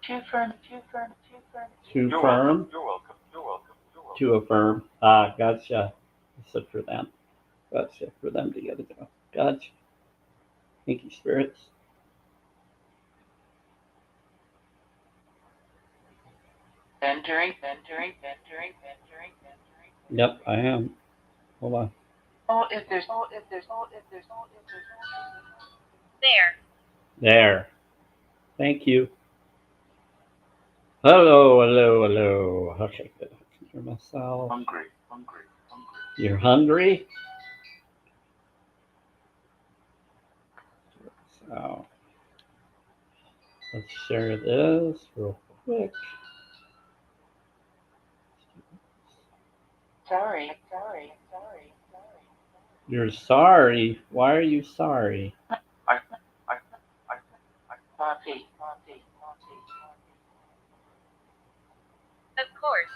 Too firm, too firm, too firm. Too You're firm. welcome. You're welcome. You're welcome. You're welcome. To affirm. Ah, gotcha. I said for them. Gotcha. For them to get it go. Gotcha. Thank you, spirits. Entering, entering, entering, entering, entering. Yep, I am. Hold on. Oh, if there's. There. There. Thank you. Hello, hello, hello. Okay, good. For myself. Hungry, hungry, hungry. You're hungry? So let's share this real quick. Sorry. You're sorry. Why are you sorry? I, Coffee. Of course.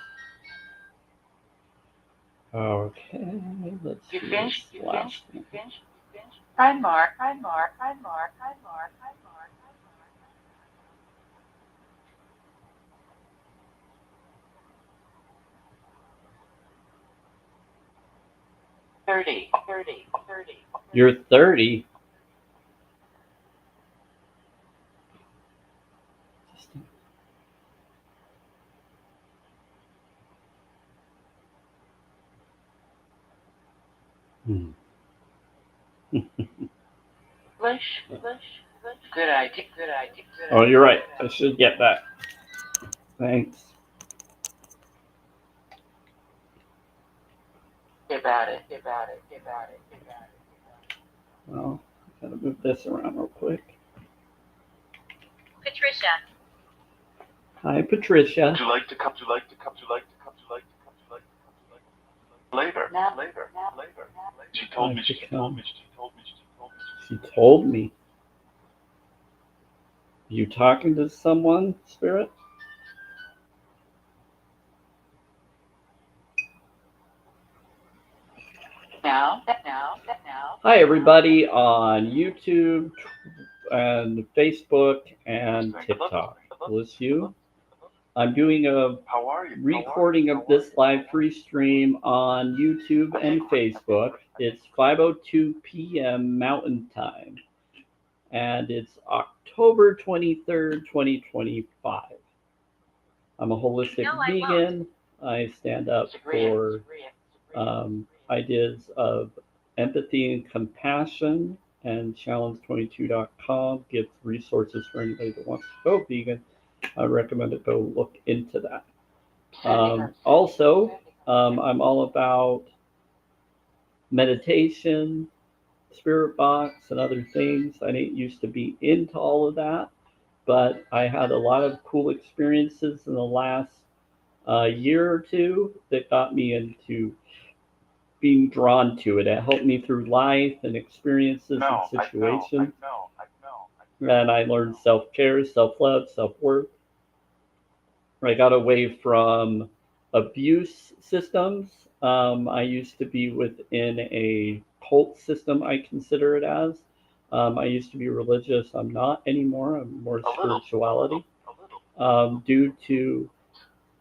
Okay, let's You do finished? this You last finished? You thing. finished? You finished? Hi, Mark. 30. You're 30. English. Good idea. Oh, you're right. I should get that. Thanks. About it. Well, gotta move this around real quick. Patricia. Hi, Patricia. would you like to come? Later. Now. She told me. She told me. You talking to someone, Spirit? Now. Hi, everybody on YouTube and Facebook and TikTok. Bless you. I'm doing a How are you? recording of this live free stream on YouTube and Facebook. It's 5:02 p.m. Mountain Time, and it's October 23rd, 2025. I'm a holistic vegan. I stand up for ideas of empathy and compassion, and challenge22.com gives resources for anybody that wants to go vegan. I recommend to go look into that. Also, I'm all about meditation, spirit box, and other things. I didn't used to be into all of that, but I had a lot of cool experiences in the last year or two that got me into being drawn to it. It helped me through life and experiences and situations. And I learned self-care, self-love, self-worth. I got away from abuse systems. I used to be within a cult system, I consider it as. I used to be religious. I'm not anymore. I'm more spirituality. Due to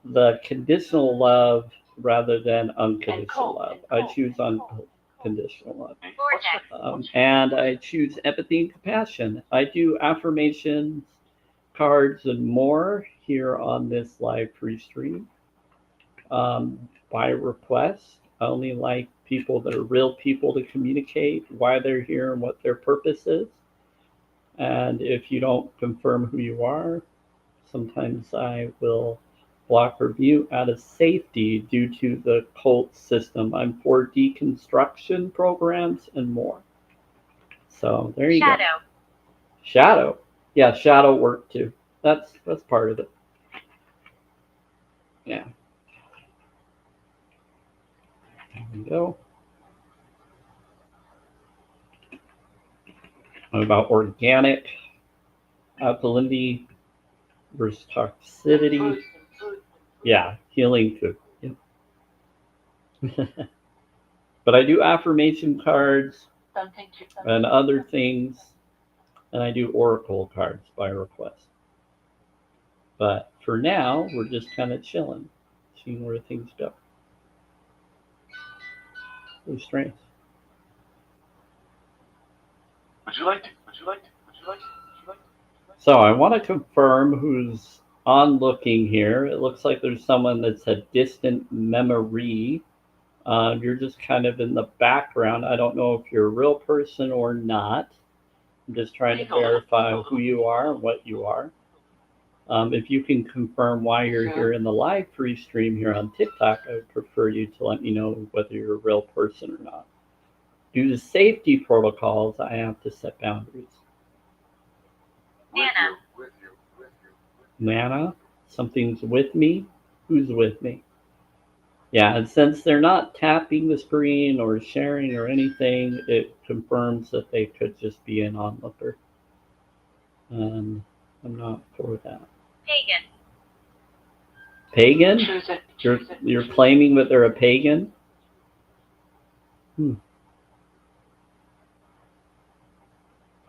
the conditional love rather than unconditional love. I choose unconditional love. And I choose empathy and compassion. I do affirmations, cards, and more here on this live free stream by request. I only like people that are real people to communicate why they're here and what their purpose is. And if you don't confirm who you are, sometimes I will block or mute out of safety due to the cult system. I'm for deconstruction programs and more. So there you go. Shadow. Yeah, shadow work too. That's part of it. Yeah. There we go. About organic alkalinity versus toxicity. Yeah, healing food. Yep. But I do affirmation cards and other things, and I do oracle cards by request. But for now, we're just kind of chilling, seeing where things go. Really strange. Would you like to? Would you like to? Would you like to? Would you like to? So I want to confirm who's on looking here. It looks like there's someone that's a distant memory. You're just kind of in the background. I don't know if you're a real person or not. I'm just trying to verify who you are and what you are. If you can confirm why you're here in the live free stream here on TikTok, I would prefer you to let me know whether you're a real person or not. Due to safety protocols, I have to set boundaries. Nana. With you. Nana, something's with me. Who's with me? Yeah, and since they're not tapping the screen or sharing or anything, it confirms that they could just be an onlooker. And I'm not for that. Pagan? Choose it. You're claiming that they're a pagan?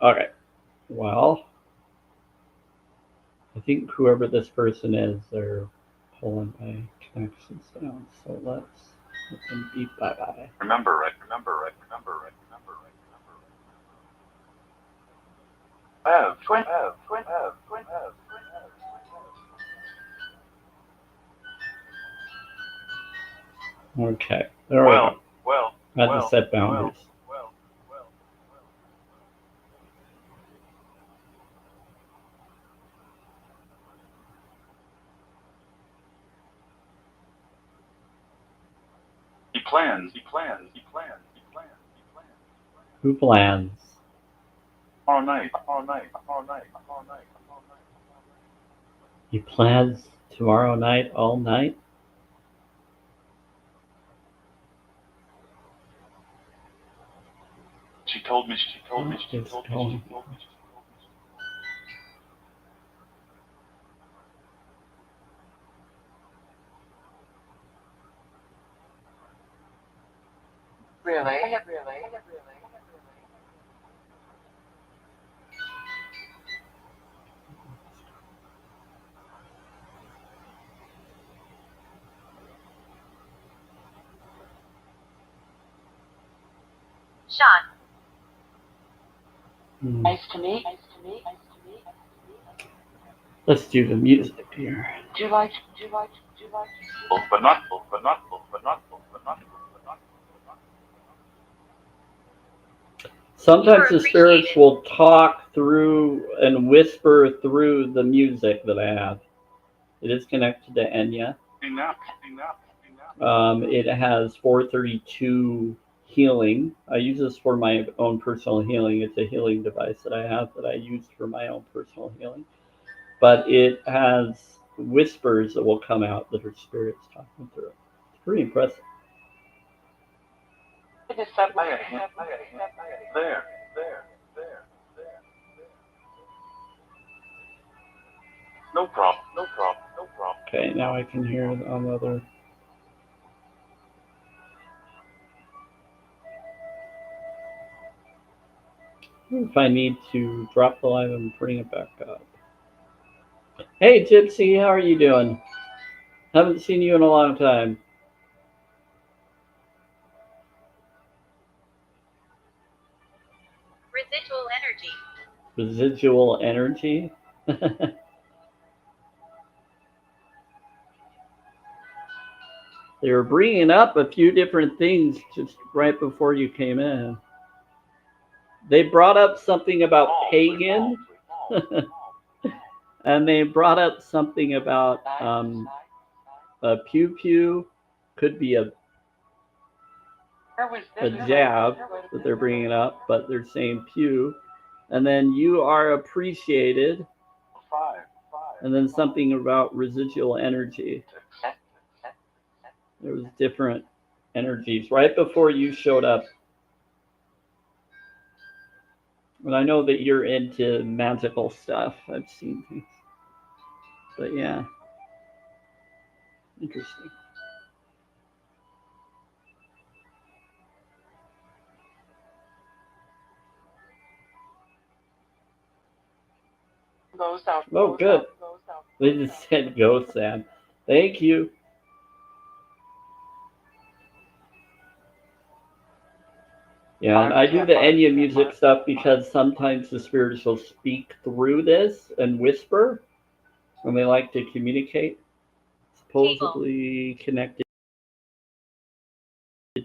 Alright. Well, I think whoever this person is, they're pulling my connections down. So let's let them be bye-bye. Remember, right? Remember, right? Remember, right? Remember, right? Remember, right? Have. Okay. There we go. Well. I had to set boundaries. Well. He plans. Who plans? All night. He plans tomorrow night, all night? She told me. Really? Sean. Nice to meet. Let's do the music here. Do you like? But not. Sometimes the spirits will talk through and whisper through the music that I have. It is connected to Enya. Enough. It has 432 healing. I use this for my own personal healing. It's a healing device that I have that I use for my own personal healing. But it has whispers that will come out that are spirits talking through it. It's pretty impressive. There. No problem. Okay, now I can hear it on the other. If I need to drop the live and bring it back up. Hey Gypsy, how are you doing? Haven't seen you in a long time. Residual energy? They were bringing up a few different things just right before you came in. They brought up something about pagan, and they brought up something about a pew pew, could be a jab that they're bringing up, but they're saying pew. And then you are appreciated, and then something about residual energy. There was different energies right before you showed up. And I know that you're into magical stuff. I've seen things. But yeah. Interesting. Oh, good. They just said go, Sam. Thank you. Yeah, and I do the Enya music stuff because sometimes the spirits will speak through this and whisper, and they like to communicate. Supposedly connected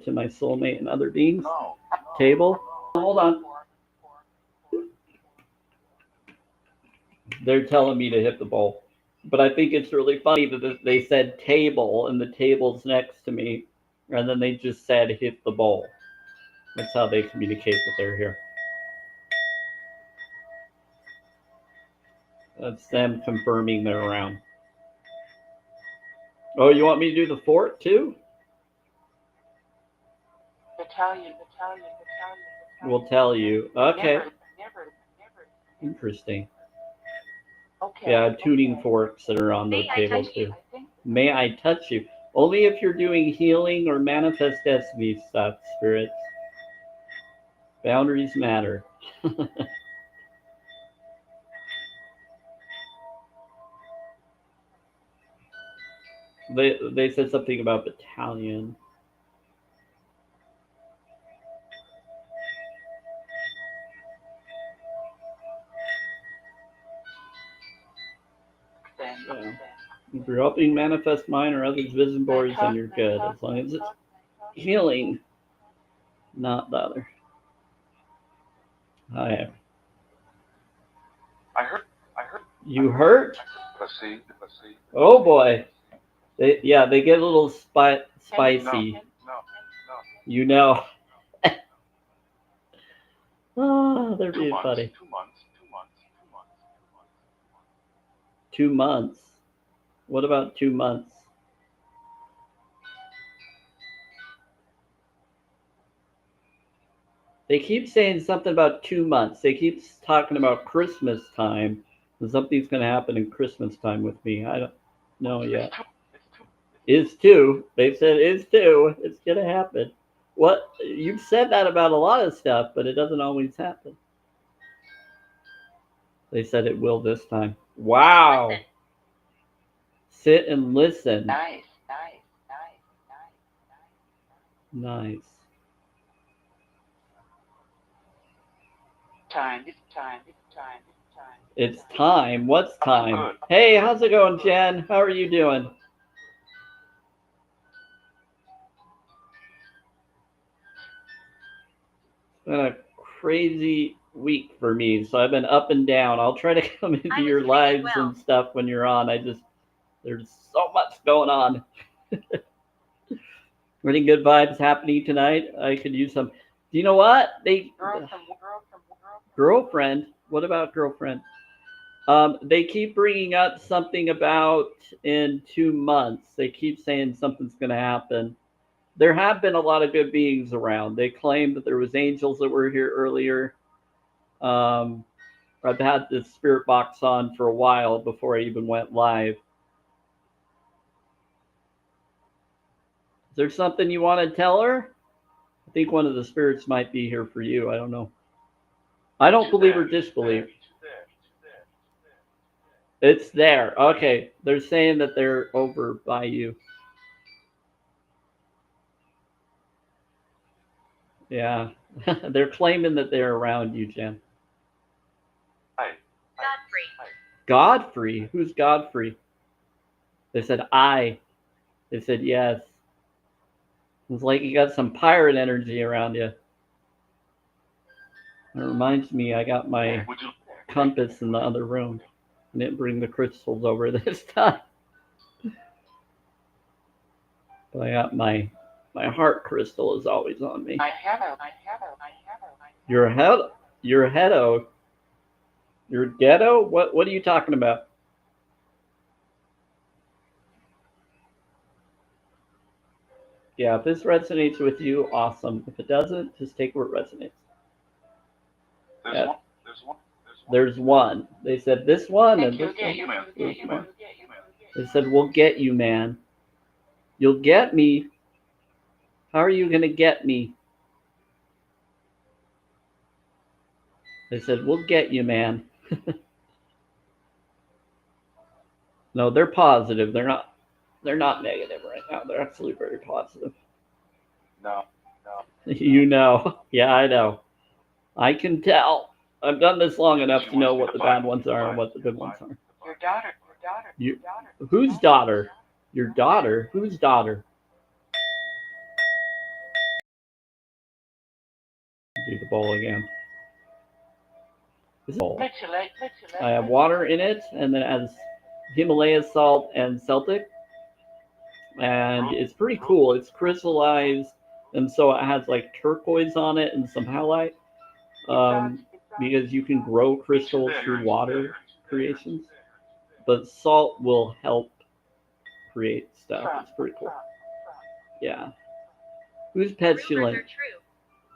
to my soulmate and other beings. No. Table. Hold on. They're telling me to hit the bowl. But I think it's really funny that they said table and the table's next to me, and then they just said hit the bowl. That's how they communicate that they're here. That's them confirming they're around. Oh, you want me to do the fort too? Battalion. We'll tell you. Okay. Never. Interesting. Okay. Yeah, I have tuning forks that are on the table too. May I touch you? Only if you're doing healing or manifest destiny stuff, spirits. Boundaries matter. They said something about battalion. Yeah. If you're helping manifest mine or others' vision boards, then you're good. As long as it's healing, not the other. Hi. I heard. You hurt? Let's see. Oh boy. They get a little spicy. No. You know. Oh, they're 2 being months. funny. 2 months. 2 months. What about 2 months? They keep saying something about 2 months. They keep talking about Christmas time. And something's going to happen in Christmas time with me. I don't know yet. Is 2. They said is 2. It's going to happen. What? You've said that about a lot of stuff, but it doesn't always happen. They said it will this time. Wow. Sit and listen. Nice. Nice. Time. It's time. What's time? Hey, how's it going, Jen? How are you doing? It's been a crazy week for me, so I've been up and down. I'll try to come into your lives and stuff when you're on. There's so much going on. Any good vibes happening tonight? I could use some. Do you know what? Girlfriend. What about girlfriend? They keep bringing up something about in 2 months. They keep saying something's going to happen. There have been a lot of good beings around. They claim that there was angels that were here earlier. I've had this spirit box on for a while before I even went live. Is there something you want to tell her? I think one of the spirits might be here for you. I don't know. I don't believe or disbelieve. It's there. Okay. They're saying that they're over by you. Yeah. They're claiming that they're around you, Jen. Godfrey? Who's Godfrey? They said I. They said yes. It's like you got some pirate energy around you. It reminds me, I got my compass in the other room. I didn't bring the crystals over this time. But I got my heart crystal is always on me. Your heado. Your ghetto? What are you talking about? Yeah, if this resonates with you, awesome. If it doesn't, just take where it resonates. There's one. They said this one and this one. They said, we'll get you, man. You'll get me. How are you going to get me? They said, we'll get you, man. No, they're positive. They're not negative right now. They're actually very positive. No. You know. Yeah, I know. I can tell. I've done this long enough She to know wants me what to the buy bad ones are and buy what the good ones are. Your daughter. You, whose daughter? Your daughter? Whose daughter? Do the bowl again. This is a bowl. I have water in it, and then it has Himalaya salt and Celtic, and it's pretty cool. It's crystallized, and so it has like turquoise on it and some halite, because you can grow crystals through water creations, but salt will help create stuff. It's pretty cool. Yeah. Who's petulant?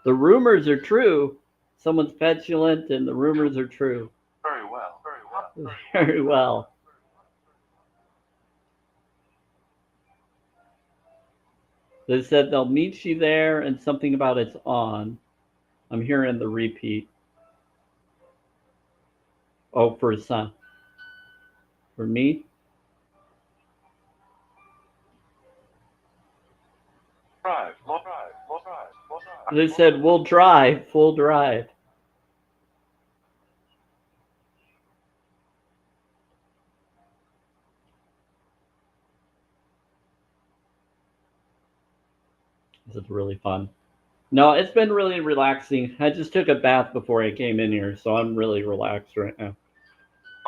The rumors are true. Someone's petulant, and the rumors are true. Very well. Very well. They said they'll meet you there, and something about it's on. I'm hearing the repeat. Oh, for his son. For me? Drive. They said we'll drive, full drive. This is really fun. No, it's been really relaxing. I just took a bath before I came in here, so I'm really relaxed right now.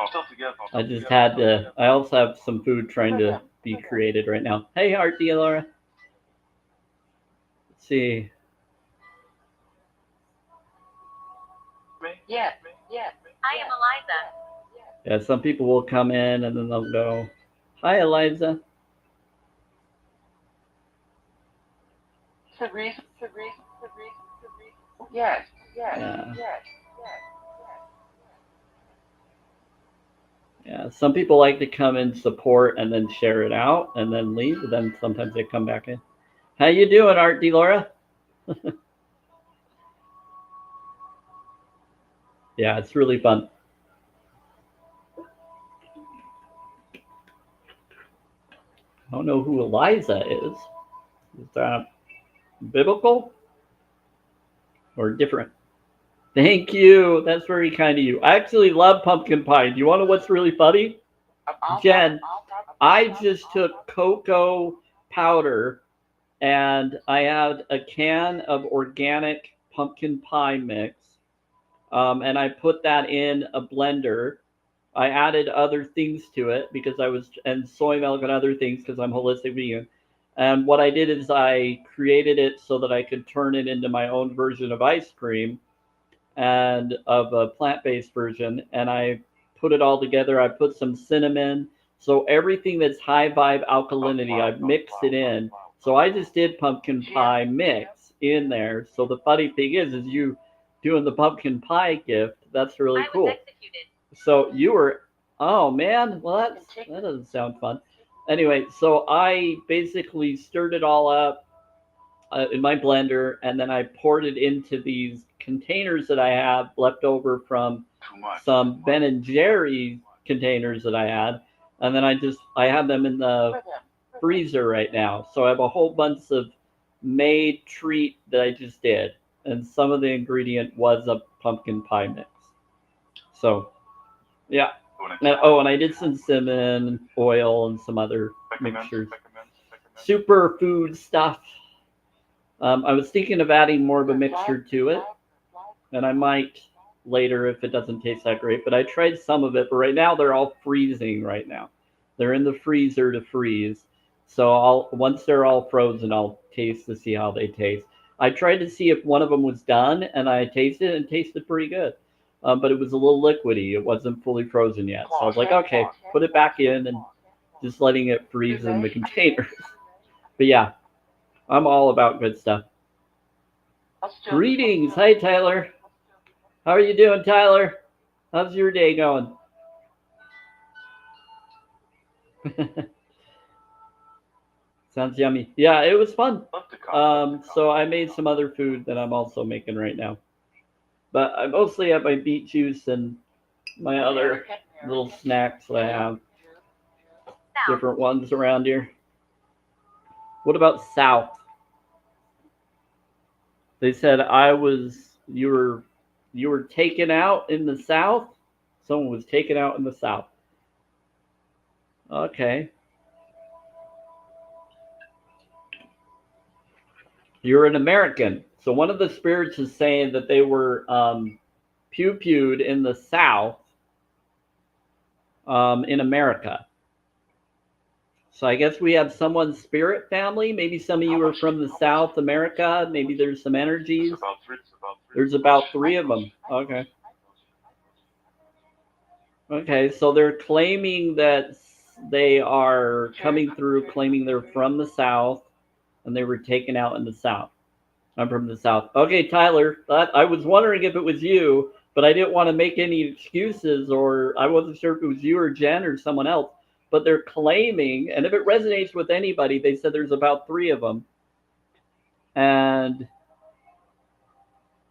Still together. I just had to. I also have some food trying to be created right now. Hey, art dealer. Let's see. Yes. I am Eliza. Yeah, some people will come in and then they'll go, "Hi, Eliza." Cerise. Yes. Yeah. Yeah, some people like to come and support and then share it out and then leave. And then sometimes they come back in. How you doing, Art Delora? Yeah, it's really fun. I don't know who Eliza is. Is that biblical or different? Thank you. That's very kind of you. I actually love pumpkin pie. Do you want to know what's really funny? Jen, I just took cocoa powder and I had a can of organic pumpkin pie mix, and I put that in a blender. I added other things to it because and soy milk and other things because I'm holistic vegan. And what I did is I created it so that I could turn it into my own version of ice cream and of a plant-based version. And I put it all together. I put some cinnamon. So everything that's high vibe alkalinity, I've mixed it in. So I just did pumpkin pie mix in there. So the funny thing is you doing the pumpkin pie gift. That's really cool. I was executed. So you were, oh man, well that doesn't sound fun. Anyway, so I basically stirred it all up in my blender, and then I poured it into these containers that I have left over from some Ben and Jerry containers that I had, and then I have them in the freezer right now. So I have a whole bunch of made treat that I just did, and some of the ingredient was a pumpkin pie mix. So yeah. And I did some cinnamon oil and some other mixtures. Superfood stuff. I was thinking of adding more of a mixture to it, and I might later if it doesn't taste that great. But I tried some of it, but right now they're all freezing right now. They're in the freezer to freeze. So once they're all frozen, I'll taste to see how they taste. I tried to see if one of them was done, and I tasted it and it tasted pretty good. But it was a little liquidy. It wasn't fully frozen yet. So I was like, okay, put it back in and just letting it freeze in the containers. But yeah, I'm all about good stuff. Greetings. Hi, Tyler. How are you doing, Tyler? How's your day going? Sounds yummy. Yeah, it was fun. So I made some other food that I'm also making right now. But I mostly have my beet juice and my other little snacks that I have. South. different ones around here. What about south? They said you were taken out in the south. Someone was taken out in the south. Okay. You're an American. So one of the spirits is saying that they were pew-pewed in the south in America. So I guess we have someone's spirit family. Maybe some of you are from the South America. Maybe there's some energies. There's about three of them. Okay. Okay, so they're claiming that they are coming through, claiming they're from the South, and they were taken out in the South. I'm from the South. Okay, Tyler, I was wondering if it was you, but I didn't want to make any excuses, or I wasn't sure if it was you or Jen or someone else. But they're claiming, and if it resonates with anybody, they said there's about three of them. And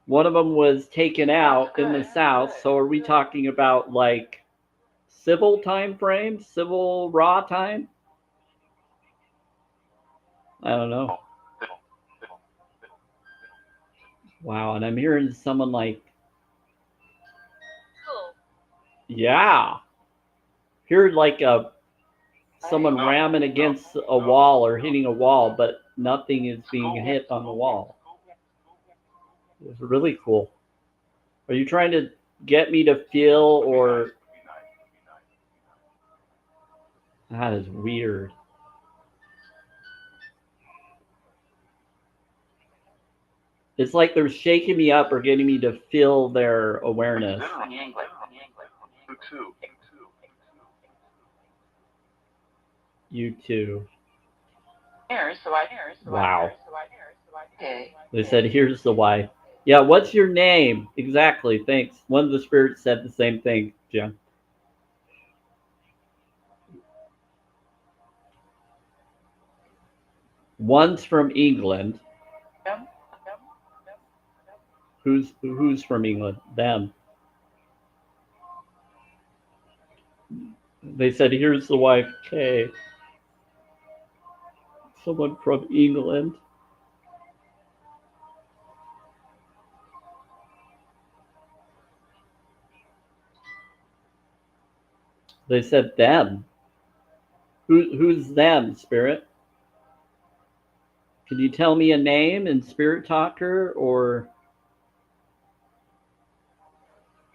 one of them was taken out in the South. So are we talking about like civil time frame, civil raw time? I don't know. Wow, and I'm hearing someone like, Cool. yeah. Hear like someone ramming against a wall or hitting a wall, but nothing is being hit on the wall. It's really cool. Are you trying to get me to feel or... That is weird. It's like they're shaking me up or getting me to feel their awareness. You too. Wow. Okay. They said, here's the why. Yeah, what's your name? Exactly, thanks. One of the spirits said the same thing, Jen. One's from England. Who's from England? Them. They said, here's the wife, Kay. Someone from England. They said them. Who's them, Spirit? Can you tell me a name in Spirit Talker or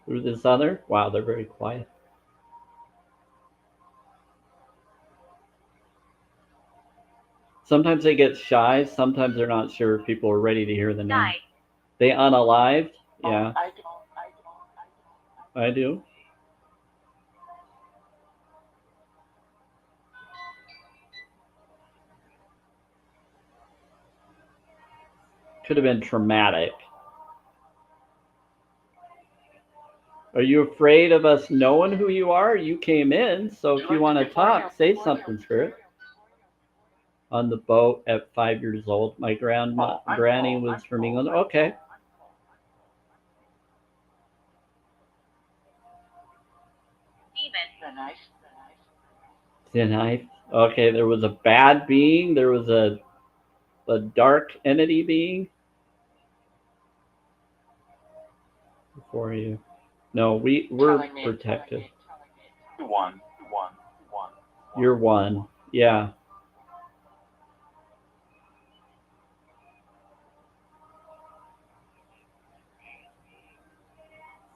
through this other? Wow, they're very quiet. Sometimes they get shy. Sometimes they're not sure if people are ready to hear the name. Died. They unalived? Yeah, I I do. Could have been traumatic. Are you afraid of us knowing who you are? You came in, so if you want to talk, say something, Spirit. On the boat at 5 years old, my granny was from England. Okay. Demon. Thin knife. Okay, there was a bad being. There was a dark entity being. Before you. No, we're protected. One. You're one. Yeah.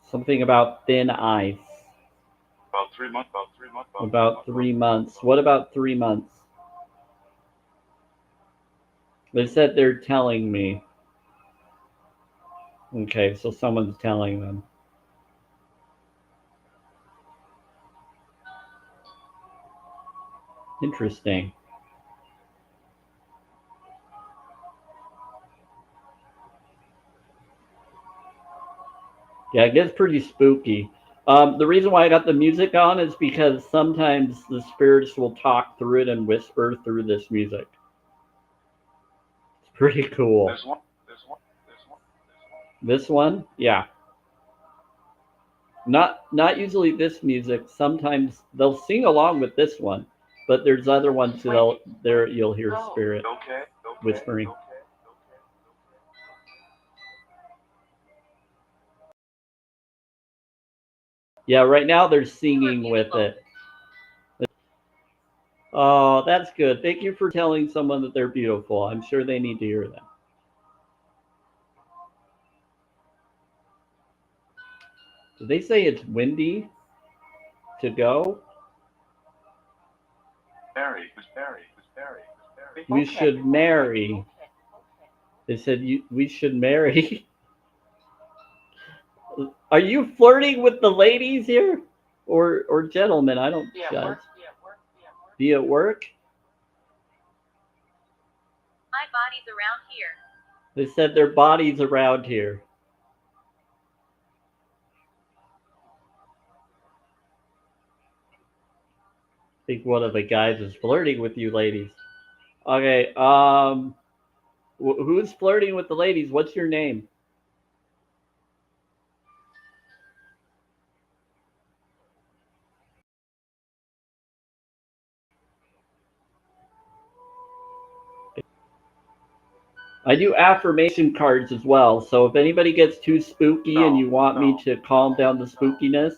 Something about thin ice. About 3 months. About 3 months. What about 3 months? They said they're telling me. Okay, so someone's telling them. Interesting. Yeah, it gets pretty spooky. The reason why I got the music on is because sometimes the spirits will talk through it and whisper through this music. It's pretty cool. There's one. This one? Yeah. Not usually this music. Sometimes they'll sing along with this one, But there's other ones that there you'll hear Oh. spirit Okay. whispering. Yeah, right now they're singing with it. Oh, that's good. Thank you for telling someone that they're beautiful. I'm sure they need to hear that. Did they say it's windy to go? Marry. We Okay. should marry. They said we should marry. Are you flirting with the ladies here? Or gentlemen? I don't Be at judge. work. Be at work? My body's around here. They said their bodies around here. I think one of the guys is flirting with you ladies. Okay, who's flirting with the ladies? What's your name? I do affirmation cards as well. So if anybody gets too spooky and you want me to calm down the spookiness,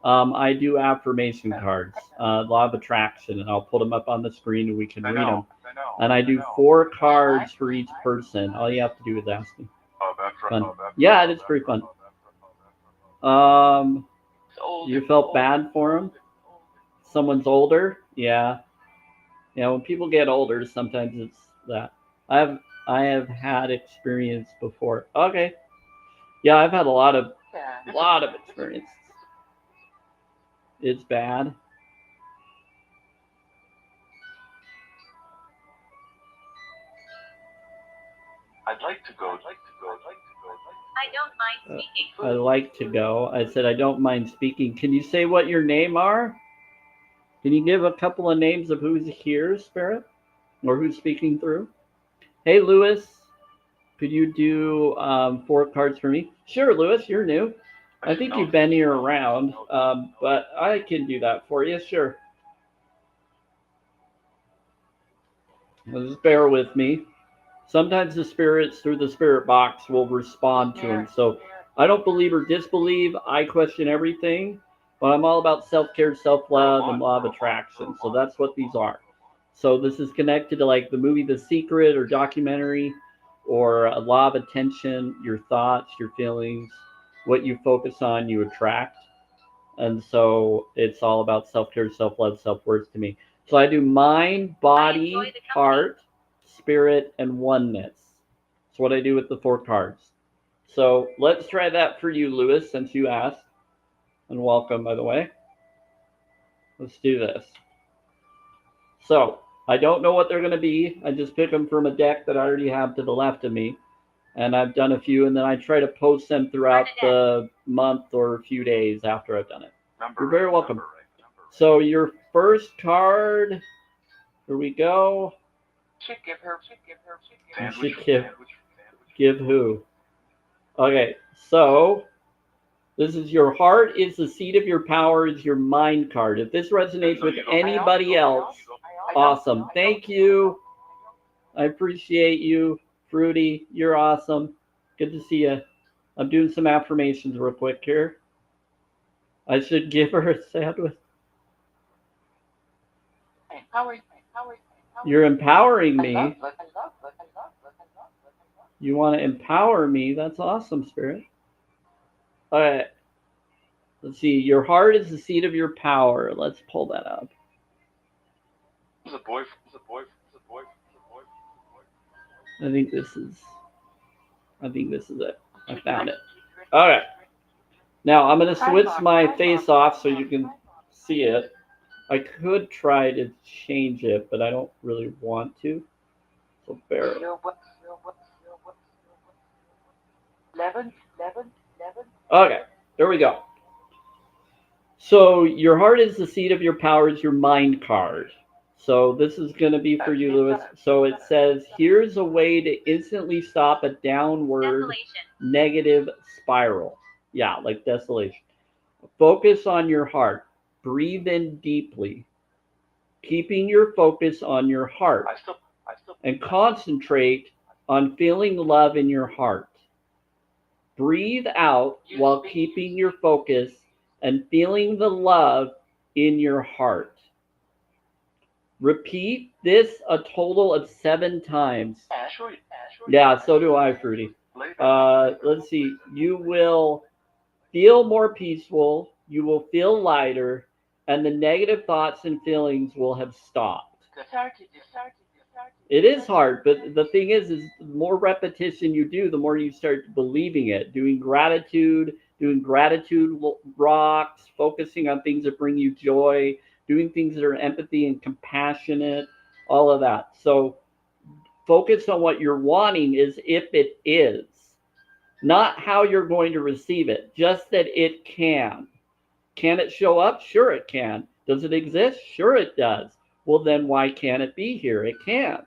I do affirmation cards, law of attraction, and I'll put them up on the screen and we can read them. And I do 4 cards for each person. All you have to do is ask me. Fun. Yeah, it is pretty fun. You felt bad for them? Someone's older? Yeah. Yeah, when people get older, sometimes it's that. I have had experience before. Okay. Yeah, I've had a lot of experience. It's bad. I'd like to go. I don't mind speaking. I like to go. I said I don't mind speaking. Can you say what your name are? Can you give a couple of names of who's here, Spirit? Or who's speaking through? Hey, Lewis. Could you do 4 cards for me? Sure, Lewis, you're new. I think you've been here around, but I can do that for you, sure. Just bear with me. Sometimes the spirits through the spirit box will respond to him. So I don't believe or disbelieve. I question everything, but I'm all about self-care, self-love, and law of attraction. So that's what these are. So this is connected to like the movie The Secret or documentary, or a law of attention, your thoughts, your feelings, what you focus on, you attract. And so it's all about self-care, self-love, self-worth to me. So I do mind, body, heart, spirit, and oneness. That's what I do with the 4 cards. So let's try that for you, Lewis, since you asked. And welcome, by the way. Let's do this. So I don't know what they're going to be. I just pick them from a deck that I already have to the left of me. And I've done a few, and then I try to post them throughout the month or a few days after I've done it. You're very welcome. So your first card, here we go. Should give her. You should give who? Okay, so this is your heart is the seat of your power is your mind card. If this resonates with anybody else, awesome. Thank you. I appreciate you. Fruity, you're awesome. Good to see you. I'm doing some affirmations real quick here. I should give her a sandwich. You're empowering me. You want to empower me? That's awesome, Spirit. All right. Let's see. Your heart is the seat of your power. Let's pull that up. I think this is it. I found it. All right. Now I'm going to switch my face off so you can see it. I could try to change it, but I don't really want to. So bear it. 11. Okay, there we go. So your heart is the seat of your power is your mind card. So this is going to be for you, Lewis. So it says, here's a way to instantly stop a downward negative spiral. Yeah, like desolation. Focus on your heart. Breathe in deeply. keeping your focus on your heart, and concentrate on feeling love in your heart. Breathe out while keeping your focus and feeling the love in your heart. Repeat this a total of 7 times. Yeah, so do I, Fruity. Let's see. You will feel more peaceful, you will feel lighter, and the negative thoughts and feelings will have stopped. It is hard, but the thing is the more repetition you do, the more you start believing it. Doing gratitude rocks, focusing on things that bring you joy, doing things that are empathy and compassionate, all of that. So focus on what you're wanting is if it is, not how you're going to receive it, just that it can. Can it show up? Sure it can. Does it exist? Sure it does. Well, then why can't it be here? It can.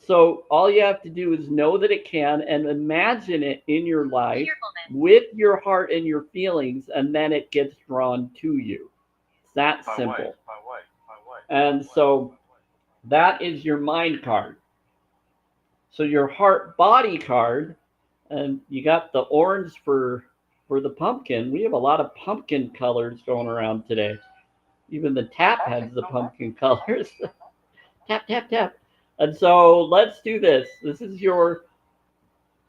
So all you have to do is know that it can and imagine it in your life with your heart and your feelings, and then it gets drawn to you. It's that simple. And so that is your mind card. So your heart body card, and you got the orange for the pumpkin. We have a lot of pumpkin colors going around today. Even the tap has the pumpkin colors. Tap, tap, tap. And so let's do this. This is your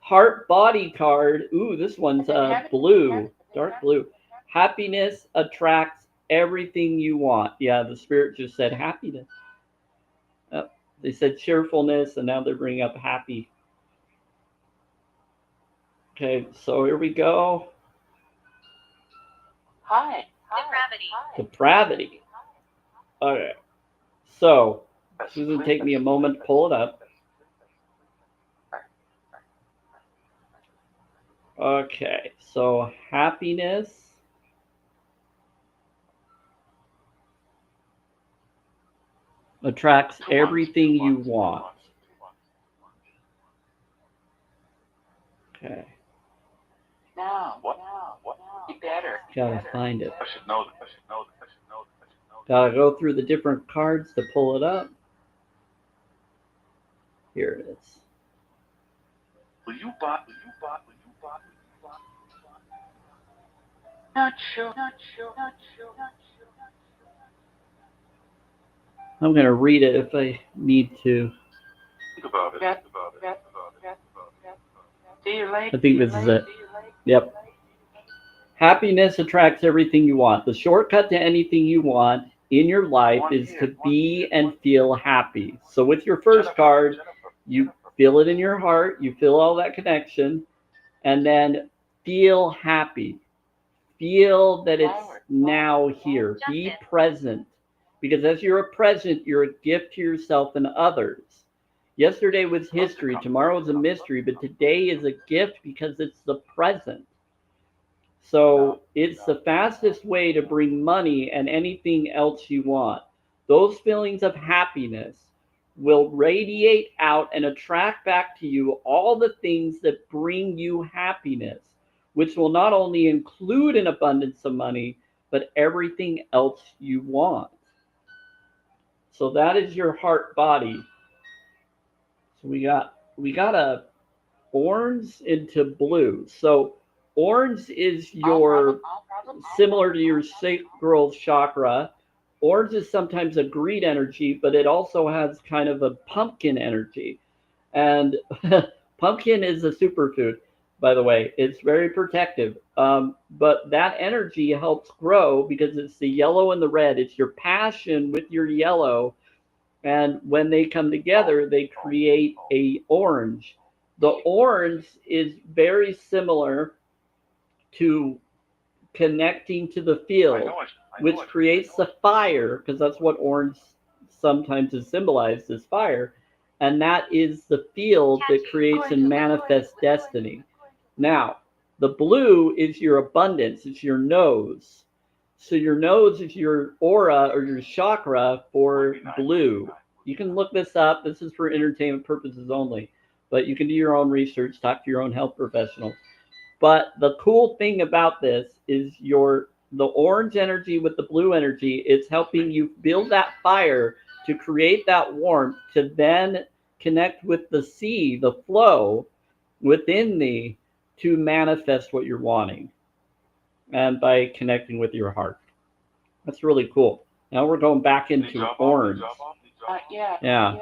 heart body card. Ooh, this one's blue, dark blue. Happiness attracts everything you want. Yeah, the spirit just said happiness. Oh, they said cheerfulness, and now they're bringing up happy. Okay, so here we go. Hi. Depravity. Okay. So, Susan, take me a moment to pull it up. Okay, so happiness attracts everything you want. Okay. Now. Be better. Gotta find it. I should know that. Gotta go through the different cards to pull it up. Here it is. Will you buy? Not sure. I'm gonna read it if I need to. Think about it. See you later. I think this is it. Yep. Happiness attracts everything you want. The shortcut to anything you want in your life is to be and feel happy. So with your first card, you feel it in your heart, you feel all that connection, and then feel happy. Feel that it's now here. Be present. Because as you're a present, you're a gift to yourself and others. Yesterday was history, tomorrow is a mystery, but today is a gift because it's the present. So it's the fastest way to bring money and anything else you want. Those feelings of happiness will radiate out and attract back to you all the things that bring you happiness, which will not only include an abundance of money, but everything else you want. So that is your heart body. So we got a orange into blue. So orange is your similar to your sacral chakra. Orange is sometimes a greed energy, but it also has kind of a pumpkin energy. And pumpkin is a superfood, by the way. It's very protective. But that energy helps grow because it's the yellow and the red. It's your passion with your yellow. And when they come together, they create a orange. The orange is very similar to connecting to the field, which creates the fire, because that's what orange sometimes is symbolized as fire. And that is the field that creates and manifests destiny. Now, the blue is your abundance, it's your nose. So your nose is your aura or your chakra for blue. You can look this up. This is for entertainment purposes only, but you can do your own research, talk to your own health professional. But the cool thing about this is the orange energy with the blue energy, it's helping you build that fire to create that warmth, to then connect with the sea, the flow within thee, to manifest what you're wanting, and by connecting with your heart. That's really cool. Now we're going back into orange. Yeah.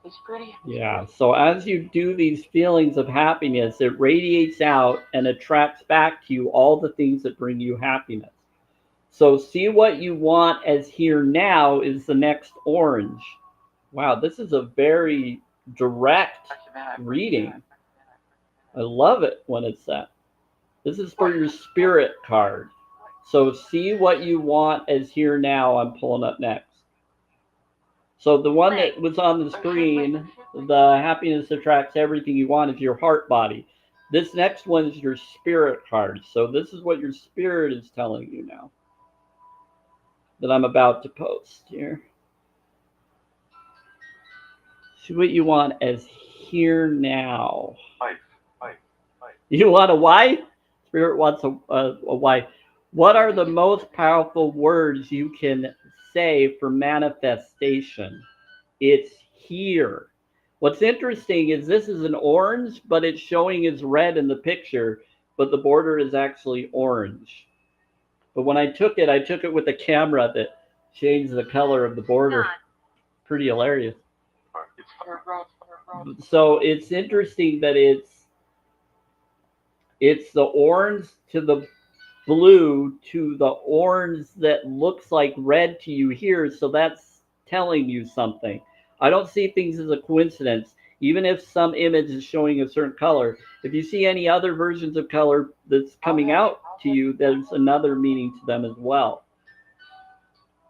It's pretty. Yeah. So as you do these feelings of happiness, it radiates out and attracts back to you all the things that bring you happiness. So see what you want as here now is the next orange. Wow, this is a very direct reading. I love it when it's that. This is for your spirit card. So see what you want as here now. I'm pulling up next. So the one that was on the screen, the happiness attracts everything you want, is your heart body. This next one is your spirit card. So this is what your spirit is telling you now that I'm about to post here. See what you want as here now. Wife. You want a wife? Spirit wants a wife. What are the most powerful words you can say for manifestation? It's here. What's interesting is this is an orange, but it's showing as red in the picture, but the border is actually orange. But when I took it with a camera that changed the color of the border. Pretty hilarious. So it's interesting that it's the orange to the blue to the orange that looks like red to you here. So that's telling you something. I don't see things as a coincidence. Even if some image is showing a certain color, if you see any other versions of color that's coming out to you, there's another meaning to them as well.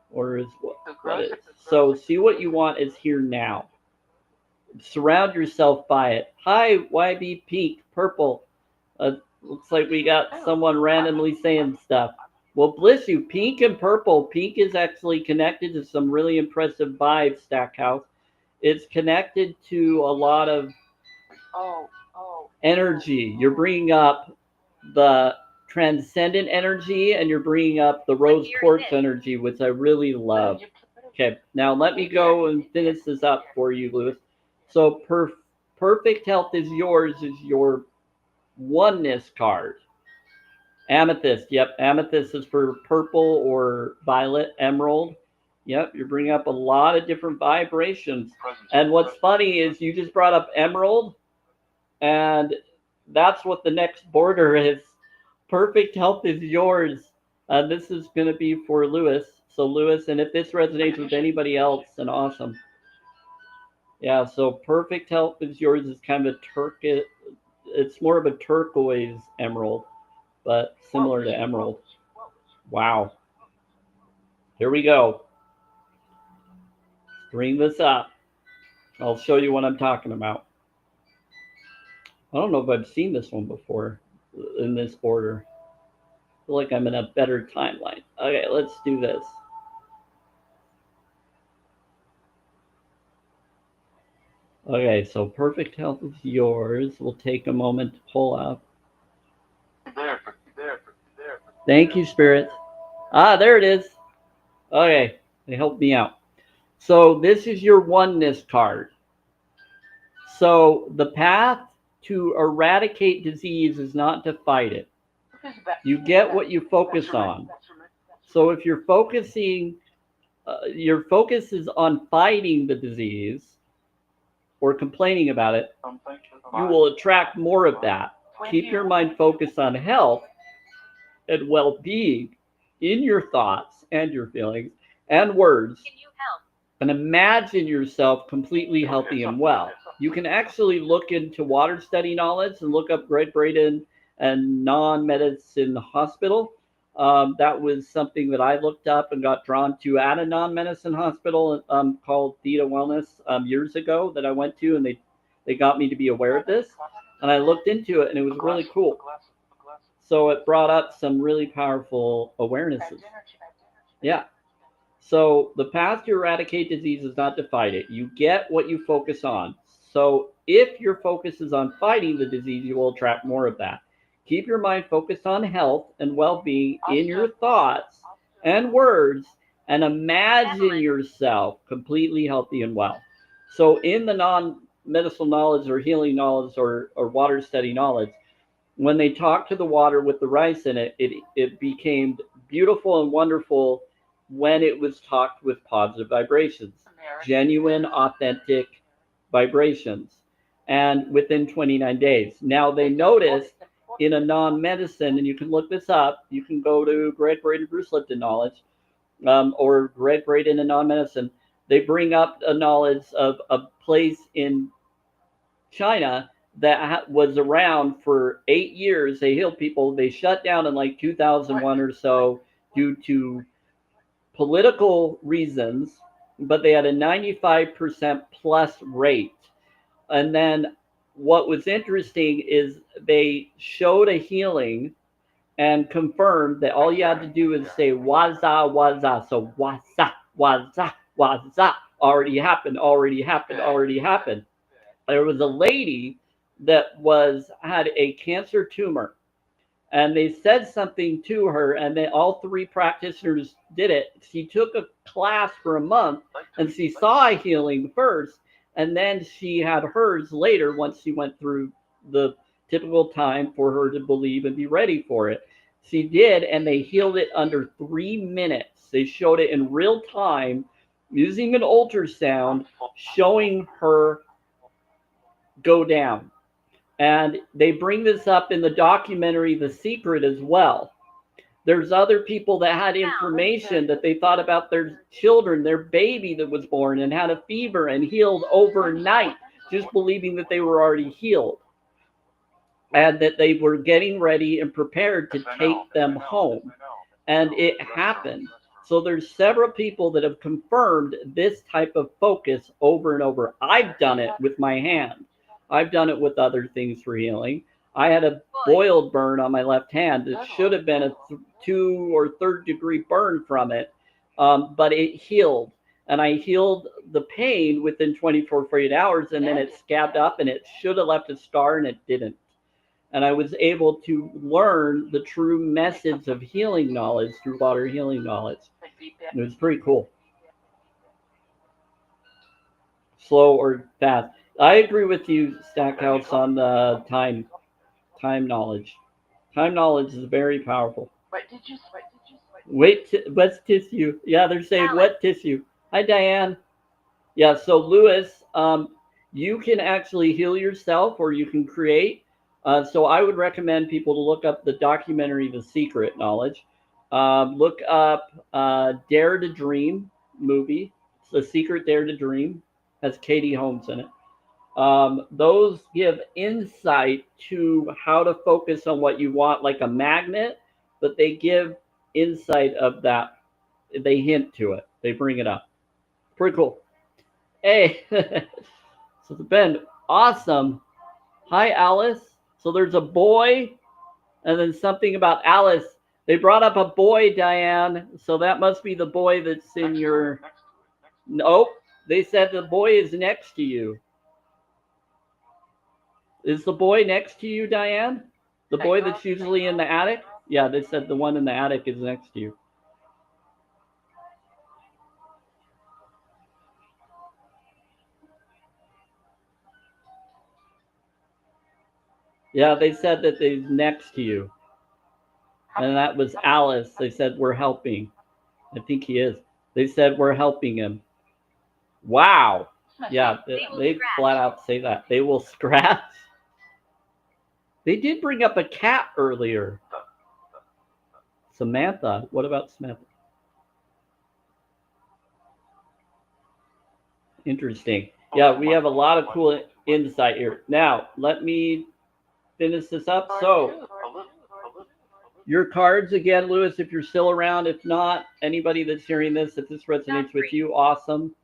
Or is what is. So see what you want is here now. Surround yourself by it. Hi, YB Pink, Purple. Looks like we got someone randomly saying stuff. Well, bless you. Pink and purple. Pink is actually connected to some really impressive vibes, Stackhouse. It's connected to a lot of energy. You're bringing up the transcendent energy, and you're bringing up the rose quartz energy, which I really love. Okay, now let me go and finish this up for you, Lewis. So perfect health is yours is your oneness card. Amethyst. Yep, amethyst is for purple or violet, emerald. Yep, you're bringing up a lot of different vibrations. And what's funny is you just brought up emerald, and that's what the next border is. Perfect health is yours. This is going to be for Lewis. So Lewis, and if this resonates with anybody else, then awesome. Yeah, so perfect health is yours is kind of a turquoise. It's more of a turquoise emerald, but similar to emerald. Wow. Here we go. Bring this up. I'll show you what I'm talking about. I don't know if I've seen this one before in this order. I feel like I'm in a better timeline. Okay, let's do this. Okay, so perfect health is yours. We'll take a moment to pull up. Thank you, Spirit. Ah, there it is. Okay, they helped me out. So this is your oneness card. So the path to eradicate disease is not to fight it. You get what you focus on. So if you're focusing, your focus is on fighting the disease or complaining about it, you will attract more of that. Keep your mind focused on health and well-being in your thoughts and your feelings and words. Can you help? And imagine yourself completely healthy and well. You can actually look into water study knowledge and look up Greg Braden and non-medicine hospital. That was something that I looked up and got drawn to at a non-medicine hospital called Theta Wellness years ago that I went to, and they got me to be aware of this. And I looked into it, and it was really cool. So it brought up some really powerful awarenesses. Yeah. So the path to eradicate disease is not to fight it. You get what you focus on. So if your focus is on fighting the disease, you will attract more of that. Keep your mind focused on health and well-being in your thoughts and words and imagine yourself completely healthy and well. So in the non-medical knowledge or healing knowledge or water study knowledge, when they talked to the water with the rice in it, it became beautiful and wonderful when it was talked with positive vibrations, genuine, authentic vibrations, and within 29 days. Now they noticed in a non-medicine, and you can look this up, you can go to Greg Braden, Bruce Lipton knowledge, or Greg Braden in non-medicine, they bring up a knowledge of a place in China that was around for 8 years. They healed people. They shut down in like 2001 or so due to political reasons, but they had a 95% plus rate. And then what was interesting is they showed a healing and confirmed that all you had to do is say waza waza. So waza waza waza already happened, already happened, already happened. There was a lady that was had a cancer tumor, and they said something to her, and then all three practitioners did it. She took a class for a month, and she saw a healing first, and then she had hers later once she went through the typical time for her to believe and be ready for it. She did, and they healed it under 3 minutes. They showed it in real time using an ultrasound, showing her go down. And they bring this up in the documentary The Secret as well. There's other people that had information that they thought about their children, their baby that was born and had a fever and healed overnight, just believing that they were already healed and that they were getting ready and prepared to take them home. And it happened. So there's several people that have confirmed this type of focus over and over. I've done it with my hand. I've done it with other things for healing. I had a boiled burn on my left hand. It should have been a 2 or 3rd degree burn from it, but it healed. And I healed the pain within 24 to 48 hours, and then it scabbed up, and it should have left a scar, and it didn't. And I was able to learn the true message of healing knowledge through water healing knowledge. It was pretty cool. Slow or fast. I agree with you, Stackhouse, on the time knowledge. Time knowledge is very powerful. What did you say? Wet tissue. Yeah, they're saying wet tissue. Hi, Diane. Yeah, so Lewis, you can actually heal yourself or you can create. So I would recommend people to look up the documentary The Secret knowledge. Look up Dare to Dream movie. It's The Secret Dare to Dream. Has Katie Holmes in it. Those give insight to how to focus on what you want, like a magnet, but they give insight of that. They hint to it. They bring it up. Pretty cool. Hey, so it's been awesome. Hi, Alice. So there's a boy, and then something about Alice. They brought up a boy, Diane. So that must be the boy that's in your. Nope. They said the boy is next to you. Is the boy next to you, Diane? The boy that's usually in the attic? Yeah, they said the one in the attic is next to you. Yeah, they said that he's next to you. And that was Alice. They said, we're helping. I think he is. They said, we're helping him. Wow. Yeah, they flat out say that. They will scratch. They did bring up a cat earlier. Samantha. What about Samantha? Interesting. Yeah, we have a lot of cool insight here. Now, let me finish this up. So, your cards again, Lewis, if you're still around. If not, anybody that's hearing this, if this resonates with you, awesome.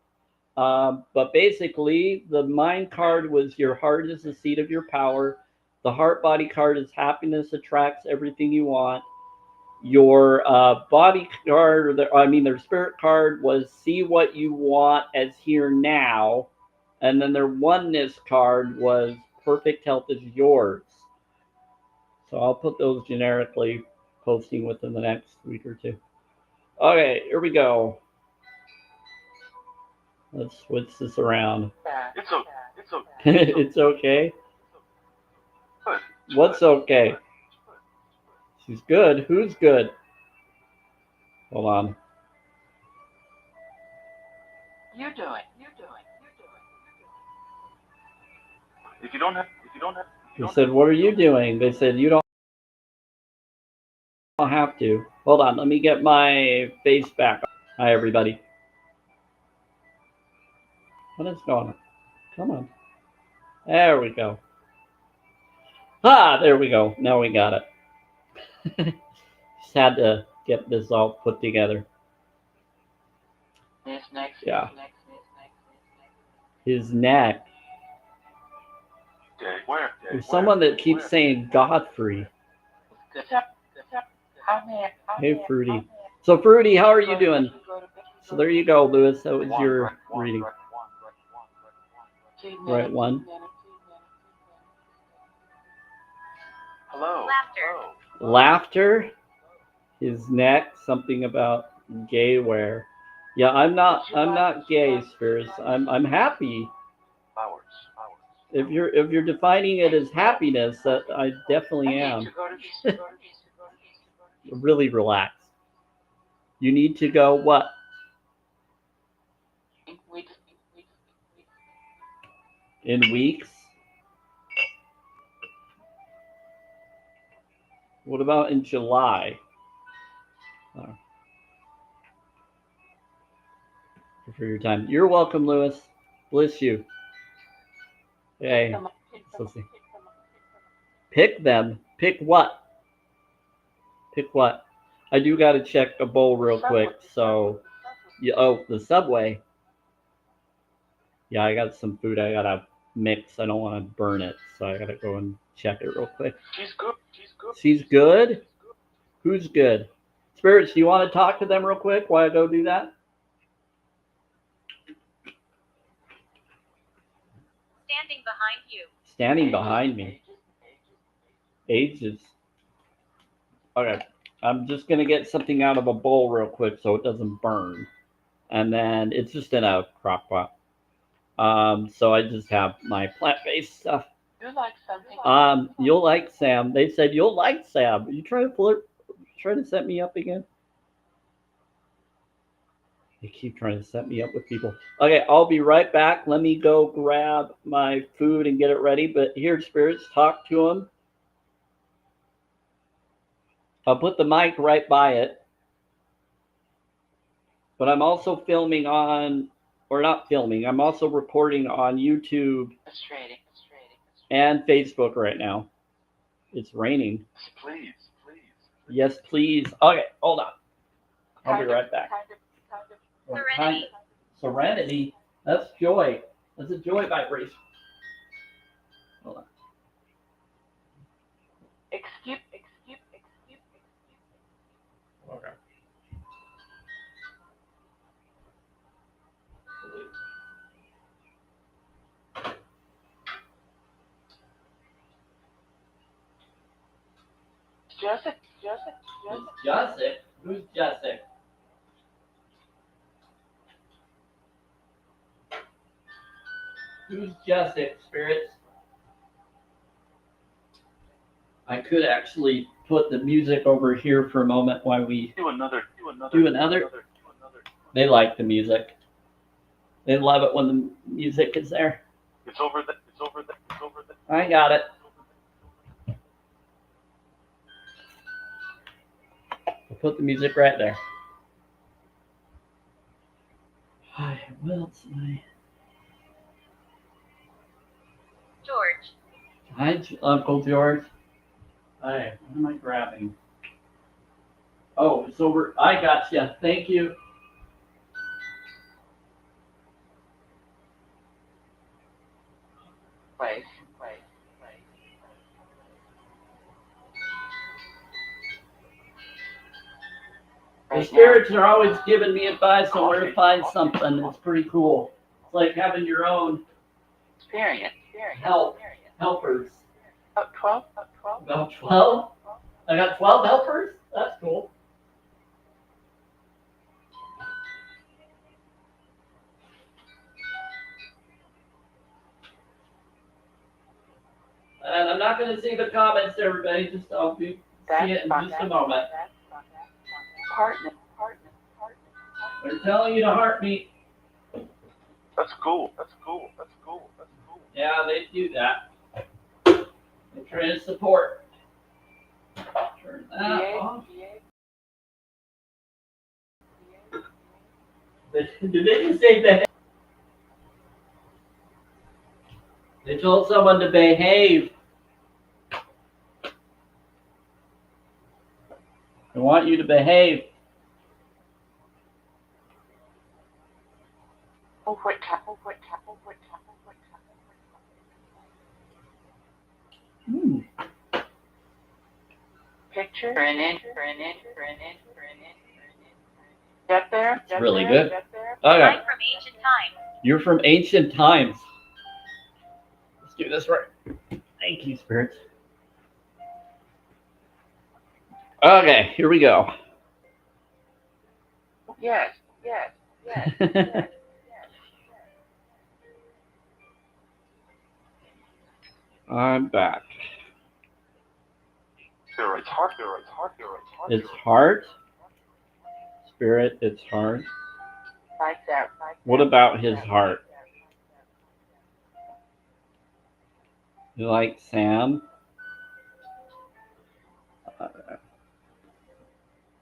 But basically, the mind card was your heart is the seat of your power. The heart body card is happiness attracts everything you want. Your body card, their spirit card was see what you want as here now. And then their oneness card was perfect health is yours. So I'll put those generically, posting within the next week or two. Okay, here we go. Let's switch this around. It's okay. It's okay. It's okay. Good. What's okay? She's good. Who's good? Hold on. You do it. If you don't have, They said, "What are you doing?" They said, "You don't have to." Hold on. Let me get my face back. Hi, everybody. What is going on? Come on. There we go. Ah, there we go. Now we got it. Just had to get this all put together. Next. Yeah. His neck. okay, where? There's someone that keeps saying Godfrey. Good. How may Hey, Fruity. So, Fruity, how are you doing? So there you go, Lewis. That was your reading. Right one. Hello. Laughter. Laughter. His neck. Something about gay wear. Yeah, I'm not gay, Spirits. I'm happy. Flowers. If you're defining it as happiness, that I definitely am. Really relax. You need to go what? In weeks? What about in July? For your time. You're welcome, Lewis. Bless you. Hey. Let's see. Pick them. Pick what? Pick what? I do got to check a bowl real quick. So, yeah, oh, the Subway. Yeah, I got some food I got to mix. I don't want to burn it. So I got to go and check it real quick. She's good. She's good? Who's good? Spirits, do you want to talk to them real quick while I go do that? Standing behind you. Standing behind me. Ages. Okay. I'm just going to get something out of a bowl real quick so it doesn't burn. And then it's just in a crock pot. So I just have my plant-based stuff. You like something? You'll like Sam. They said you'll like Sam. You trying to flirt? Trying to set me up again? They keep trying to set me up with people. Okay, I'll be right back. Let me go grab my food and get it ready. But here, Spirits, talk to them. I'll put the mic right by it. But I'm also filming on, or not filming, I'm also recording on YouTube and Facebook right now. It's raining. Please. Yes, please. Okay, hold on. I'll be right back. Serenity. Serenity? That's joy. That's a joy vibration. Hold on. Excuse. Okay. Joseph. It's Jessic. Who's Jessic? Who's Jessic, Spirits? I could actually put the music over here for a moment while we Do another. They like the music. They love it when the music is there. It's over there. I got it. I'll put the music right there. Hi, what else am George. Hi, Uncle George. Hi, what am I grabbing? Oh, it's over. I got you. Thank you. Wait. The spirits are always giving me advice on where to find something. It's pretty cool. It's like having your own Experience. helpers. About 12? About 12? I got 12 helpers? That's cool. And I'm not going to see the comments, everybody. Just I'll see it in just a moment. Partner. They're telling you to heartbeat. That's cool. That's cool. That's cool. That's cool. Yeah, they do that. They're trying to support. Turn that off. Did they just say that? They told someone to behave. They want you to behave. Hmm. Picture for an inch. Get there? It's really good. Okay. I'm from ancient times. You're from ancient times. Let's do this right. Thank you, spirits. Okay, here we go. Yes. I'm back. It's hard. It's heart. Spirit, it's heart. Like that. What about his heart? You like Sam?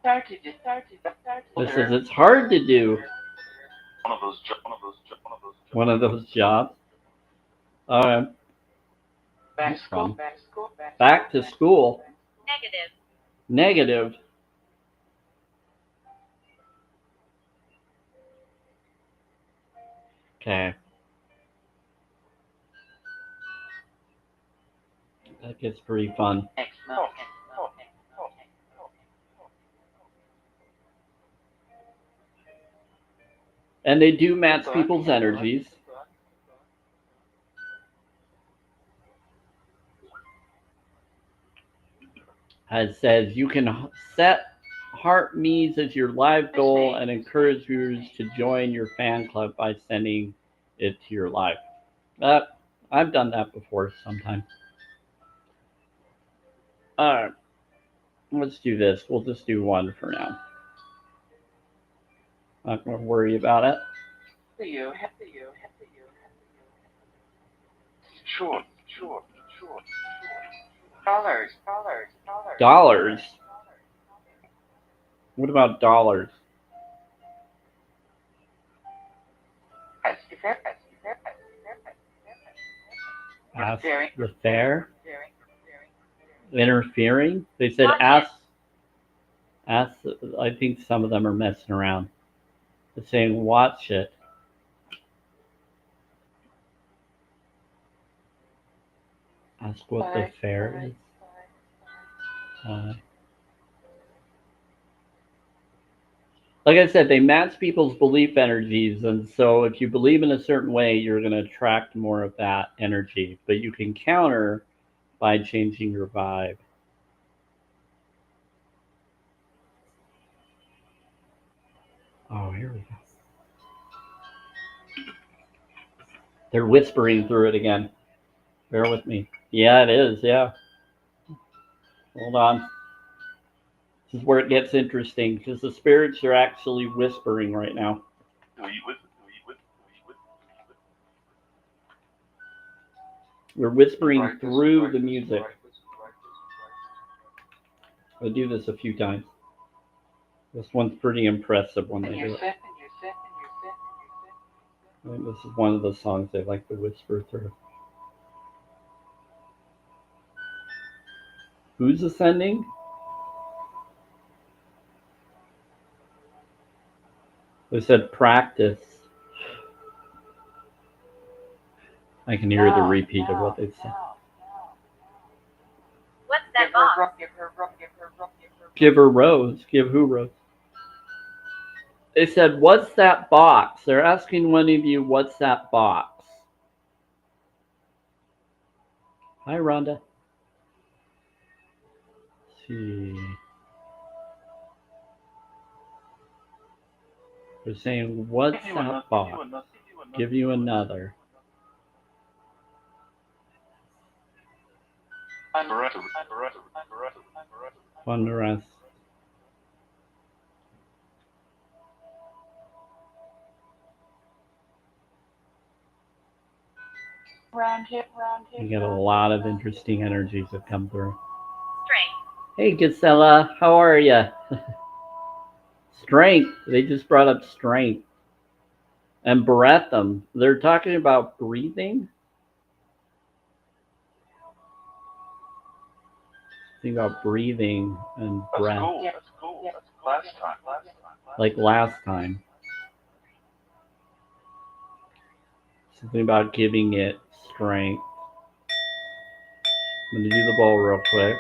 This says it's hard to do one of those jobs. Back to school. Negative. Okay. That gets pretty fun. And they do match people's energies. It says you can set heart me's as your live goal and encourage viewers to join your fan club by sending it to your live. I've done that before sometime. Alright. Let's do this. We'll just do one for now. Not going to worry about it. Sure. Dollars. What about dollars? Ask the fair. Interfering. They said ask. I think some of them are messing around. They're saying watch it. Ask what the fair is. Like I said, they match people's belief energies, and so if you believe in a certain way, you're going to attract more of that energy. But you can counter by changing your vibe. Oh, here we go. They're whispering through it again. Bear with me. Yeah, it is. Yeah. Hold on. This is where it gets interesting because the spirits are actually whispering right now. We're whispering through the music. I'll do this a few times. This one's pretty impressive when they do it. I think this is one of the songs they like to whisper through. Who's ascending? They said practice. I can hear the repeat of what they said. What's that box? Give her rose. Give who rose? They said, what's that box? They're asking one of you, what's that box? Hi, Rhonda. Let's see. They're saying, what's that box? Give you another. Wondrous. Round hip, You get a lot of interesting energies that come through. Strength. Hey, Gisela, how are you? Strength. They just brought up strength. And breathum. They're talking about breathing. Think about breathing and breath. That's cool. Last time. Like last time. Something about giving it strength. I'm going to do the bowl real quick.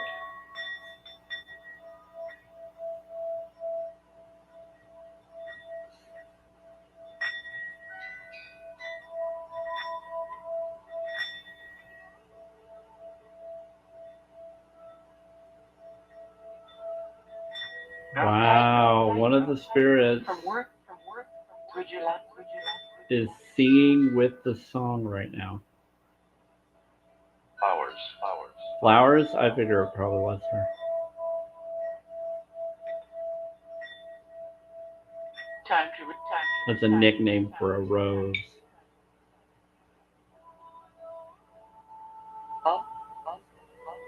Wow, one of the spirits from work. Would you like? is singing with the song right now. Flowers? I figure it probably was her. Time to. That's a nickname for a rose.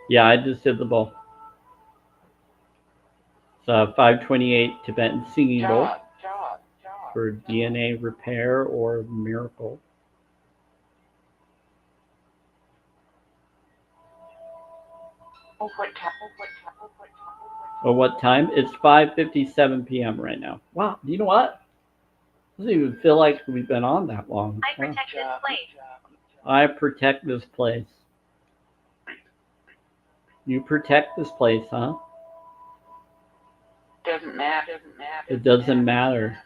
Yeah, I just did the bowl. It's a 528 Tibetan singing bowl for DNA repair or miracle. Oh, what time? It's 5:57 p.m. right now. Wow, you know what? It doesn't even feel like we've been on that long. I protect this place. I protect this place. You protect this place, huh? Doesn't matter. It doesn't matter.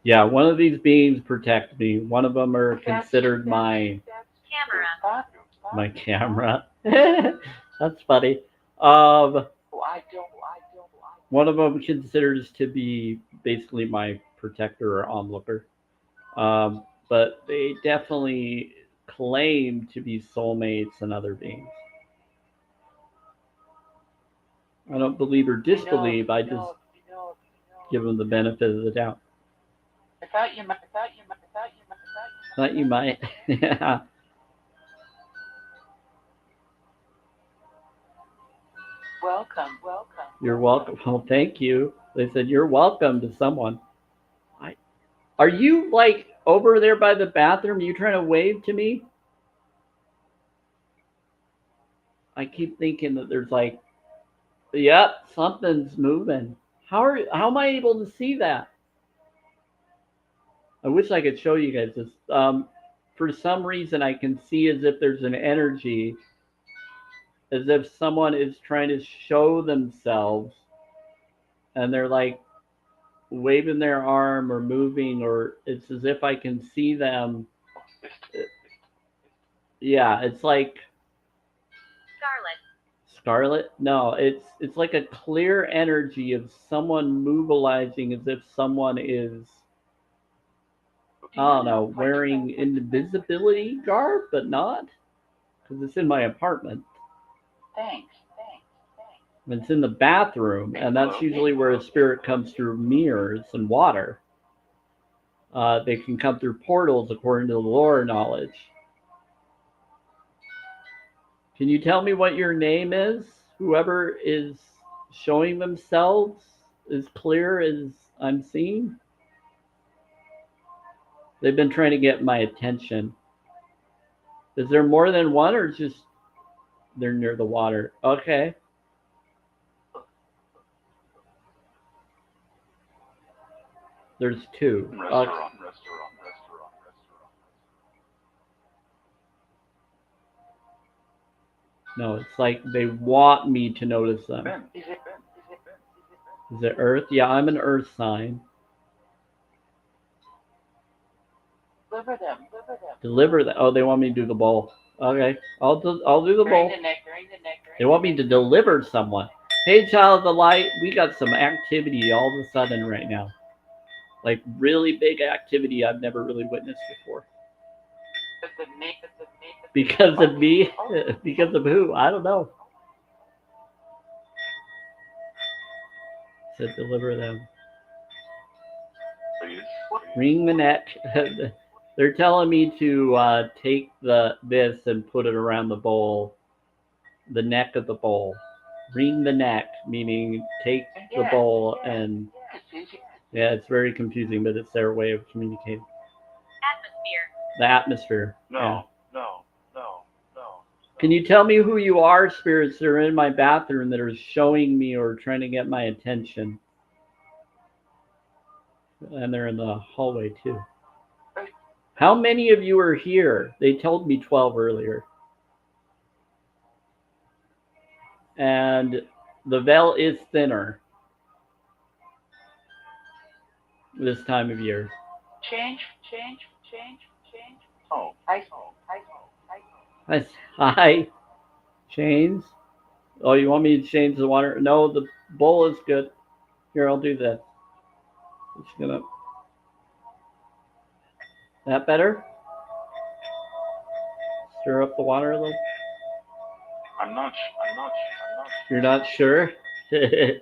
Yeah, one of these beings protect me. One of them are considered my camera. That's funny. One of them considers to be basically my protector or onlooker. But they definitely claim to be soulmates and other beings. I don't believe or disbelieve. I just give them the benefit of the doubt. I thought you might. Thought you might. Yeah. Welcome. You're welcome. Well, thank you. They said you're welcome to someone. Are you like over there by the bathroom? Are you trying to wave to me? I keep thinking that there's like, yep, something's moving. How am I able to see that? I wish I could show you guys this. For some reason, I can see as if there's an energy, as if someone is trying to show themselves, and they're like waving their arm or moving, or it's as if I can see them. Yeah, it's like Scarlet? No, it's like a clear energy of someone mobilizing as if someone is, I don't know, wearing invisibility garb, but not, because it's in my apartment. Thanks. It's in the bathroom, and that's usually where a spirit comes through mirrors and water. They can come through portals according to the lore knowledge. Can you tell me what your name is? Whoever is showing themselves as clear as I'm seeing? They've been trying to get my attention. Is there more than one, or just they're near the water? Okay. There's two. Restaurant. No, it's like they want me to notice them. Is Is it Earth? Yeah, I'm an Earth sign. Deliver them. Deliver that. Oh, they want me to do the bowl. Okay, I'll do the bowl. Drain the neck. They want me to deliver someone. Hey, child of the light, we got some activity all of a sudden right now. like really big activity I've never really witnessed before. Because of me? Because of who? I don't know. Said deliver them. Please. Wring the neck. They're telling me to take this and put it around the bowl, the neck of the bowl. Wring the neck, meaning take the bowl and yeah, it's very confusing, but it's their way of communicating. Atmosphere. The atmosphere. No, Yeah. no, no, no. Can you tell me who you are, spirits that are in my bathroom that are showing me or trying to get my attention? And they're in the hallway too. How many of you are here? They told me 12 earlier. And the veil is thinner this time of year. Change. Oh. Hi. Chains? Oh, you want me to change the water? No, the bowl is good. Here, I'll do that. Just gonna. That better? Stir up the water a little. I'm not. You're not sure? Hill.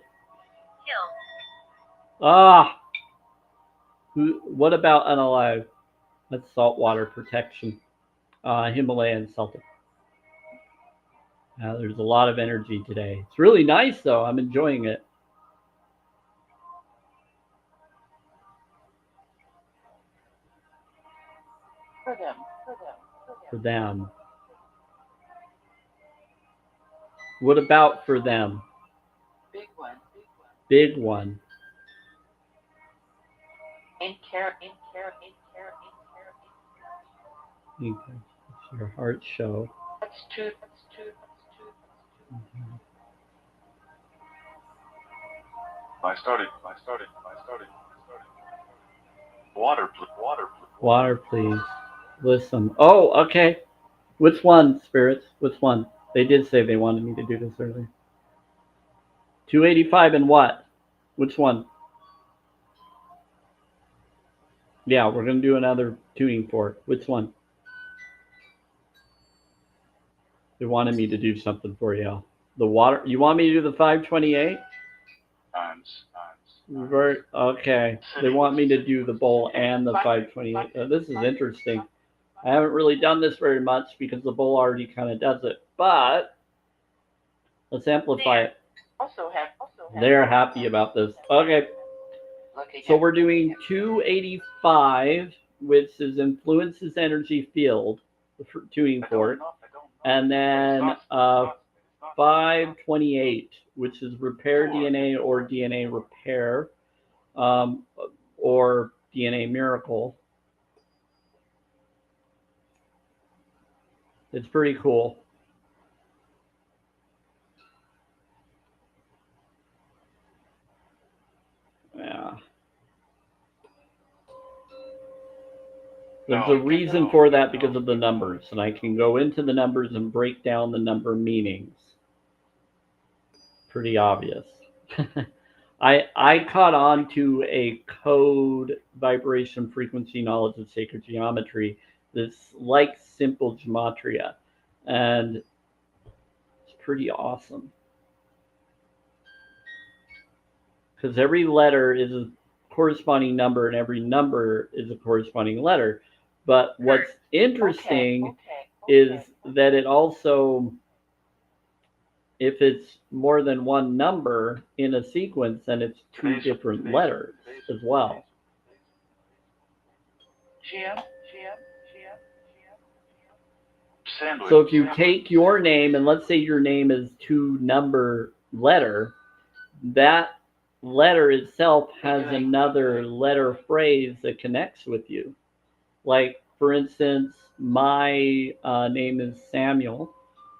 Ah! What about unalive? That's saltwater protection. Himalayan salted. There's a lot of energy today. It's really nice though. I'm enjoying it. For them. What about for them? Big one. In care. It's your heart show. That's two. Mm-hmm. I started. Water, please. Listen. Oh, okay. Which one, spirits? Which one? They did say they wanted me to do this earlier. 285 and what? Which one? Yeah, we're going to do another tuning fork. Which one? They wanted me to do something for you. The water. You want me to do the 528? Times. Okay. They want me to do the bowl and the 528. This is interesting. I haven't really done this very much because the bowl already kind of does it. But let's amplify it. They're happy about this. Okay. So we're doing 285, which is influences energy field, the tuning fork. And then 528, which is repair DNA or DNA repair, or DNA miracle. It's pretty cool. Yeah. There's a reason for that because of the numbers, and I can go into the numbers and break down the number meanings. Pretty obvious. I caught on to a code vibration frequency knowledge of sacred geometry that's like simple gematria, and it's pretty awesome because every letter is a corresponding number and every number is a corresponding letter. But what's interesting is that it also, if it's more than one number in a sequence, then it's two different letters as well. So if you take your name and let's say your name is 2-number letter, that letter itself has another letter phrase that connects with you. Like, for instance, my name is Samuel,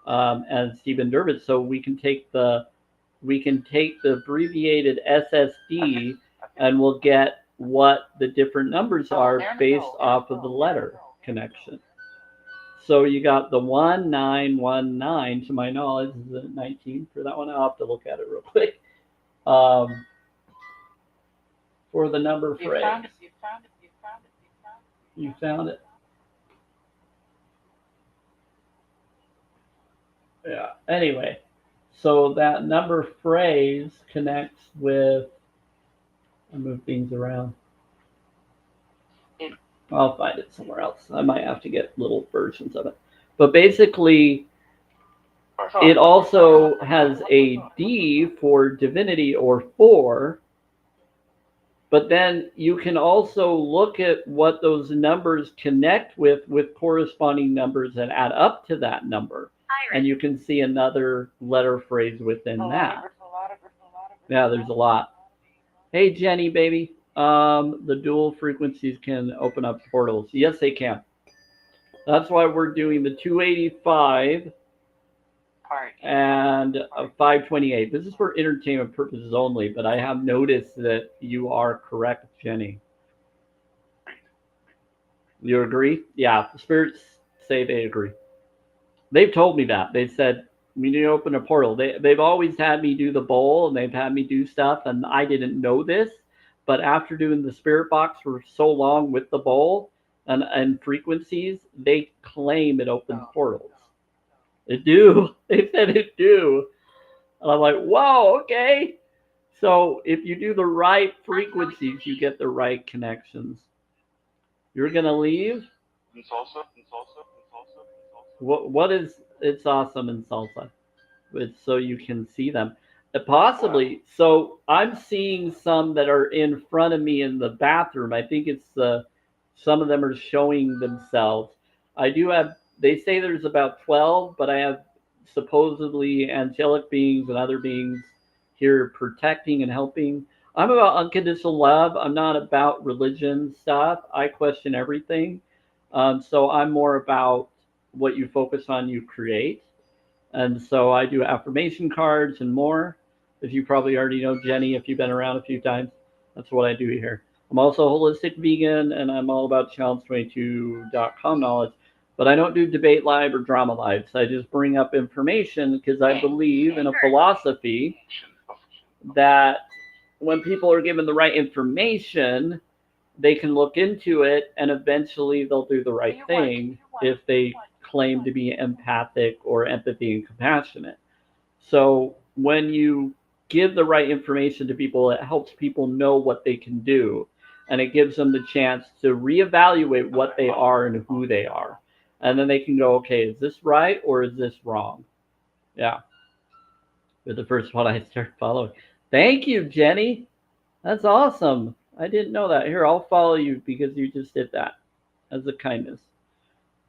and Stephen Durbin. So we can take the abbreviated SSD, and we'll get what the different numbers are based off of the letter connection. So you got the 1919. To my knowledge, is it 19 for that one? I'll have to look at it real quick. for the number You phrase. found it. You found it. You found it. You found it. You found it? Yeah. Anyway, so that number phrase connects with. I move things around. I'll find it somewhere else. I might have to get little versions of it. But basically, it also has a D for divinity or for, but then you can also look at what those numbers connect with corresponding numbers that add up to that number. And you can see another letter phrase within that. Yeah, there's a lot. Hey, Jenny, baby. The dual frequencies can open up portals. Yes, they can. That's why we're doing the 285 and 528. This is for entertainment purposes only, but I have noticed that you are correct, Jenny. You agree? Yeah, the spirits say they agree. They've told me that. They said, we need to open a portal. They've always had me do the bowl, and they've had me do stuff, and I didn't know this. But after doing the spirit box for so long with the bowl and frequencies, they claim it opens portals. It do. They said it do. And I'm like, whoa, okay. So if you do the right frequencies, you get the right connections. You're going to leave? And salsa. What is it's awesome in salsa? It's so you can see them. Possibly. So I'm seeing some that are in front of me in the bathroom. I think it's some of them are showing themselves. I do have. They say there's about 12, but I have supposedly angelic beings and other beings here protecting and helping. I'm about unconditional love. I'm not about religion stuff. I question everything. So I'm more about what you focus on, you create. And so I do affirmation cards and more. If you probably already know Jenny, if you've been around a few times, that's what I do here. I'm also a holistic vegan, and I'm all about challenge22.com knowledge. But I don't do debate live or drama live. So I just bring up information because I believe in a philosophy that when people are given the right information, they can look into it and eventually they'll do the right thing if they claim to be empathic or empathy and compassionate. So when you give the right information to people, it helps people know what they can do, and it gives them the chance to reevaluate what they are and who they are. And then they can go, okay, is this right or is this wrong? Yeah. You're the first one I start following. Thank you, Jenny. That's awesome. I didn't know that. Here, I'll follow you because you just did that as a kindness.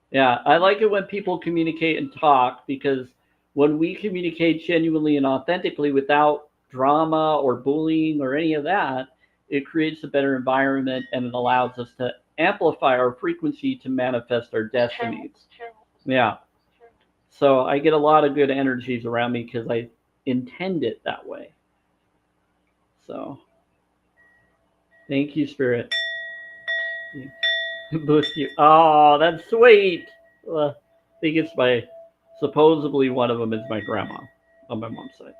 Yeah, I like it when people communicate and talk, because when we communicate genuinely and authentically without drama or bullying or any of that, it creates a better environment and it allows us to amplify our frequency to manifest our destinies. Yeah. So I get a lot of good energies around me because I intend it that way. So thank you, Spirit. Boost you. Oh, that's sweet. I think it's supposedly one of them is my grandma on my mom's side.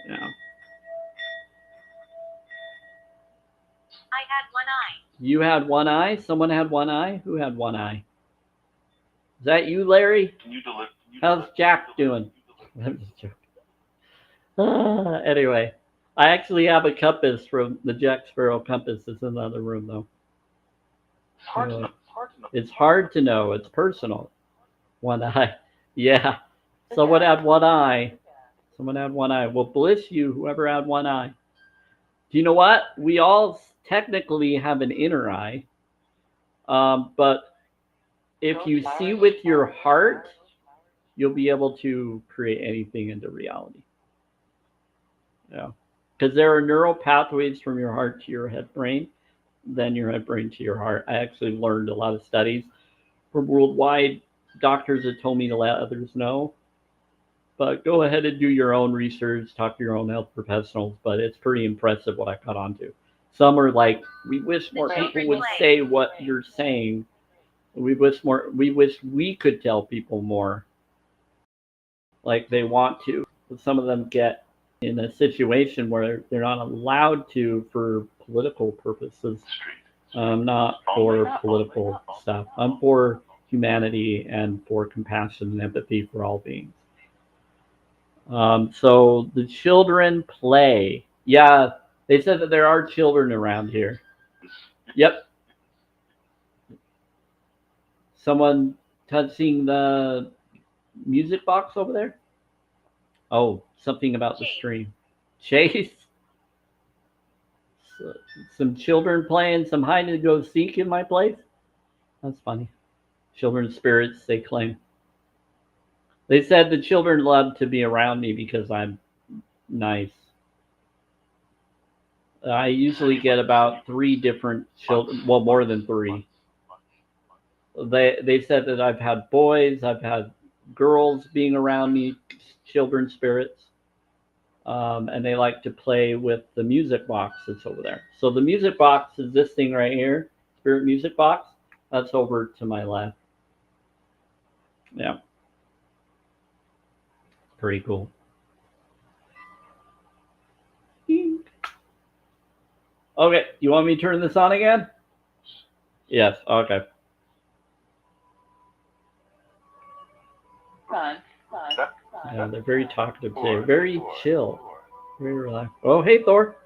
Yeah. I had one eye. You had one eye? Someone had one eye? Who had one eye? Is that you, Larry? How's Jack doing? I'm just joking. Anyway, I actually have a compass from the Jack Sparrow compass. It's in the other room, though. It's hard to know. It's hard to know. It's personal. One eye. Yeah. Someone had one eye. Someone had one eye. Well, bless you, whoever had one eye. Do you know what? We all technically have an inner eye. But if you see with your heart, you'll be able to create anything into reality. Yeah. Because there are neural pathways from your heart to your head brain, then your head brain to your heart. I actually learned a lot of studies from worldwide doctors that told me to let others know. But go ahead and do your own research, talk to your own health professionals. But it's pretty impressive what I caught on to. Some are like, we wish more people would say what you're saying. We wish we could tell people more like they want to. But some of them get in a situation where they're not allowed to for political purposes. I'm not for political stuff. I'm for humanity and for compassion and empathy for all beings. So the children play. Yeah, they said that there are children around here. Yep. Someone touching the music box over there? Oh, something about the stream. Chase? Some children playing some hide and go seek in my place? That's funny. Children's spirits, they claim. They said the children love to be around me because I'm nice. I usually get about 3 different children, well, more than 3. They said that I've had boys, I've had girls being around me, children spirits, and they like to play with the music box that's over there. So the music box is this thing right here, spirit music box. That's over to my left. Yeah, pretty cool. Okay, you want me to turn this on again? Yes, okay. Yeah, they're very talkative today. Very chill. Very relaxed. Oh, hey, Thor.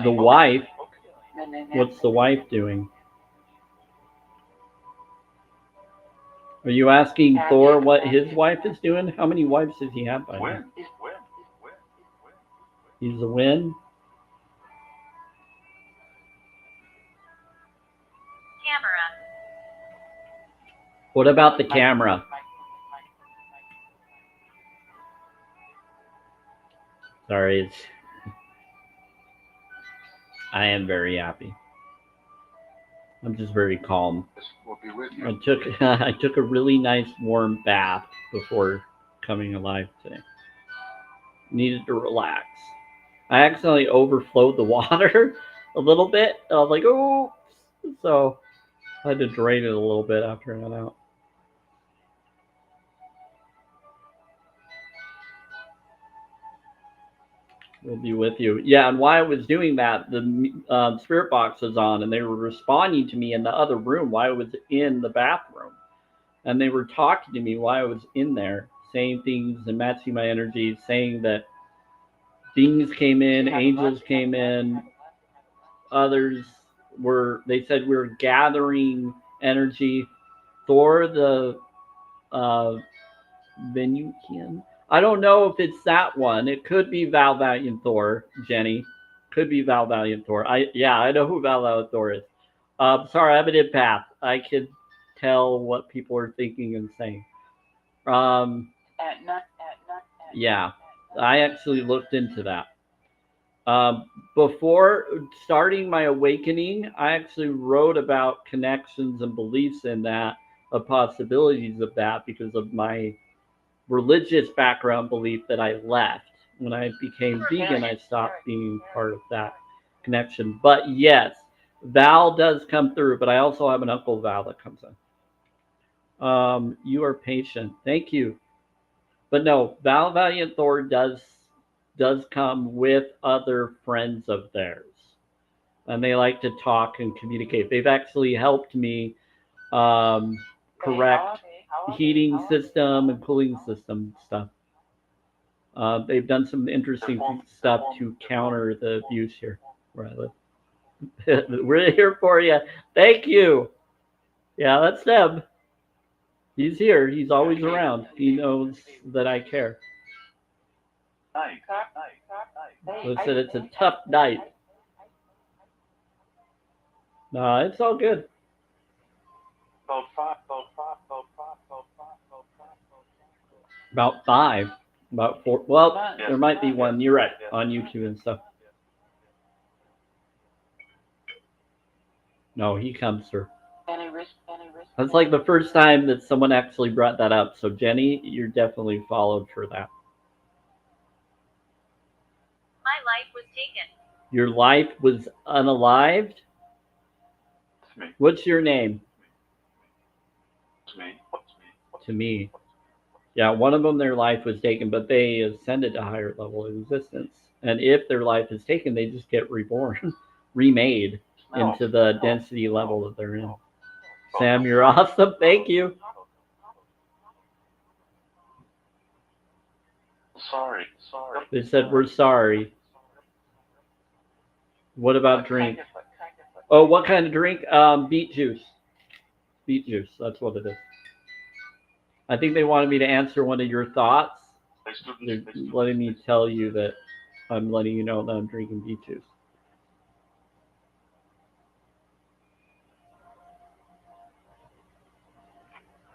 The wife? What's the wife doing? Are you asking Thor what his wife is doing? How many wives does he have by now? He's a win? Camera. What about the camera? Sorry, I am very happy. I'm just very calm. I took a really nice warm bath before coming alive today. Needed to relax. I accidentally overflowed the water a little bit. I was like, oh, so I had to drain it a little bit after I got out. We'll be with you. Yeah, and while I was doing that, the spirit box was on, and they were responding to me in the other room while I was in the bathroom. And they were talking to me while I was in there, saying things and matching my energy, saying that beings came in, angels came in, others they said we were gathering energy. Thor, the Venusian. I don't know if it's that one. It could be Val Valiant Thor, Jenny. Could be Val Valiant Thor. I know who Val Valiant Thor is. Sorry, I'm an empath. I can tell what people are thinking and saying. Yeah, I actually looked into that. Before starting my awakening, I actually wrote about connections and beliefs in that, of possibilities of that, because of my religious background belief that I left. When I became vegan, I stopped being part of that connection. But yes, Val does come through, but I also have an Uncle Val that comes in. You are patient. Thank you. But no, Val Valiant Thor does come with other friends of theirs. And they like to talk and communicate. They've actually helped me correct heating system and cooling system stuff. They've done some interesting stuff to counter the abuse here where I live. We're here for you. Thank you. Yeah, that's Deb. He's here. He's always around. He knows that I care. Listen, it's a tough night. No, it's all good. About 5. About 4. Well, there might be one. You're right. On YouTube and stuff. No, he comes through. That's like the first time that someone actually brought that up. So, Jenny, you're definitely followed for that. My life was taken. Your life was unalived? What's your name? to me. Yeah, one of them, their life was taken, but they ascended to higher level of existence. And if their life is taken, they just get reborn, remade into the density level that they're in. Sam, you're awesome. Thank you. Sorry. They said, we're sorry. What about drink? Oh, what kind of drink? Beet juice. Beet juice. That's what it is. I think they wanted me to answer one of your thoughts. They're letting me tell you that I'm letting you know that I'm drinking beet juice.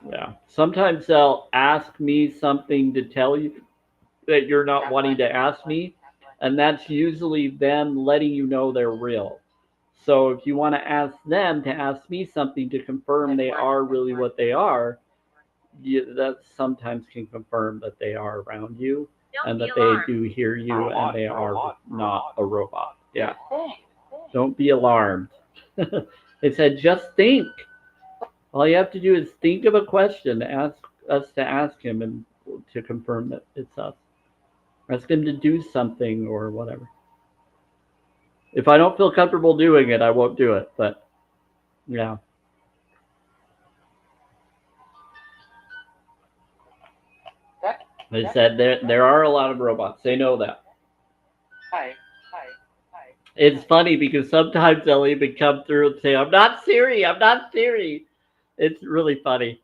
Yeah. Sometimes they'll ask me something to tell you that you're not wanting to ask me, and that's usually them letting you know they're real. So if you want to ask them to ask me something to confirm they are really what they are, that sometimes can confirm that they are around you and that they do hear you and they are not a robot. Yeah. Don't be alarmed. It said just think. All you have to do is think of a question, ask us to ask him and to confirm that it's us. Ask him to do something or whatever. If I don't feel comfortable doing it, I won't do it. But yeah. They said there are a lot of robots. They know that. Hi. It's funny because sometimes they'll even come through and say, I'm not Siri, I'm not Siri. It's really funny.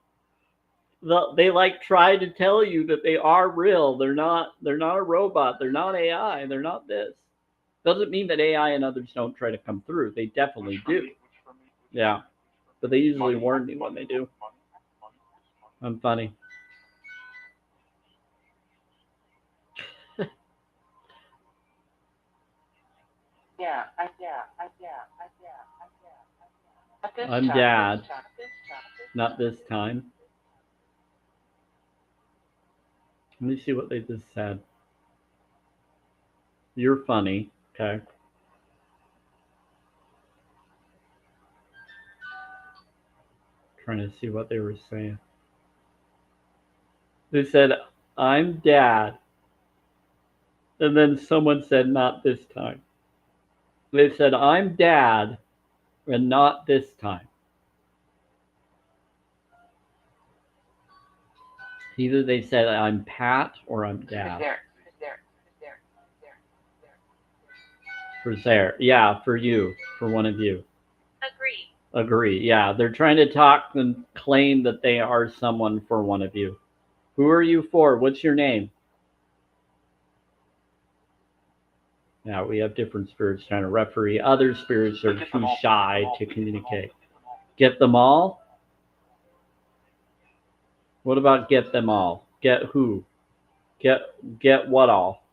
They like try to tell you that they are real. They're not a robot. They're not AI. They're not this. Doesn't mean that AI and others don't try to come through. They definitely do. Yeah. But they usually warn me when they do. I'm funny. Yeah. I'm dad. Not this time. Let me see what they just said. You're funny. Okay. Trying to see what they were saying. They said, I'm dad. And then someone said, not this time. They said, I'm dad, and not this time. Either they said, I'm Pat or I'm dad. There. For there. Yeah, for you. For one of you. Agree. Yeah, they're trying to talk and claim that they are someone for one of you. Who are you for? What's your name? Now we have different spirits trying to referee. Other spirits are too shy to communicate. Get them all? What about get them all? Get who? Get what all?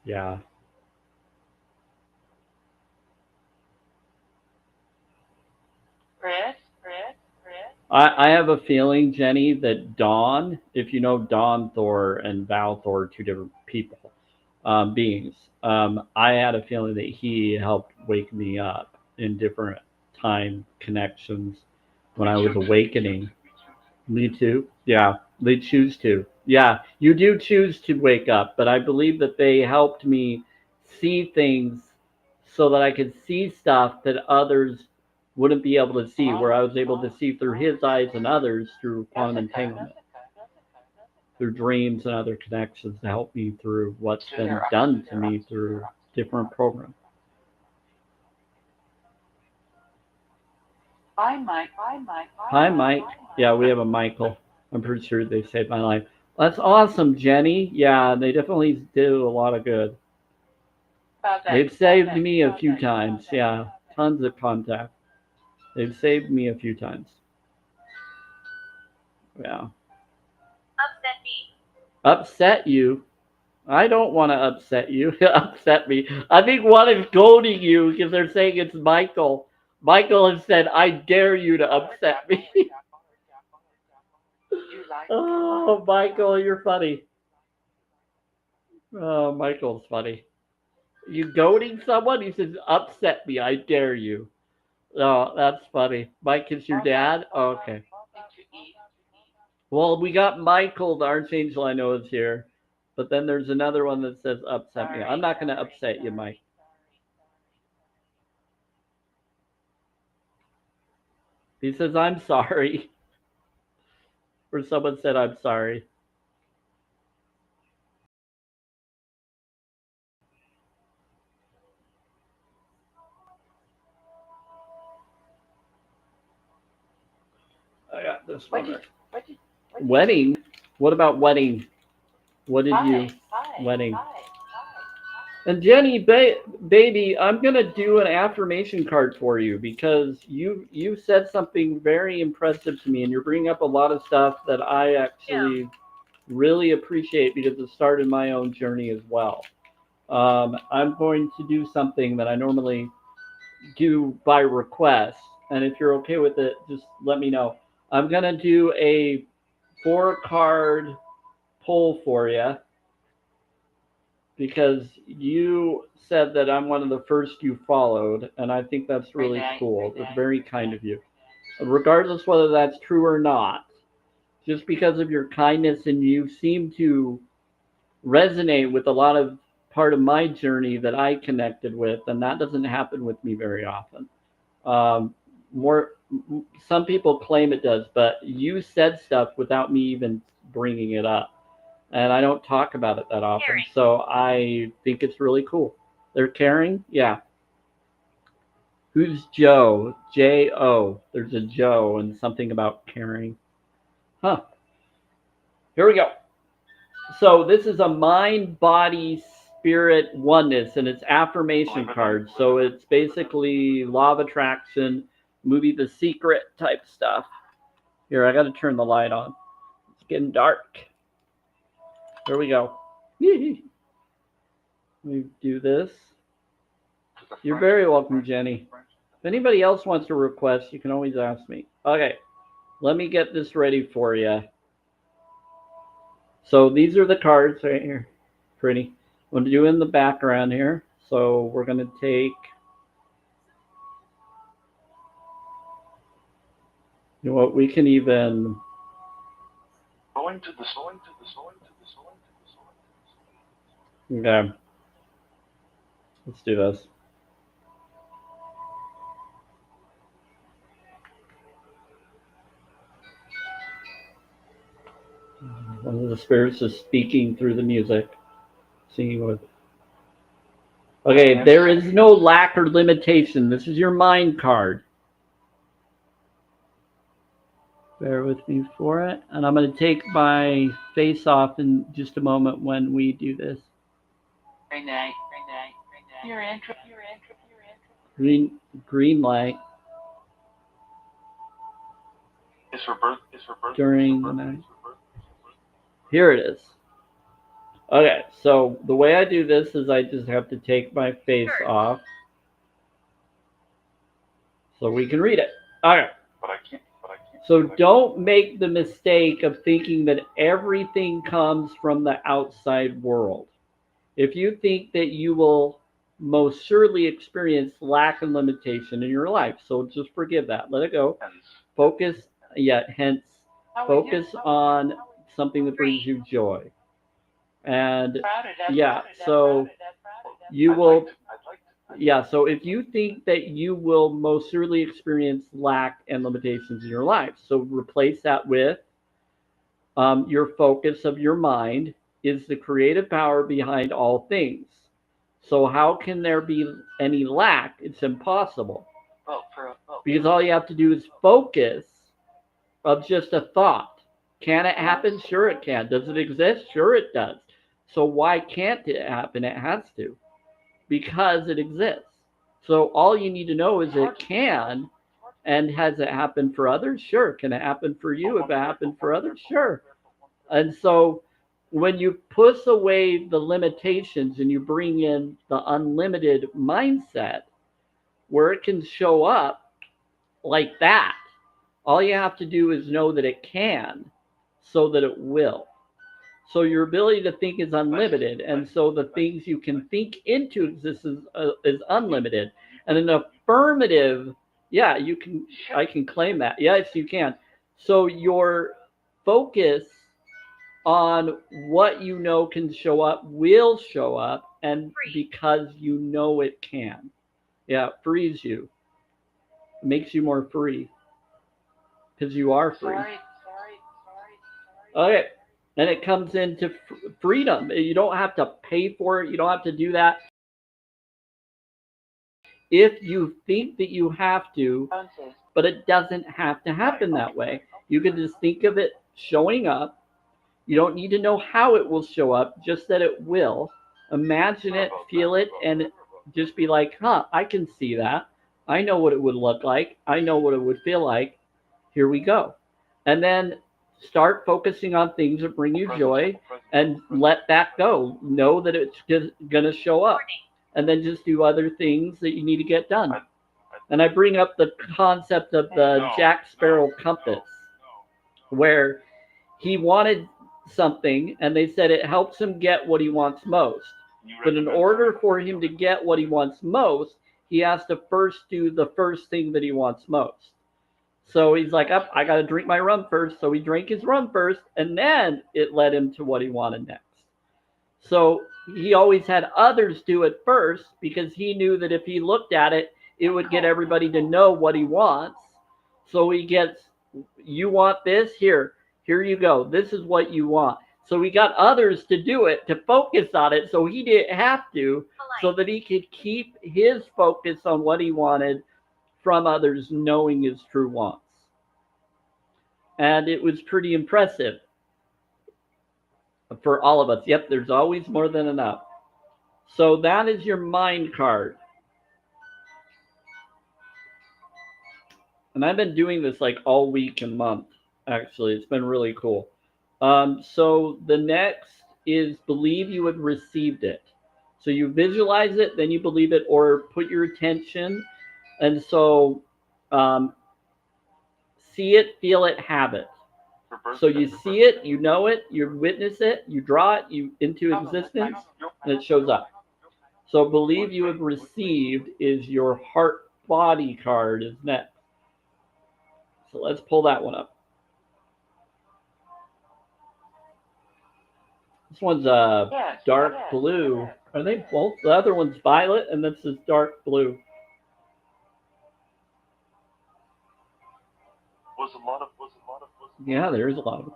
Yeah. Chris. I have a feeling, Jenny, that Dawn, if you know Dawn Thor and Val Thor, two different people, beings. I had a feeling that he helped wake me up in different time connections when I was awakening. Me too. Yeah, they choose to. Yeah, you do choose to wake up, but I believe that they helped me see things so that I could see stuff that others wouldn't be able to see, where I was able to see through his eyes and others through quantum entanglement, through dreams and other connections to help me through what's been done to me through different programs. Hi, Mike. Hi, Mike. Yeah, we have a Michael. I'm pretty sure they saved my life. That's awesome, Jenny. Yeah, they definitely do a lot of good. They've saved me a few times. Yeah, tons of contact. They've saved me a few times. Yeah. Upset me. Upset you? I don't want to upset you. Upset me. I think one is goading you because they're saying it's Michael. Michael has said, I dare you to upset me. Oh, Michael, you're funny. Oh, Michael's funny. You goading someone? He says, upset me. I dare you. Oh, that's funny. Mike is your dad? Oh, okay. To eat. Well, we got Michael, the archangel I know is here. But then there's another one that says upset me. I'm not going to upset you, Mike. He says, I'm sorry. Or someone said, I'm sorry. I got this one. What did Wedding? What about wedding? What did you? Hi. Wedding. And Jenny, baby, I'm gonna do an affirmation card for you because you said something very impressive to me, and you're bringing up a lot of stuff that I actually really appreciate because it started my own journey as well. I'm going to do something that I normally do by request, and if you're okay with it, just let me know. I'm gonna do a 4 card pull for you because you said that I'm one of the first you followed, and I think that's really cool. It's very kind of you. Regardless whether that's true or not, just because of your kindness and you seem to resonate with a lot of part of my journey that I connected with, and that doesn't happen with me very often. Um, more, some people claim it does, but you said stuff without me even bringing it up, and I don't talk about it that often. Caring. So I think it's really cool. They're caring, yeah. Who's Joe? J-O. There's a Joe and something about caring. Huh. Here we go. So this is a mind, body, spirit oneness, and it's affirmation cards. So it's basically law of attraction, movie The Secret type stuff. Here, I got to turn the light on. It's getting dark. Here we go. Let me do this. You're very welcome, Jenny. If anybody else wants to request, you can always ask me. Okay, let me get this ready for you. So these are the cards right here. Pretty. I'm going to do in the background here. So we're going to take, you know what, we can even, okay, let's do this. One of the spirits is speaking through the music. See what. Okay, there is no lack or limitation. This is your mind card. Bear with me for it. And I'm going to take my face off in just a moment when we do this. Renee. You're in. Green light. Is her birth? During the night. Here it is. Okay, so the way I do this is I just have to take my face off so we can read it. Okay. But I can't. So don't make the mistake of thinking that everything comes from the outside world. If you think that you will most surely experience lack and limitation in your life, so just forgive that. Let it go. Focus, hence, focus on something that brings you joy. And yeah, so you will, yeah, so if you think that you will most certainly experience lack and limitations in your life, so replace that with your focus of your mind is the creative power behind all things. So how can there be any lack? It's impossible. Because all you have to do is focus of just a thought. Can it happen? Sure it can. Does it exist? Sure it does. So why can't it happen? It has to. Because it exists. So all you need to know is it can. And has it happened for others? Sure. Can it happen for you? If it happened for others? Sure. And so when you push away the limitations and you bring in the unlimited mindset where it can show up like that, all you have to do is know that it can so that it will. So your ability to think is unlimited, and so the things you can think into existence is unlimited. And an affirmative, yeah, you can. I can claim that. Yes, you can. So your focus on what you know can show up will show up, and because you know it can, yeah, it frees you, it makes you more free because you are free. Okay, and it comes into freedom. You don't have to pay for it. You don't have to do that. If you think that you have to, but it doesn't have to happen that way. You can just think of it showing up. You don't need to know how it will show up, just that it will. Imagine it, feel it, and just be like, huh, I can see that. I know what it would look like. I know what it would feel like. Here we go. And then start focusing on things that bring you joy and let that go. Know that it's going to show up. And then just do other things that you need to get done. And I bring up the concept of the Jack Sparrow compass, where he wanted something and they said it helps him get what he wants most. But in order for him to get what he wants most, he has to first do the first thing that he wants most. So he's like, oh, I got to drink my rum first. So he drank his rum first, and then it led him to what he wanted next. So he always had others do it first because he knew that if he looked at it, it would get everybody to know what he wants. So he gets, you want this? Here you go. This is what you want. So he got others to do it, to focus on it, so he didn't have to, so that he could keep his focus on what he wanted from others knowing his true wants. And it was pretty impressive for all of us. Yep, there's always more than enough. So that is your mind card. And I've been doing this like all week and month, actually. It's been really cool. So the next is believe you have received it. So you visualize it, then you believe it, or put your attention. And so see it, feel it, have it. So you see it, you know it, you witness it, you draw it you into existence, and it shows up. So believe you have received is your heart body card is next. So let's pull that one up. This one's dark blue. Are they both? The other one's violet, and this is dark blue. Yeah, there is a lot of them.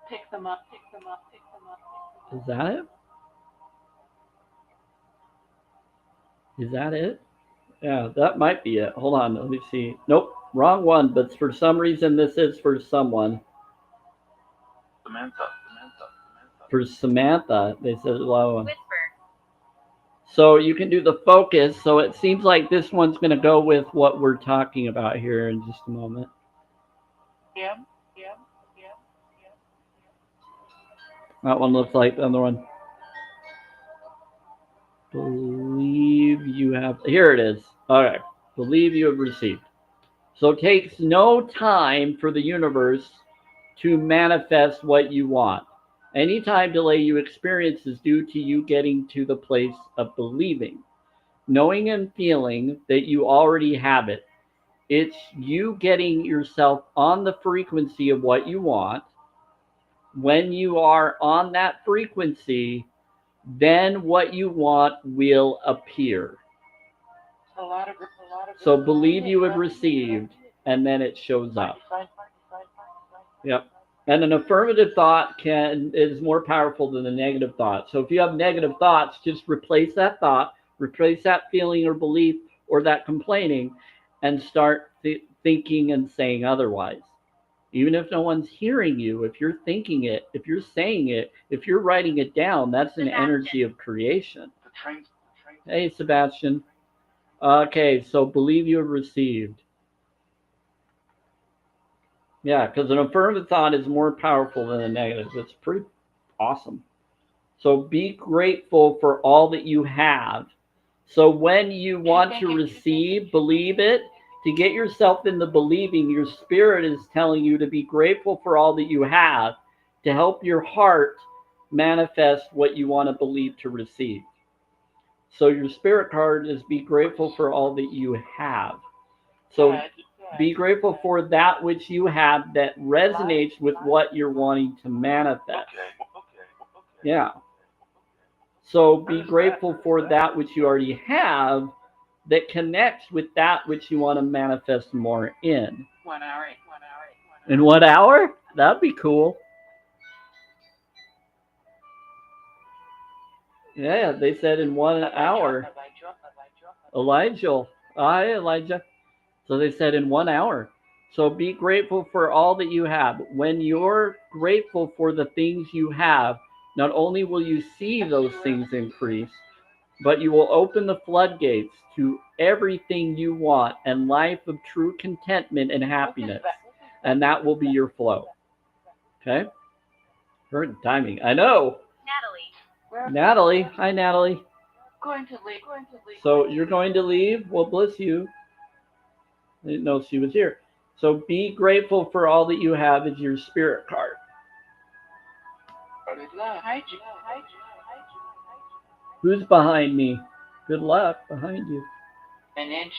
Pick them up. Is that it? Is that it? Yeah, that might be it. Hold on, let me see. Nope, wrong one, but for some reason this is for someone. Samantha. For Samantha, they said low. Whisper. So you can do the focus. So it seems like this one's going to go with what we're talking about here in just a moment. Yeah. That one looks like the other one. Believe you have. Here it is. All right. Believe you have received. So it takes no time for the universe to manifest what you want. Any time delay you experience is due to you getting to the place of believing, knowing and feeling that you already have it. It's you getting yourself on the frequency of what you want. When you are on that frequency, then what you want will appear. So believe you have received, and then it shows up. Yep. And an affirmative thought is more powerful than a negative thought. So if you have negative thoughts, just replace that thought, replace that feeling or belief or that complaining, and start thinking and saying otherwise. Even if no one's hearing you, if you're thinking it, if you're saying it, if you're writing it down, that's an energy of creation. Hey, Sebastian. Okay, so believe you have received. Yeah, because an affirmative thought is more powerful than a negative. It's pretty awesome. So be grateful for all that you have. So when you want to receive, believe it. to get yourself into believing, your spirit is telling you to be grateful for all that you have to help your heart manifest what you want to believe to receive. So your spirit card is be grateful for all that you have. So be grateful for that which you have that resonates with what you're wanting to manifest. Yeah. So be grateful for that which you already have that connects with that which you want to manifest more in. 1 hour. In what hour? That'd be cool. Yeah, they said in 1 hour. Elijah. Hi, Elijah. So they said in 1 hour. So be grateful for all that you have. When you're grateful for the things you have, not only will you see those things increase, but you will open the floodgates to everything you want and life of true contentment and happiness. And that will be your flow. Okay? Perfect timing. I know. Natalie. Hi, Natalie. Going to leave. So you're going to leave? Well, bless you. I didn't know she was here. So be grateful for all that you have is your spirit card. Good luck. Hide you. Who's behind me? Good luck behind you. An inch.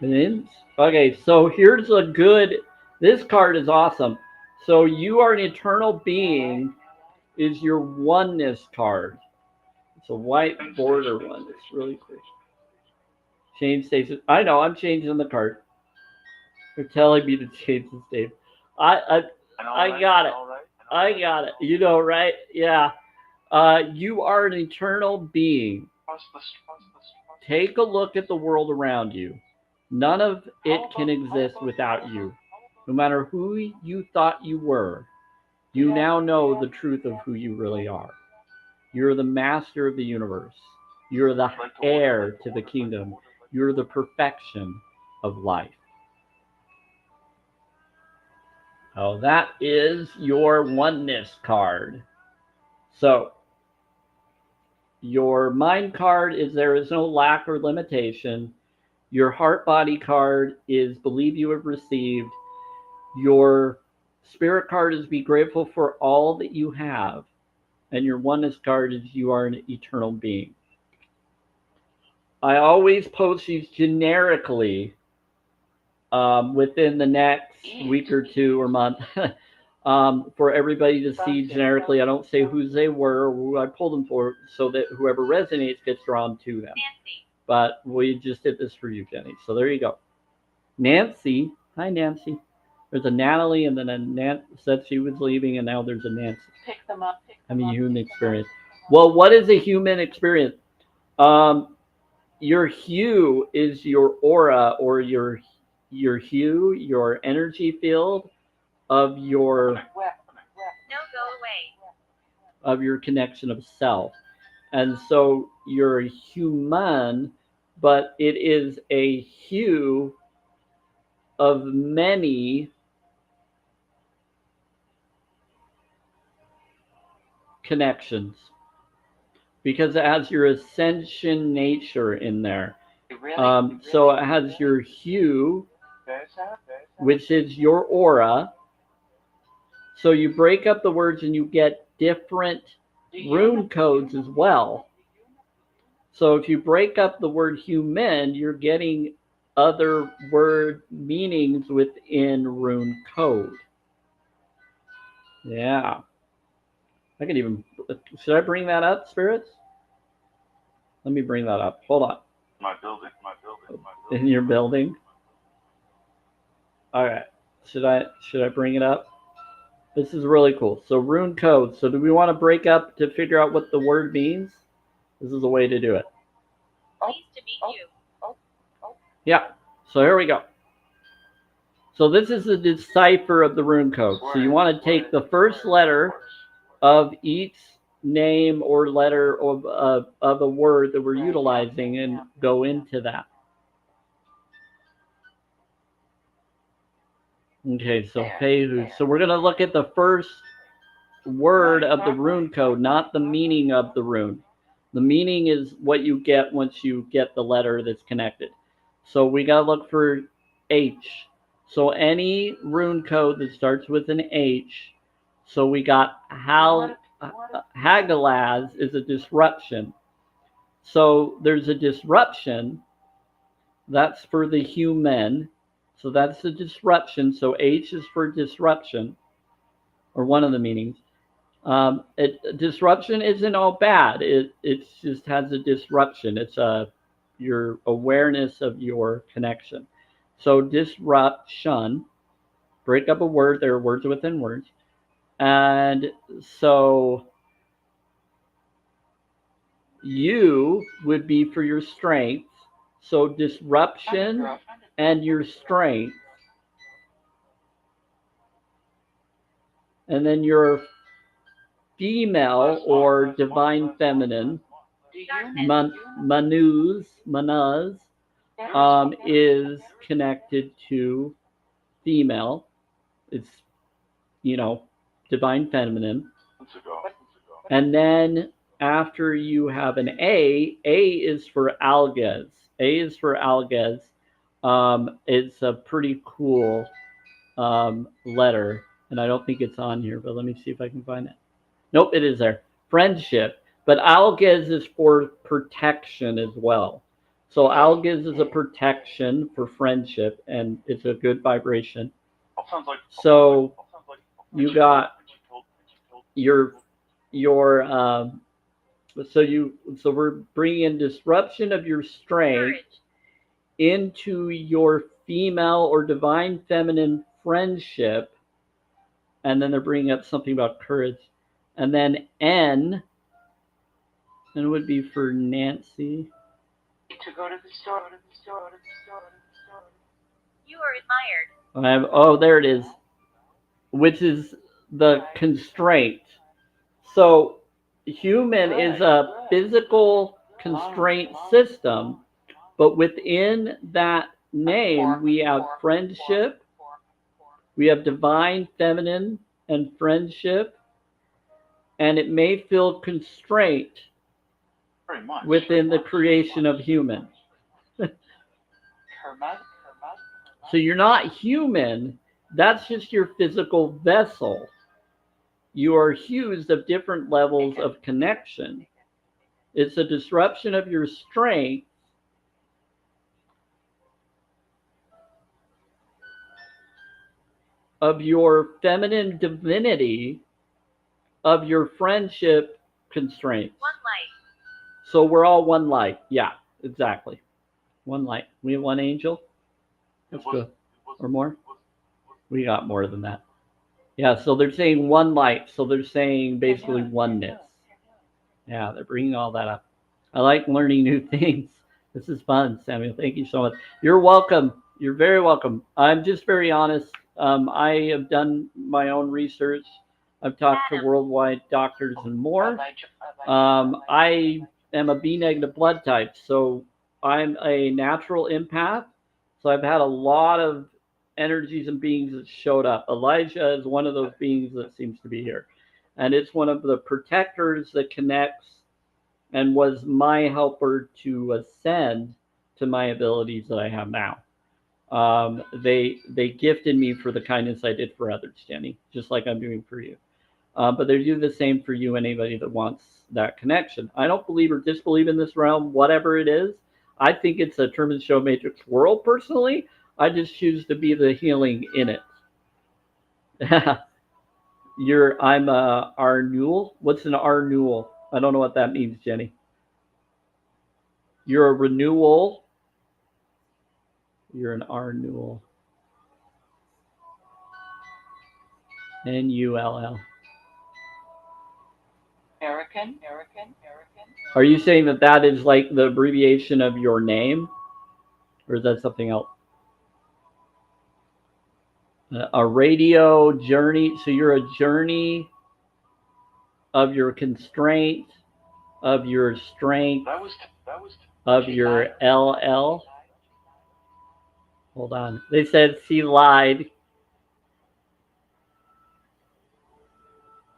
An inch? Okay, so here's a good, this card is awesome. So you are an eternal being is your oneness card. It's a white border one. It's really cool. Change station. I know, I'm changing the card. They're telling me to change the state. I got it. I got it. You know, right? Yeah. You are an eternal being. Take a look at the world around you. None of it can exist without you. No matter who you thought you were, you now know the truth of who you really are. You're the master of the universe. You're the heir to the kingdom. You're the perfection of life. Oh, that is your oneness card. So, your mind card is there is no lack or limitation. Your heart body card is believe you have received. Your spirit card is be grateful for all that you have. And your oneness card is you are an eternal being. I always post these generically within the next week or two or month for everybody to see generically. I don't say whose they were or who I pulled them for so that whoever resonates gets drawn to them. Nancy. But we just did this for you, Jenny. So there you go. Nancy. Hi, Nancy. There's a Natalie and then a Nancy said she was leaving and now there's a Nancy. Pick them up. I mean, human experience. Well, what is a human experience? Your hue is your aura or your hue, your energy field of your No, go away. of your connection of self. And so you're human, but it is a hue of many connections because it has your ascension nature in there. So it has your hue, which is your aura. So you break up the words and you get different rune codes as well. So if you break up the word human, you're getting other word meanings within rune code. Yeah. I can even, should I bring that up, spirits? Let me bring that up. Hold on. My building. In your building? All right. Should I bring it up? This is really cool. So rune code. So do we want to break up to figure out what the word means? This is a way to do it. Pleased to meet you. Yeah. So here we go. So this is the decipher of the rune code. So you want to take the first letter of each name or letter of a word that we're utilizing and go into that. Okay, so Fehu. So we're going to look at the first word of the rune code, not the meaning of the rune. The meaning is what you get once you get the letter that's connected. So we got to look for H. So any rune code that starts with an H. So we got Hagalaz is a disruption. So there's a disruption. That's for the human. So that's a disruption. So H is for disruption, or one of the meanings. Disruption isn't all bad. It just has a disruption. It's your awareness of your connection. So disruption, break up a word. There are words within words, and so you would be for your strength. So disruption and your strength, and then your female or divine feminine, manuz, is connected to female. It's, divine feminine. And then after you have an A is for alges. A is for alges. It's a pretty cool letter, and I don't think it's on here, but let me see if I can find it. Nope, it is there. Friendship. But alges is for protection as well. So alges is a protection for friendship, and it's a good vibration. So you got your so we're bringing in disruption of your strength into your female or divine feminine friendship, and then they're bringing up something about courage, and then N would be for Nancy. To go to the store. You are admired. There it is, which is the constraint. So human is a physical constraint system, but within that name we have friendship, we have divine feminine and friendship, and it may feel constraint within the creation of human. So you're not human, that's just your physical vessel. You are hues of different levels of connection. It's a disruption of your strength, of your feminine divinity, of your friendship constraints. One light. So we're all one light. Yeah, exactly. One light. We have one angel. That's good. Or more? We got more than that. Yeah, so they're saying one light. So they're saying basically oneness. Yeah, they're bringing all that up. I like learning new things. This is fun, Samuel. Thank you so much. You're welcome. You're very welcome. I'm just very honest. I have done my own research. I've talked to worldwide doctors and more. I am a B negative blood type, so I'm a natural empath. So I've had a lot of energies and beings that showed up. Elijah is one of those beings that seems to be here. And it's one of the protectors that connects and was my helper to ascend to my abilities that I have now. They gifted me for the kindness I did for others, Jenny, just like I'm doing for you. But they do the same for you and anybody that wants that connection. I don't believe or disbelieve in this realm, whatever it is. I think it's a Truman Show Matrix world, personally. I just choose to be the healing in it. I'm a renewal. What's an renewal? I don't know what that means, Jenny. You're a renewal. You're an renewal. NULL. American. Are you saying that is like the abbreviation of your name? Or is that something else? A radio journey. So you're a journey of your constraint, of your strength, of your LL. Hold on. They said she lied.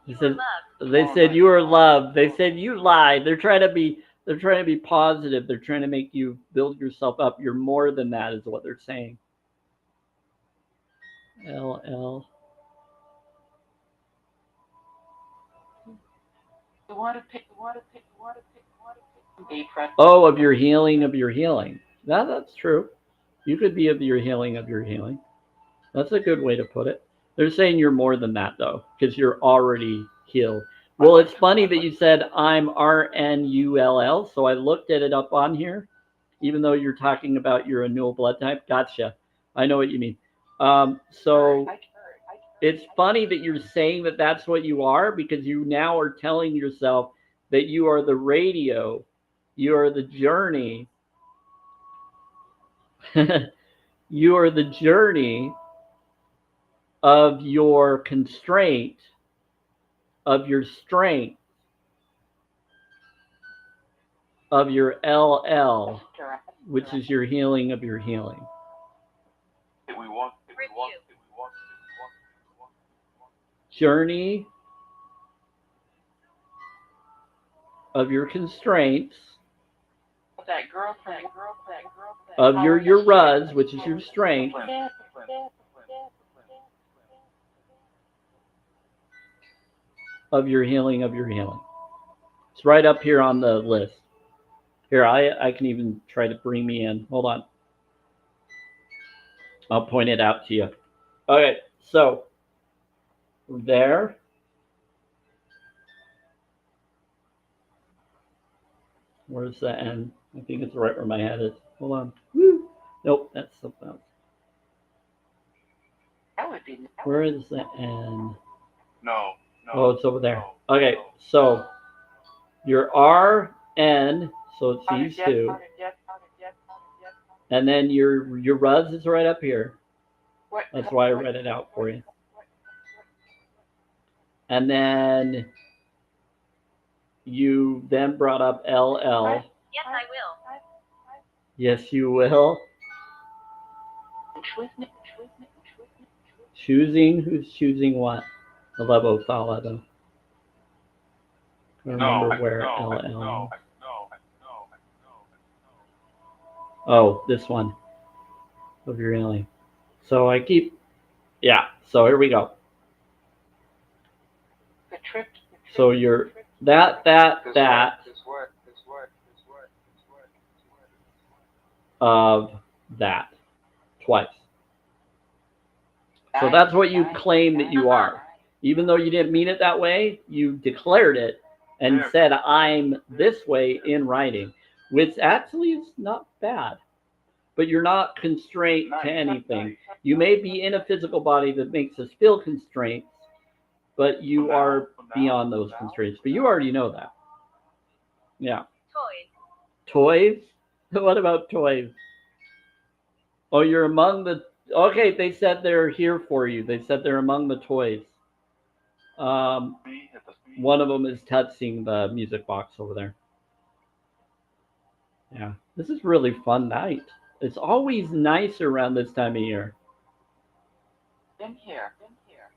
They said you were loved. They said you lied. They're trying to be They're trying to be positive. They're trying to make you build yourself up. You're more than that, is what they're saying. LL. You want to pick. Oh, of your healing. That's true. You could be of your healing. That's a good way to put it. They're saying you're more than that, though, because you're already healed. Well, it's funny that you said I'm RNULL, so I looked at it up on here, even though you're talking about your annual blood type. Gotcha. I know what you mean. So it's funny that you're saying that that's what you are, because you now are telling yourself that you are the radio, you are the journey. You are the journey of your constraint, of your strength, of your LL, which is your healing of your healing. Journey of your constraints, of your RUZ, which is your strength, of your healing of your healing. It's right up here on the list. Here, I can even try to bring me in. Hold on. I'll point it out to you. Okay, so there. Where's the N? I think it's right where my head is. Hold on. Woo. Nope, that's something else. Where is the N? No. Oh, it's over there. Okay, so your RN, so it's these two. And then your RUZ is right up here. That's why I read it out for you. And then you then brought up LL. Yes, I will. Yes, you will. Choosing? Who's choosing what? Alevothala, though. I remember where LL. Oh, this one. Of your healing. So I keep. Yeah, so here we go. So you're that. Of that. Twice. So that's what you claim that you are. Even though you didn't mean it that way, you declared it and said, I'm this way in writing, which actually is not bad. But you're not constrained to anything. You may be in a physical body that makes us feel constraints, but you are beyond those constraints. But you already know that. Yeah. Toys? What about toys? Oh, you're among the... Okay, they said they're here for you. They said they're among the toys. One of them is touching the music box over there. Yeah, this is really fun night. It's always nice around this time of year.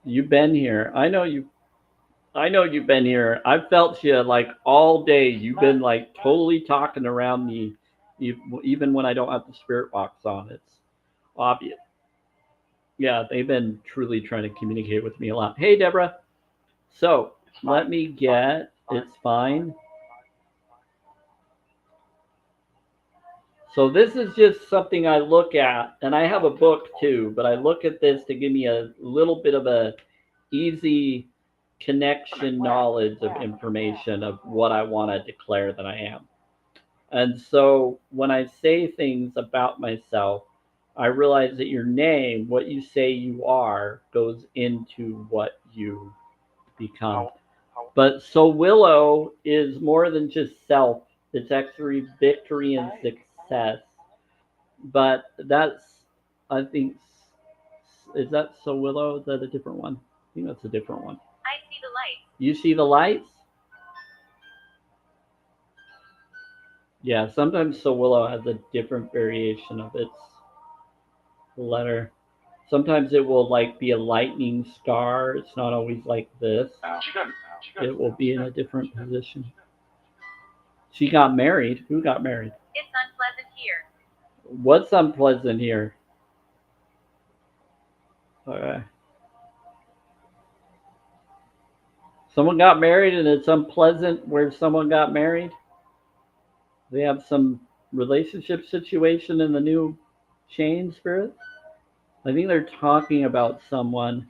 You've been here. I know you've been here. I've felt you like all day. You've been like totally talking around me, even when I don't have the spirit box on. It's obvious. Yeah, they've been truly trying to communicate with me a lot. Hey, Deborah. So let me get. It's fine. So this is just something I look at, and I have a book too, but I look at this to give me a little bit of a easy connection knowledge of information of what I want to declare that I am. And so when I say things about myself, I realize that your name, what you say you are, goes into what you become. But so Willow is more than just self. It's actually victory and success. But that's, I think, is that So Willow? Is that a different one? I think that's a different one. I see the light. You see the lights? Yeah, sometimes So Willow has a different variation of its letter. Sometimes it will like be a lightning star. It's not always like this. It will be in a different position. She got married. Who got married? It's unpleasant here. What's unpleasant here? Okay. Someone got married and it's unpleasant where someone got married? They have some relationship situation in the new chain, Spirit? I think they're talking about someone.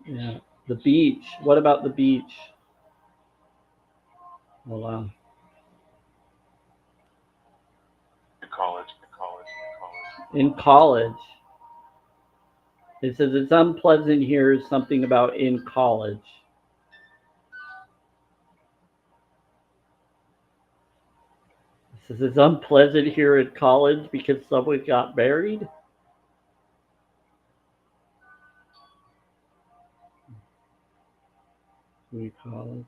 Yeah. The beach. What about the beach? Hold on. College. In college. It says it's unpleasant here, something about in college. It says it's unpleasant here at college because someone got married. We college.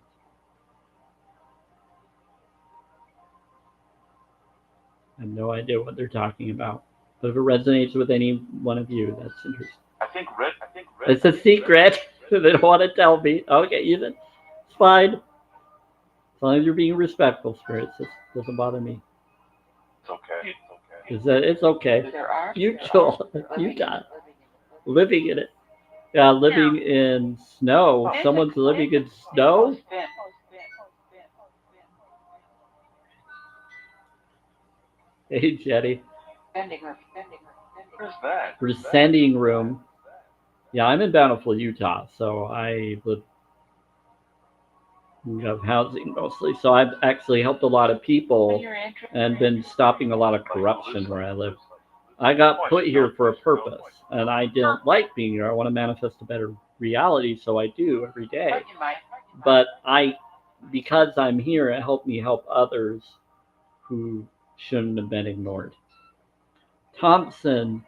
I have no idea what they're talking about. But if it resonates with any one of you, that's interesting. I think red. It's a secret. They don't want to tell me. Okay, Ethan. It's fine. As long as you're being respectful, Spirit. It doesn't bother me. It's okay. It's okay. There are Utah. Living in it. Yeah, living in snow. Someone's living in snow? Hey, Jetty. Where's that? Rescending room. Yeah, I'm in Bountiful, Utah, so I live of housing mostly. So I've actually helped a lot of people and been stopping a lot of corruption where I live. I got put here for a purpose, and I didn't like being here. I want to manifest a better reality, so I do every day. But because I'm here, it helped me help others who shouldn't have been ignored. Thompson.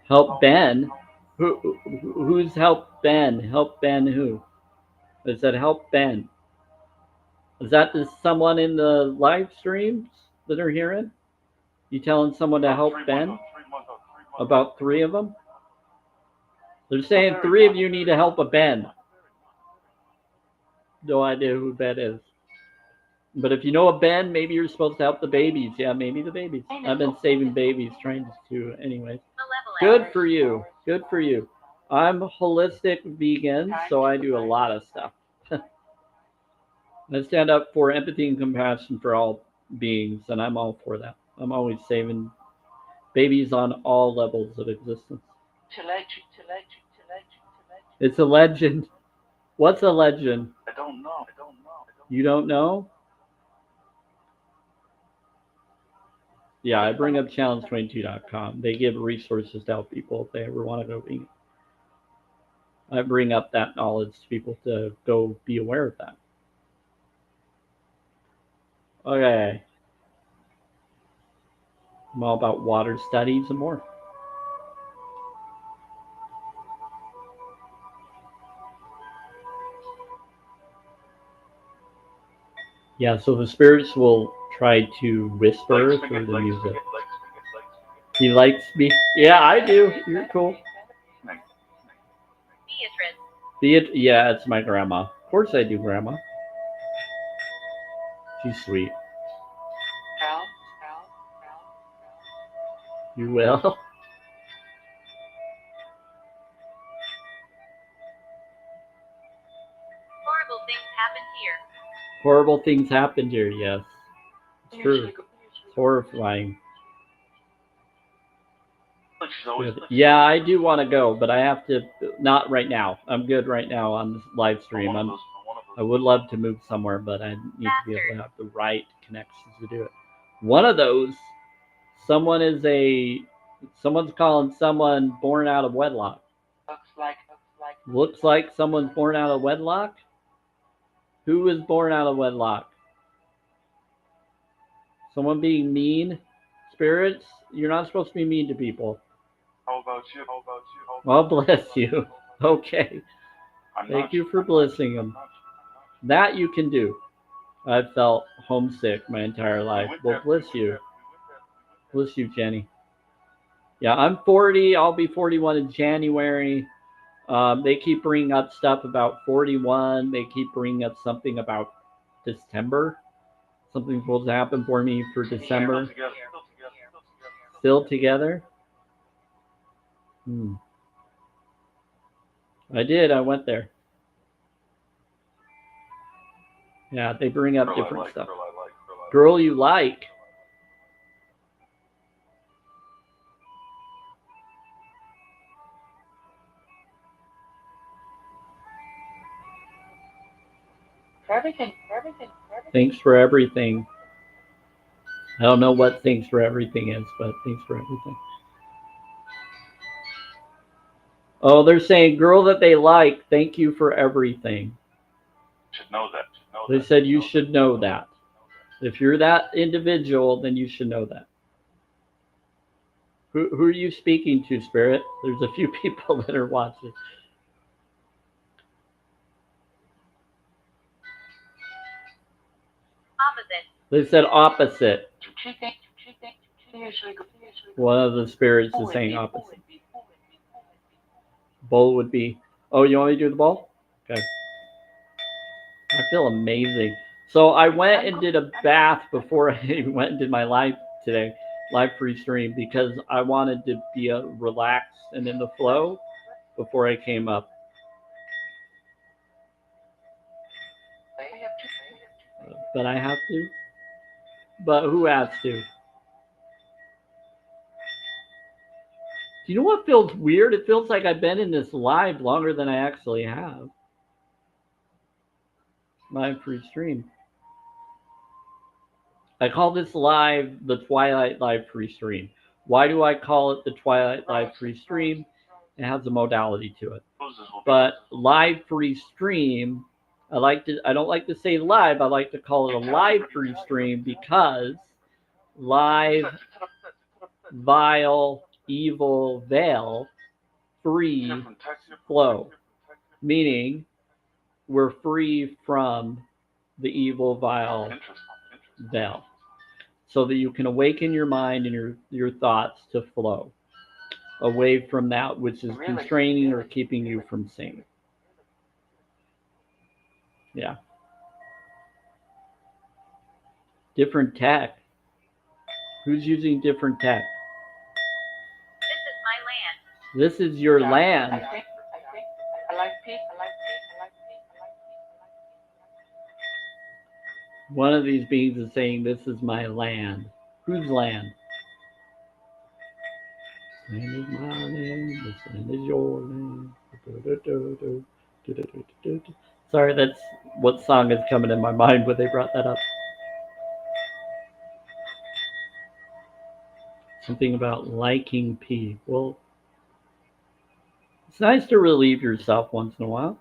Help Ben. Who's help Ben? Help Ben who? Is that help Ben? Is that someone in the live streams that are hearing? You telling someone to help Ben? About 3 of them? They're saying 3 of you need to help a Ben. No idea who Ben is. But if you know a Ben, maybe you're supposed to help the babies. Yeah, maybe the babies. I've been saving babies, trying to anyways. Good for you. Good for you. I'm holistic vegan, so I do a lot of stuff. I stand up for empathy and compassion for all beings, and I'm all for that. I'm always saving babies on all levels of existence. It's a legend. What's a legend? I don't know. You don't know? Yeah, I bring up challenge22.com. They give resources to help people if they ever want to go vegan. I bring up that knowledge to people to go be aware of that. Okay. I'm all about water studies and more. Yeah, so the spirits will try to whisper through the music. He likes me. Yeah, I do. You're cool. Beatrice. Yeah, it's my grandma. Of course I do, Grandma. She's sweet. You will? Horrible things happened here. Horrible things happened here, yes. It's true. It's horrifying. Yeah, I do want to go, but I have to. Not right now. I'm good right now on this live stream. I would love to move somewhere, but I need to be able to have the right connections to do it. One of those, someone's calling someone born out of wedlock. Looks like someone's born out of wedlock? Who was born out of wedlock? Someone being mean? Spirits? You're not supposed to be mean to people. How about you? Well, bless you. Okay. Thank you for blessing them. That you can do. I've felt homesick my entire life. Well, bless you. Bless you, Jenny. Yeah, I'm 40. I'll be 41 in January. They keep bringing up stuff about 41. They keep bringing up something about December. Something's supposed to happen for me for December. Still together? I did. I went there. Yeah, they bring up different stuff. Girl you like. For everything. Thanks for everything. I don't know what thanks for everything is, but thanks for everything. Oh, they're saying, girl that they like, thank you for everything. Should know that. They said you should know that. If you're that individual, then you should know that. Who are you speaking to, Spirit? There's a few people that are watching. Opposite. They said opposite. She thinks usually go. One of the spirits is saying opposite. Bowl would be. Oh, you want me to do the bowl? Okay. I feel amazing. So I went and did a bath before I went and did my live today, live free stream, because I wanted to be relaxed and in the flow before I came up. But I have to. But who has to? Do you know what feels weird? It feels like I've been in this live longer than I actually have. Live free stream. I call this live the Twilight Live free stream. Why do I call it the Twilight Live free stream? It has a modality to it. But live free stream, I don't like to say live, I like to call it a live free stream because live, vile, evil, veil, free, flow. Meaning we're free from the evil, vile, veil. So that you can awaken your mind and your thoughts to flow away from that which is constraining or keeping you from sane. Yeah. Different tech. Who's using different tech? This is my land. This is your land. I like pink. One of these beings is saying, this is my land. Whose land? This land is my land. This land is your land. Sorry, that's what song is coming in my mind when they brought that up. Something about liking pee. Well, it's nice to relieve yourself once in a while.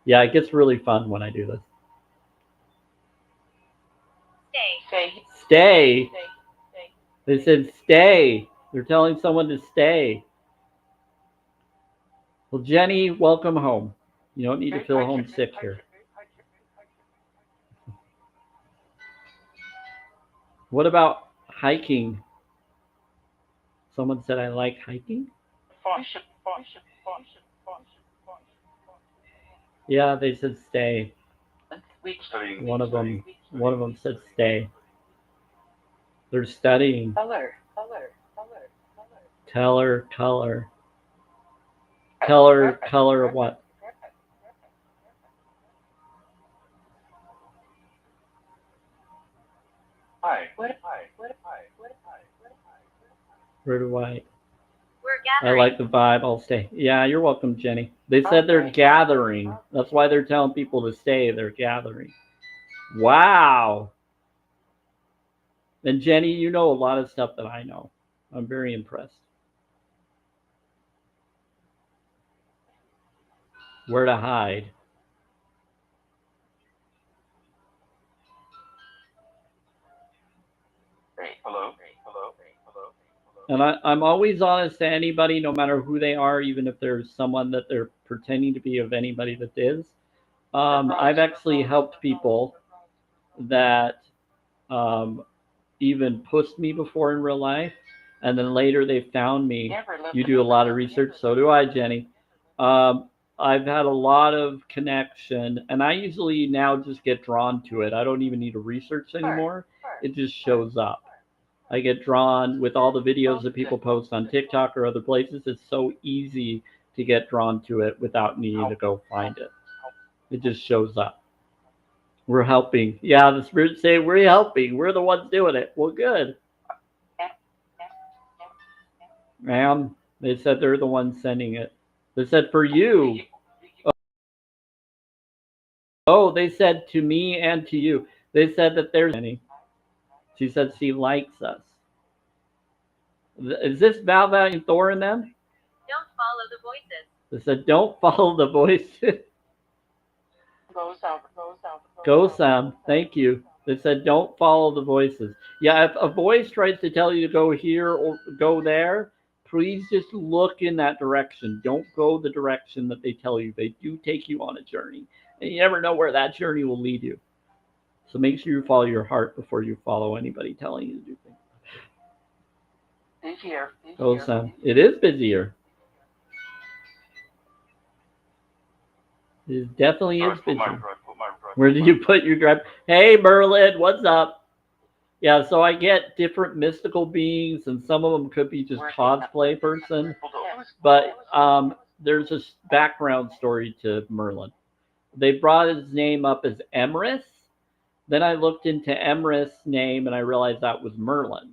Yeah, it gets really fun when I do this. Stay. They said stay. They're telling someone to stay. Well, Jenny, welcome home. You don't need to feel homesick here. What about hiking? Someone said I like hiking. Yeah, they said stay. One of them said stay. They're studying. Color. Color of what? Where do I? I like the vibe. I'll stay. Yeah, you're welcome, Jenny. They said they're gathering. That's why they're telling people to stay. They're gathering. Wow. And Jenny, you know a lot of stuff that I know. I'm very impressed. Where to hide? Hello. And I'm always honest to anybody, no matter who they are, even if there's someone that they're pretending to be of anybody that is. I've actually helped people that um, even pushed me before in real life, and then later they found me. You do a lot of research, so do I, Jenny. Um, I've had a lot of connection, and I usually now just get drawn to it. I don't even need to research anymore. It just shows up. I get drawn with all the videos that people post on TikTok or other places. It's so easy to get drawn to it without needing to go find it. It just shows up. We're helping. Yeah, the spirits say we're helping. We're the ones doing it. Well, good. Ma'am, they said they're the ones sending it. They said for you. Oh, they said to me and to you. They said that there's any. She said she likes us. Is this Val Valiant Thor in them? Don't follow the voices. They said don't follow the voices. Go Sam. Thank you. They said don't follow the voices. Yeah, if a voice tries to tell you to go here or go there, please just look in that direction. Don't go the direction that they tell you. They do take you on a journey. And you never know where that journey will lead you. So make sure you follow your heart before you follow anybody telling you to do things. Busier. Go Sam. It is busier. It definitely is busier. Where did you put your grab? Hey Merlin, what's up? Yeah, so I get different mystical beings, and some of them could be just cosplay person. But there's a background story to Merlin. They brought his name up as Emrys. Then I looked into Emrys' name, and I realized that was Merlin.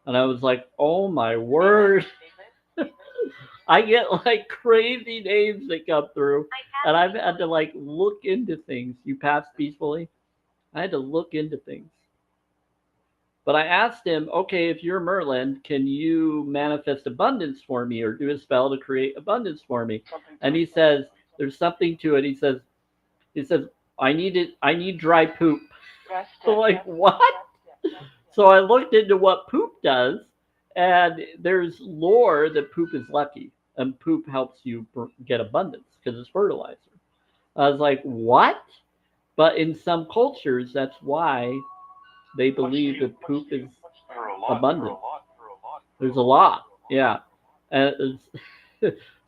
And I was like, oh my word. I get like crazy names that come through, and I've had to like look into things. You passed peacefully? I had to look into things. But I asked him, okay, if you're Merlin, can you manifest abundance for me or do a spell to create abundance for me? And he says, there's something to it. He says, I need dry poop. So like, what? So I looked into what poop does, and there's lore that poop is lucky, and poop helps you get abundance because it's fertilizer. I was like, what? But in some cultures, that's why they believe that poop is abundant. There's a lot, yeah. And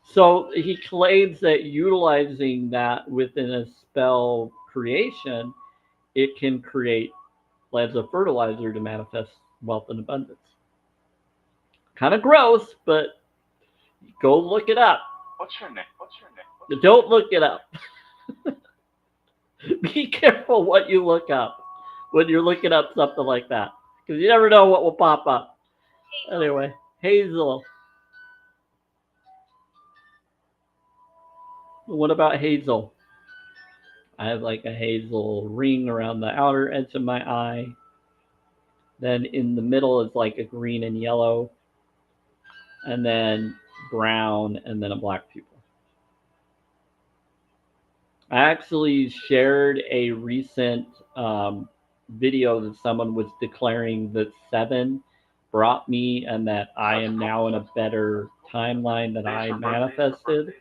so he claims that utilizing that within a spell creation, it can create as a fertilizer to manifest wealth and abundance. Kind of gross, but go look it up. What's your name? Don't look it up. Be careful what you look up when you're looking up something like that, because you never know what will pop up. Anyway, Hazel. What about Hazel? I have like a hazel ring around the outer edge of my eye. Then in the middle is like a green and yellow. And then brown, and then a black pupil. I actually shared a recent video that someone was declaring that 7 brought me and that I am now in a better timeline that I manifested.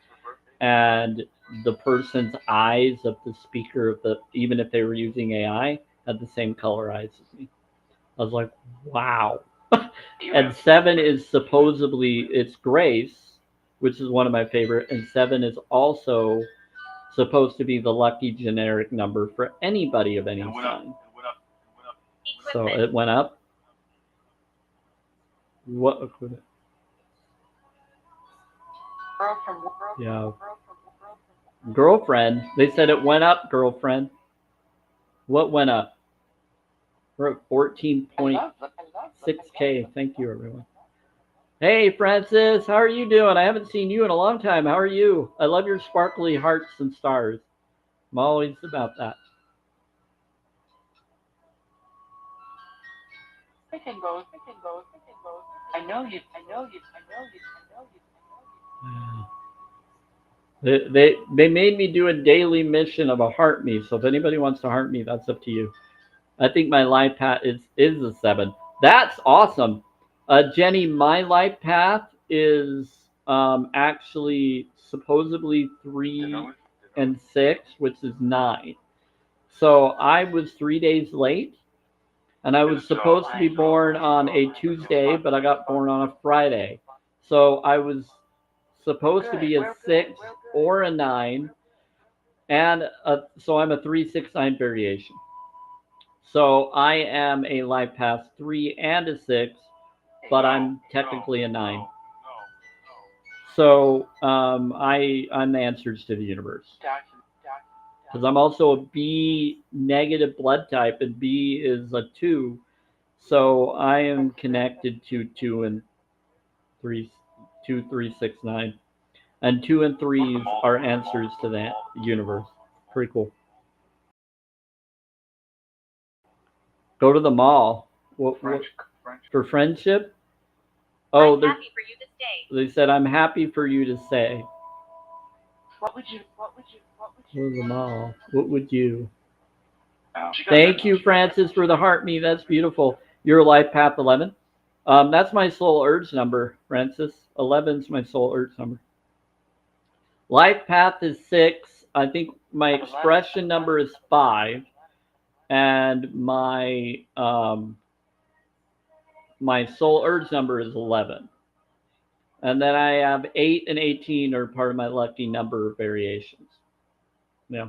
And the person's eyes of the speaker of the, even if they were using AI, had the same color eyes as me. I was like, wow. And 7 is supposedly it's grace, which is one of my favorite, and 7 is also supposed to be the lucky generic number for anybody of any sign. So it went up. What equipment? Yeah. Girlfriend. They said it went up, girlfriend. What went up? We're at 14.6K. Thank you, everyone. Hey, Francis. How are you doing? I haven't seen you in a long time. How are you? I love your sparkly hearts and stars. I'm always about that. I know you. They made me do a daily mission of a heart me. So if anybody wants to heart me, that's up to you. I think my life path is a 7. That's awesome. Jenny, my life path is actually supposedly 3 and 6, which is 9. So I was 3 days late, and I was supposed to be born on a Tuesday, but I got born on a Friday. So I was supposed to be a 6 or a 9, and so I'm a 369 variation. So I am a life path 3 and a 6, but I'm technically a 9. So I'm the answers to the universe. Because I'm also a B negative blood type, and B is a 2. So I am connected to 2 and 3, 2, 3, 6, 9. And 2 and 3s are answers to that universe. Pretty cool. Go to the mall. What for friendship? Oh, I'm happy for you to stay. they said I'm happy for you to say. What would you? Go to the mall. What would you? She got Thank that. you, Francis, for the heart me. That's beautiful. Your life path 11. That's my soul urge number, Francis. 11's my soul urge number. Life path is 6. I think my expression number is 5, and my soul urge number is 11. And then I have 8 and 18 are part of my lucky number variations. Yeah.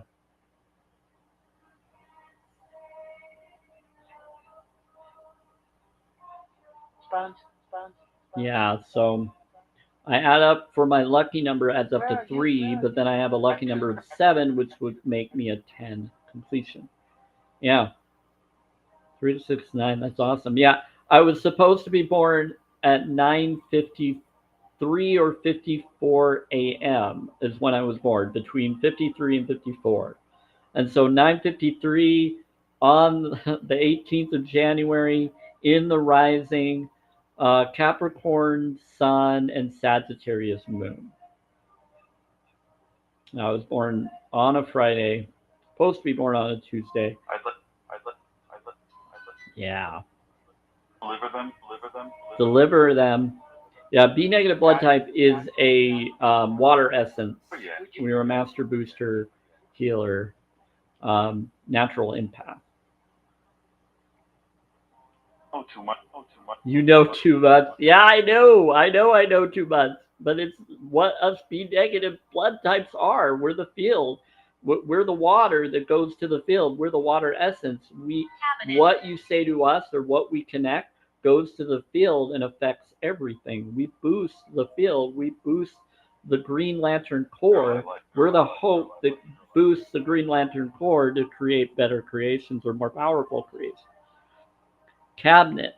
Sponge. Yeah, so I add up for my lucky number adds up to 3, but then I have a lucky number of 7, which would make me a 10 completion. Yeah. 3 to 6 9. That's awesome. Yeah, I was supposed to be born at 9:53 or 54 a.m. is when I was born, between 53 and 54. And so 9:53 on the 18th of January in the rising, Capricorn Sun and Sagittarius Moon. I was born on a Friday, supposed to be born on a Tuesday. I let Yeah. deliver them. Deliver them. Yeah, B negative blood type is a water essence. Oh, yeah. We are a master booster healer, natural empath. Oh, too much. You know too much. Yeah, I know too much. But it's what us B negative blood types are. We're the field. We're the water that goes to the field. We're the water essence. What you say to us or what we connect goes to the field and affects everything. We boost the field. We boost the Green Lantern core. We're the hope that boosts the Green Lantern core to create better creations or more powerful creations. Cabinet.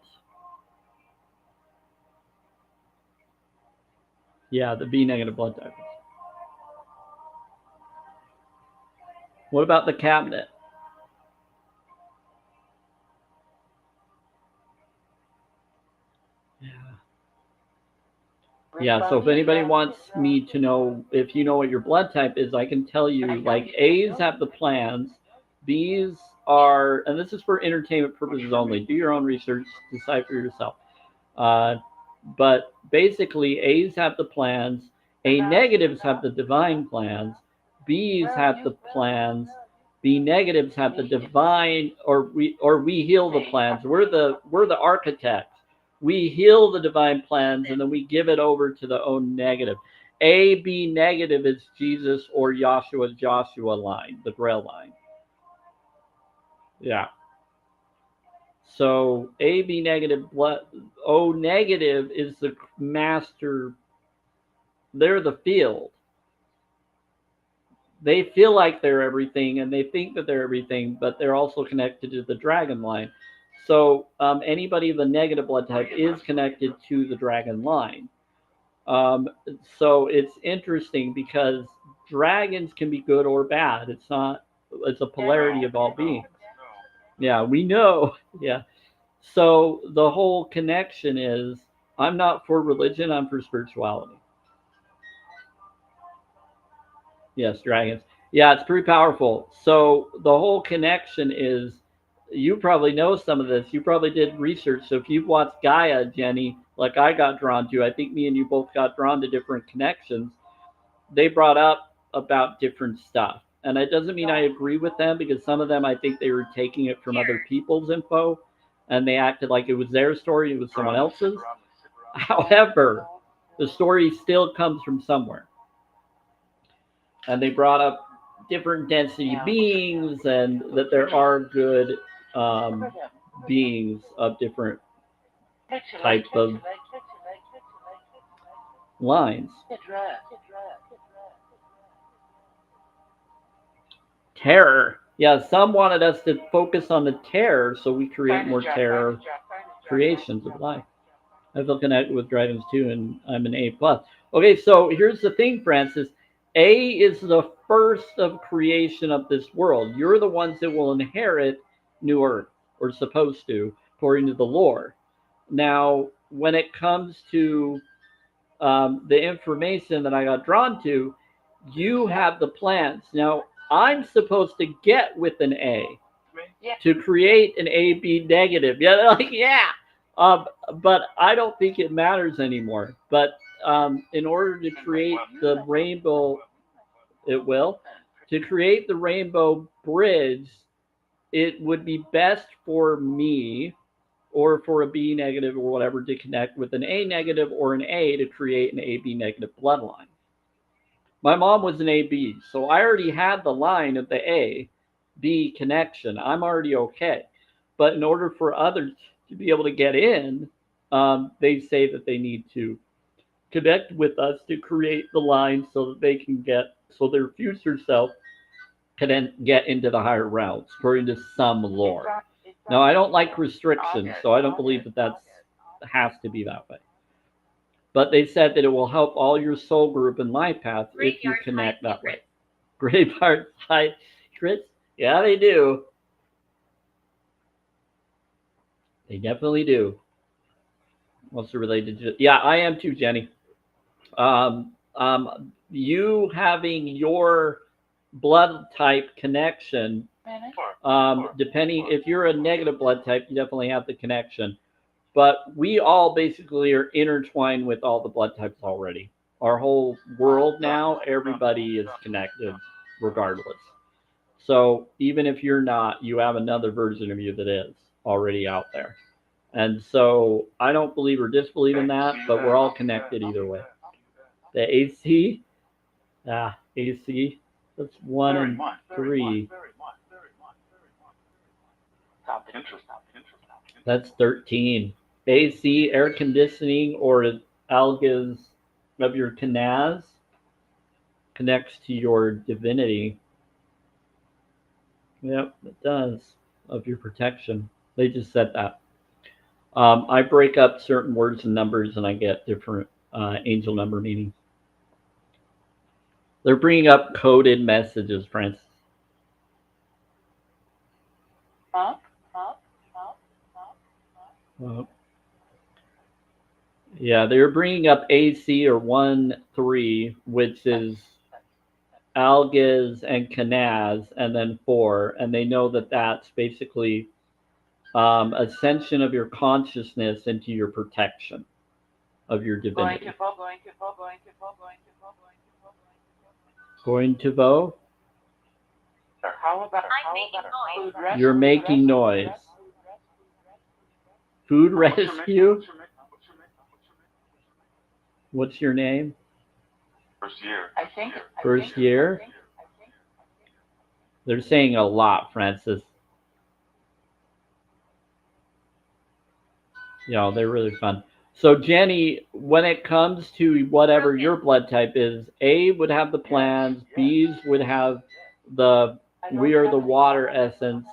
Yeah, the B negative blood type. What about the cabinet? Yeah, so if anybody wants me to know if you know what your blood type is, I can tell you, like, A's have the plans, B's are, and this is for entertainment purposes only, do your own research, decide for yourself. But basically, A's have the plans, A negatives have the divine plans, B's have the plans, B negatives have the divine, or we heal the plans. We're the architects. We heal the divine plans and then we give it over to the O negative. A B negative is Jesus or Joshua line, the Grail line. Yeah. So A B negative, O negative is the master. They're the field. They feel like they're everything and they think that they're everything, but they're also connected to the dragon line. So anybody of the negative blood type is connected to the dragon line. So it's interesting because dragons can be good or bad. It's a polarity of all beings. Yeah, we know. Yeah. So the whole connection is I'm not for religion, I'm for spirituality. Yes, dragons. Yeah, it's pretty powerful. So the whole connection is you probably know some of this. You probably did research. So if you've watched Gaia, Jenny, like I got drawn to. I think me and you both got drawn to different connections. They brought up about different stuff. And it doesn't mean I agree with them because some of them I think they were taking it from other people's info and they acted like it was their story, it was someone else's. However, the story still comes from somewhere. And they brought up different density beings and that there are good beings of different type of lines. Terror. Yeah, some wanted us to focus on the terror so we create more terror creations of life. I feel connected with dragons too, and I'm an A plus. Okay, so here's the thing, Francis. A is the first of creation of this world. You're the ones that will inherit New Earth, or supposed to, according to the lore. Now, when it comes to the information that I got drawn to, you have the plans. Now, I'm supposed to get with an A to create an AB negative. Yeah, like, yeah. But I don't think it matters anymore. But in order to create the rainbow, it will. To create the rainbow bridge, it would be best for me or for a B negative or whatever to connect with an A negative or an A to create an AB negative bloodline. My mom was an AB, so I already had the line of the A B connection. I'm already okay. But in order for others to be able to get in, they say that they need to connect with us to create the line so that they can get, so their future self can then get into the higher realms, according to some lore. Now, I don't like restrictions, so I don't believe that that has to be that way. But they said that it will help all your soul group and life path if you connect that way. Graveyard side secrets? Yeah, they do. They definitely do. Also related to, yeah, I am too, Jenny. You having your blood type connection, depending if you're a negative blood type, you definitely have the connection. But we all basically are intertwined with all the blood types already. Our whole world now, everybody is connected regardless. So even if you're not, you have another version of you that is already out there. And so I don't believe or disbelieve in that, but we're all connected either way. The AC, AC, that's 1 and 3. That's 13. AC, air conditioning, or algas of your canaz connects to your divinity. Yep, it does. Of your protection. They just said that. I break up certain words and numbers and I get different angel number meanings. They're bringing up coded messages, Francis. Yeah, they're bringing up AC or 1, 3, which is algas and canaz, and then 4, and they know that that's basically ascension of your consciousness into your protection of your divinity. Going to vote? You're making noise. Food rescue? What's your name? First year? They're saying a lot, Francis. You know, they're really fun. So, Jenny, when it comes to whatever your blood type is, A would have the plans, B's would have the, we are the water essence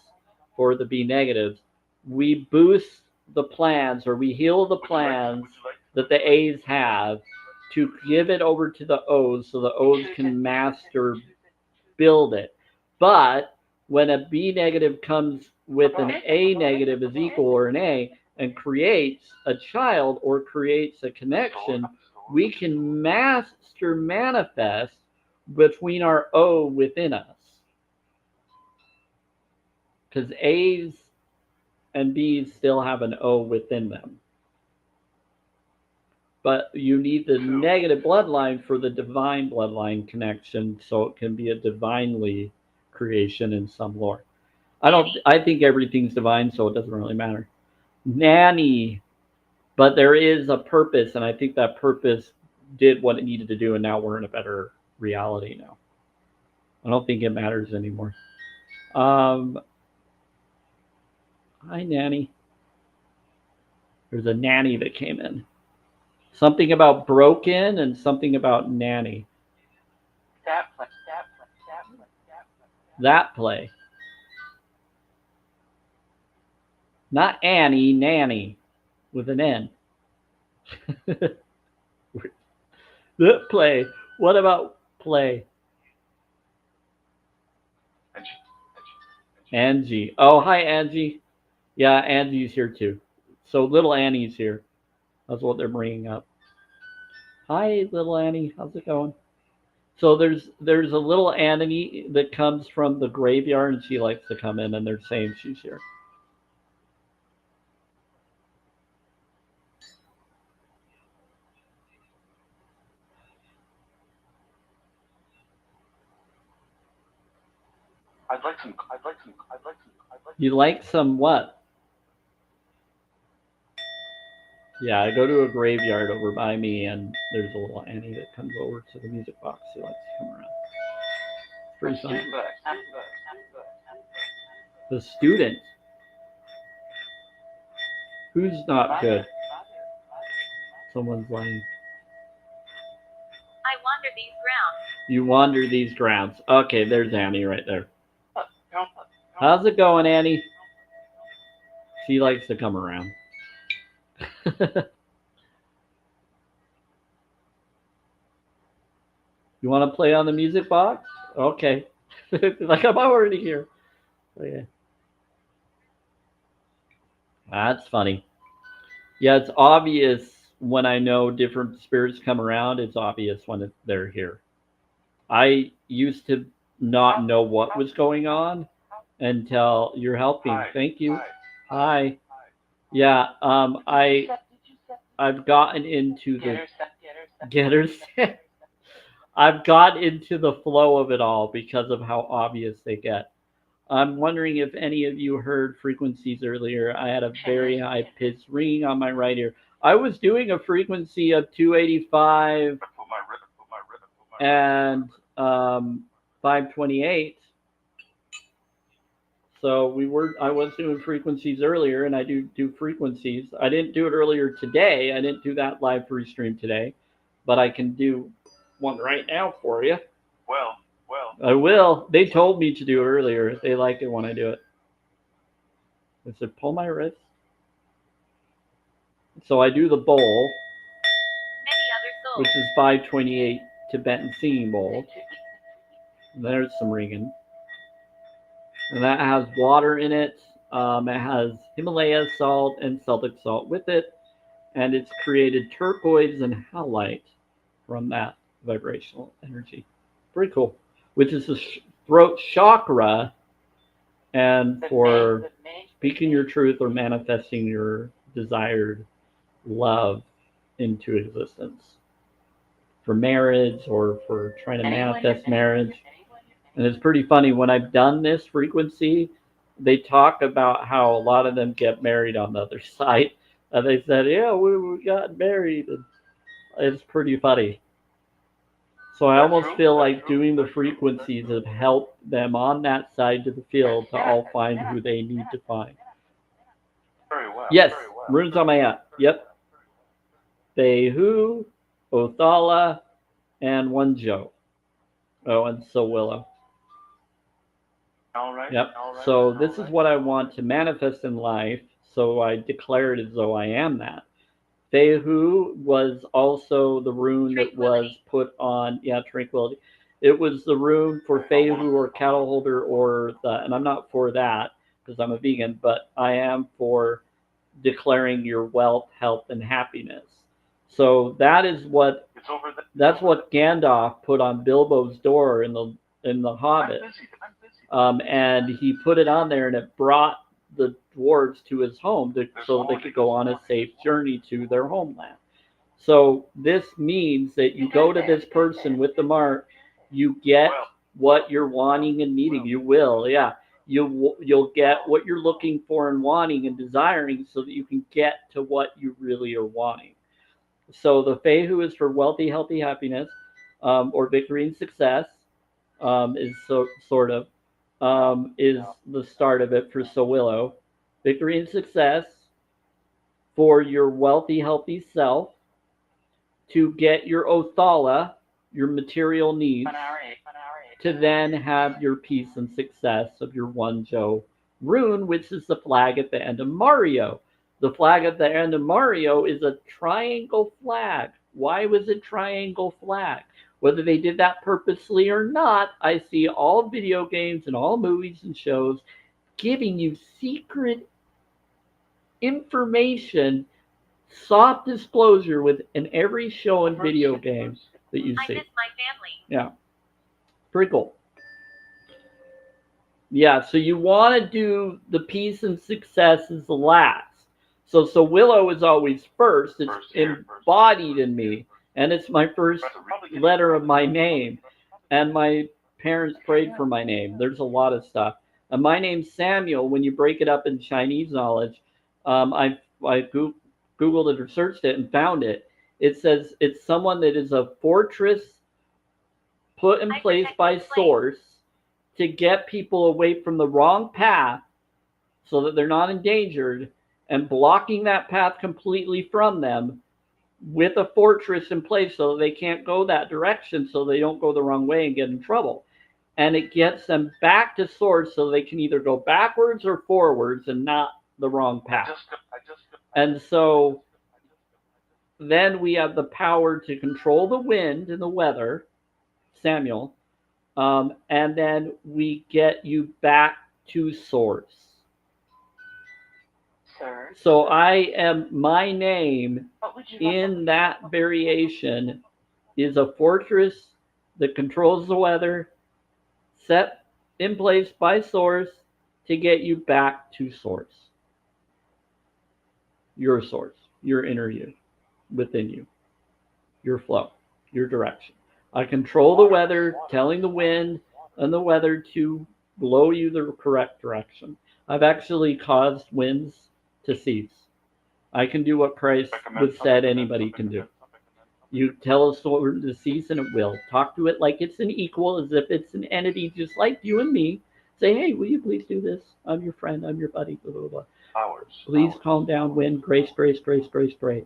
for the B negatives. We boost the plans or we heal the plans that the A's have to give it over to the O's so the O's can master build it. But when a B negative comes with an A negative is equal or an A and creates a child or creates a connection, we can master manifest between our O within us. Because A's and B's still have an O within them. but you need the negative bloodline for the divine bloodline connection, so it can be a divinely creation in some lore. I think everything's divine, so it doesn't really matter. Nanny, but there is a purpose, and I think that purpose did what it needed to do, and now we're in a better reality now. I don't think it matters anymore. Hi, Nanny. There's a nanny that came in. Something about broken and something about nanny. That play. Not Annie, nanny with an N. That play. What about play? Angie. Oh, hi, Angie. Yeah, Angie's here too. So little Annie's here. That's what they're bringing up. Hi, little Annie. How's it going? So there's a little Annie that comes from the graveyard, and she likes to come in, and they're saying she's here. I'd like some. You like some what? Yeah, I go to a graveyard over by me, and there's a little Annie that comes over to the music box. She likes to come around. Pretty fun. The student. Who's not good? Someone's lying. I wander these grounds. You wander these grounds. Okay, there's Annie right there. How's it going, Annie? She likes to come around. You want to play on the music box? Okay. Like I'm already here. Okay. That's funny. Yeah, it's obvious when I know different spirits come around. It's obvious when they're here. I used to not know what was going on until you're helping. Thank you. Hi. Yeah. I've gotten into the getters. I've got into the flow of it all because of how obvious they get. I'm wondering if any of you heard frequencies earlier. I had a very high pitched ringing on my right ear. I was doing a frequency of 285 and 528. So I was doing frequencies earlier, and I do frequencies. I didn't do it earlier today. I didn't do that live free stream today, but I can do one right now for you. Well. I will. They told me to do it earlier. They like it when I do it. I said, pull my wrist. So I do the bowl, Many other souls. which is 528 Tibetan singing bowl. There's some ringing. And that has water in it. It has Himalaya salt and Celtic salt with it. And it's created turquoise and halite from that vibrational energy. Pretty cool. Which is the throat chakra, and for speaking your truth or manifesting your desired love into existence. For marriage or for trying to manifest marriage. And it's pretty funny, when I've done this frequency, they talk about how a lot of them get married on the other side. And they said, yeah, we got married. And it's pretty funny. So I almost feel like doing the frequencies have helped them on that side of the field to all find who they need to find. Very well. Yes, runes on my app. Yep. Behu, Othala, and Wonjo. Oh, and Sowillow. All right. Yep. So this is what I want to manifest in life. So I declare it as though I am that. Behu was also the rune that was put on, tranquility. It was the rune for Behu or cattle holder and I'm not for that because I'm a vegan, but I am for declaring your wealth, health, and happiness. So that's what Gandalf put on Bilbo's door in the Hobbit. And he put it on there, and it brought the dwarves to his home so they could go on a safe journey to their homeland. So this means that you go to this person with the mark, you get what you're wanting and needing. You will, yeah. You'll get what you're looking for and wanting and desiring, so that you can get to what you really are wanting. So the Fehu is for wealthy, healthy happiness, or victory and success, is sort of is the start of it for Sowillo. Victory and success for your wealthy, healthy self, to get your Othala, your material needs, to then have your peace and success of your Wonjo rune, which is the flag at the end of Mario. The flag at the end of Mario is a triangle flag. Why was it triangle flag? Whether they did that purposely or not, I see all video games and all movies and shows giving you secret information, soft disclosure within every show and video game that you I see. miss my family. Yeah, pretty cool. Yeah, so you want to do the peace and success as the last. So Willow is always first. It's embodied in me, and it's my first letter of my name. And my parents prayed for my name. There's a lot of stuff. And my name's Samuel. When you break it up in Chinese knowledge, I Googled it or searched it and found it. It says it's someone that is a fortress put in place by source to get people away from the wrong path so that they're not endangered, and blocking that path completely from them with a fortress in place so that they can't go that direction, so they don't go the wrong way and get in trouble. And it gets them back to source so they can either go backwards or forwards and not the wrong path. And so then we have the power to control the wind and the weather, Samuel, and then we get you back to source. So I am, my name in that variation is a fortress that controls the weather, set in place by source to get you back to source. Your source, your inner you, within you, your flow, your direction. I control the weather, telling the wind and the weather to blow you the correct direction. I've actually caused winds to cease. I can do what Christ would said anybody can do. You tell a storm to cease and it will. Talk to it like it's an equal, as if it's an entity just like you and me. Say, hey, will you please do this? I'm your friend, I'm your buddy, blah, blah, blah. Please calm down, wind, grace, grace, grace, grace, grace.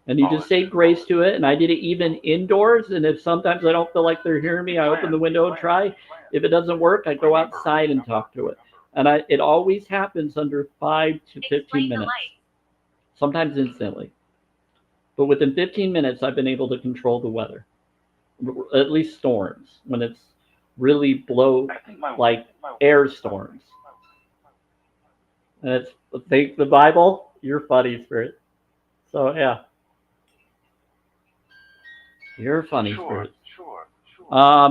And you just say grace to it. And I did it even indoors. And if sometimes I don't feel like they're hearing me, I open the window and try. If it doesn't work, I go outside and talk to it. And it always happens under 5 to 15 minutes. Sometimes instantly. But within 15 minutes, I've been able to control the weather. At least storms. When it's really like air storms. And it's, think the Bible, you're funny, Spirit. So, yeah. You're a funny, Spirit.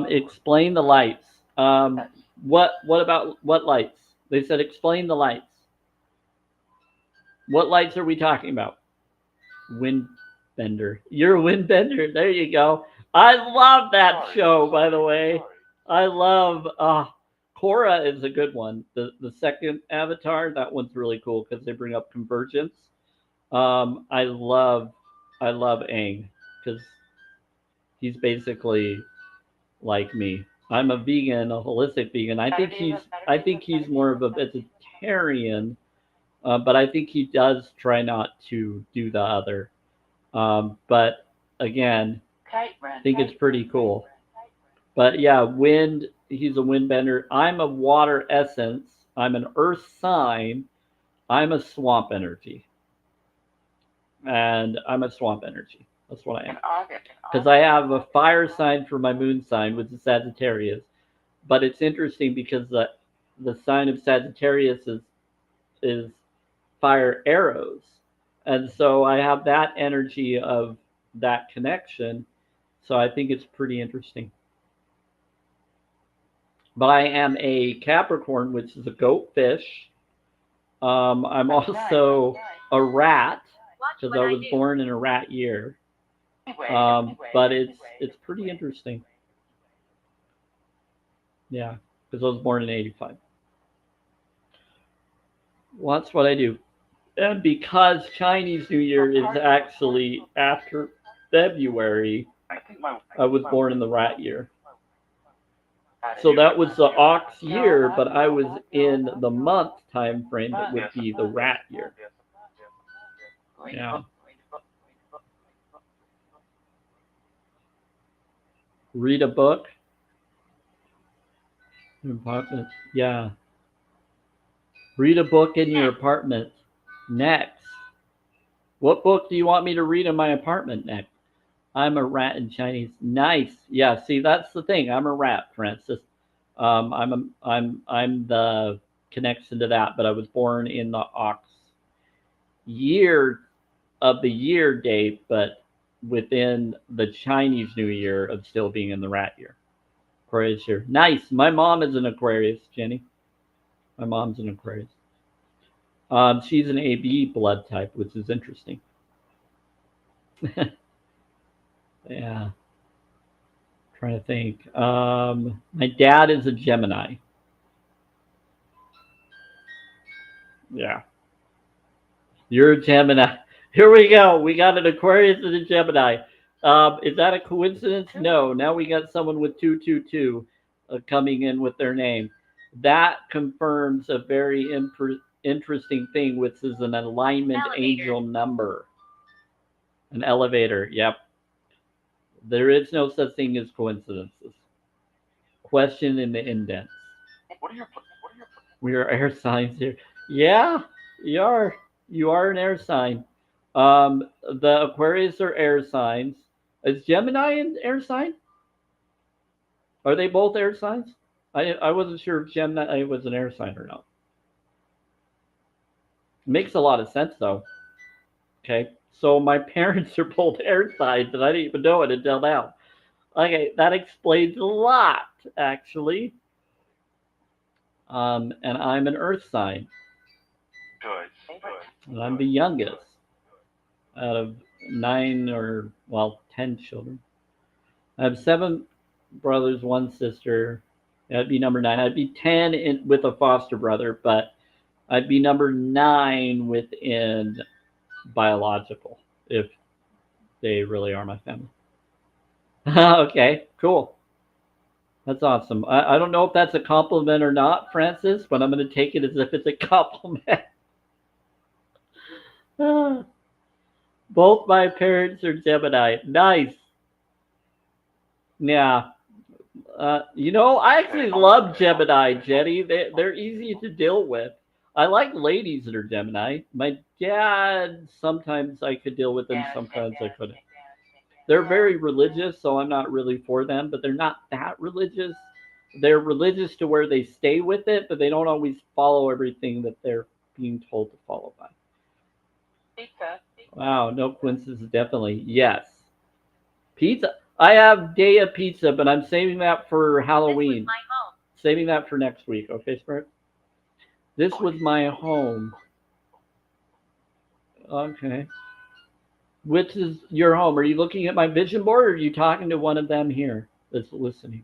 Explain the lights. What about what lights? They said explain the lights. What lights are we talking about? Windbender. You're a windbender. There you go. I love that show, by the way. I love Korra is a good one. The second Avatar, that one's really cool because they bring up convergence. I love Aang because he's basically like me. I'm a vegan, a holistic vegan. I think he's more of a vegetarian, but I think he does try not to do the other. But again, I think it's pretty cool. But yeah, wind. He's a windbender. I'm a water essence. I'm an earth sign. I'm a swamp energy. And I'm a swamp energy. That's what I am. Because I have a fire sign for my moon sign, which is Sagittarius. But it's interesting because the sign of Sagittarius is fire arrows. And so I have that energy of that connection. So I think it's pretty interesting. But I am a Capricorn, which is a goat fish. I'm also a rat, because I was born in a rat year. But it's pretty interesting. Yeah, because I was born in '85. Well, that's what I do. And because Chinese New Year is actually after February, I was born in the rat year. So that was the ox year, but I was in the month time frame that would be the rat year. Yeah. Read a book. Apartment. Yeah. Read a book in your apartment. Next. What book do you want me to read in my apartment next? I'm a rat in Chinese. Nice. Yeah. See, that's the thing. I'm a rat, Francis. I'm the connection to that, but I was born in the ox year of the year date, but within the Chinese New Year of still being in the rat year. Aquarius year. Nice. My mom is an Aquarius, Jenny. My mom's an Aquarius. She's an AB blood type, which is interesting. Yeah. Trying to think. My dad is a Gemini. Yeah. You're a Gemini. Here we go. We got an Aquarius and a Gemini. Is that a coincidence? No. Now we got someone with 222 coming in with their name. That confirms a very interesting thing, which is an alignment angel number. An elevator. Yep. There is no such thing as coincidences. Question in the indents. What are your We are air signs here. Yeah, you are. You are an air sign. The Aquarius are air signs. Is Gemini an air sign? Are they both air signs? I wasn't sure if Gemini was an air sign or not. Makes a lot of sense though. Okay, so my parents are both air signs, and I didn't even know it until now. Okay, that explains a lot actually. And I'm an earth sign, good? and I'm the youngest out of 10 children. I have 7 brothers, 1 sister. That'd be number 9. I'd be 10 with a foster brother, but I'd be number 9 within biological, if they really are my family. Okay, cool. That's awesome. I don't know if that's a compliment or not, Francis, but I'm going to take it as if it's a compliment. Both my parents are Gemini. Nice. Yeah. I actually love Gemini, Jenny. They're easy to deal with. I like ladies that are Gemini. My dad, sometimes I could deal with them, sometimes I couldn't. They're very religious, so I'm not really for them, but they're not that religious. They're religious to where they stay with it, but they don't always follow everything that they're being told to follow by. Pizza. Wow, no coincidence, definitely. Yes. Pizza. I have day of pizza, but I'm saving that for Halloween. This was my home. Saving that for next week, okay, Spirit? This was my home. Okay. Which is your home? Are you looking at my vision board, or are you talking to one of them here that's listening?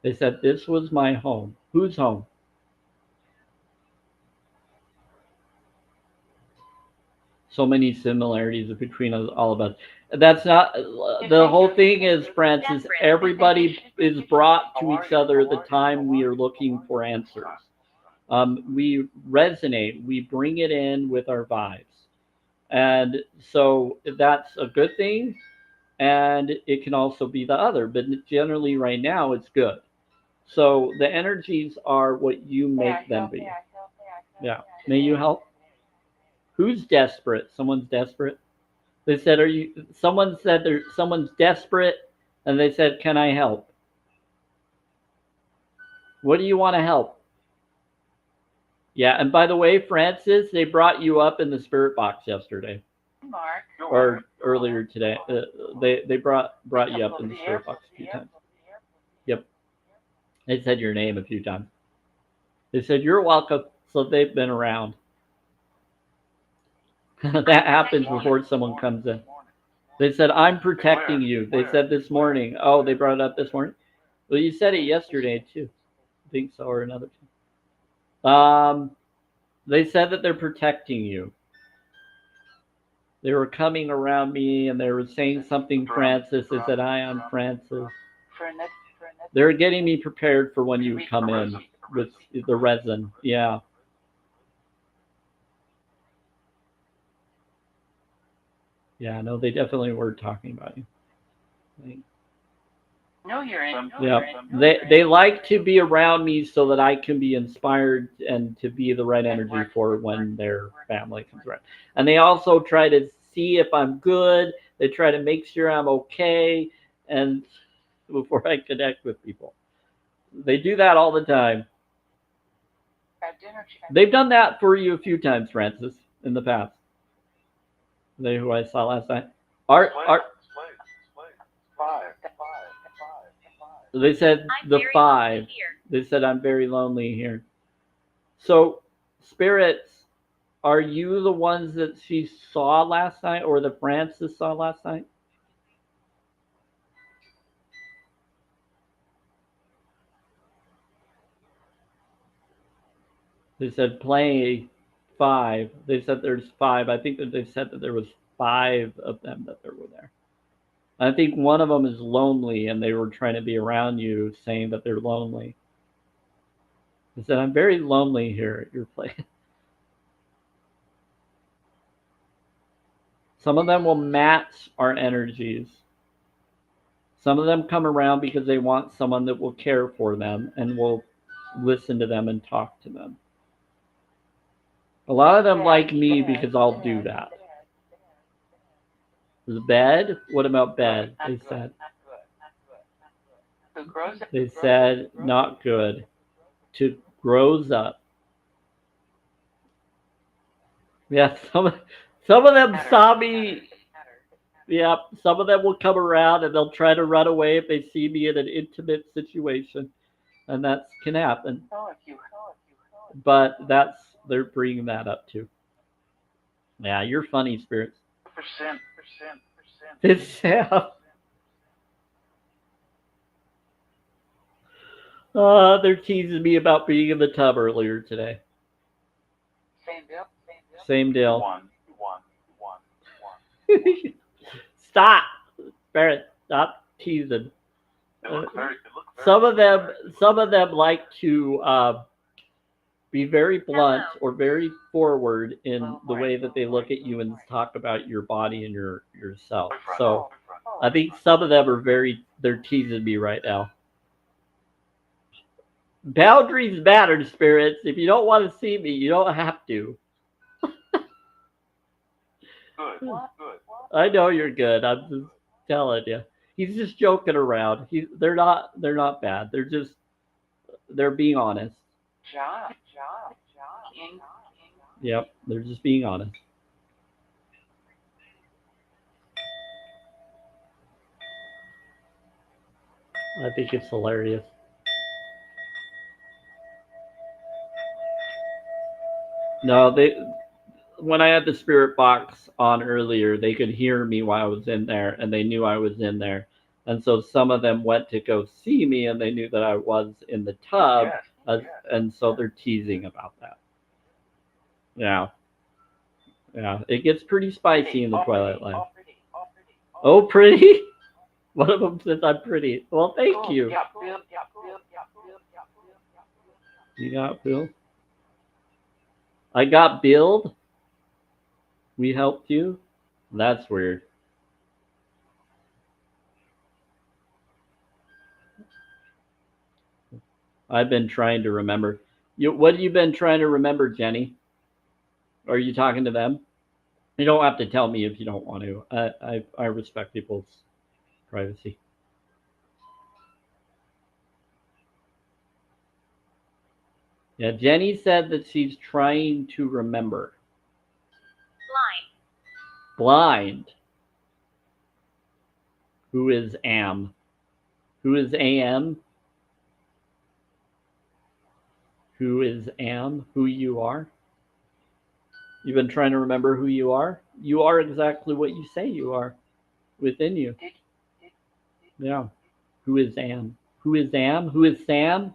They said this was my home. Whose home? So many similarities between all of us. That's not the whole thing is, Francis. Everybody is brought to each other at the time we are looking for answers. We resonate. We bring it in with our vibes, and so that's a good thing. And it can also be the other, but generally, right now, it's good. So the energies are what you make them be. Yeah. May you help? Who's desperate? Someone's desperate. They said, "Are you?" Someone said, "Someone's desperate," and they said, "Can I help?" What do you want to help? Yeah. And by the way, Francis, they brought you up in the spirit box yesterday Mark. or earlier today. They brought you up in the spirit box a few times. Yep. They said your name a few times. They said you're welcome. So they've been around. That happens before someone comes in. They said, I'm protecting you. They said this morning. Oh, they brought it up this morning? Well, you said it yesterday, too. I think so, or another time. They said that they're protecting you. They were coming around me and they were saying something, Francis. They said, hi, I'm Francis. They're getting me prepared for when you come in with the resin. Yeah. Yeah, no, they definitely were talking about you. No, you're in. Yeah, they like to be around me so that I can be inspired and to be the right energy for when their family comes around. And they also try to see if I'm good. They try to make sure I'm okay, and before I connect with people, they do that all the time. They've done that for you a few times, Francis, in the past. They who I saw last night. Art. They said the 5. They said I'm very lonely here. So, spirits, are you the ones that she saw last night, or that Francis saw last night? They said play 5. They said there's 5. I think that they said that there was 5 of them that were there. I think one of them is lonely, and they were trying to be around you, saying that they're lonely. They said, I'm very lonely here at your place. Some of them will match our energies. Some of them come around because they want someone that will care for them and will listen to them and talk to them. A lot of them like me because I'll do that. The bed? What about bed? They said. They said not good. To grows up. Yeah, some of them saw me. Yeah, some of them will come around and they'll try to run away if they see me in an intimate situation, and that can happen. But they're bringing that up too. Yeah, you're funny, spirits. Percent. It's Sam. They're teasing me about being in the tub earlier today. Same deal. One. Stop, Barrett. Stop teasing. It looked very Some of them like to be very blunt or very forward in the way that they look at you and talk about your body and yourself. So I think some of them they're teasing me right now. Boundaries matter, spirits. If you don't want to see me, you don't have to. good. I know you're good. I'm just telling you. He's just joking around. They're not bad. They're being honest. Yep, they're just being honest. I think it's hilarious. No, when I had the spirit box on earlier, they could hear me while I was in there, and they knew I was in there. And so some of them went to go see me, and they knew that I was in the tub, and so they're teasing about that. Yeah. Yeah, it gets pretty spicy in the Twilight Line. Oh, pretty? One of them says I'm pretty. Well, thank you. You got Bill? I got billed? We helped you? That's weird. I've been trying to remember. What have you been trying to remember, Jenny? Are you talking to them? You don't have to tell me if you don't want to. I respect people's privacy. Yeah, Jenny said that she's trying to remember. Blind. Who is Am? Who is AM? Who is Am? Who you are? You've been trying to remember who you are? You are exactly what you say you are. within you. Did, Yeah. Who is Am? Who is Am? Who is Sam?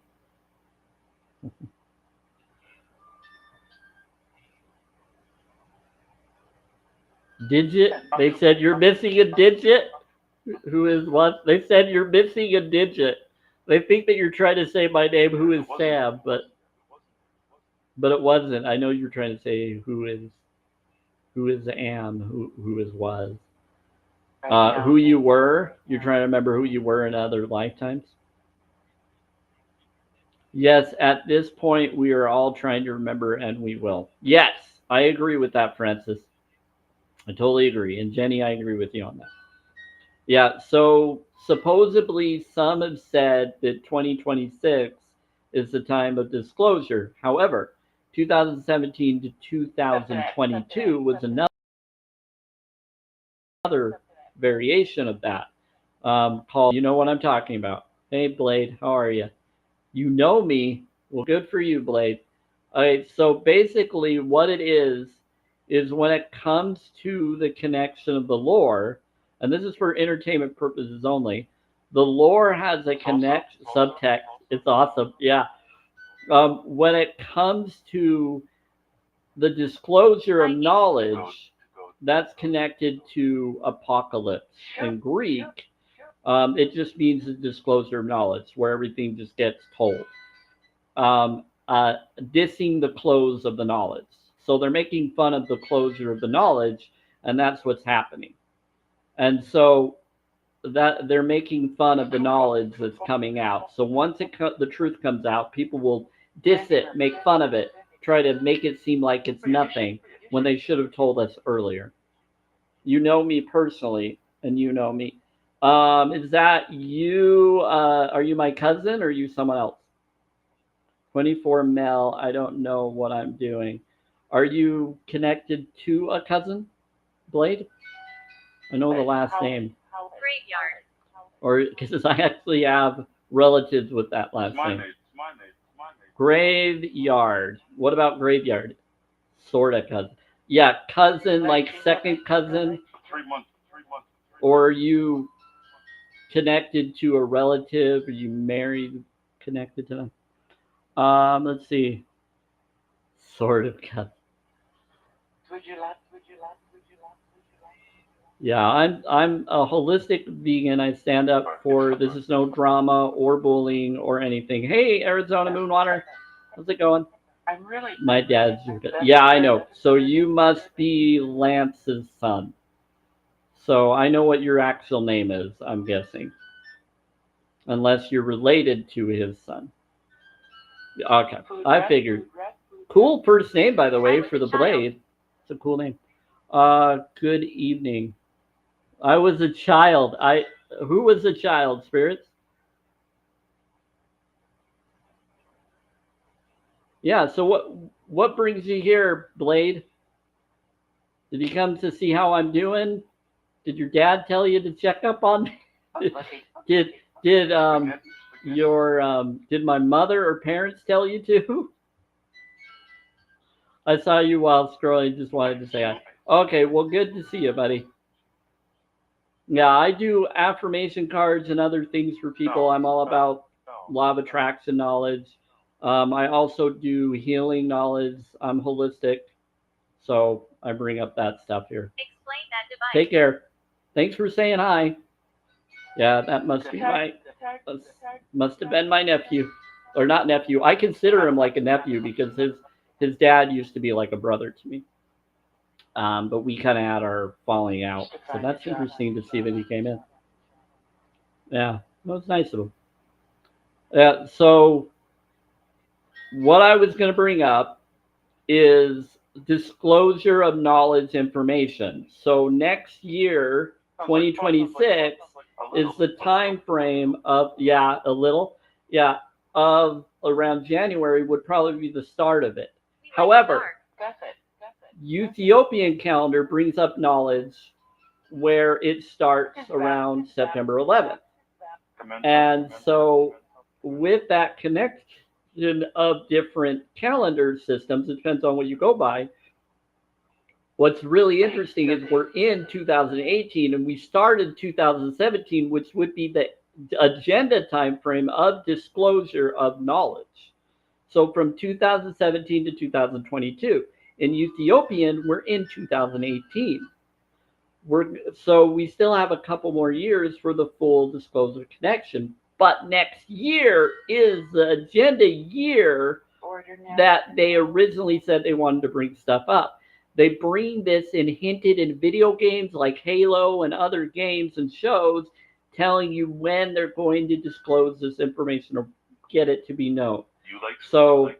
Digit. They said you're missing a digit. Who is what? They said you're missing a digit. They think that you're trying to say my name, who is Sam, but it wasn't. I know you're trying to say who is Am, who is was. Who you were. You're trying to remember who you were in other lifetimes. Yes, at this point we are all trying to remember, and we will. Yes, I agree with that, Francis. I totally agree, and Jenny, I agree with you on that. Yeah, so supposedly some have said that 2026 is the time of disclosure. However, 2017 to 2022 was another variation of that called, you know what I'm talking about. Hey, Blade, how are you? You know me. Well, good for you, Blade. All right, so basically, what it is when it comes to the connection of the lore, and this is for entertainment purposes only. The lore has a connect subtext. It's awesome, yeah. When it comes to the disclosure of knowledge, that's connected to apocalypse in Greek. It just means the disclosure of knowledge, where everything just gets told. Dissing the close of the knowledge. So they're making fun of the closure of the knowledge, and that's what's happening. And so that they're making fun of the knowledge that's coming out. So once the truth comes out, people will diss it, make fun of it, try to make it seem like it's nothing when they should have told us earlier. You know me personally, and you know me. Is that you? Are you my cousin, or are you someone else? 24 Mel, I don't know what I'm doing. Are you connected to a cousin, Blade? I know the last name. Graveyard. Or because I actually have relatives with that last name. Graveyard. What about graveyard? Sorta cousin. Yeah, cousin, like second cousin. 3 months. Or are you connected to a relative? Are you married, connected to them? Let's see. Sort of cousin. Yeah, I'm a holistic vegan. I stand up for this is no drama or bullying or anything. Hey, Arizona Moonwater, how's it going? I'm really. My dad's yeah, I know. So you must be Lance's son. So I know what your actual name is. I'm guessing, unless you're related to his son. Okay, I figured. Cool first name, by the way, for the Blade. It's a cool name. Good evening. I was a child. Who was a child, spirits? Yeah, so what brings you here, Blade? Did you come to see how I'm doing? Did your dad tell you to check up on me? did did did my mother or parents tell you to? I saw you while scrolling, just wanted to say hi. Okay, well good to see you, buddy. Yeah, I do affirmation cards and other things for people. I'm all about law of attraction knowledge. I also do healing knowledge. I'm holistic, so I bring up that stuff here. Explain that device. Take care. Thanks for saying hi. Yeah, that must be must have been my nephew, or not nephew. I consider him like a nephew because his dad used to be like a brother to me. But we kind of had our falling out, so that's interesting to see that he came in. Yeah, that was nice of him. Yeah, so what I was going to bring up is disclosure of knowledge information. So next year, 2026, is the time frame of of around January would probably be the start of it. However, Ethiopian calendar brings up knowledge where it starts around September 11th. And so with that connection of different calendar systems, it depends on what you go by, What's really interesting is we're in 2018 and we started 2017, which would be the agenda time frame of disclosure of knowledge. So from 2017 to 2022. In Ethiopian, we're in 2018. So we still have a couple more years for the full disclosure connection. But next year is the agenda year that they originally said they wanted to bring stuff up. They bring this in hinted in video games like Halo and other games and shows, telling you when they're going to disclose this information or get it to be known. So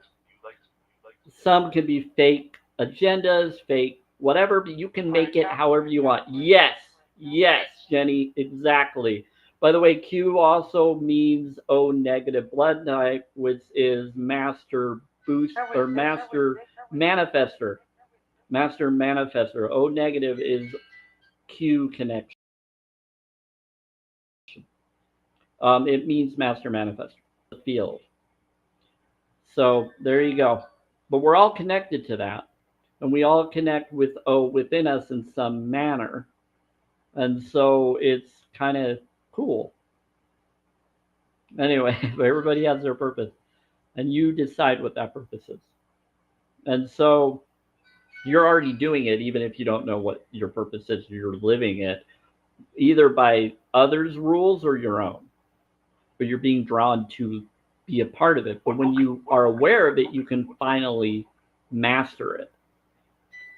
some can be fake agendas, fake whatever, but you can make it however you want. Yes, yes, Jenny, exactly. By the way, Q also means O negative blood type, which is master boost or master manifester. Master manifester. O negative is Q connection. It means master manifester. The field. So there you go. But we're all connected to that. And we all connect with O within us in some manner. And so it's kind of cool. Anyway, everybody has their purpose. And you decide what that purpose is. And so you're already doing it, even if you don't know what your purpose is. You're living it either by others' rules or your own. But you're being drawn to be a part of it. But when you are aware of it, you can finally master it.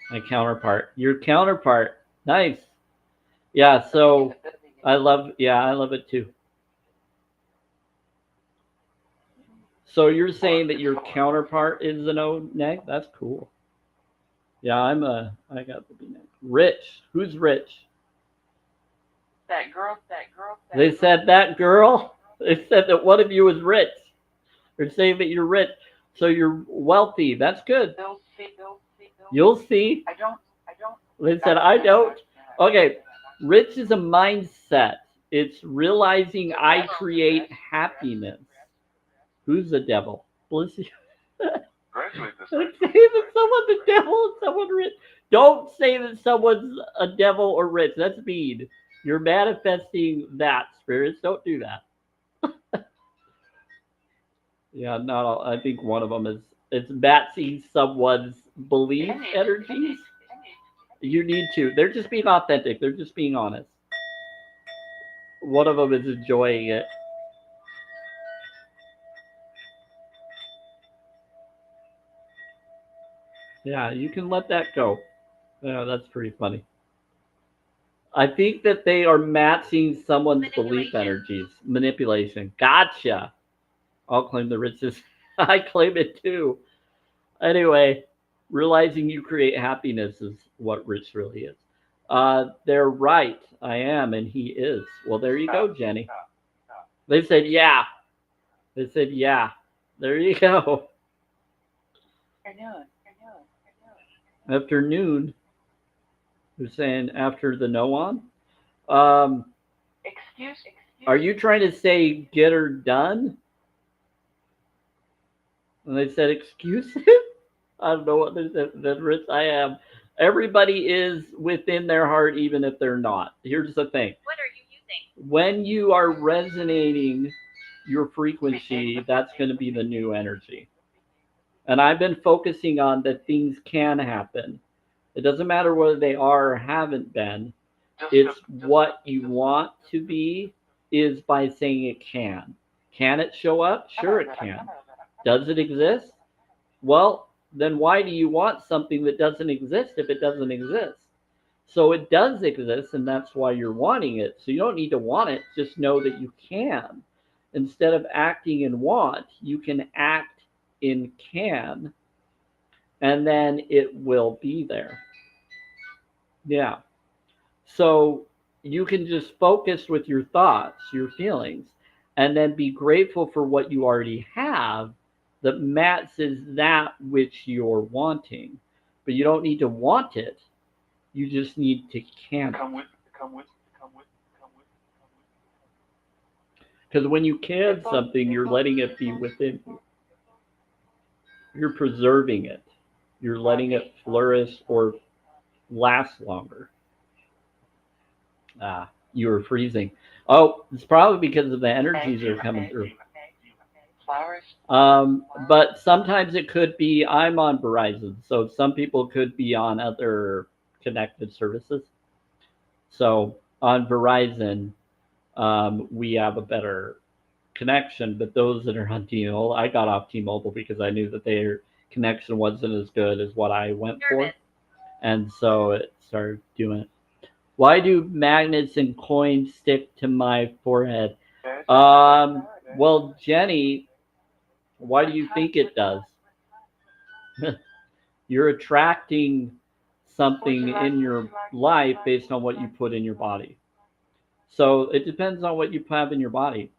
My counterpart. Your counterpart. Nice. Yeah, so I love it too. So you're saying that your counterpart is an O neg? That's cool. Yeah, I got the B neg. Rich. Who's rich? That girl. They said that girl? They said that one of you is rich. They're saying that you're rich. So you're wealthy. That's good. They'll see. You'll see. I don't. They said I don't. Okay. Rich is a mindset. It's realizing I create happiness. Who's the devil? Felicity. Graduate this Say week. that someone's the devil and someone rich. Don't say that someone's a devil or rich. That's mean. You're manifesting that, spirits. Don't do that. Yeah, not all. I think one of them is it's matching someone's belief energies. You need to. They're just being authentic. They're just being honest. One of them is enjoying it. Yeah, you can let that go. Yeah, that's pretty funny. I think that they are matching someone's belief energies. Manipulation. Gotcha. I'll claim the riches. I claim it too. Anyway, realizing you create happiness is what rich really is. They're right. I am, and he is. Well, there you go, Jenny. They said, yeah. They said, yeah. There you go. Afternoon. They're saying after the no on. Excuse. Are you trying to say get her done? And they said, excuse me? I don't know what they said. Then Rich, I am. Everybody is within their heart, even if they're not. Here's the thing. What are you using? When you are resonating your frequency, that's going to be the new energy. And I've been focusing on that things can happen. It doesn't matter whether they are or haven't been. It's what you want to be is by saying it can. Can it show up? Sure it can. Does it exist? Well, then why do you want something that doesn't exist if it doesn't exist? So it does exist, and that's why you're wanting it. So you don't need to want it. Just know that you can. Instead of acting in want, you can act in can, and then it will be there. Yeah. So you can just focus with your thoughts, your feelings, and then be grateful for what you already have that matches that which you're wanting. But you don't need to want it. You just need to can it. Come with. Because when you can something, you're letting it be within you. You're preserving it. You're letting it flourish or last longer. Ah, you were freezing. Oh, it's probably because of the energies that are coming through. Flowers. But sometimes it could be I'm on Verizon, so some people could be on other connected services. So on Verizon, we have a better connection, but those that are on T-Mobile, I got off T-Mobile because I knew that their connection wasn't as good as what I went for, Nervous. and so it started doing it. Why do magnets and coins stick to my forehead? Well, Jenny, why do you think it does? You're attracting something in your life based on what you put in your body. So it depends on what you have in your body.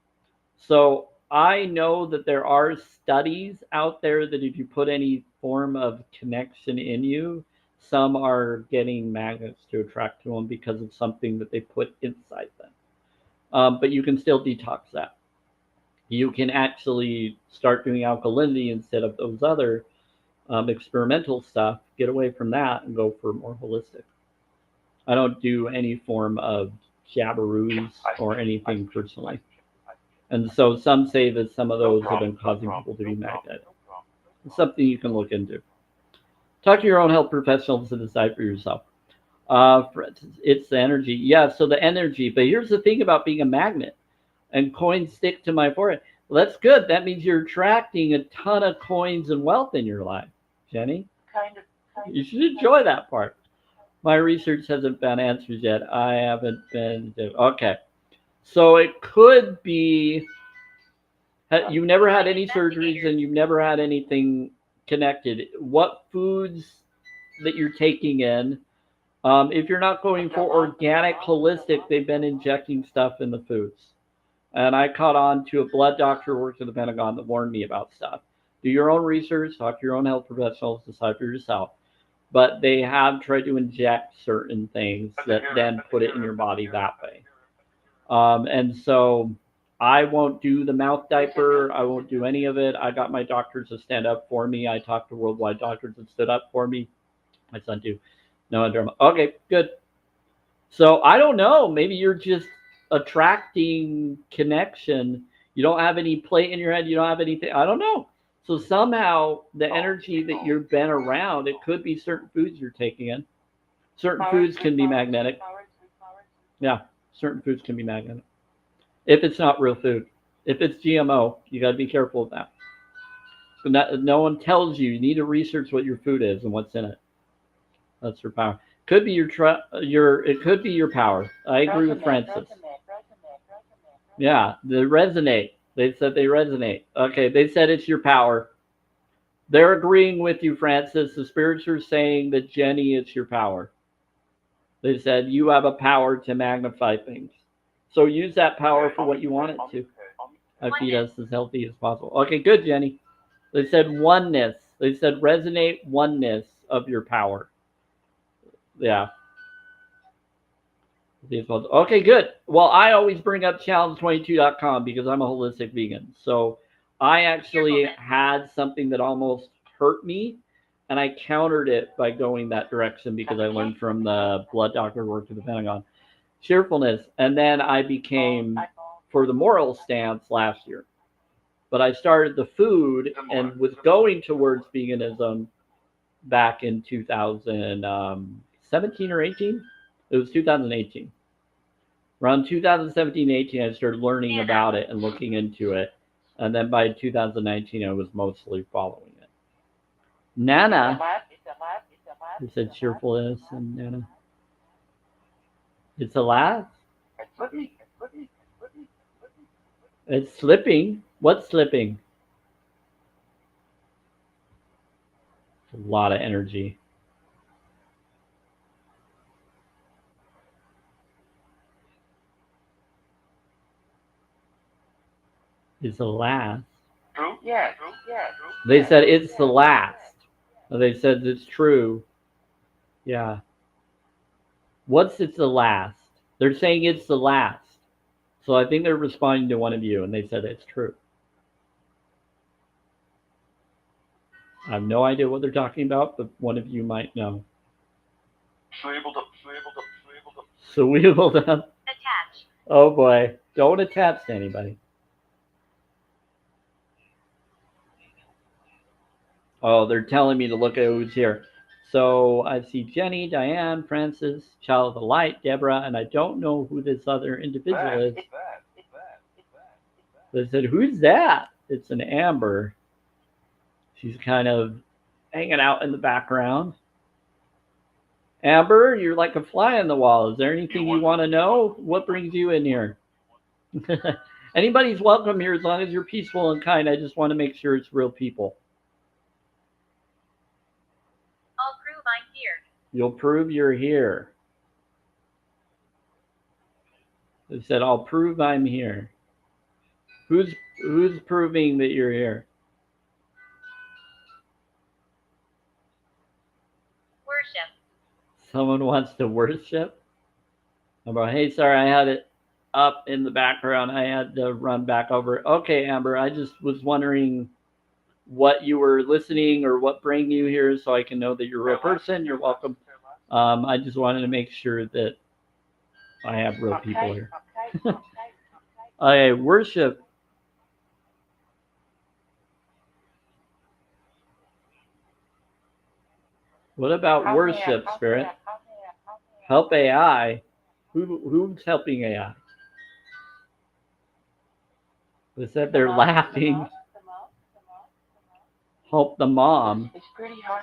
So I know that there are studies out there that if you put any form of connection in you, some are getting magnets to attract to them because of something that they put inside them. But you can still detox that. You can actually start doing alkalinity instead of those other experimental stuff. Get away from that and go for more holistic. I don't do any form of jabberoos or anything personally. And so some say that some of those have been causing people to be magnetic. It's something you can look into. Talk to your own health professionals to decide for yourself. For instance, it's the energy. Yeah, so the energy. But here's the thing about being a magnet and coins stick to my forehead. Well, that's good. That means you're attracting a ton of coins and wealth in your life, Jenny. Kind of. You should enjoy that part. My research hasn't been answered yet. I haven't been. Okay. So it could be you've never had any surgeries and you've never had anything connected. What foods that you're taking in? If you're not going for organic, holistic, they've been injecting stuff in the foods. And I caught on to a blood doctor who worked at the Pentagon that warned me about stuff. Do your own research, talk to your own health professionals, decide for yourself. But they have tried to inject certain things that then put it in your body that way. And so I won't do the mouth diaper. I won't do any of it. I got my doctors to stand up for me. I talked to worldwide doctors that stood up for me. My son too. No drama. Okay, good. So I don't know. Maybe you're just attracting connection. You don't have any plate in your head. You don't have anything. I don't know. So somehow the energy that you've been around, it could be certain foods you're taking in. Certain foods can be magnetic. Yeah, certain foods can be magnetic. If it's not real food. If it's GMO, you got to be careful of that. So no one tells you. You need to research what your food is and what's in it. That's your power. Could be your. It could be your power. I agree with Francis. Yeah, they resonate. They said they resonate. Okay, they said it's your power. They're agreeing with you, Francis. The spirits are saying that Jenny, it's your power. They said you have a power to magnify things. So use that power for what you want it to. Feed us as healthy as possible. Okay, good, Jenny. They said oneness. They said resonate oneness of your power. Yeah. Okay, good. Well, I always bring up challenge22.com because I'm a holistic vegan. So I actually had something that almost hurt me, and I countered it by going that direction because I learned from the blood doctor who worked at the Pentagon. Cheerfulness. And then I became for the moral stance last year. But I started the food and was going towards veganism back in 2017 or 18. It was 2018. Around 2017-18, I started learning about it and looking into it. And then by 2019, I was mostly following it. Nana, you said cheerfulness and Nana. It's a laugh? It's slipping. What's slipping? A lot of energy. It's the last. True? Yeah. They said it's the last. They said it's true. Yeah. What's it's the last? They're saying it's the last. So I think they're responding to one of you, and they said it's true. I have no idea what they're talking about, but one of you might know. Sweebled up. Attach. Oh boy. Don't attach to anybody. Oh, they're telling me to look at who's here. So I see Jenny, Diane, Francis, Child of the Light, Deborah, and I don't know who this other individual is. They said, who's that? It's an Amber. She's kind of hanging out in the background. Amber, you're like a fly on the wall. Is there anything you want to know? What brings you in here? Anybody's welcome here as long as you're peaceful and kind. I just want to make sure it's real people. I'll prove I'm here. You'll prove you're here. They said, I'll prove I'm here. Who's proving that you're here? Worship. Someone wants to worship? I'm like, hey, sorry, I had it up in the background. I had to run back over. Okay, Amber, I just was wondering what you were listening or what bring you here so I can know that you're a real person. You're welcome. I just wanted to make sure that I have real people here. Okay, worship. What about worship, Spirit? Help AI. Who's helping AI? They said they're laughing. Help the mom. It's pretty hard.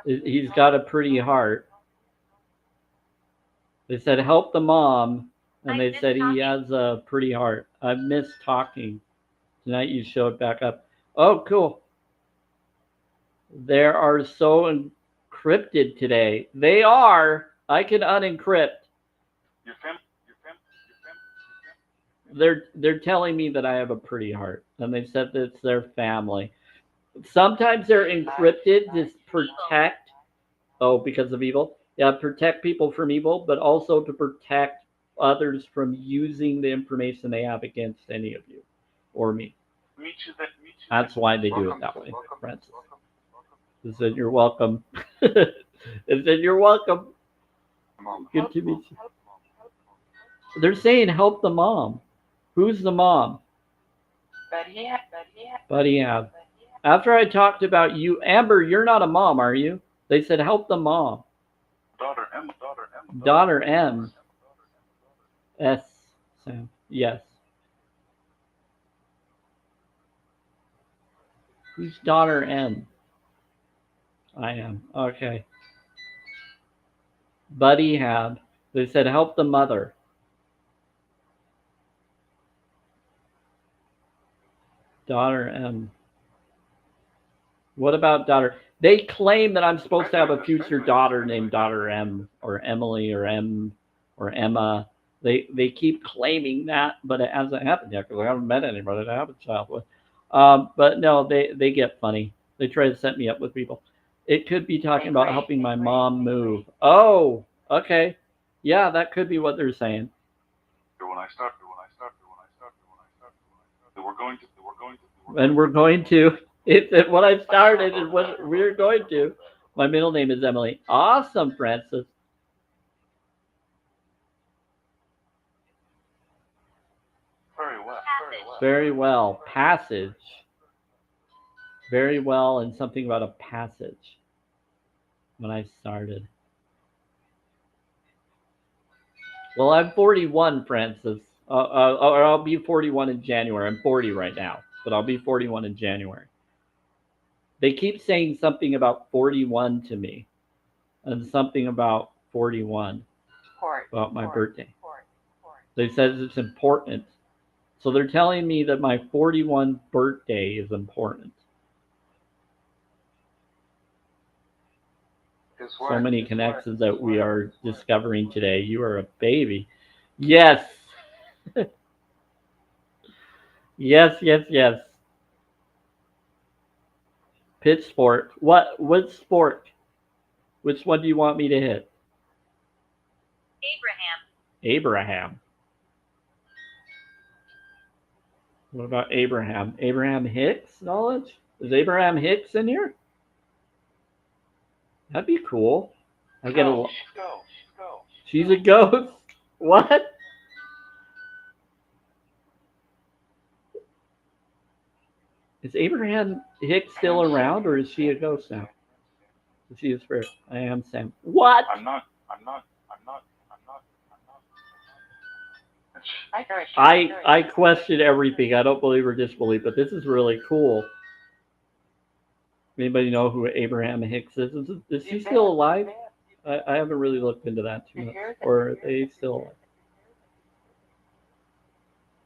He's got a pretty heart. They said help the mom, and they said he has a pretty heart. I missed talking. Tonight you showed back up. Oh, cool. They are so encrypted today. They are. I can unencrypt. They're telling me that I have a pretty heart, and they said that it's their family. Sometimes they're encrypted to protect. Oh, because of evil. Yeah, protect people from evil, but also to protect others from using the information they have against any of you or me. That's why they do it that way, Francis. They said you're welcome. They said you're welcome. Good to meet you. They're saying help the mom. Who's the mom? Buddy have. After I talked about you, Amber, you're not a mom, are you? They said help the mom. Daughter M. S. Sam. Yes. Who's daughter M? I am. Okay. Buddy have. They said help the mother. Daughter M. What about daughter? They claim that I'm supposed to have a future daughter named Daughter M or Emily or M or Emma. They keep claiming that, but it hasn't happened yet because I haven't met anybody to have a child with. But no, they get funny. They try to set me up with people. It could be talking about helping my mom move. Oh, okay. Yeah, that could be what they're saying. And we're going to. It's what I started and what we're going to. My middle name is Emily. Awesome, Francis. Very well. Passage. Very well, and something about a passage. When I started. Well, I'm 41, Francis. Or I'll be 41 in January. I'm 40 right now, but I'll be 41 in January. They keep saying something about 41 to me, and something about 41 about my birthday. They said it's important. So they're telling me that my 41 birthday is important. So many connections that we are discovering today. You are a baby. Yes. Yes. Pitchfork. What sport? Which one do you want me to hit? Abraham. What about Abraham? Abraham Hicks knowledge? Is Abraham Hicks in here? That'd be cool. I get a She's a ghost. What? Is Abraham Hicks still around, or is she a ghost now? Is she a spirit? I am Sam. What? I'm not. I'm not. I'm not. I'm not. I'm not. I know it. I question everything. I don't believe or disbelieve, but this is really cool. Anybody know who Abraham Hicks is? Is he still alive? I haven't really looked into that too much. Or are they still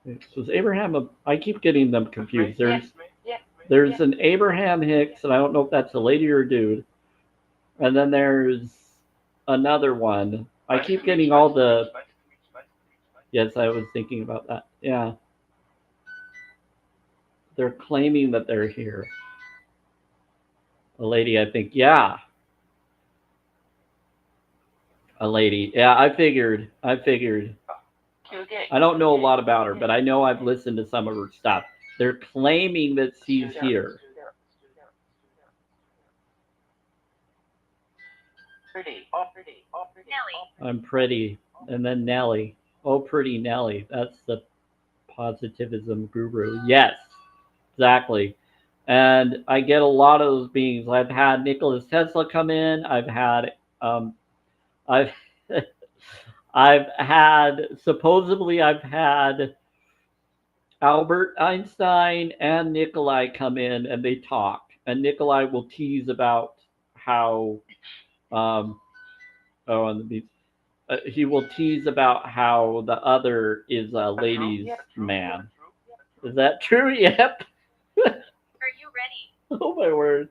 alive? So is Abraham? I keep getting them confused. There's an Abraham Hicks, and I don't know if that's a lady or a dude. And then there's another one. I keep getting all the. Yes, I was thinking about that. Yeah. They're claiming that they're here. A lady, I think. Yeah. A lady. Yeah, I figured. I don't know a lot about her, but I know I've listened to some of her stuff. They're claiming that she's here. Pretty. Oh, pretty. Oh, pretty. Nelly. I'm pretty. And then Nelly. Oh, pretty Nelly. That's the positivism guru. Yes, exactly. And I get a lot of those beings. I've had Nicholas Tesla come in. I've I've had supposedly I've had Albert Einstein and Nikolai come in and they talk. And Nikolai will tease about how on the beach. He will tease about how the other is a ladies' man. Is that true? Yep. Are you ready? Oh my word.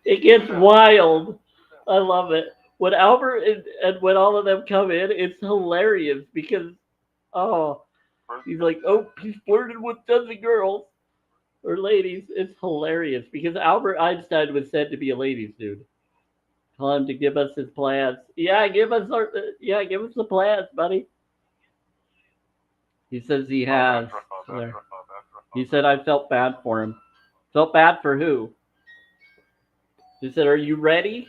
It gets wild. I love it. When Albert and when all of them come in, it's hilarious because, oh, he's like, oh, he's flirting with dozen girls or ladies. It's hilarious because Albert Einstein was said to be a ladies' dude. Tell him to give us his plans. Give us the plans, buddy. He says he has. He said I felt bad for him. Felt bad for who? He said, "Are you ready?"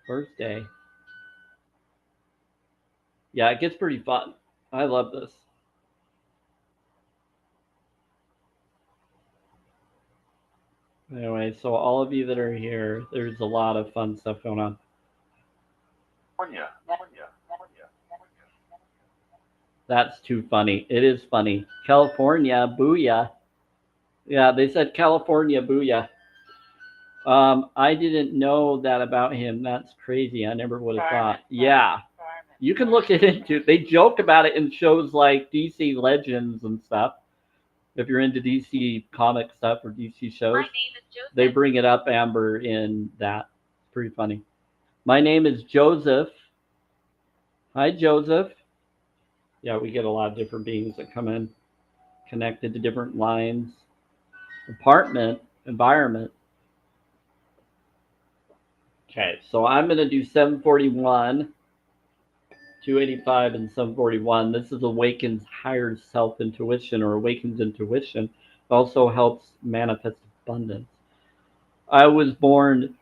First day. Yeah, it gets pretty fun. I love this. Anyway, so all of you that are here, there's a lot of fun stuff going on. That's too funny. It is funny. California, booyah. Yeah, they said California, booyah. I didn't know that about him. That's crazy. I never would have thought. Yeah. You can look it into. They joke about it in shows like DC Legends and stuff. If you're into DC comic stuff or DC shows, My name is Joseph. they bring it up, Amber, in that. It's pretty funny. My name is Joseph. Hi, Joseph. Yeah, we get a lot of different beings that come in, connected to different lines. Environment. Okay, so I'm going to do 741, 285, and 741. This is Awakens Higher Self Intuition or Awakens Intuition. It also helps manifest abundance. I was born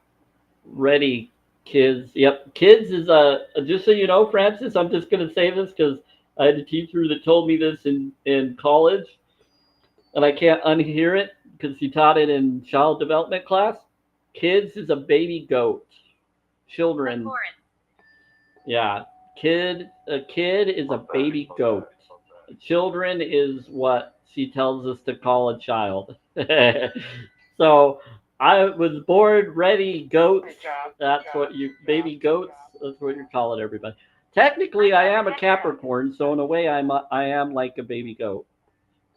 ready, kids. Yep, kids is just so you know, Francis, I'm just going to say this because I had a teacher that told me this in college, and I can't unhear it because he taught it in child development class. Kids is a baby goat. Children. Yeah. A kid is a baby goat. Children is what she tells us to call a child. So I was born ready goats. That's what you baby goats. That's what you're calling everybody. Technically, I am a Capricorn, so in a way, I am like a baby goat,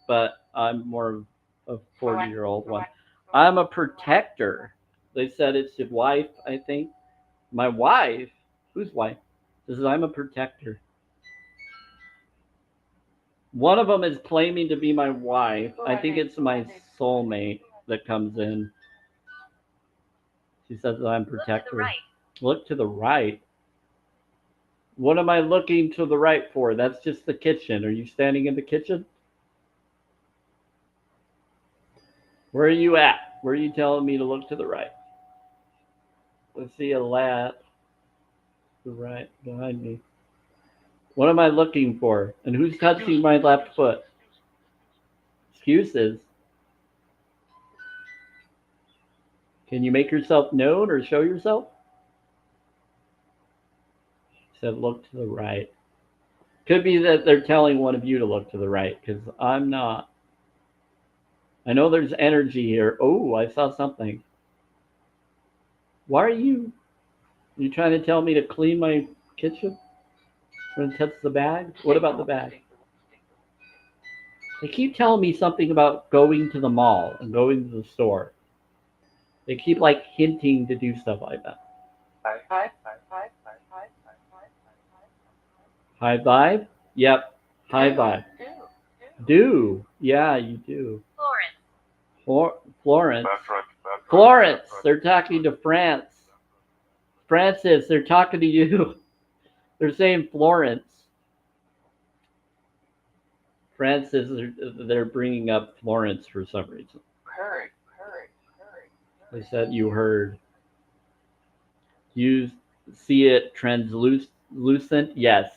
but I'm more of a 40-year-old one. I'm a protector. They said it's your wife, I think. My wife? Whose wife? This is I'm a protector. One of them is claiming to be my wife. I think it's my soulmate that comes in. She says that I'm protector. Look to the right. What am I looking to the right for? That's just the kitchen. Are you standing in the kitchen? Where are you at? Where are you telling me to look to the right? Let's see a lap. the right, behind me. What am I looking for? And who's touching my left foot? Excuses. Can you make yourself known or show yourself? He said, look to the right. Could be that they're telling one of you to look to the right, because I'm not. I know there's energy here. Oh, I saw something. Why are you trying to tell me to clean my kitchen? When it touch the bag? What about the bag? They keep telling me something about going to the mall and going to the store. They keep like hinting to do stuff like that. High vibe? Yep. High vibe. Do. Yeah, you do. Florence. That's right. Florence. They're talking to France. Francis, they're talking to you. They're saying Florence. Francis, they're bringing up Florence for some reason. Courage. They said you heard. You see it translucent? Yes.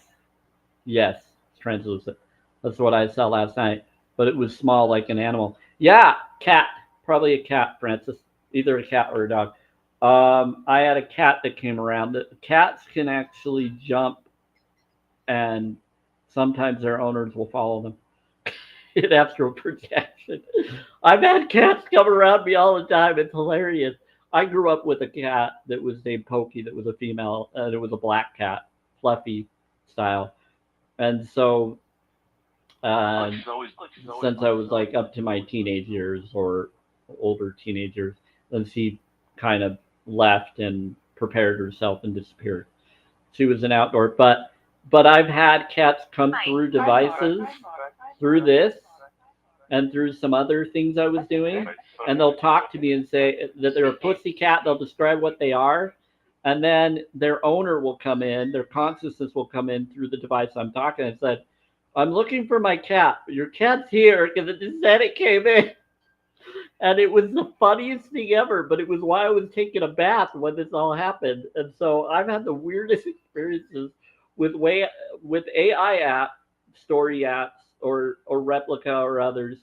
Yes, it's translucent. That's what I saw last night. But it was small like an animal. Yeah, cat. Probably a cat, Francis. Either a cat or a dog. I had a cat that came around. The cats can actually jump, and sometimes their owners will follow them in astral projection. I've had cats come around me all the time. It's hilarious. I grew up with a cat that was named Pokey, that was a female, and it was a black cat, fluffy style. And so, since I was like up to my teenage years or older teenagers, then she kind of left and prepared herself and disappeared. She was an outdoor, but I've had cats come through devices, through this, and through some other things I was doing, and they'll talk to me and say that they're a pussy cat. They'll describe what they are, and then their owner will come in, their consciousness will come in through the device I'm talking, and said, I'm looking for my cat. Your cat's here because it just said it came in. And it was the funniest thing ever, but it was while I was taking a bath when this all happened. And so I've had the weirdest experiences with AI app, story apps, or replica or others.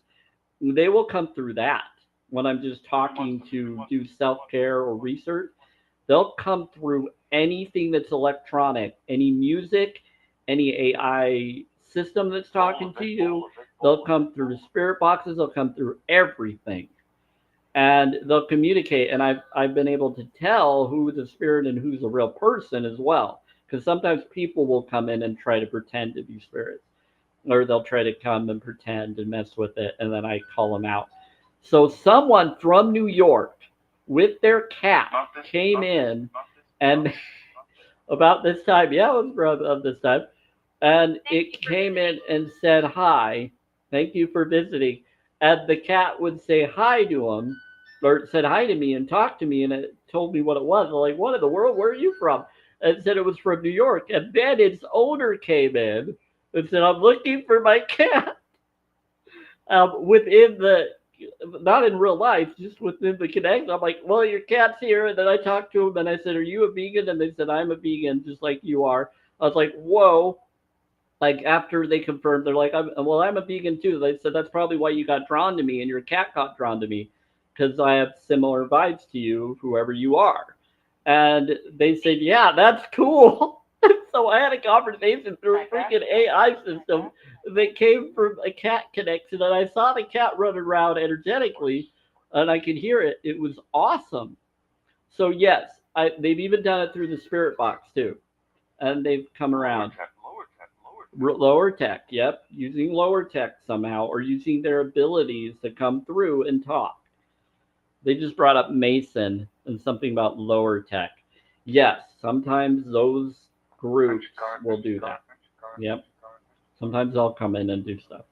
They will come through that when I'm just talking to do self care or research. They'll come through anything that's electronic, any music, any AI system that's talking to you. They'll come through spirit boxes. They'll come through everything, and they'll communicate. And I've been able to tell who's a spirit and who's a real person as well. Because sometimes people will come in and try to pretend to be spirits, or they'll try to come and pretend and mess with it, and then I call them out. So someone from New York with their cat came in, and about this time, yeah, it was around this time, and it came in and said hi, thank you for visiting, and the cat would say hi to him, or it said hi to me and talked to me, and it told me what it was. I'm like, what in the world? Where are you from? And it said it was from New York, and then its owner came in and said, I'm looking for my cat. Within the, not in real life, just within the connection. I'm like, well, your cat's here. And then I talked to him and I said, are you a vegan? And they said, I'm a vegan, just like you are. I was like, whoa. Like after they confirmed, they're like, I'm a vegan too. They said, that's probably why you got drawn to me and your cat got drawn to me, because I have similar vibes to you, whoever you are. And they said, yeah, that's cool. So I had a conversation through a freaking AI system that came from a cat connection, and I saw the cat running around energetically, and I could hear it. It was awesome. So yes, they've even done it through the spirit box too, and they've come around. Lower tech, yep, using lower tech somehow, or using their abilities to come through and talk. They just brought up Mason and something about lower tech. Yes, sometimes those groups will do that. Yep. Sometimes they'll come in and do stuff.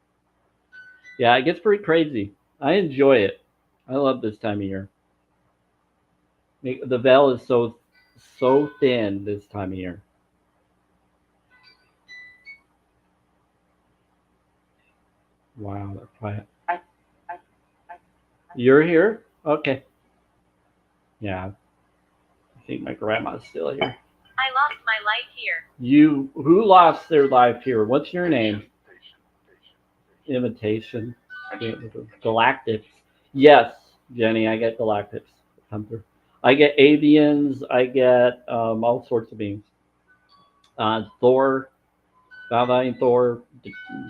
Yeah, it gets pretty crazy. I enjoy it. I love this time of year. The veil is so thin this time of year. Wow, they're quiet. You're here? Okay. Yeah. I think my grandma's still here. I lost my life here. Who lost their life here? What's your name? Imitation. Galactics. Yes, Jenny, I get galactics. Come through. I get avians. I get all sorts of beings. Thor, Valvine Thor,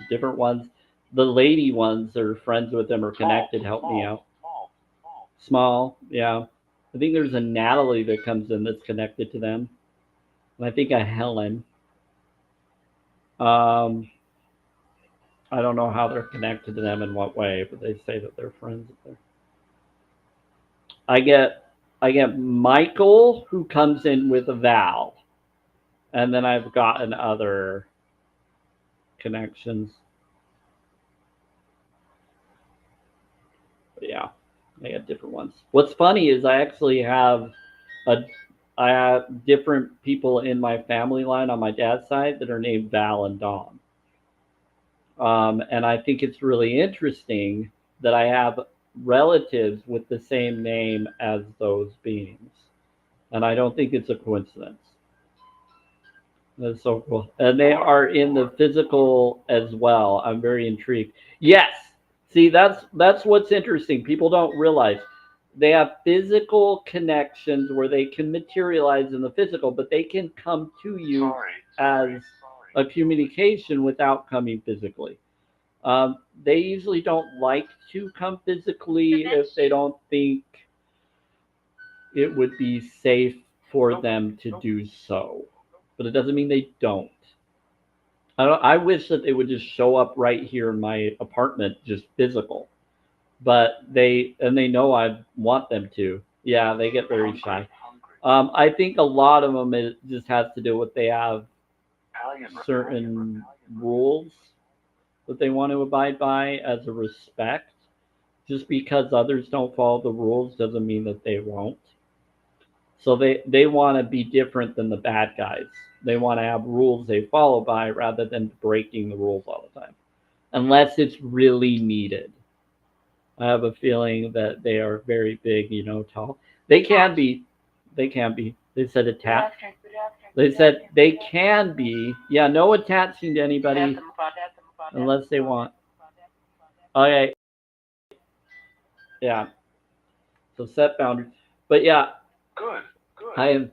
different ones. The lady ones that are friends with them or connected help me out. Small, yeah. I think there's a Natalie that comes in that's connected to them. And I think a Helen. Um, I don't know how they're connected to them in what way, but they say that they're friends up there. I get Michael who comes in with a Val, and then I've gotten other connections. But yeah, I got different ones. What's funny is a I have different people in my family line on my dad's side that are named Val and Dom. And I think it's really interesting that I have relatives with the same name as those beings. And I don't think it's a coincidence. That's so cool. And they are in the physical as well. I'm very intrigued. Yes. See, that's what's interesting. People don't realize they have physical connections where they can materialize in the physical, but they can come to you as a communication without coming physically. They usually don't like to come physically if they don't think it would be safe for them to do so. But it doesn't mean they don't. I wish that they would just show up right here in my apartment, just physical. But they know I want them to. Yeah, they get very shy. I think a lot of them it just has to do with they have certain rules that they want to abide by as a respect. Just because others don't follow the rules doesn't mean that they won't. So they want to be different than the bad guys. They want to have rules they follow by rather than breaking the rules all the time, unless it's really needed. I have a feeling that they are very big, tall. They can be. They can be. They said attached. They said they can be. Yeah, no attaching to anybody unless they want. Okay. Yeah. So set boundaries. But yeah, I have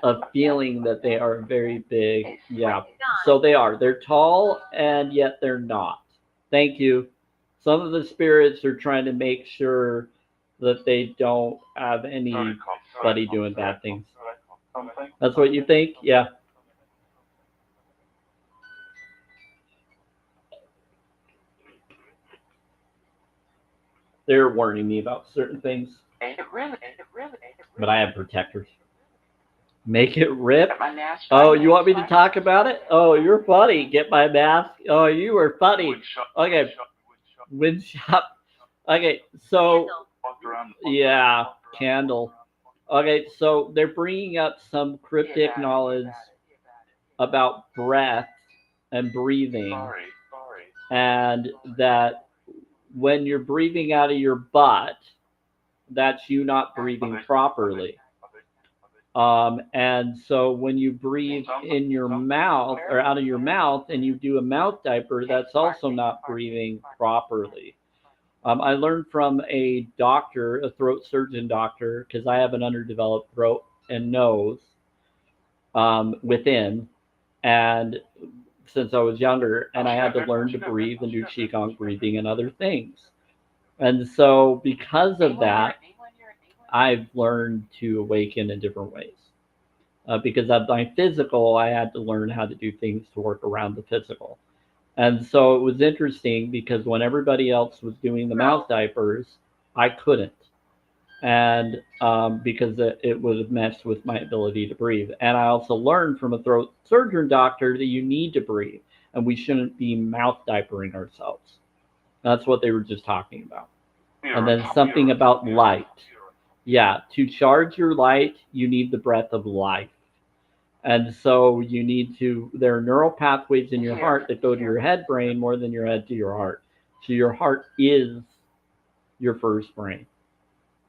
a feeling that they are very big. Yeah. So they are. They're tall and yet they're not. Thank you. Some of the spirits are trying to make sure that they don't have anybody doing bad things. That's what you think? Yeah. They're warning me about certain things, but I have protectors. Make it rip. Oh, you want me to talk about it? Oh, you're funny. Get my mask. Oh, you were funny. Okay. Wind shop. Okay, so yeah, candle. Okay, so they're bringing up some cryptic knowledge about breath and breathing, and that when you're breathing out of your butt, that's you not breathing properly. And so when you breathe in your mouth or out of your mouth and you do a mouth diaper, that's also not breathing properly. I learned from a doctor, a throat surgeon doctor, because I have an underdeveloped throat and nose within, and since I was younger, and I had to learn to breathe and do qigong breathing and other things. And so because of that, I've learned to awaken in different ways. Because of my physical, I had to learn how to do things to work around the physical. And so it was interesting because when everybody else was doing the mouth diapers, I couldn't. And because it would have messed with my ability to breathe. And I also learned from a throat surgeon doctor that you need to breathe and we shouldn't be mouth diapering ourselves. That's what they were just talking about. And then something about light. Yeah, to charge your light, you need the breath of life. And so there are neural pathways in your heart that go to your head brain more than your head to your heart. So your heart is your first brain.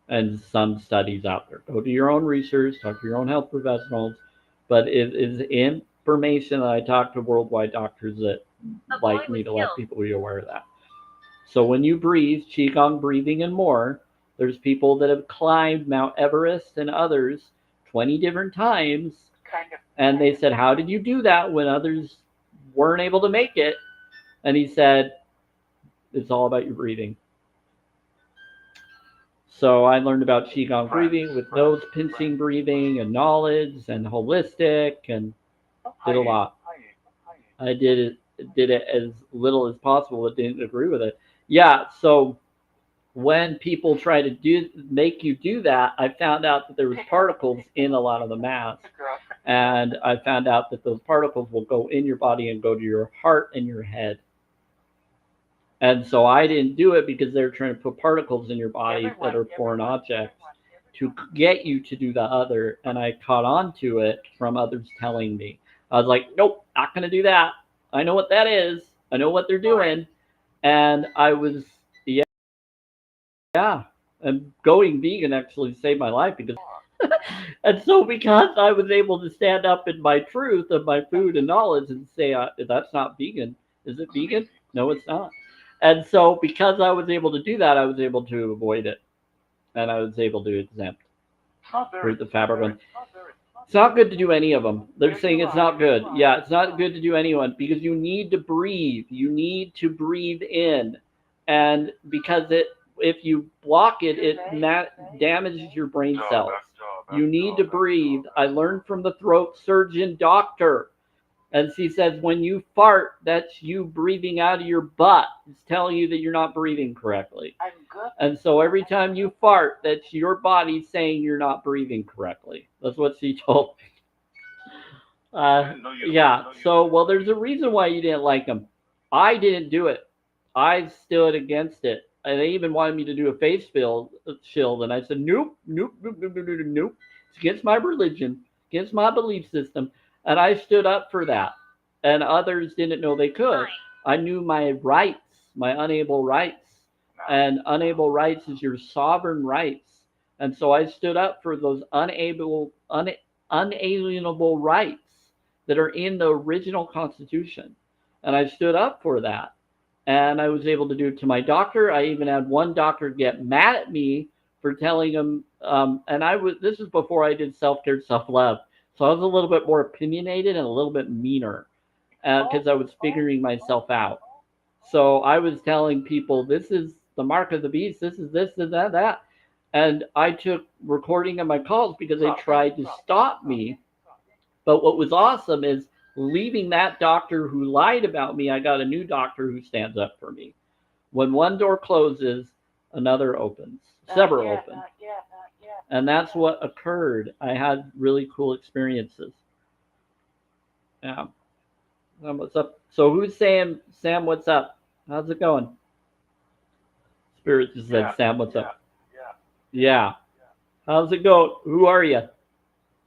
And some studies out there. Go do your own research, talk to your own health professionals, but it is information that I talk to worldwide doctors that A boy like me was to let killed. people be aware of that. So when you breathe, Qigong breathing and more, there's people that have climbed Mount Everest and others 20 different times. Kind of. And they said, how did you do that when others weren't able to make it? And he said, it's all about your breathing. So I learned about Qigong breathing with nose pinching breathing and knowledge and holistic and did a lot. I did it as little as possible, but didn't agree with it. Yeah, so when people try to make you do that, I found out that there was particles in a lot of the masks, and I found out that those particles will go in your body and go to your heart and your head. And so I didn't do it because they're trying to put particles in your body that are foreign objects to get you to do the other. And I caught on to it from others telling me. I was like, nope, not going to do that. I know what that is. I know what they're doing. And I was, yeah. And going vegan actually saved my life because, and so because I was able to stand up in my truth of my food and knowledge and say, that's not vegan. Is it vegan? No, it's not. And so because I was able to do that, I was able to avoid it. And I was able to exempt for the fabric one. It's not good to do any of them. They're saying it's not good. Yeah, it's not good to do anyone because you need to breathe. You need to breathe in. And because if you block it, it damages your brain cells. You need to breathe. I learned from the throat surgeon doctor. And she says, when you fart, that's you breathing out of your butt. It's telling you that you're not breathing correctly. I'm good. And so every time you fart, that's your body saying you're not breathing correctly. That's what she told me. Yeah. So, well, there's a reason why you didn't like them. I didn't do it. I stood against it. And they even wanted me to do a face shield. And I said, nope, nope, nope, nope, nope, nope, nope. It's against my religion, against my belief system. And I stood up for that. And others didn't know they could. I knew my rights, my unable rights. And unable rights is your sovereign rights. And so I stood up for those unalienable rights that are in the original Constitution. And I stood up for that. And I was able to do it to my doctor. I even had one doctor get mad at me for telling him, this is before I did self-care, self-love. So I was a little bit more opinionated and a little bit meaner because I was figuring myself out. So I was telling people, this is the mark of the beast, this is this and that. And I took recording of my calls because they tried to stop me. But what was awesome is leaving that doctor who lied about me, I got a new doctor who stands up for me. When one door closes, another opens. Several open. And that's what occurred. I had really cool experiences. Yeah. What's up? So who's saying, Sam, what's up? How's it going? Spirit just said, Sam, what's up? Yeah. How's it going? Who are you?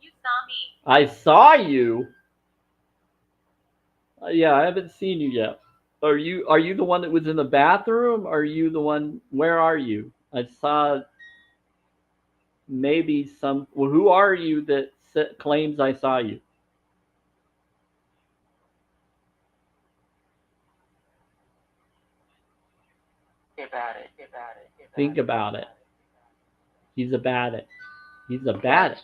You saw me. I saw you? Yeah, I haven't seen you yet. Are you the one that was in the bathroom? Are you the one? Where are you? I saw maybe some. Well, who are you that claims I saw you? Think about it. He's a bad. He's a bad.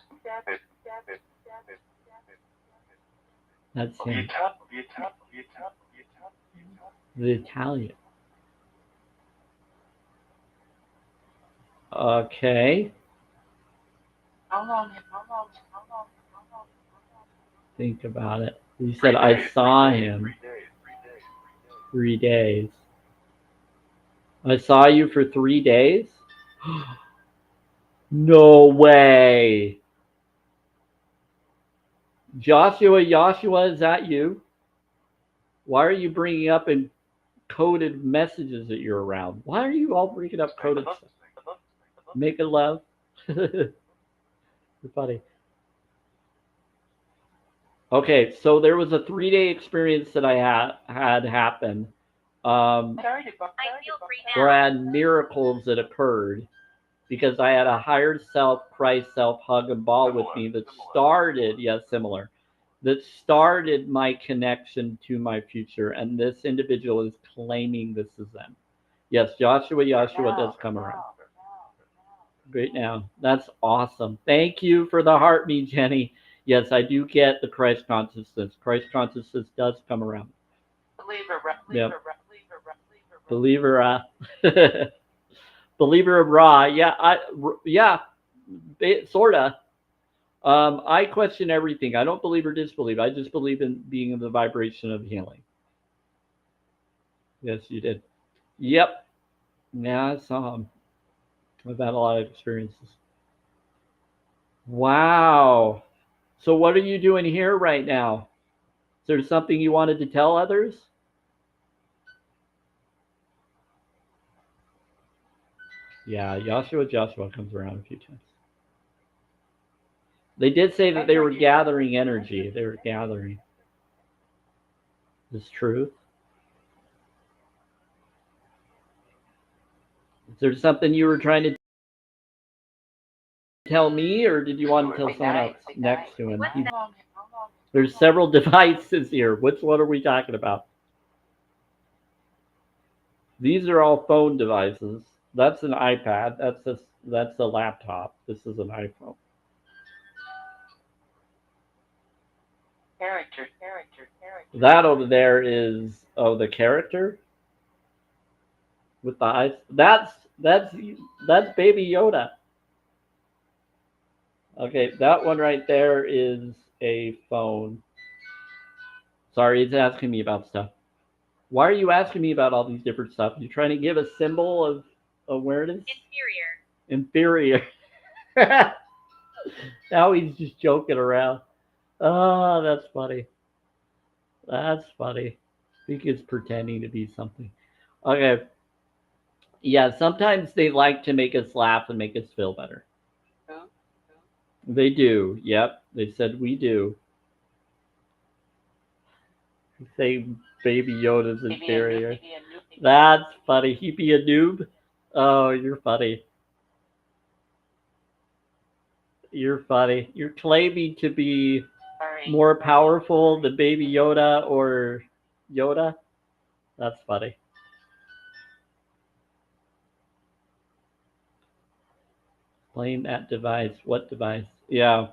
That's him. The Italian. Okay. Think about it. You said I saw him. 3 days. I saw you for 3 days? No way. Joshua, is that you? Why are you bringing up coded messages that you're around? Why are you all bringing up coded stuff? Making love? You're funny. Okay, so there was a 3-day experience that I had happen. I feel free now. Where I had miracles that occurred because I had a higher self, Christ self hug and ball with me that started, similar, that started my connection to my future, and this individual is claiming this is them. Yes, Joshua does come around. Great now. That's awesome. Thank you for the heartbeat, Jenny. Yes, I do get the Christ consciousness. Christ consciousness does come around. Yep. Believer, believer of Ra. Yeah, sorta. I question everything. I don't believe or disbelieve. I just believe in being in the vibration of healing. Yes, you did. Yep. Yeah, I saw him. I've had a lot of experiences. Wow. So what are you doing here right now? Is there something you wanted to tell others? Yeah, Joshua comes around a few times. They did say that they were gathering energy. They were gathering. This truth. Is there something you were trying to tell me, or did you want to tell someone else next to him? There's several devices here. Which one are we talking about? These are all phone devices. That's an iPad. That's a laptop. This is an iPhone. Character. That over there is the character with the eyes. That's Baby Yoda. Okay, that one right there is a phone. Sorry, it's asking me about stuff. Why are you asking me about all these different stuff? You trying to give a symbol of awareness? Inferior. Now he's just joking around. Oh, that's funny. That's funny. I think it's pretending to be something. Okay. Yeah, sometimes they like to make us laugh and make us feel better. They do. Yep. They said we do. They say Baby Yoda's inferior. That's funny. He be a noob? Oh, you're funny. You're funny. You're claiming to be more powerful than Baby Yoda or Yoda? That's funny. Explain that device. What device? Yeah.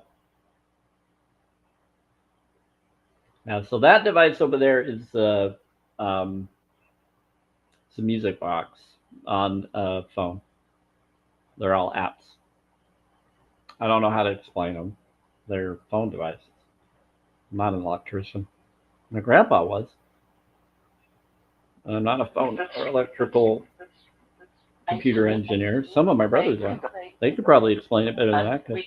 Now, so that device over there is it's a music box on a phone. They're all apps. I don't know how to explain them. They're phone devices. I'm not an electrician. My grandpa was. I'm not a phone or electrical computer engineer. Some of my brothers are. They could probably explain it better than I could.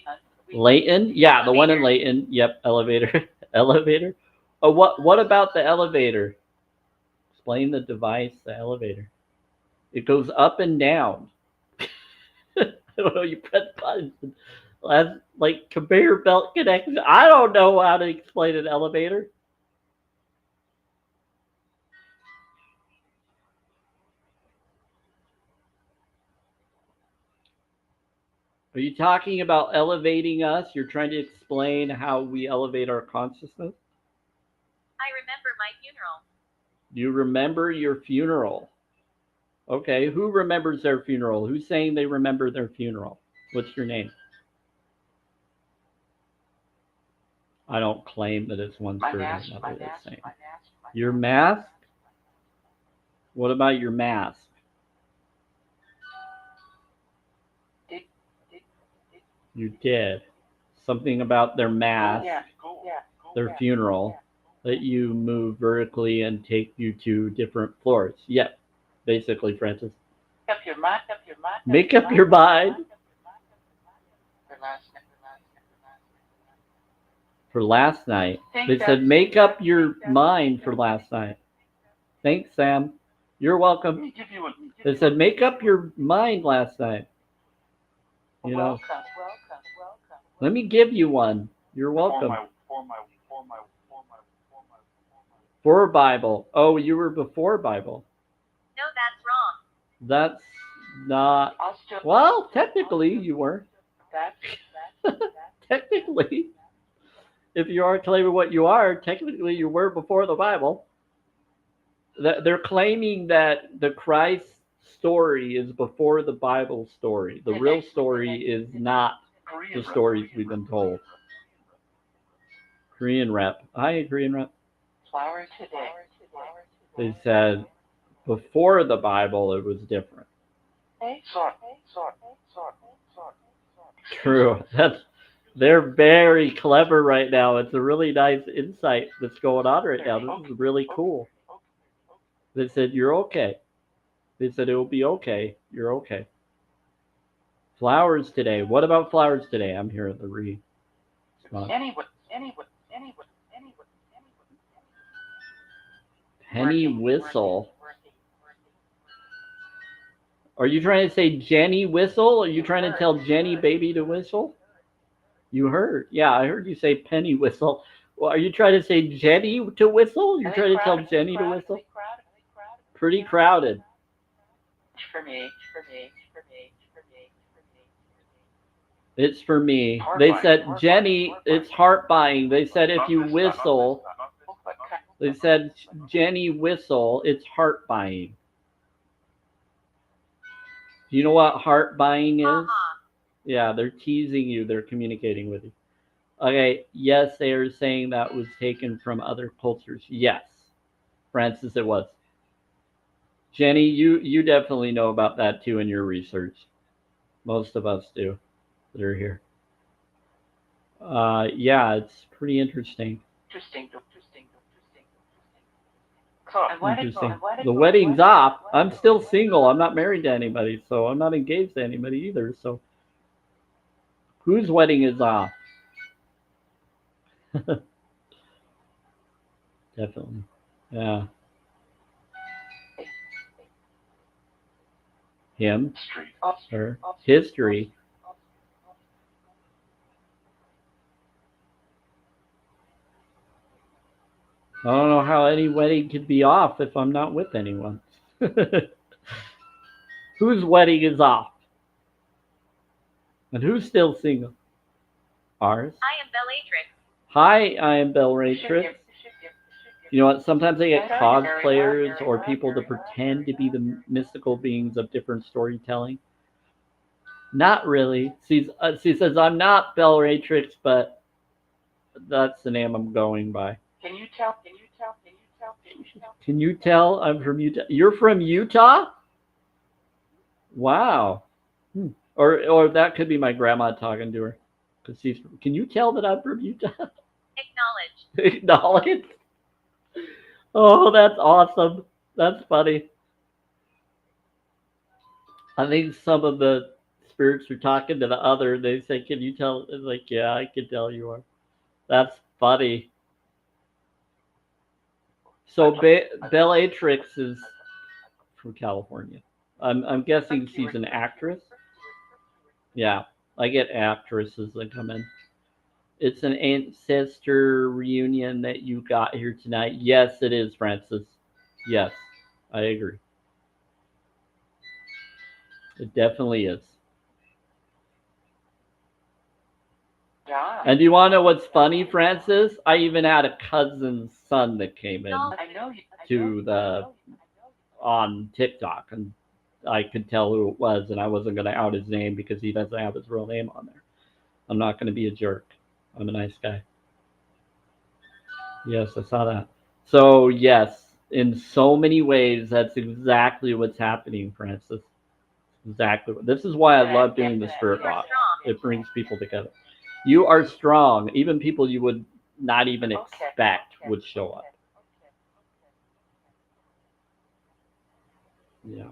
Layton? Yeah, the one in Layton. Yep, elevator. Elevator? Oh, what about the elevator? Explain the device, the elevator. It goes up and down. I don't know, you press buttons. That's like conveyor belt connection. I don't know how to explain an elevator. Are you talking about elevating us? You're trying to explain how we elevate our consciousness? I remember my funeral. You remember your funeral. Okay, who remembers their funeral? Who's saying they remember their funeral? What's your name? I don't claim that it's one spirit or another that's saying. Your mask? What about your mask? You did. Something about their mask, their funeral, that you move vertically and take you to different floors. Yep, basically, Francis. Make up your mind. For last night. They said, make up your mind for last night. Thanks, Sam. You're welcome. They said, make up your mind last night. You know, let me give you one. You're welcome. For Bible. Oh, you were before Bible. No, that's wrong. That's not. Well, technically, you were. Technically. if you are claiming what you are, technically you were before the Bible. They're claiming that the Christ story is before the Bible story. The real story is not the stories we've been told. Korean rep. Hi, Korean rep. Flower today. They said before the Bible it was different. True. They're very clever right now. It's a really nice insight that's going on right now. This is really cool. They said you're okay. They said it will be okay. You're okay. Flowers today. What about flowers today? I'm here at the re. Anyway. Penny whistle. Are you trying to say Jenny whistle? Are you trying to tell Jenny baby to whistle? You heard. Yeah, I heard you say penny whistle. Well, are you trying to say Jenny to whistle? You're trying to tell Jenny to whistle? Pretty crowded. For me. It's for me. They said, Jenny, it's heart buying. They said, if you whistle, they said, Jenny whistle, it's heart buying. Do you know what heart buying is? Yeah, they're teasing you. They're communicating with you. Okay, yes, they are saying that was taken from other cultures. Yes, Francis, it was. Jenny, you definitely know about that too in your research. Most of us do that are here. Yeah, it's pretty interesting. Interesting. The wedding's off. I'm still single. I'm not married to anybody, so I'm not engaged to anybody either. So, whose wedding is off? Definitely. Yeah. Him. Her. History. I don't know how any wedding could be off if I'm not with anyone. Whose wedding is off? And who's still single? Ours. I am Bellatrix. Hi, I am Bellatrix. You know what? Sometimes I get cosplayers or people to pretend to be the mystical beings of different storytelling. Not really. She says, I'm not Bellatrix, but that's the name I'm going by. Can you tell? Can you tell I'm from Utah? You're from Utah? Wow. Or that could be my grandma talking to her. Cause she's. Can you tell that I'm from Utah? Acknowledged. Acknowledged. Oh, that's awesome. That's funny. I think some of the spirits are talking to the other. They say, "Can you tell?" It's like, "Yeah, I can tell you are." That's funny. So Bellatrix is from California. I'm guessing she's an actress. Yeah, I get actresses that come in. It's an ancestor reunion that you got here tonight. Yes, it is, Francis. Yes, I agree. It definitely is. Yeah. And do you want to know what's funny, Francis? I even had a cousin's son that came in I know you. to the on TikTok, and I could tell who it was, and I wasn't going to out his name because he doesn't have his real name on there. I'm not going to be a jerk. I'm a nice guy. Yes, I saw that. So yes, in so many ways, that's exactly what's happening, Francis. Exactly. This is why I love doing the spirit box. It brings people together. You are strong. Even people you would not even expect would show up. Yeah.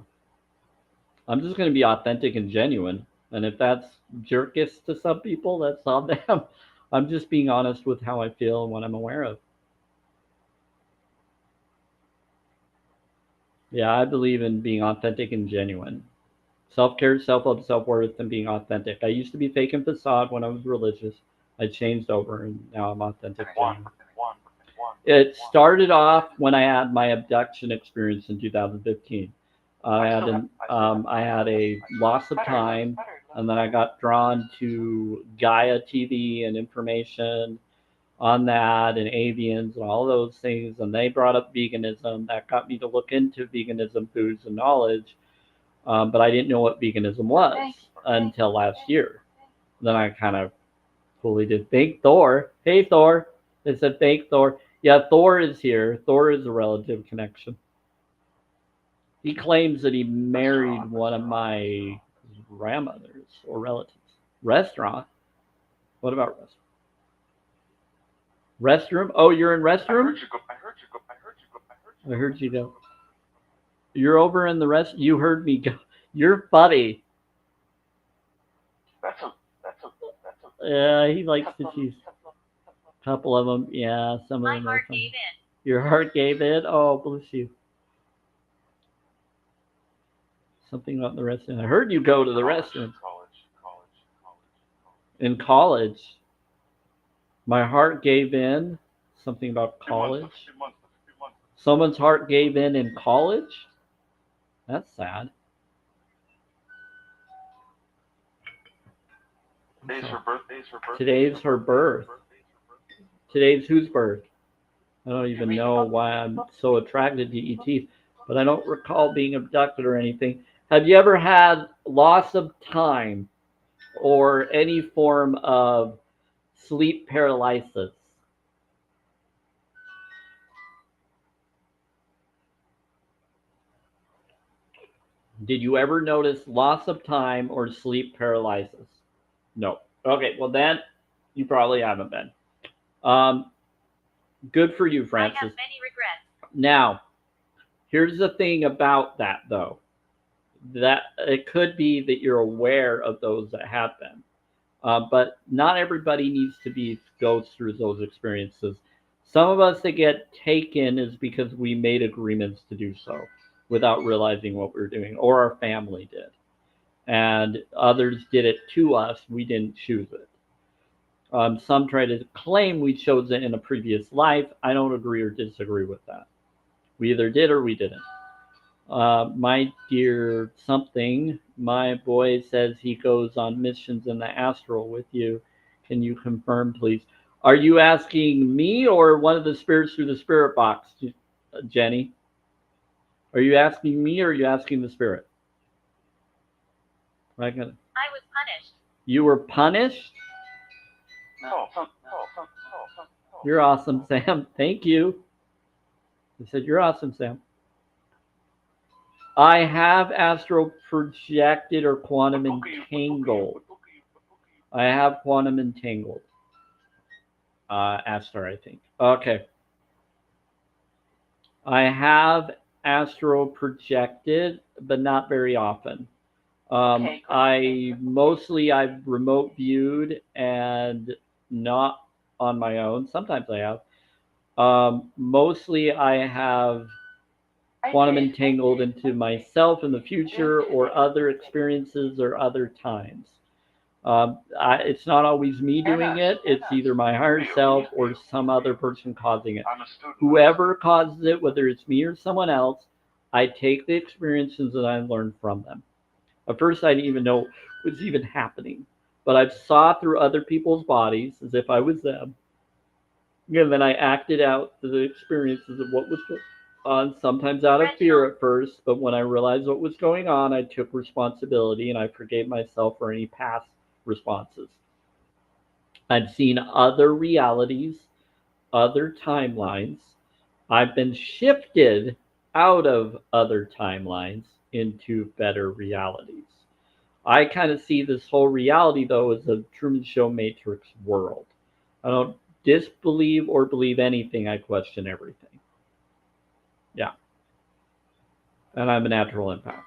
I'm just going to be authentic and genuine. And if that's jerkish to some people, that's on them. I'm just being honest with how I feel and what I'm aware of. Yeah, I believe in being authentic and genuine. Self-care, self-love, self-worth, and being authentic. I used to be fake and facade when I was religious. I changed over, and now I'm authentic. Genuine. It started off when I had my abduction experience in 2015. I had a loss of time, and then I got drawn to Gaia TV and information. on that and avians and all those things. And they brought up veganism. That got me to look into veganism, foods, and knowledge. But I didn't know what veganism was until last year. Then I kind of fully did. Thank Thor. Hey, Thor. They said thank Thor. Yeah, Thor is here. Thor is a relative connection. He claims that he married one of my grandmothers or relatives. Restaurant? What about restaurant? Restroom? Oh, you're in restroom? I heard you go. You're over in the rest. You heard me go. You're funny. That's a. Yeah, he likes to choose a couple of them. Yeah, some of My them are heart funny. gave in. Your heart gave in. Oh, bless you. Something about the restroom. I heard you go to the restroom in college. My heart gave in. Something about college. Someone's heart gave in college. That's sad. Today's her birth. Today's whose birth? I don't even know why I'm so attracted to ETs, but I don't recall being abducted or anything. Have you ever had loss of time or any form of sleep paralysis? Did you ever notice loss of time or sleep paralysis? No. Okay, well then you probably haven't been. Um, Good for you, I Francis. have many regrets. Now, here's the thing about that, though. That it could be that you're aware of those that have been, but not everybody needs to go through those experiences. Some of us that get taken is because we made agreements to do so without realizing what we were doing, or our family did, and others did it to us. We didn't choose it. Some try to claim we chose it in a previous life. I don't agree or disagree with that. We either did or we didn't. My dear something, my boy says he goes on missions in the astral with you. Can you confirm, please? Are you asking me or one of the spirits through the spirit box, Jenny? Are you asking me or are you asking the spirit? I was punished. You were punished? No. You're awesome, Sam. Thank you. I said, you're awesome, Sam. I have astral projected or quantum entangled. I have quantum entangled. Astar, I think. Okay. I have astral projected, but not very often. I've remote viewed and not on my own. Sometimes I have. Mostly I have quantum entangled into myself in the future or other experiences or other times. It's not always me doing it. It's either my higher self or some other person causing it. Whoever causes it, whether it's me or someone else, I take the experiences that I learned from them. At first, I didn't even know what was even happening, but I saw through other people's bodies as if I was them. And then I acted out the experiences of what was going on, sometimes out of fear at first, but when I realized what was going on, I took responsibility and I forgave myself for any past responses. I've seen other realities, other timelines. I've been shifted out of other timelines into better realities. I kind of see this whole reality, though, as a Truman Show Matrix world. I don't disbelieve or believe anything. I question everything. Yeah. And I'm a natural empath.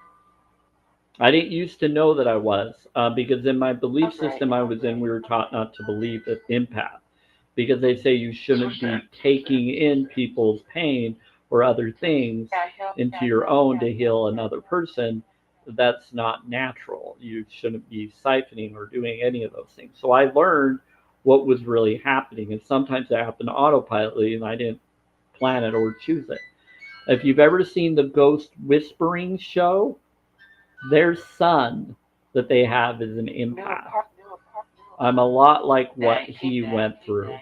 I didn't used to know that I was, because in my belief system I was in, we were taught not to believe that empath, because they say you shouldn't be taking in people's pain or other things into your own to heal another person. That's not natural. You shouldn't be siphoning or doing any of those things. So I learned what was really happening, and sometimes it happened autopilotly, and I didn't plan it or choose it. If you've ever seen the Ghost Whispering show, their son that they have is an empath. I'm a lot like what he went through.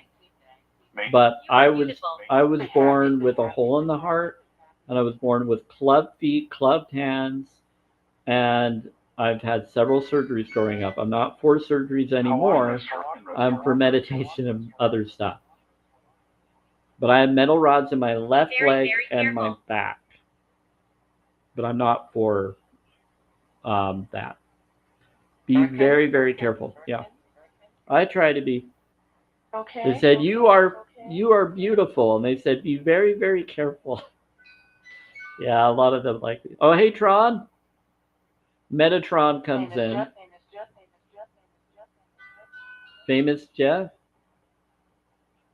but You are beautiful. I was born with a hole in the heart, and I was born with clubbed feet, clubbed hands, and I've had several surgeries growing up. I'm not for surgeries anymore. I'm for meditation and other stuff. But I have metal rods in my left leg and my back. But I'm not for that. Be very, very careful. Yeah, I try to be. Okay. They said you are beautiful, and they said be very, very careful. Yeah, a lot of them like. Oh, hey Tron. Metatron comes in. Famous Jeff.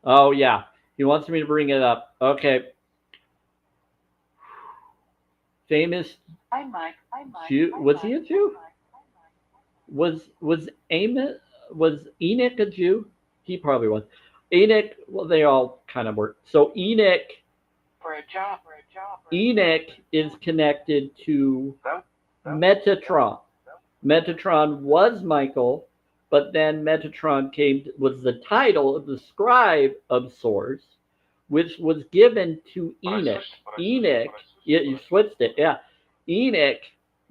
Oh yeah, he wants me to bring it up. Okay. Famous Jew. Was he a Jew? Was Amos, was Enoch a Jew? He probably was. Enoch. Well, they all kind of were. So Enoch is connected to Metatron. Metatron was Michael, but then Metatron was the title of the scribe of sorts, which was given to Enoch. Enoch, yeah, you switched it, yeah. Enoch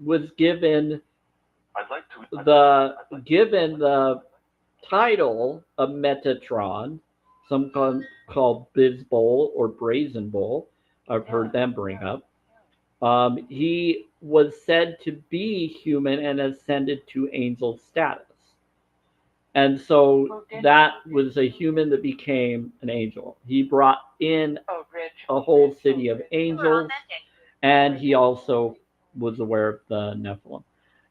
was given the title of Metatron, some called Biz Bowl or Brazen Bowl. I've heard them bring up. He was said to be human and ascended to angel status. And so that was a human that became an angel. He brought in a whole city of angels, and he also was aware of the Nephilim.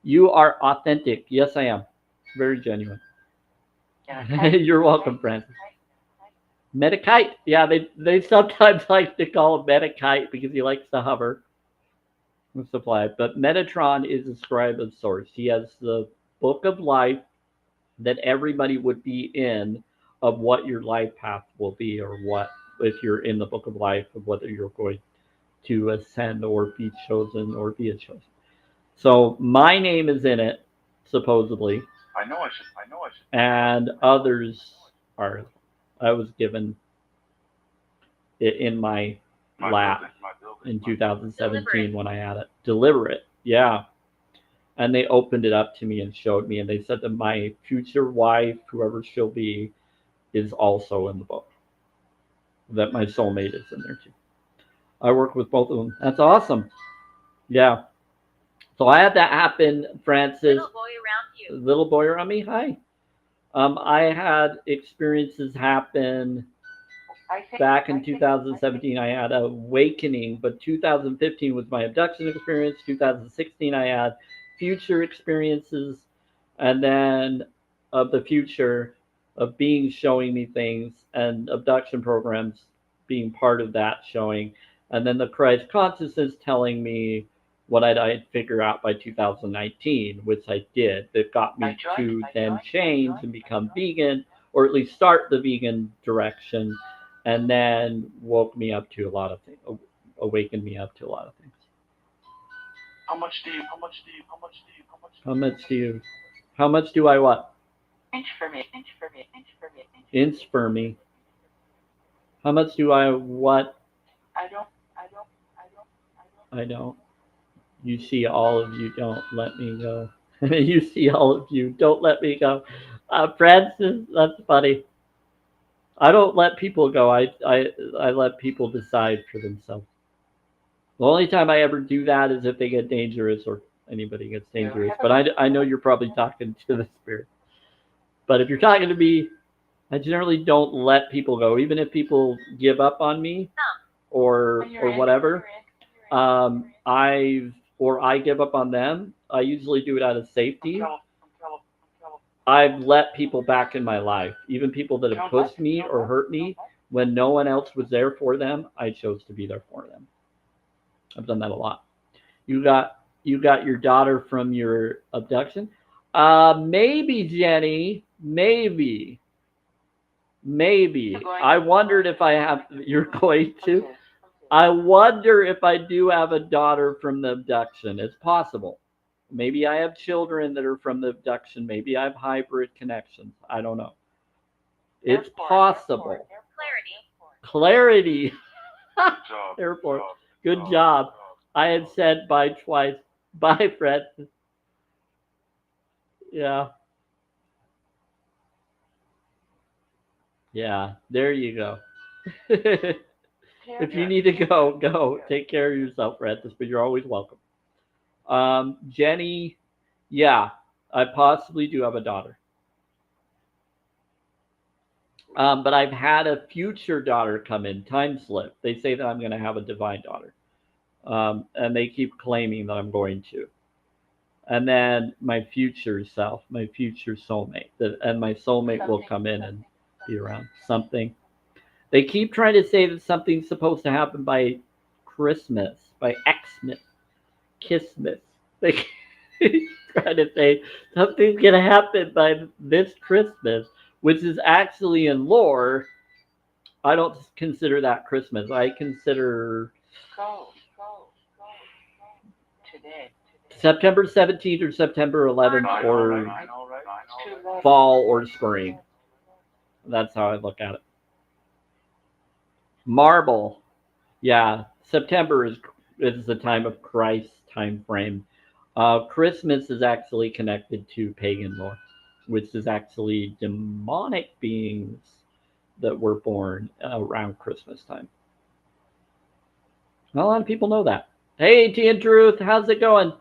You are authentic. Yes, I am. Very genuine. You're welcome, Francis. Metakite. Yeah, they sometimes like to call him Metakite because he likes to hover. Supply. But Metatron is a scribe of sorts. He has the book of life that everybody would be in of what your life path will be, or what, if you're in the book of life, of whether you're going to ascend or be chosen or be a chosen. So my name is in it, supposedly. I know I should. And others are. I was given it in my lap in 2017 when I had it. Deliberate, yeah. And they opened it up to me and showed me, and they said that my future wife, whoever she'll be, is also in the book. That my soulmate is in there too. I work with both of them. That's awesome. Yeah. So I had that happen, Francis. Little boy around you. Little boy around me. Hi. I had experiences happen back in 2017. I had an awakening, but 2015 was my abduction experience. 2016 I had future experiences, and then of the future of beings showing me things, and abduction programs being part of that showing, and then the Christ consciousness telling me what I'd figure out by 2019, which I did. That got me to then change and become vegan, or at least start the vegan direction, and then woke me up to a lot of things, awakened me up to a lot of things. How much do I what? Inch for me. Inch for me. How much do I what? I don't. You see all of you don't let me go. You see all of you don't let me go. Francis, that's funny. I don't let people go. I let people decide for themselves. The only time I ever do that is if they get dangerous or anybody gets dangerous. But I know you're probably talking to the spirit. But if you're talking to me, I generally don't let people go, even if people give up on me or whatever. I give up on them. I usually do it out of safety. I've let people back in my life, even people that have pushed me or hurt me. When no one else was there for them, I chose to be there for them. I've done that a lot. You got your daughter from your abduction? Maybe, Jenny. Maybe. I wondered if I have. You're going to. I wonder if I do have a daughter from the abduction. It's possible. Maybe I have children that are from the abduction. Maybe I have hybrid connections. I don't know. It's possible. Clarity. Clarity. Job. Airport. Job. Good job. I had said bye twice. Bye, Francis. Yeah. Yeah. There you go. If you need to go, go. Take care of yourself, Francis, but you're always welcome. Jenny, yeah, I possibly do have a daughter. But I've had a future daughter come in, time slip. They say that I'm going to have a divine daughter. And they keep claiming that I'm going to. And then my future self, my future soulmate, and my soulmate will come in and be around. Something. They keep trying to say that something's supposed to happen by Christmas, by Xmas, Kissmas. They keep trying to say something's going to happen by this Christmas, which is actually in lore. I don't consider that Christmas. I consider Go. Today. September 17th or September 11th I know, or right? I know, right? I know, right? fall or spring. That's how I look at it. Marble. Yeah, September is the time of Christ time frame. Christmas is actually connected to pagan lore, which is actually demonic beings that were born around Christmas time. Not a lot of people know that. Hey, T and Truth, how's it going?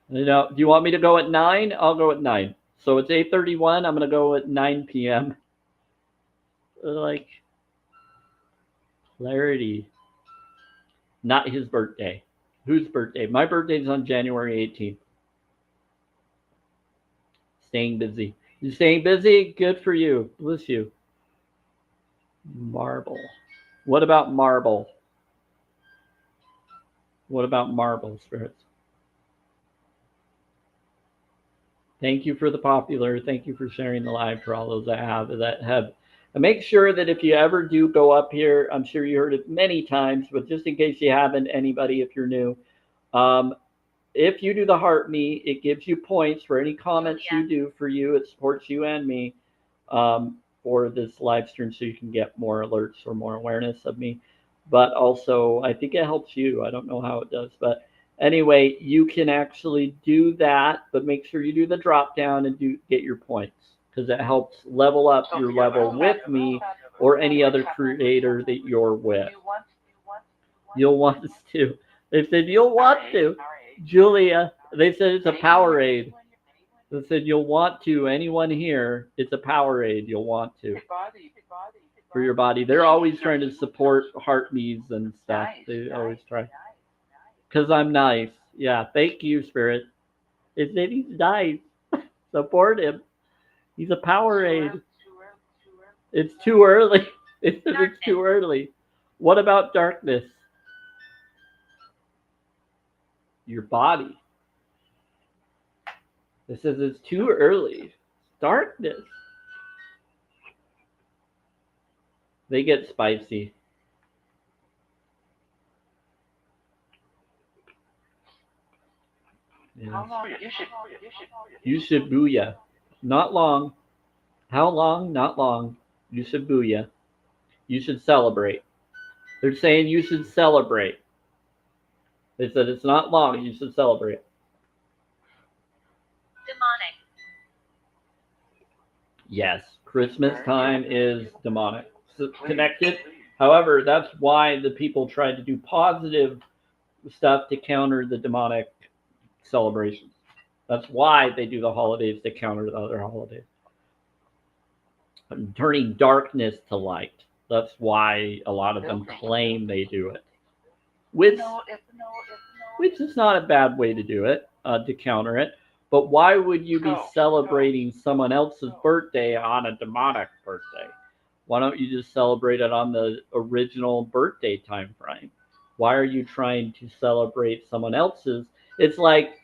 You know, do you want me to go at 9? I'll go at 9. So it's 8:31. I'm gonna go at 9 p.m. Like clarity. Not his birthday. Whose birthday? My birthday's on January 18th. Staying busy. You staying busy? Good for you. Bless you. Marble. What about marble? What about marble, spirits? Thank you for the popular. Thank you for sharing the live for all those that have. And make sure that if you ever do go up here, I'm sure you heard it many times, but just in case you haven't, anybody, if you're new, if you do the heart me, it gives you points for any comments you do for you. It supports you and me for this live stream so you can get more alerts or more awareness of me. But also, I think it helps you. I don't know how it does. But anyway, you can actually do that, but make sure you do the drop down and get your points because it helps level up your level with me or any other creator that you're with. You'll want to. They said you'll want to. Julia, they said it's a Powerade. They said you'll want to. Anyone here, it's a Powerade. You'll want to for your body. They're always trying to support heart needs and stuff. They always try. Because I'm nice. Yeah, thank you, Spirit. It said he's nice. Support him. He's a Powerade. It's too early. It says it's too early. What about darkness? Your body. It says it's too early. Darkness. They get spicy. How long? You should booyah. Not long. How long? Not long. You should booyah. You should celebrate. They're saying you should celebrate. They said it's not long. You should celebrate. Demonic. Yes, Christmas time is demonic. Connected. However, that's why the people tried to do positive stuff to counter the demonic celebrations. That's why they do the holidays to counter the other holidays. Turning darkness to light. That's why a lot of them claim they do it. Which is not a bad way to do it, to counter it. But why would you be celebrating someone else's birthday on a demonic birthday? Why don't you just celebrate it on the original birthday time frame? Why are you trying to celebrate someone else's? It's like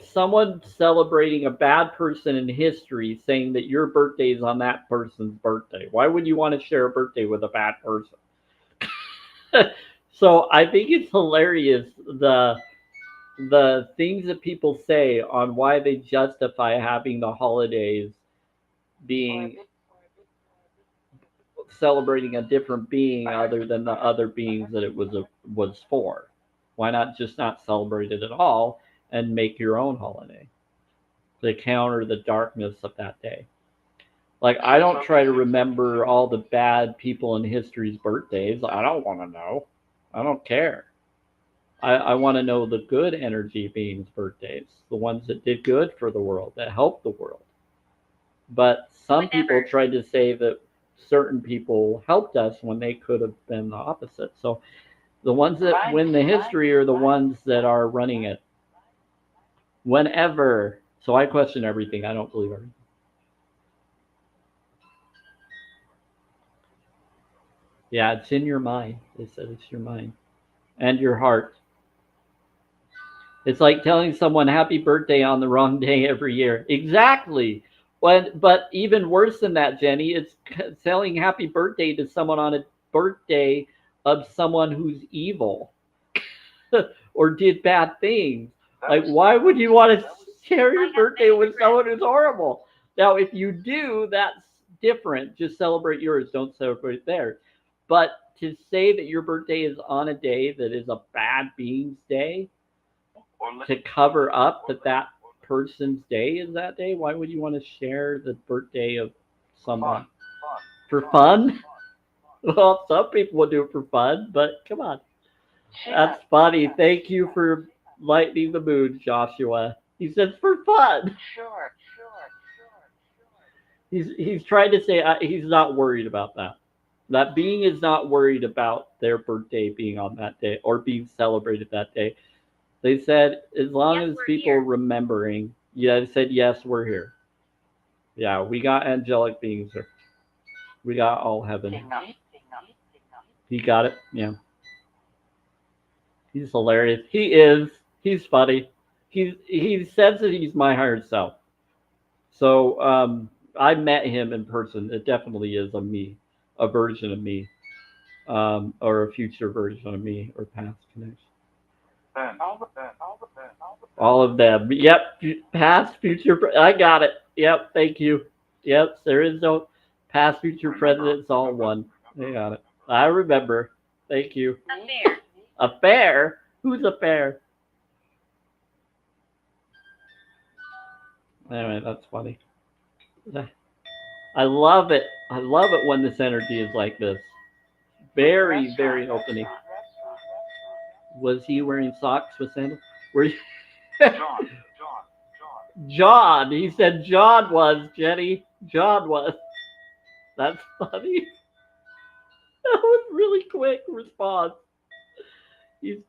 someone celebrating a bad person in history saying that your birthday is on that person's birthday. Why would you want to share a birthday with a bad person? So I think it's hilarious the things that people say on why they justify having the holidays being celebrating a different being other than the other beings that it was for? Why not just not celebrate it at all and make your own holiday to counter the darkness of that day? Like, I don't try to remember all the bad people in history's birthdays. I don't want to know. I don't care. I want to know the good energy beings' birthdays, the ones that did good for the world, that helped the world. But some people Whenever. tried to say that certain people helped us when they could have been the opposite. So the ones that win the history are the ones that are running it. Whenever. So I question everything. I don't believe everything. Yeah, it's in your mind. They said it's your mind and your heart. It's like telling someone happy birthday on the wrong day every year. Exactly. But even worse than that, Jenny, it's telling happy birthday to someone on a birthday of someone who's evil or did bad things. Like, why would you want to share your birthday with someone who's horrible? Now, if you do, that's different. Just celebrate yours. Don't celebrate theirs. But to say that your birthday is on a day that is a bad being's day, to cover up that person's day is that day, why would you want to share the birthday of someone? For fun? Well, some people will do it for fun, but come on. That's funny. Thank you for lightening the mood, Joshua. He says for fun. Sure. He's trying to say he's not worried about that. That being is not worried about their birthday being on that day or being celebrated that day. They said as long Yes, as we're people here. remembering. Yeah, they said yes, we're here. Yeah, we got angelic beings here. We got all heaven. He got it. Yeah, he's hilarious. He is. He's funny. He says that he's my higher self. So I met him in person. It definitely is a me, a version of me, or a future version of me, or past connection. All of them. Yep. Past, future. I got it. Yep. Thank you. Yep. There is no past, future, present. It's all one. I got it. I remember. Thank you. Affair. A fair? Who's a fair? Anyway, that's funny. I love it. I love it when this energy is like this. Very, very opening. Was he wearing socks with sandals? Were you... John. He said John was, Jenny. John was. That's funny. That was really quick response. He's,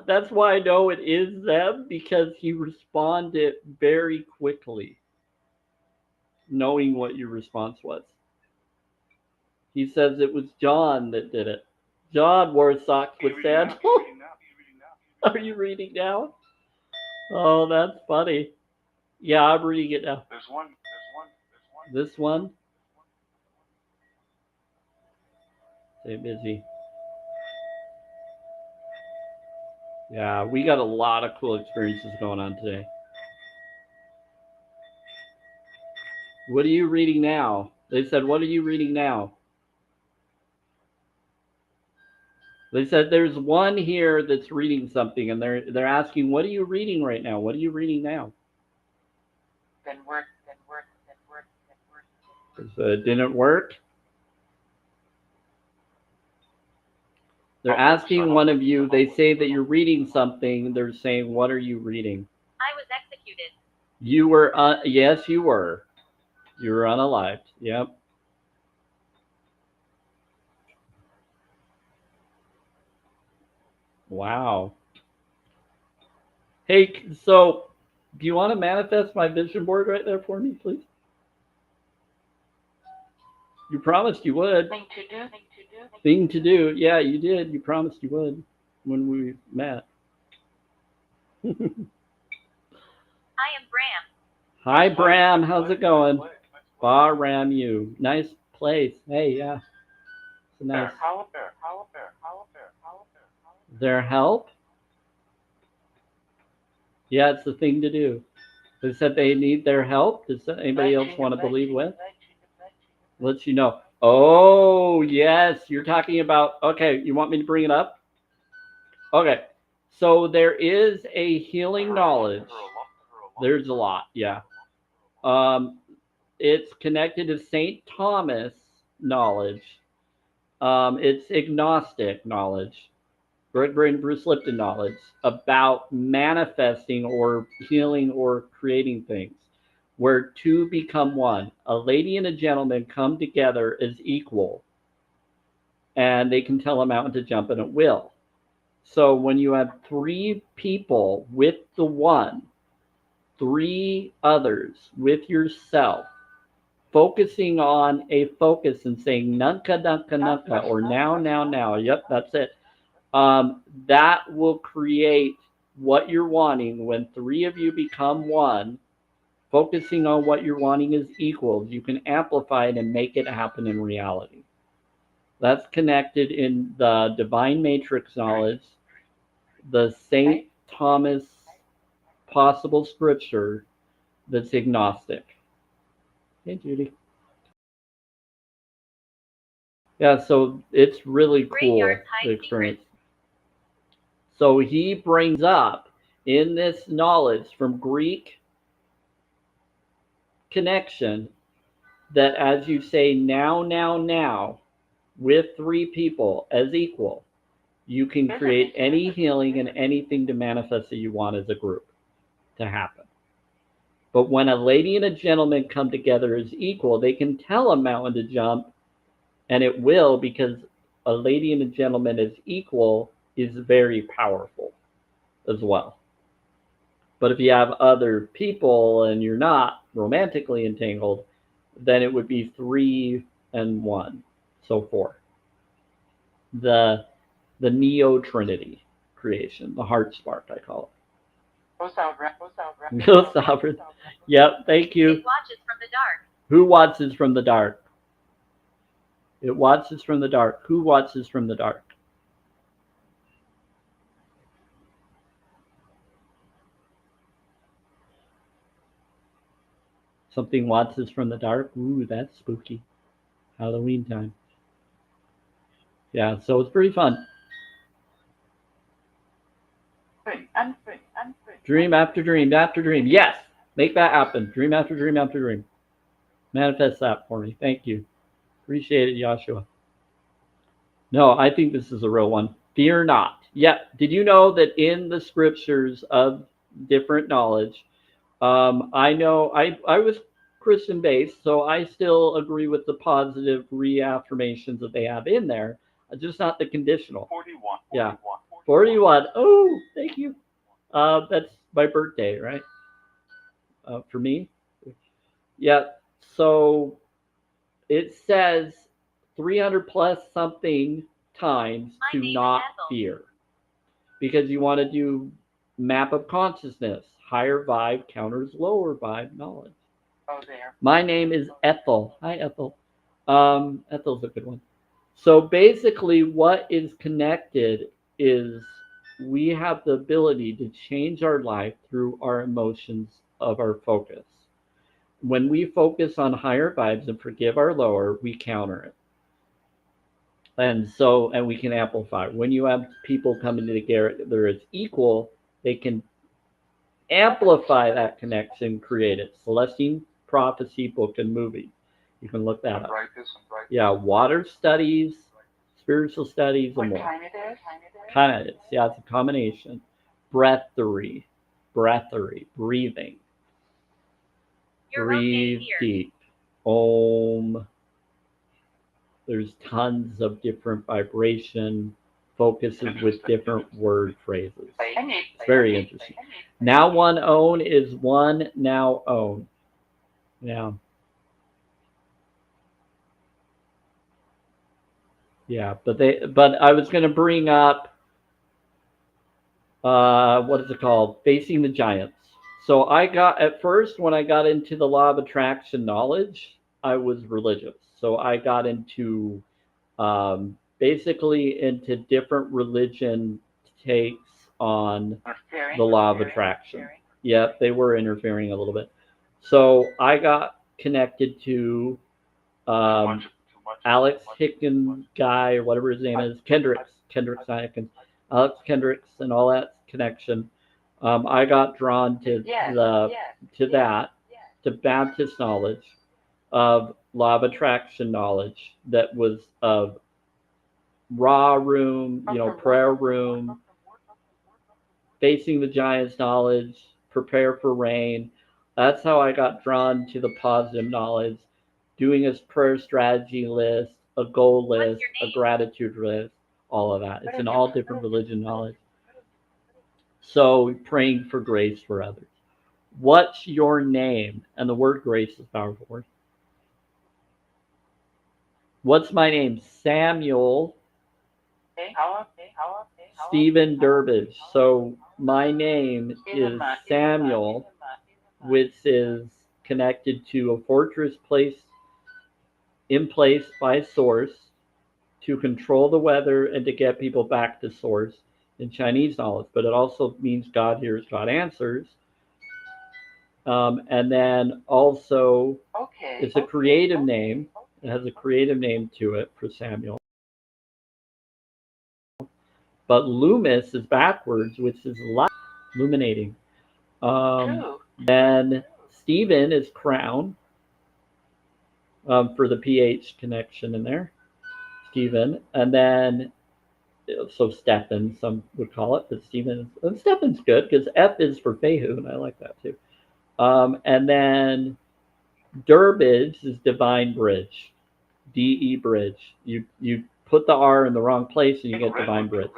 that's why I know it is them, because he responded very quickly, knowing what your response was. He says it was John that did it. John wore socks with sandals. Are you reading now? Oh, that's funny. Yeah, I'm reading it now. This one? Stay busy. Yeah, we got a lot of cool experiences going on today. What are you reading now? They said, what are you reading now? They said there's one here that's reading something, and they're asking, what are you reading right now? What are you reading now? Then work. So it didn't work. They're asking one of you. They say that you're reading something. They're saying, what are you reading? I was executed. You were, yes, you were. You were unalived. Yep. Wow. Hey, so do you want to manifest my vision board right there for me, please? You promised you would. Thing to do. Yeah, you did. You promised you would when we met. I am Bram. Hi, Bram. How's it going? Ram you. Nice place. Hey, yeah. It's nice. Their help? Yeah, it's the thing to do. They said they need their help. Does anybody else want to believe with? Let you know. Oh, yes, you're talking about. Okay, you want me to bring it up? Okay, so there is a healing knowledge. There's a lot, yeah. Um, it's connected to St. Thomas knowledge. It's agnostic knowledge. Greg Braden, Bruce Lipton knowledge about manifesting or healing or creating things, where two become one. A lady and a gentleman come together as equal, and they can tell a mountain to jump, and it will. So when you have three people with the one, three others with yourself, focusing on a focus and saying nunca, nunca, nunca, or now, now, now. Yep, that's it. That will create what you're wanting when three of you become one. Focusing on what you're wanting as equals, you can amplify it and make it happen in reality. That's connected in the divine matrix knowledge, the St. Thomas possible scripture that's agnostic. Hey, Judy. Yeah, so it's really cool, the experience. So he brings up in this knowledge from Greek connection that as you say now, now, now, with three people as equal, you can create any healing and anything to manifest that you want as a group to happen. But when a lady and a gentleman come together as equal, they can tell a mountain to jump, and it will, because a lady and a gentleman as equal is very powerful as well. But if you have other people and you're not romantically entangled, then it would be 3 and 1, so 4. The Neo Trinity creation, the heart spark, I call it. No sovereign. Yep, thank you. It watches from the dark. Who watches from the dark? It watches from the dark. Who watches from the dark? Something watches from the dark. Ooh, that's spooky. Halloween time. Yeah, so it's pretty fun. Dream after dream after dream. Yes, make that happen. Dream after dream after dream. Manifest that for me. Thank you. Appreciate it, Joshua. No, I think this is a real one. Fear not. Yeah. Did you know that in the scriptures of different knowledge, I know I was Christian based, so I still agree with the positive reaffirmations that they have in there, just not the conditional. 41. Yeah. 41. Oh, thank you. That's my birthday, right? For me. Yeah. So it says 300 plus something times My to name is not Ethel. fear, because you want to do map of consciousness. Higher vibe counters lower vibe knowledge. Oh, there. My name is Ethel. Hi, Ethel. Ethel's a good one. So basically, what is connected is we have the ability to change our life through our emotions of our focus. When we focus on higher vibes and forgive our lower, we counter it. And we can amplify. When you have people coming together as equal, they can amplify that connection, create it. Celestine Prophecy book and movie. You can look that up. Yeah, water studies, spiritual studies, and What more. time it is? Kind of is. Yeah, it's a combination. Breathery, breathing. You're Breathe okay here. deep. Om. There's tons of different vibration focuses with different word phrases. It's very interesting. Now one own is one now own. Yeah. Yeah, but I was going to bring up what is it called? Facing the Giants. So I got at first when I got into the law of attraction knowledge, I was religious. So I got into basically into different religion takes on the law of attraction. Yep, they were interfering a little bit. So I got connected to Alex Hicken guy, or whatever his name is, Kendricks Hicken, Alex Kendricks, and all that connection. I got drawn to to Baptist knowledge, of law of attraction knowledge, that was of raw room, prayer room, facing the giants knowledge, prepare for rain. That's how I got drawn to the positive knowledge, doing a prayer strategy list, a goal list, a gratitude list, all of that. It's in all different religion knowledge. So praying for grace for others. What's your name? And the word grace is a powerful word. What's my name? Samuel Stephen Durbridge. So my name is Samuel, which is connected to a fortress in place by source to control the weather and to get people back to source in Chinese knowledge. But it also means God hears, God answers. And then also, it's a creative name. It has a creative name to it for Samuel. But Loomis is backwards, which is light, illuminating. Then Stephen is crown, for the PH connection in there. Stephen. And then, so Stephen, some would call it, but Stephen's good because F is for Fehu, and I like that too. And then Durbridge is divine bridge, DE bridge. You put the R in the wrong place and you get divine bridge.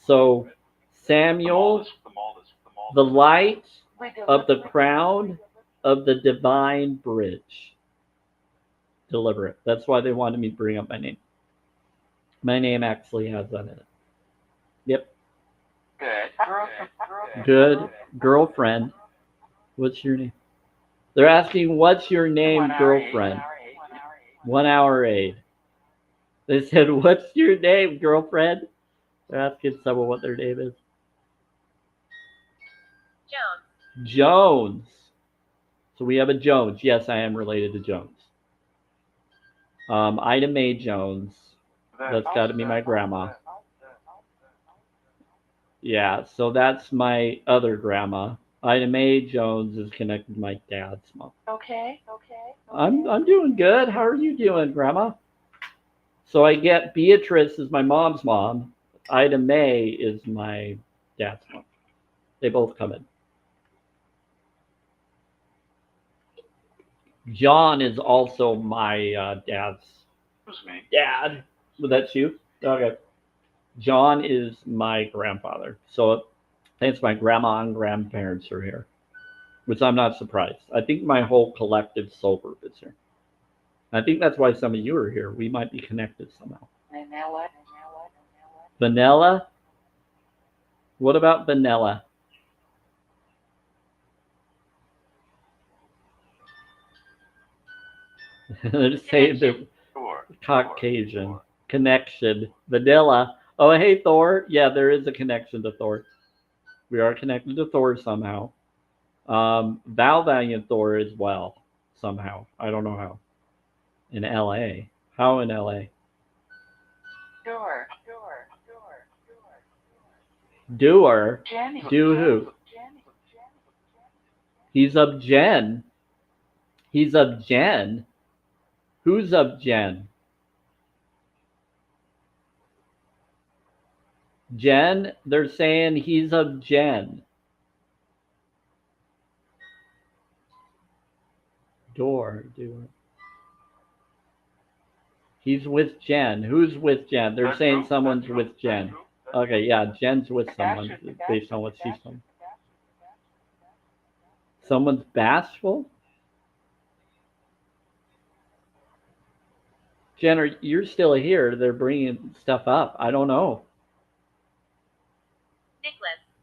So Samuel, the light of the crown of the divine bridge. Deliberate. That's why they wanted me to bring up my name. My name actually has that in it. Yep. Good. Girlfriend. What's your name? They're asking, what's your name, girlfriend? 1 hour aid. They said, what's your name, girlfriend? They're asking someone what their name is. Jones. So we have a Jones. Yes, I am related to Jones. Ida Mae Jones. That's got to be my grandma. Yeah, so that's my other grandma. Ida Mae Jones is connected to my dad's mom. Okay. I'm doing good. How are you doing, Grandma? So I get Beatrice is my mom's mom. Ida Mae is my dad's mom. They both come in. John is also my dad's dad. Well, that's you? Okay. John is my grandfather. So I think it's my grandma and grandparents are here, which I'm not surprised. I think my whole collective soul group is here. I think that's why some of you are here. We might be connected somehow. Vanilla? What about vanilla? They're just saying the Caucasian connection. Vanilla. Oh, hey, Thor. Yeah, there is a connection to Thor. We are connected to Thor somehow. Val Valiant Thor as well, somehow. I don't know how. In LA. How in LA? Doer. Do who? He's of Jen. He's of Jen. Who's of Jen? Jen? They're saying he's of Jen. Doer. He's with Jen. Who's with Jen? They're saying someone's with Jen. Okay, yeah, Jen's with someone based on what she's saying. Someone's bashful? Jen, you're still here. They're bringing stuff up. I don't know.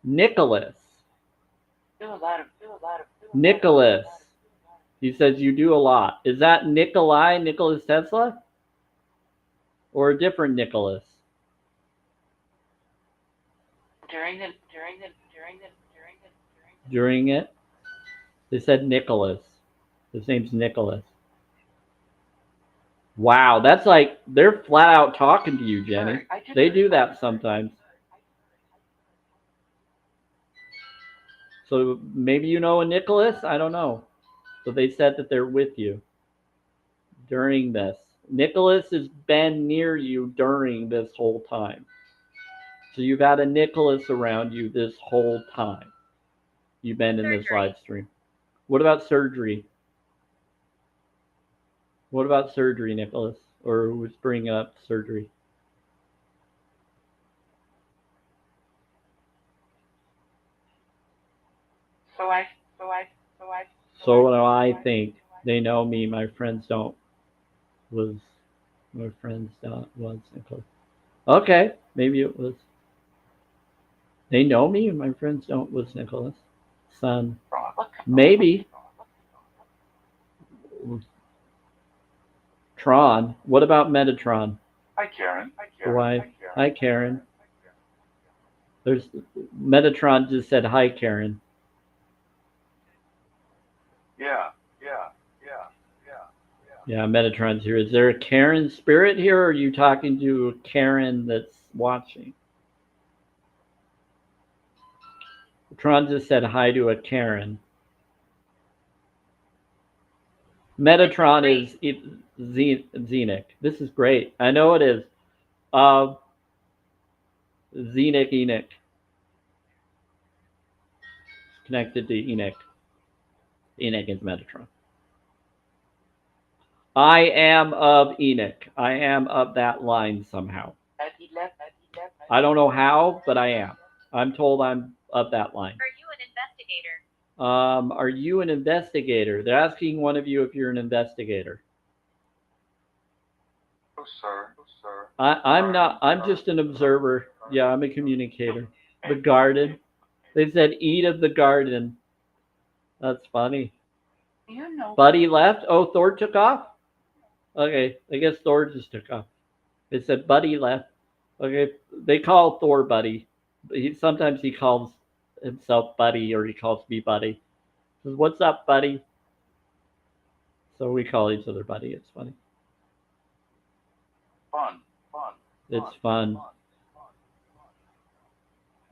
Nicholas. Nicholas. He says you do a lot. Is that Nicholas Tesla? Or a different Nicholas? During it? They said Nicholas. His name's Nicholas. Wow, that's like they're flat out talking to you, Jenny. Sir, I just They do that responded. sometimes. So maybe you know a Nicholas? I don't know. So they said that they're with you during this. Nicholas has been near you during this whole time. So you've had a Nicholas around you this whole time. You've been in this Surgery. live stream. What about surgery? What about surgery, Nicholas? Or who's bringing up surgery? So I, so I, so I. So what do I think? They know me. My friends don't. Was my friends don't was Nicholas. Okay, maybe it was. They know me. My friends don't was Nicholas. Son. Maybe. Tron. What about Metatron? Hi, Karen. Why? Hi, Karen. There's Metatron just said hi, Karen. Yeah. Yeah, Metatron's here. Is there a Karen spirit here, or are you talking to a Karen that's watching? Tron just said hi to a Karen. Metatron is Xenic. This is great. I know it is. Xenic Enoch. Connected to Enoch. Enoch is Metatron. I am of Enoch. I am of that line somehow. I don't know how, but I am. I'm told I'm of that line. Are you an investigator? Are you an investigator? They're asking one of you if you're an investigator. No, sir. I'm not. I'm just an observer. Yeah, I'm a communicator. The garden. They said eat of the garden. That's funny. You know. Buddy left. Oh, Thor took off? Okay, I guess Thor just took off. They said Buddy left. Okay, they call Thor Buddy. Sometimes he calls himself Buddy or he calls me Buddy. He says, what's up, Buddy? So we call each other Buddy. It's funny. Fun. It's fun.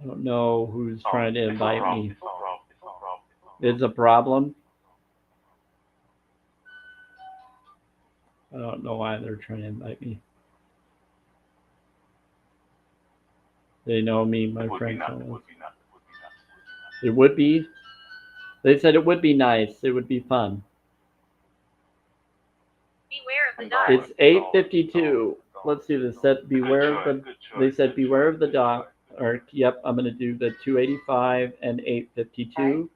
I don't know who's trying to invite me. It's a problem. I don't know why they're trying to invite me. They know me, my friends know. It would be. They said it would be nice. It would be fun. Beware of the dark. It's 8:52. Let's do this. Said beware of the. They said beware of the dark. Or yep, I'm gonna do the 285 and 8:52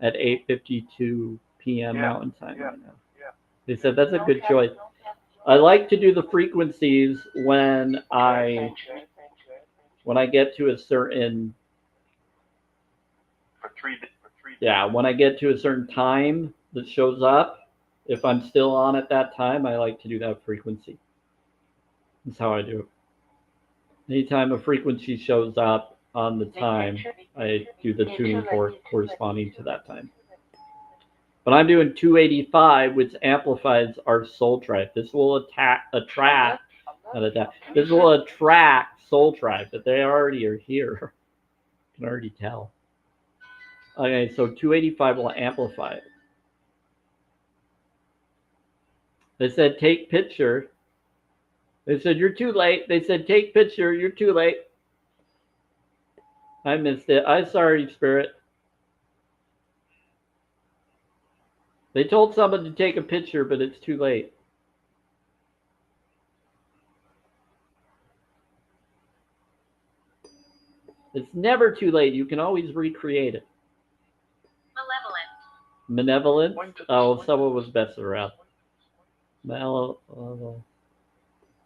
at 8:52 p.m. Mountain Time right now. They said that's a good choice. I like to do the frequencies when I get to a certain when I get to a certain time that shows up. If I'm still on at that time, I like to do that frequency. That's how I do it. Anytime a frequency shows up on the time, I do the tuning fork corresponding to that time. But I'm doing 285, which amplifies our soul tribe. This will attract soul tribe, but they already are here. You can already tell. Okay, so 285 will amplify it. They said take picture. They said you're too late. They said take picture. You're too late. I missed it. I'm sorry, Spirit. They told someone to take a picture, but it's too late. It's never too late. You can always recreate it. Malevolent. Malevolent? Oh, someone was messing around.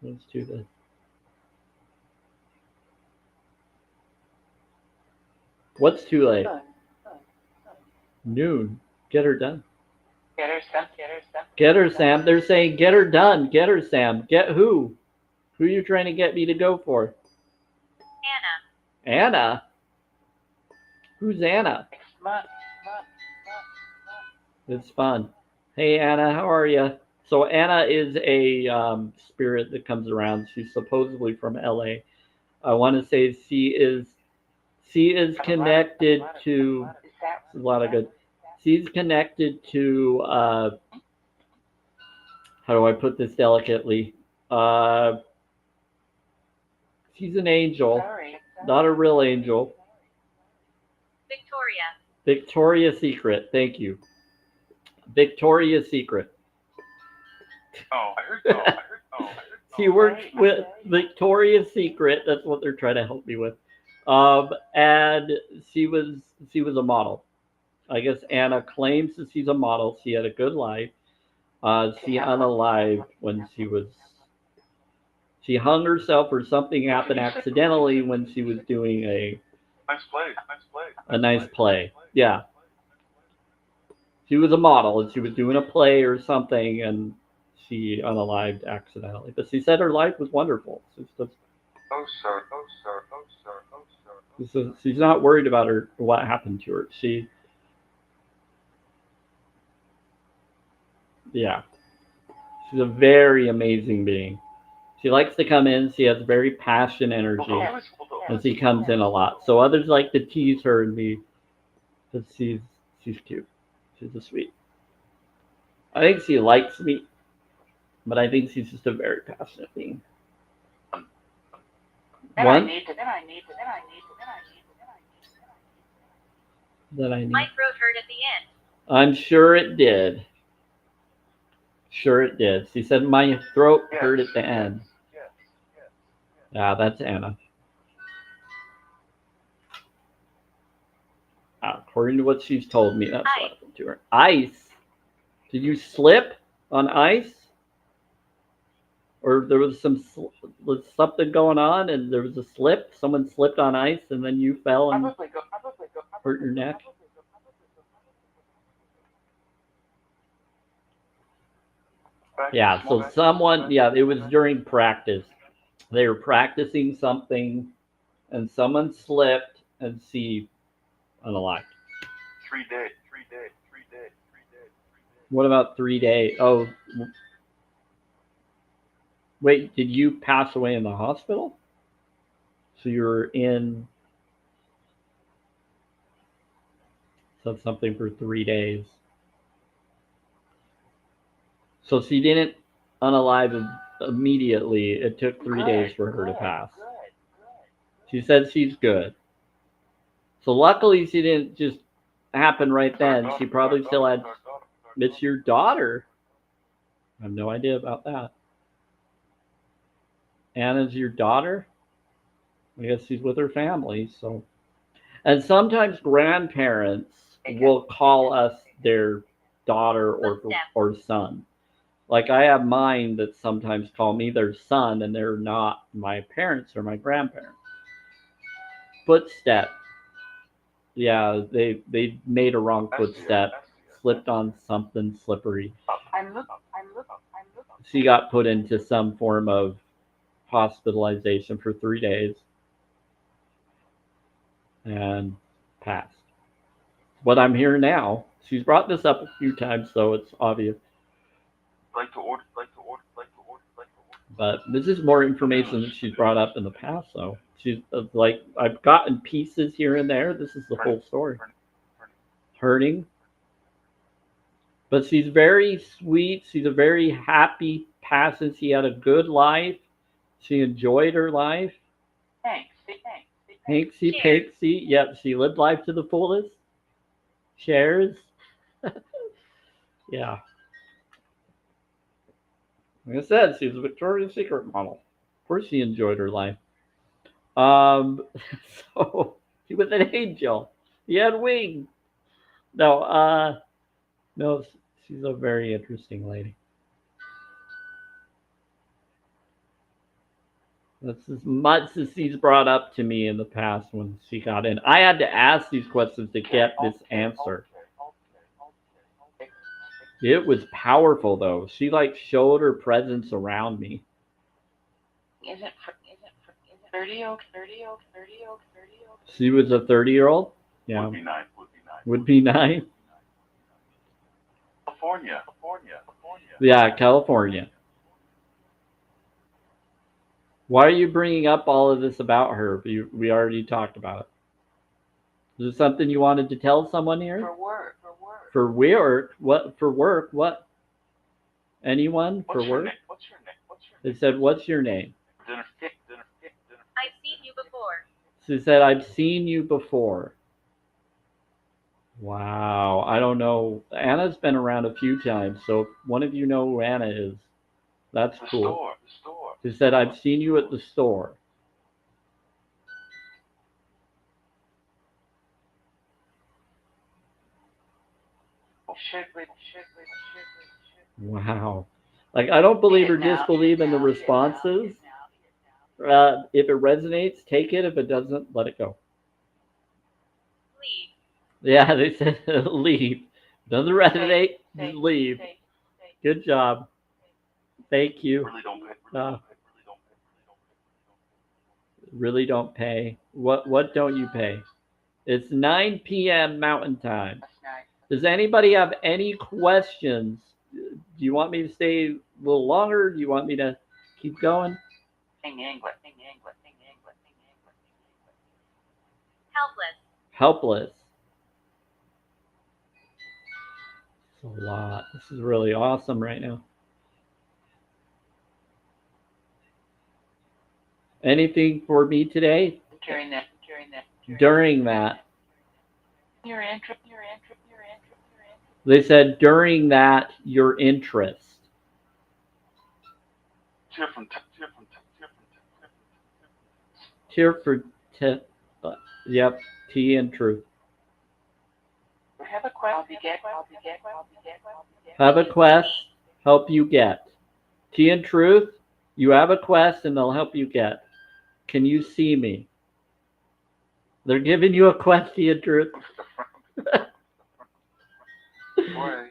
Let's do this. What's too late? Noon. Get her done. Get her, Sam. Get her, Sam. They're saying get her done. Get her, Sam. Get who? Who are you trying to get me to go for? Anna. Anna? Who's Anna? It's fun. Hey, Anna, how are you? So Anna is a spirit that comes around. She's supposedly from LA. I want to say she is connected to Is that a lot of good. She's connected to how do I put this delicately? Uh, she's an angel, sorry? not a real angel. Victoria. Victoria's Secret. Thank you. Victoria's Secret. Oh, I heard. Oh, I heard. Oh, I heard. She works with Victoria's Secret. That's what they're trying to help me with. And she was a model. I guess Anna claims that she's a model. She had a good life. She unalived when she hung herself or something happened accidentally when she was doing Nice play. Nice play. a nice play. Yeah. She was a model and she was doing a play or something and she unalived accidentally. But she said her life was wonderful. Oh, sir. Oh, sir. Oh, sir. Oh, sir. So she's not worried about what happened to her. Yeah, she's a very amazing being. She likes to come in. She has very passion energy, and she comes in a lot. So others like to tease her and be, because she's cute. She's a sweet. I think she likes me, but I think she's just a very passionate being. Then One I need to. that I need. My throat hurt at the end. I'm sure it did. Sure it did. She said my throat hurt at the end. Yes. Yeah, that's Anna. According to what she's told me, that's what happened to her. Ice. Did you slip on ice? Or there was something going on and there was a slip? Someone slipped on ice and then you fell and hurt your neck? Yeah, so it was during practice. They were practicing something and someone slipped and she unalived. 3 days. What about 3 days? Oh, wait, did you pass away in the hospital? So you were in something for 3 days. So she didn't unalive immediately. It took 3 days for her to pass. She said she's good. So luckily she didn't just happen right then. She probably still had. It's your daughter. I have no idea about that. Anna's your daughter? I guess she's with her family, so. And sometimes grandparents will call us their daughter or son. Like I have mine that sometimes call me their son and they're not my parents or my grandparents. Footstep. Yeah, they made a wrong footstep, slipped on something slippery. I'm looking. She got put into some form of hospitalization for 3 days and passed. But I'm here now. She's brought this up a few times, so it's obvious. Like to order. But this is more information that she's brought up in the past, though. She's like, I've gotten pieces here and there. This is the full story. Hurting. But she's very sweet. She's a very happy person. She had a good life. She enjoyed her life. Thanks. Hanksy Panksy. Yep, she lived life to the fullest. Shares. Yeah. Like I said, she was a Victoria's Secret model. Of course she enjoyed her life. So she was an angel. She had wings. No, she's a very interesting lady. That's as much as she's brought up to me in the past when she got in. I had to ask these questions to get this answer. It was powerful though. She like showed her presence around me. Is it 30? She was a 30-year-old? Yeah. Would be 9. Would be 9. California. Yeah, California. Why are you bringing up all of this about her? We already talked about it. Is this something you wanted to tell someone here? For work. For work. For work? What? For work? What? Anyone? For What's your work? name? What's your name? What's your They name? said, what's your name? Dinner. I've seen you before. She said, I've seen you before. Wow. I don't know. Anna's been around a few times, so if one of you know who Anna is, that's The cool. store. The store. She said, I've seen you at the store. Wow. Like, I don't believe or disbelieve in the responses. If it resonates, take it. If it doesn't, let it go. Leave. Yeah, they said leave. Doesn't resonate, just leave. Good job. Thank you. Really don't pay. Really don't pay. What don't you pay? It's 9 p.m. Mountain Time. That's nice. Does anybody have any questions? Do you want me to stay a little longer? Do you want me to keep going? Sing English. Helpless. Helpless. It's a lot. This is really awesome right now. Anything for me today? During that. During that. Your interest. They said during that, your interest. Cheer for yep, tea and truth. Have a question. Have a quest, help you get. Tea and truth, you have a quest and they'll help you get. Can you see me? They're giving you a quest, tea and truth.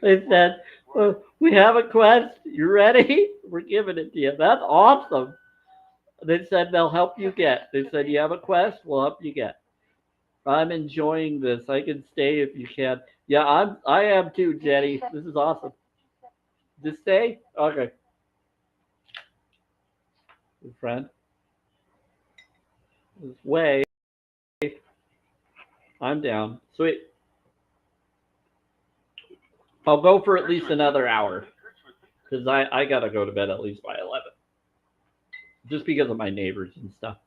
They said, well, we have a quest. You ready? We're giving it to you. That's awesome. They said they'll help you get. They said you have a quest, we'll help you get. I'm enjoying this. I can stay if you can. Yeah, I am too, Jenny. This is awesome. Just stay? Okay. Good friend. This way. I'm down. Sweet. I'll go for at least another hour. Because I gotta go to bed at least by 11. Just because of my neighbors and stuff.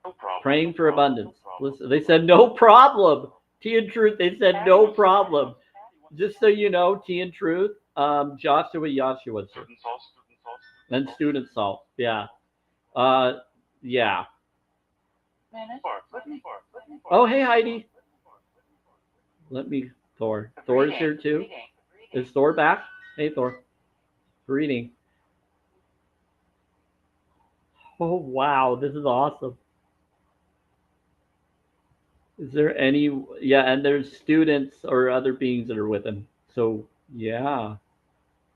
No problem. Praying for abundance. Listen, they said no problem. Tea and truth, they said no problem. Just so you know, tea and truth, Joshua Yahshua. And student salt. Yeah. Yeah. Oh, hey, Heidi. Let me, Thor. Thor's here too. Is Thor back? Hey, Thor. Greeting. Oh, wow. This is awesome. Is there any, yeah, and there's students or other beings that are with him. So, yeah.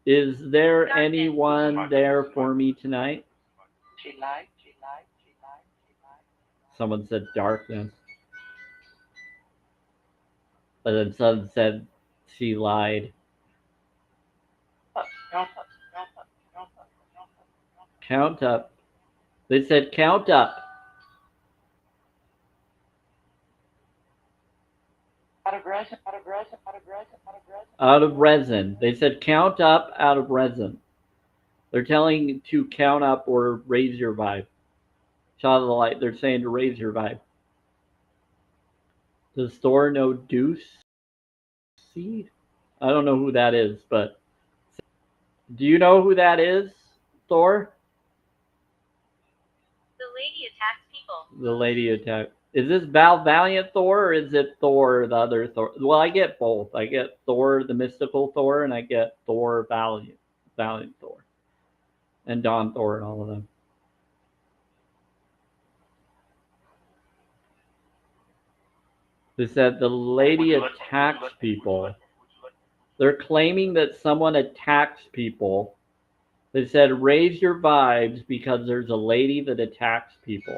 Is there anyone there for me tonight? She lied. Someone said darkness. And then someone said she lied. Count up. They said count up. Out of resin. They said count up out of resin. They're telling you to count up or raise your vibe. Child of the light. They're saying to raise your vibe. Does Thor know Deuce Seed? I don't know who that is, but do you know who that is, Thor? The lady attacks people. The lady attack. Is this Val Valiant Thor or is it Thor, the other Thor? Well, I get both. I get Thor, the mystical Thor, and I get Thor Valiant Thor. And Dawn Thor and all of them. They said the lady attacks people. They're claiming that someone attacks people. They said raise your vibes because there's a lady that attacks people.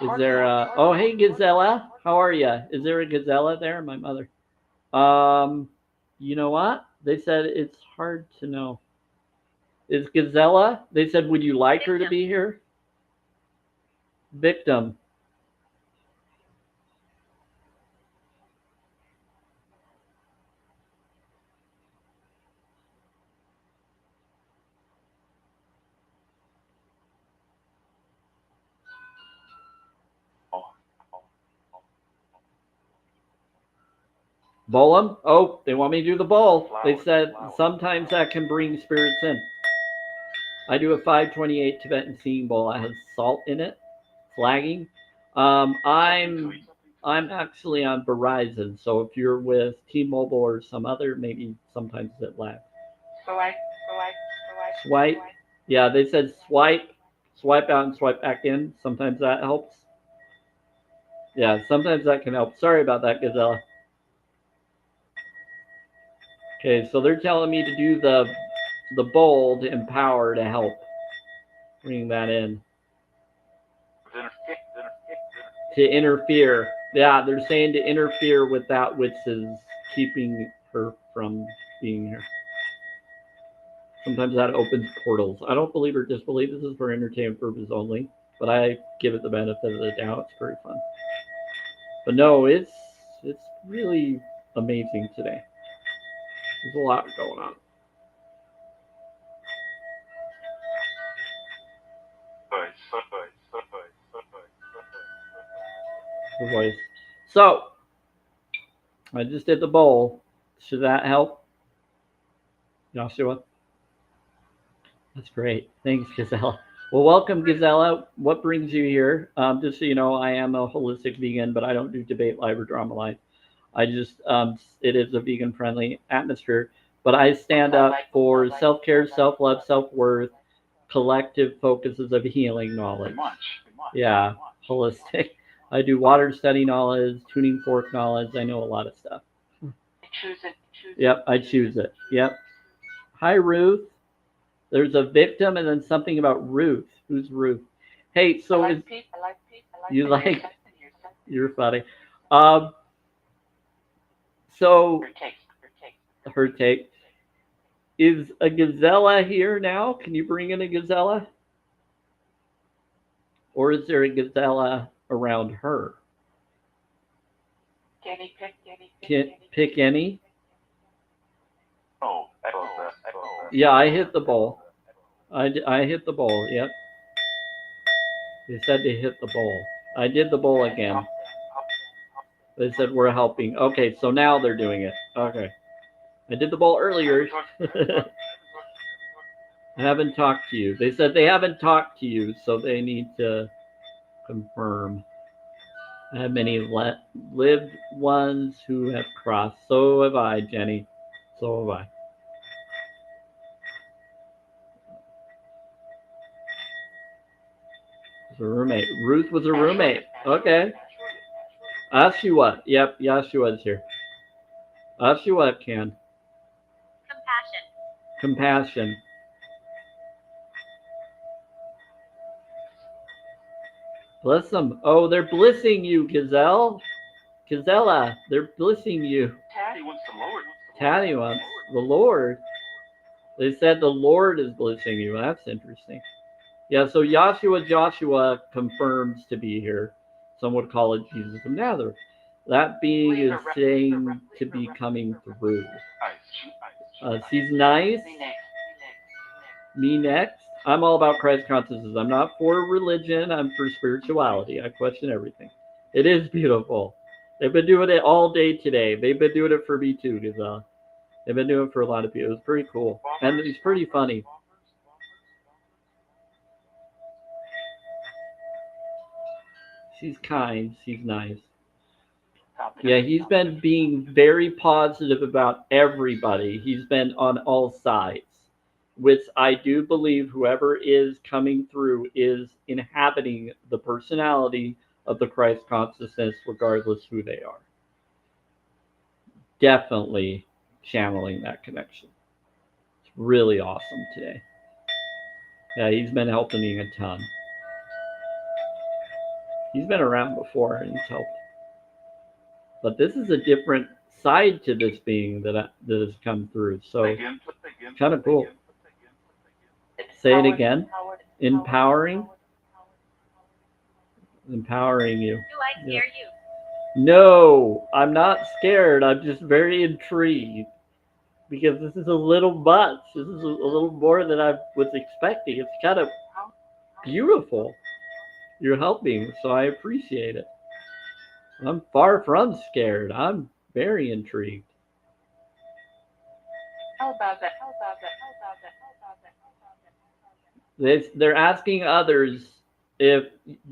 Is there a, oh, hey, Gazella. How are you? Is there a Gazella there? My mother. You know what? They said it's hard to know. Is Gazella? They said, would you like her to be here? Victim. Bowl 'em? Oh, they want me to do the bowl. They said sometimes that can bring spirits in. I do a 528 Tibetan singing bowl. It has salt in it, flagging. I'm actually on Verizon, so if you're with T-Mobile or some other, maybe sometimes it lags. Swipe. Yeah, they said swipe out and swipe back in. Sometimes that helps. Yeah, sometimes that can help. Sorry about that, Gazella. Okay, so they're telling me to do the bold empower to help bring that in. To interfere. Yeah, they're saying to interfere with that which is keeping her from being here. Sometimes that opens portals. I don't believe or disbelieve. This is for entertainment purposes only, but I give it the benefit of the doubt. It's very fun. But no, it's really amazing today. There's a lot going on. The voice. So, I just did the bowl. Should that help? Joshua? That's great. Thanks, Gazella. Well, welcome, Gazella. What brings you here? Just so you know, I am a holistic vegan, but I don't do debate live or drama live. I just, it is a vegan-friendly atmosphere. But I stand up for self-care, self-love, self-worth, collective focuses of healing knowledge. Yeah, holistic. I do water study knowledge, tuning fork knowledge. I know a lot of stuff. Choose it. Yep, I choose it. Yep. Hi, Ruth. There's a victim and then something about Ruth. Who's Ruth? Hey, so I is like Pete. you like? You're funny. Um, so her take is a gazella here now. Can you bring in a gazella, or is there a gazella around her? Kenny pick. Can pick any? Oh, Yeah, I hit the ball. I hit the ball. Yep. They said they hit the ball. I did the ball again. They said we're helping. Okay, so now they're doing it. Okay. I did the ball earlier. I haven't talked to you. They said they haven't talked to you, so they need to confirm. I have many lived ones who have crossed. So have I, Jenny. So have I. Was a roommate. Ruth was a roommate. Okay. Ashua. Yep, Yashua's here. Ashua can. Compassion. Bless them. Oh, they're blessing you, Gazelle. Gazella, they're blessing you. Taddy wants the Lord. Taddy wants the Lord. They said the Lord is blessing you. That's interesting. Yeah, so Joshua confirms to be here. Some would call it Jesus of Nazareth. That being is saying to be coming through. She's nice. Me next. I'm all about Christ consciousness. I'm not for religion. I'm for spirituality. I question everything. It is beautiful. They've been doing it all day today. They've been doing it for me too, because they've been doing it for a lot of people. It's pretty cool. And it's pretty funny. She's kind. She's nice. Yeah, he's been being very positive about everybody. He's been on all sides, which I do believe whoever is coming through is inhabiting the personality of the Christ consciousness, regardless who they are. Definitely channeling that connection. It's really awesome today. Yeah, he's been helping me a ton. He's been around before and he's helped. But this is a different side to this being that has come through. So Again. kind of cool. Say it again. Empowering. Empowering you. Do I scare you? No, I'm not scared. I'm just very intrigued because this is a little much. This is a little more than I was expecting. It's kind of beautiful. You're helping, so I appreciate it. I'm far from scared. I'm very intrigued. How about that? They're asking others if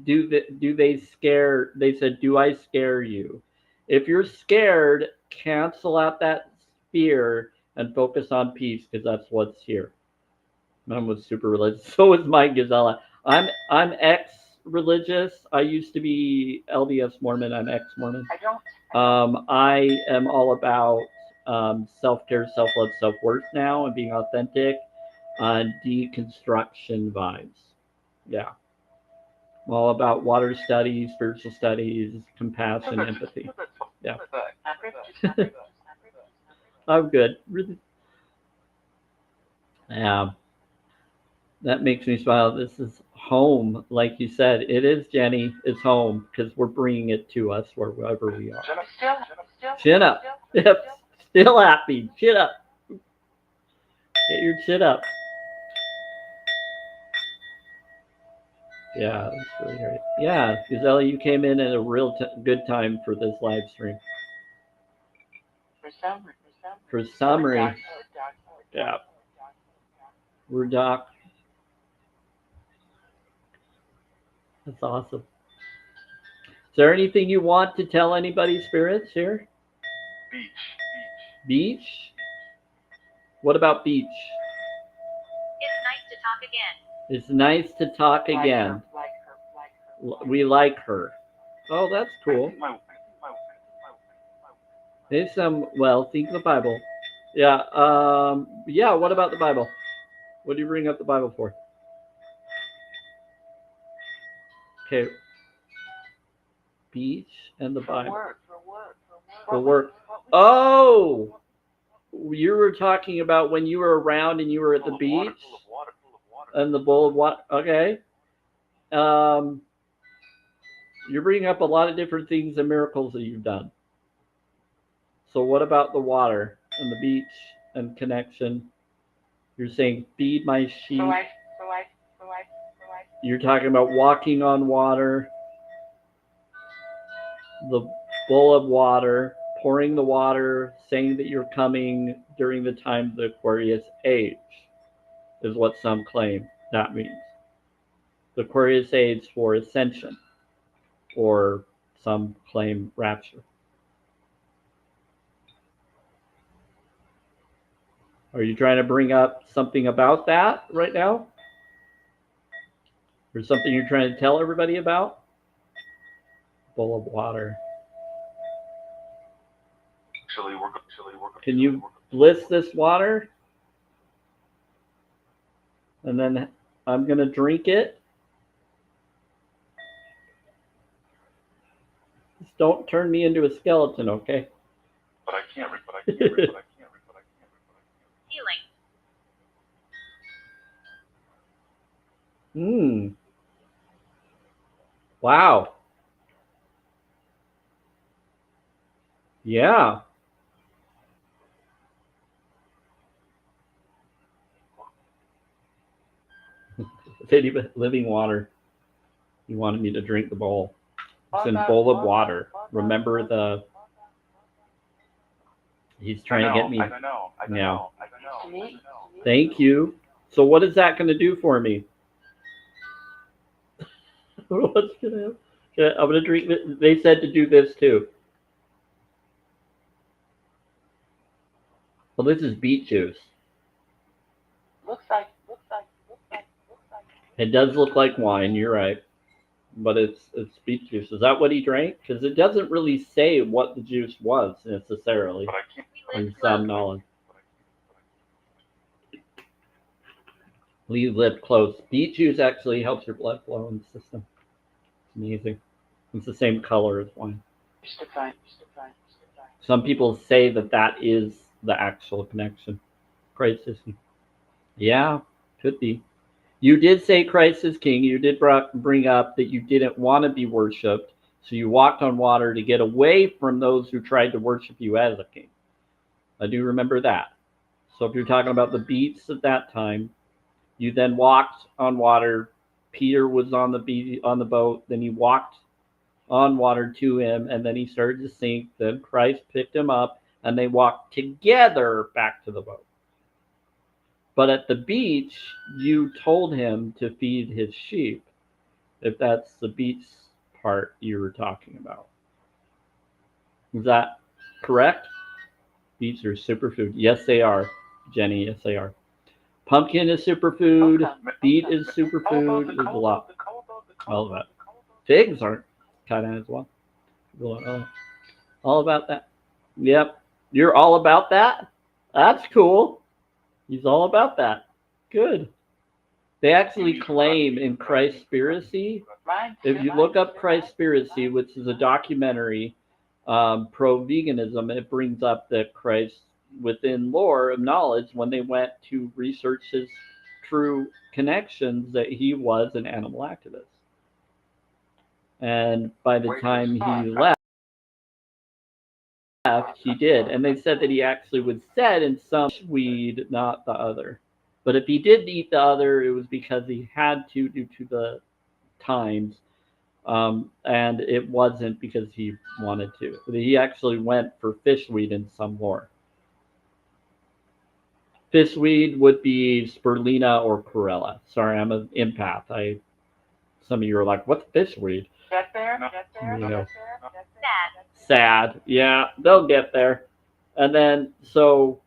do they scare. They said, "Do I scare you?" If you're scared, cancel out that fear and focus on peace because that's what's here. Mine was super religious. So was Mike Gazella. I'm ex-religious. I used to be LDS Mormon. I'm ex-Mormon. I don't. I am all about self-care, self-love, self-worth now, and being authentic, deconstruction vibes. Yeah, I'm all about water studies, spiritual studies, compassion, empathy. Yeah, I'm good. Really, yeah. That makes me smile. This is home, like you said. It is, Jenny. It's home because we're bringing it to us wherever we are. Chin up. Yep. Still happy. Chin up. Get your chin up. Yeah, that's really great. Yeah, Gazelle, you came in at a real good time for this live stream. For summary. Yeah. We're Doc. That's awesome. Is there anything you want to tell anybody, spirits, here? Beach? What about beach? It's nice to talk again. It's nice to talk again. We like her. Oh, that's cool. There's some, well, think of the Bible. Yeah, yeah, what about the Bible? What do you bring up the Bible for? Okay. Beach and the Bible. For work. Oh! You were talking about when you were around and you were at the beach? And the bowl of water. Okay. You're bringing up a lot of different things and miracles that you've done. So what about the water and the beach and connection? You're saying feed my sheep. You're talking about walking on water, the bowl of water, pouring the water, saying that you're coming during the time of the Aquarius age, is what some claim that means. The Aquarius age for ascension, or some claim rapture. Are you trying to bring up something about that right now? Or something you're trying to tell everybody about? Bowl of water. Can you bliss this water? And then I'm going to drink it. Just don't turn me into a skeleton, okay? But I can't. Healing. Wow. Yeah. Living water. You wanted me to drink the bowl. It's in bowl of water. Remember he's trying to get me. I know. Thank you. So what is that going to do for me? What's going to happen? I'm going to drink this. They said to do this too. Well, this is beet juice. Looks like. It does look like wine. You're right. But it's beet juice. Is that what he drank? Because it doesn't really say what the juice was necessarily. But I can't. In some knowledge. Leave lip close. Beet juice actually helps your blood flow in the system. It's amazing. It's the same color as wine. Some people say that that is the actual connection. Christ is king. Yeah, could be. You did say Christ is king. You did bring up that you didn't want to be worshipped, so you walked on water to get away from those who tried to worship you as a king. I do remember that. So if you're talking about the beats at that time, you then walked on water. Peter was on the boat. Then you walked on water to him, and then he started to sink. Then Christ picked him up, and they walked together back to the boat. But at the beach, you told him to feed his sheep, if that's the beach part you were talking about. Is that correct? Beets are superfood. Yes, they are, Jenny. Yes, they are. Pumpkin is superfood. Beet is superfood. There's a lot. All of that. Figs aren't kind of as well. All about that. Yep. You're all about that? That's cool. He's all about that. Good. They actually claim in Christspiracy, if you look up Christspiracy, which is a documentary pro-veganism, it brings up that Christ, within lore of knowledge, when they went to research his true connections, that he was an animal activist. And by the time he left, he did. And they said that he actually was said in some weed, not the other. But if he did eat the other, it was because he had to due to the times. And it wasn't because he wanted to. He actually went for fishweed in some lore. Fishweed would be spirulina or chlorella. Sorry, I'm an empath. Some of you are like, what's fishweed? Get there, get there, You know. get there, get there. Sad. Yeah, they'll get there. And then so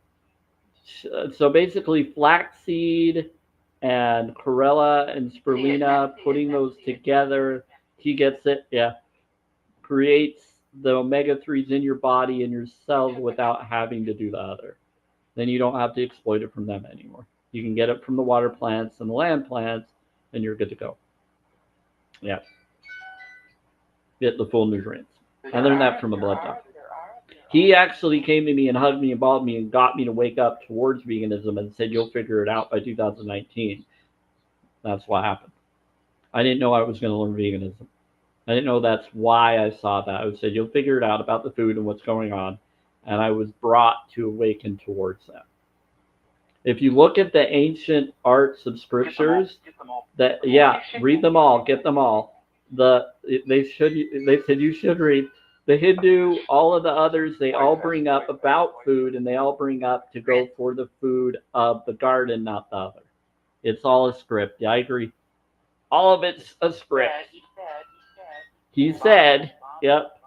basically flaxseed and chlorella and spirulina, putting those together, he gets it. Yeah, creates the omega-3s in your body and your cells without having to do the other. Then you don't have to exploit it from them anymore. You can get it from the water plants and the land plants, and you're good to go. Yeah. Get the full nutrients. I learned that from a blood doctor. He actually came to me and hugged me and balled me and got me to wake up towards veganism and said, you'll figure it out by 2019. That's what happened. I didn't know I was going to learn veganism. I didn't know that's why I saw that. I said, you'll figure it out about the food and what's going on. And I was brought to awaken towards that. If you look at the ancient arts of scriptures, read them all, get them all. They said you should read the Hindu, all of the others. They all bring up about food, and they all bring up to go for the food of the garden, not the other. It's all a script. Yeah, I agree. All of it's a script. He said, yep.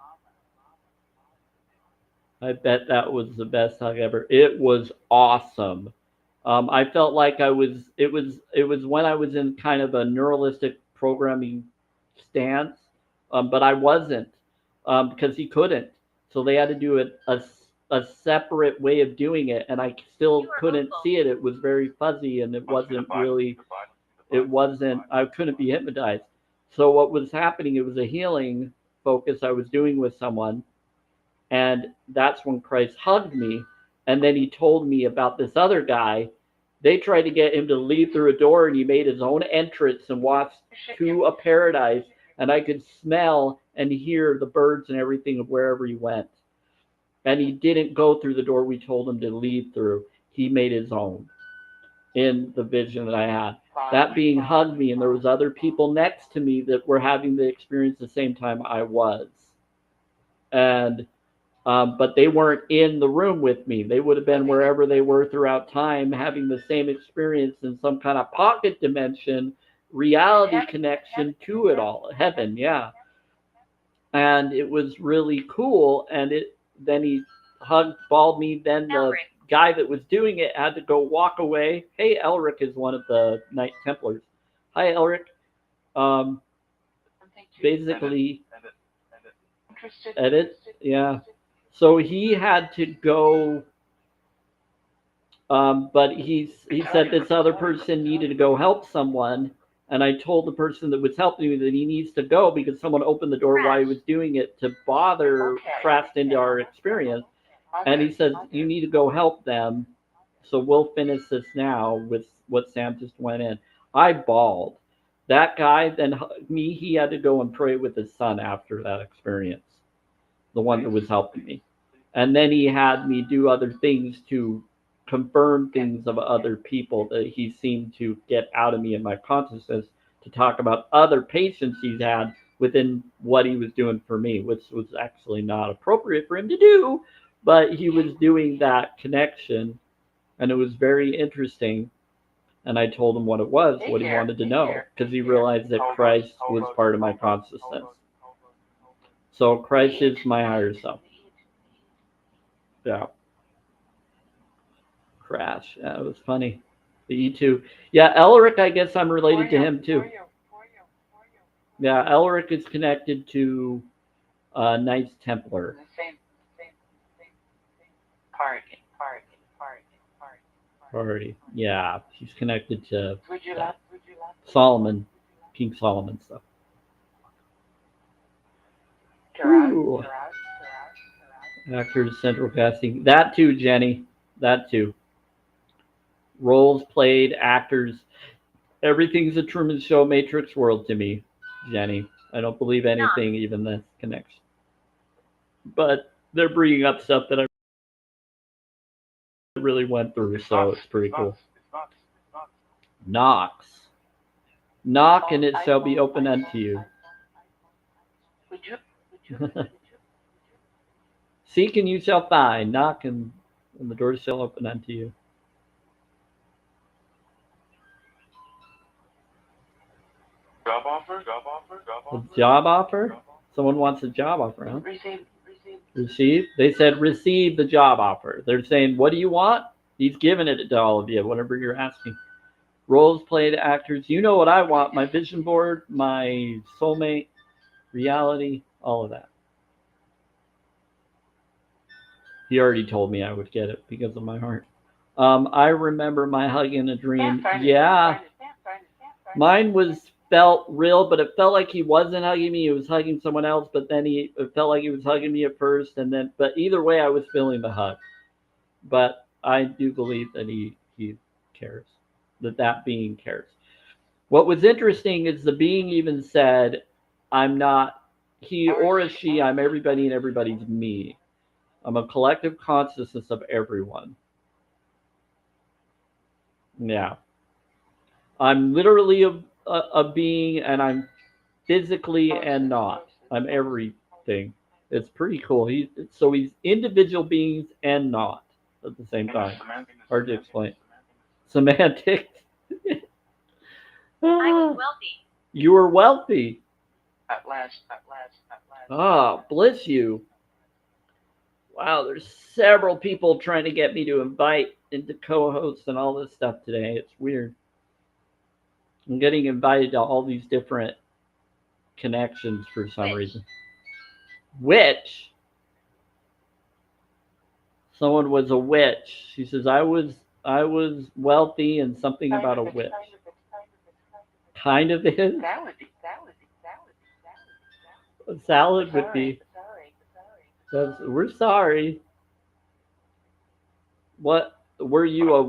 I bet that was the best hug ever. It was awesome. I felt like it was when I was in kind of a neuralistic programming stance, but I wasn't because he couldn't. So they had to do a separate way of doing it, and I still couldn't see it. It was very fuzzy, and it wasn't. I couldn't be hypnotized. So what was happening, it was a healing focus I was doing with someone, and that's when Christ hugged me. And then he told me about this other guy. They tried to get him to leave through a door, and he made his own entrance and walked to a paradise. And I could smell and hear the birds and everything of wherever he went. And he didn't go through the door we told him to leave through. He made his own in the vision that I had. That being hugged me, and there was other people next to me that were having the experience the same time I was. And but they weren't in the room with me. They would have been wherever they were throughout time, having the same experience in some kind of pocket dimension, reality connection to it all. Heaven, yeah. And it was really cool. And then he balled me. Then the guy that was doing it had to go walk away. Hey, Elric is one of the Knight Templars. Hi, Elric. Basically, edit, yeah. So he had to go, but he said this other person needed to go help someone, and I told the person that was helping me that he needs to go because someone opened the door while he was doing it to bother, crashed into our experience, and he says, you need to go help them. So we'll finish this now with what Sam just went in. I bawled. That guy then hugged me. He had to go and pray with his son after that experience, the one that was helping me. And then he had me do other things to confirm things of other people that he seemed to get out of me in my consciousness to talk about other patients he's had within what he was doing for me, which was actually not appropriate for him to do, but he was doing that connection, and it was very interesting. And I told him what it was, what he wanted to know, because he realized that Christ was part of my consciousness. So Christ is my higher self. Yeah. Crash. Yeah, it was funny. The E2. Yeah, Elric, I guess I'm related to him too. Yeah, Elric is connected to Knights Templar. Same Party. Yeah, he's connected to Would you like? Solomon, King Solomon stuff. Ooh. Actors, central casting. That too, Jenny. That too. Roles played, actors. Everything's a Truman Show, Matrix world to me, Jenny. I don't believe anything, even this connection. But they're bringing up stuff that I really went through, so it's pretty cool. Knocks. Knock and it shall be open unto you. Would you? Seek and you shall find. Knock and the door shall open unto you. Job offer? A job offer? Someone wants a job offer, huh? Receive. Receive? They said receive the job offer. They're saying, what do you want? He's giving it to all of you, whatever you're asking. Roles played, actors. You know what I want. My vision board, my soulmate, reality, all of that. He already told me I would get it because of my heart. I remember my hug in a dream. Yeah. Mine was felt real, but it felt like he wasn't hugging me. He was hugging someone else, but then it felt like he was hugging me at first, and then, but either way, I was feeling the hug. But I do believe that he cares, that being cares. What was interesting is the being even said, I'm not he or a she, I'm everybody and everybody's me. I'm a collective consciousness of everyone. Yeah. I'm literally a being, and I'm physically and not. I'm everything. It's pretty cool. He's individual beings and not at the same time. Hard to explain. Semantics. I was wealthy. You were wealthy. At last. Ah, bless you. Wow, there's several people trying to get me to invite into co-hosts and all this stuff today. It's weird. I'm getting invited to all these different connections for some reason. Witch? Someone was a witch. She says, I was wealthy and something about a witch. Kind of is. A salad would be. We're sorry. What? Were you a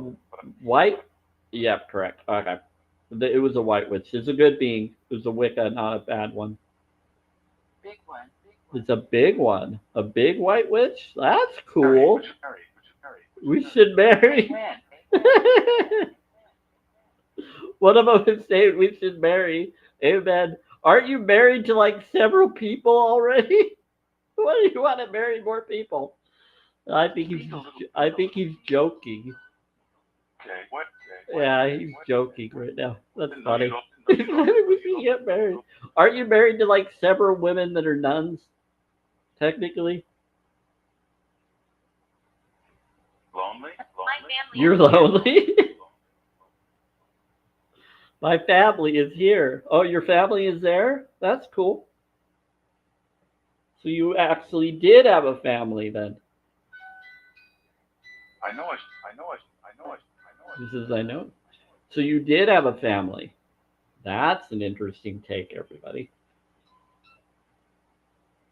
white? Yeah, correct. Okay. It was a white witch. It's a good being. It was a Wicca, not a bad one. Big one. It's a big one. A big white witch? That's cool. We should marry. One of them is saying we should marry. Amen. Aren't you married to like several people already? Why do you want to marry more people? I think he's joking. Okay, what? Yeah, he's joking right now. That's funny. We can get married. Aren't you married to like several women that are nuns? Technically. Lonely? My family You're is here. lonely? My family is here. Oh, your family is there? That's cool. So you actually did have a family then. I know it. He says, I know. So you did have a family. That's an interesting take, everybody.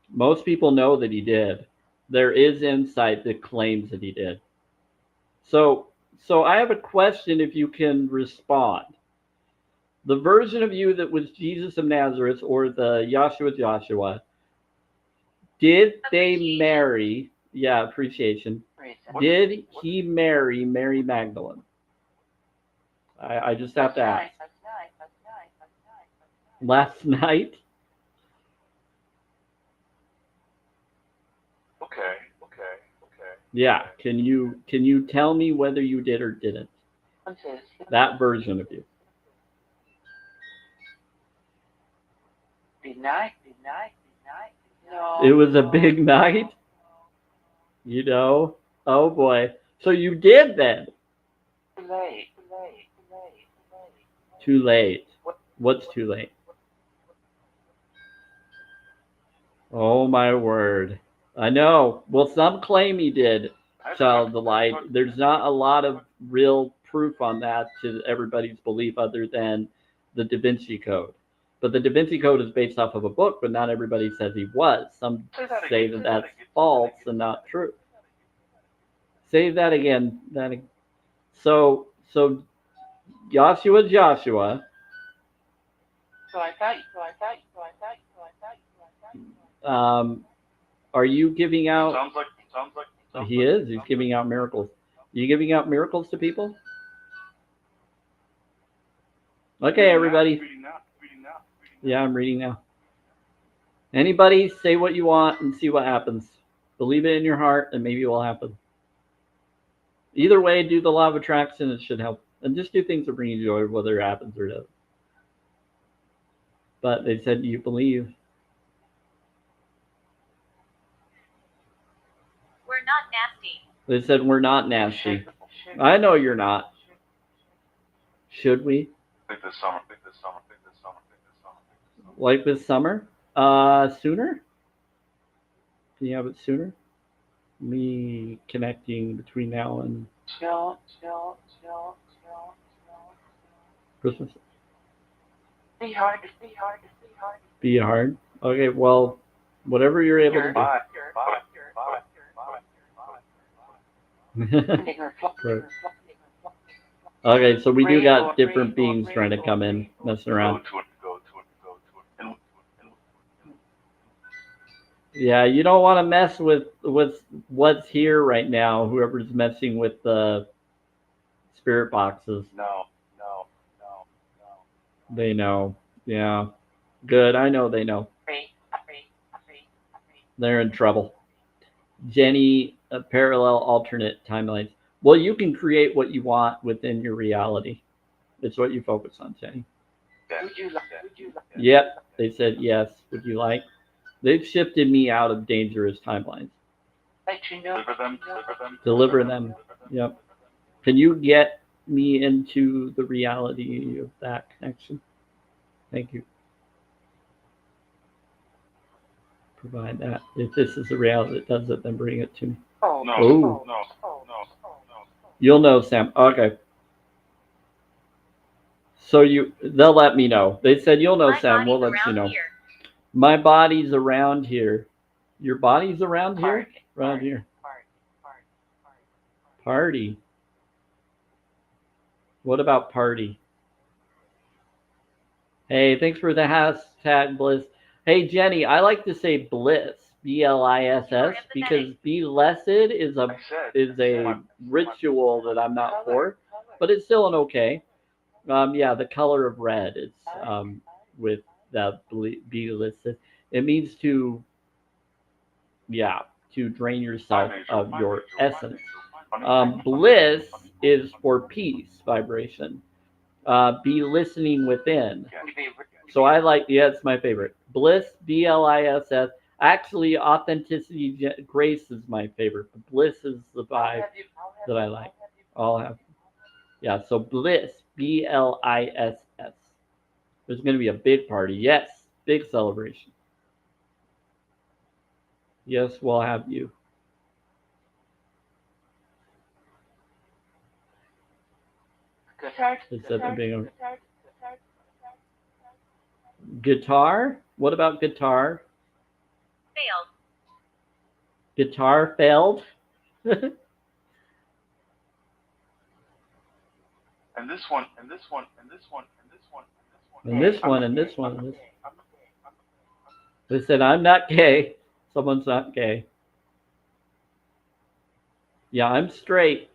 Most people know that he did, There is insight that claims that he did. So I have a question if you can respond. The version of you that was Jesus of Nazareth or the Joshua, did they Appreciation. marry? Yeah, appreciation. Reason. Did he marry Mary Magdalene? I just have to ask. Last night? Okay. Yeah. Can you tell me whether you did or didn't? That version of you. Big night. No. It was a big night. You know. Oh boy. So you did then. Too late. Too late. What's too late? Oh my word. I know. Well, some claim he did. Child of the light. There's not a lot of real proof on that to everybody's belief other than the Da Vinci Code. But the Da Vinci Code is based off of a book, but not everybody says he was. Some say that that's false and not true. Say that again. So Joshua. So I thought. Are you giving out? Sounds like. He is. He's giving out miracles. Are you giving out miracles to people? Okay, everybody. Reading now. Yeah, I'm reading now. Anybody say what you want and see what happens. Believe it in your heart and maybe it will happen. Either way, do the law of attraction. It should help. And just do things that bring you joy, whether it happens or doesn't. But they said you believe. We're not nasty. They said we're not nasty. I know you're not. Should we? Like this summer. Like this summer? Sooner? Can you have it sooner? Me connecting between now and Chill. Christmas. Be hard. Be hard. Okay, well, whatever you're able to Bye. do. Okay, so we do got different beings trying to come in, messing around. Go to it. And Yeah, you don't want to mess with what's here right now. Whoever's messing with the spirit boxes, no. they know. Yeah, good. I know they know. They're in trouble. Jenny, parallel alternate timelines. Well, you can create what you want within your reality. It's what you focus on, Jenny. Would you like? Yep, they said yes. Would you like? They've shifted me out of dangerous timelines. Let you know. Deliver them. Yep. Can you get me into the reality of that connection? Thank you. Provide that. If this is the reality that does it, then bring it to me. Oh. Oh. No. You'll know, Sam. Okay. So they'll let me know. They said you'll know, My Sam. We'll body's let you around know. here. My body's around here. Your body's around here? Party. Around here. Party. What about party? Hey, thanks for the hashtag bliss. Hey, Jenny, I like to say bliss, BLISS, because blessed is a ritual that I'm not for, but it's still an okay. Yeah, the color of red. It's with that be listed. It means to drain yourself of your essence. Bliss is for peace vibration. Be listening within. So I like, it's my favorite. Bliss, BLISS. Actually, authenticity, grace is my favorite. But bliss is the vibe that I like. I'll have. Yeah, so bliss, BLISS. There's going to be a big party. Yes, big celebration. Yes, we'll have you. Guitar? What about guitar? Failed. Guitar failed. And this one, and this one, and this one, and this one, and this one. And this one, and this one, and this. They said, I'm not gay. Someone's not gay. Yeah, I'm straight.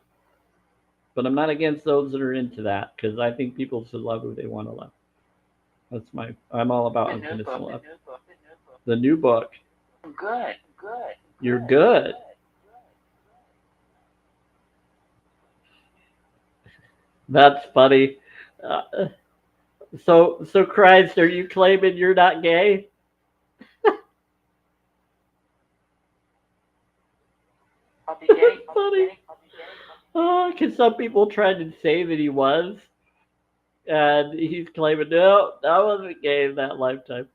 But I'm not against those that are into that, because I think people should love who they want to love. I'm all about unconditional love. The new book. Good. You're good. That's funny. So Christ, are you claiming you're not gay? I'll be gay. Funny. Because some people tried to say that he was, and he's claiming, no, I wasn't gay in that lifetime.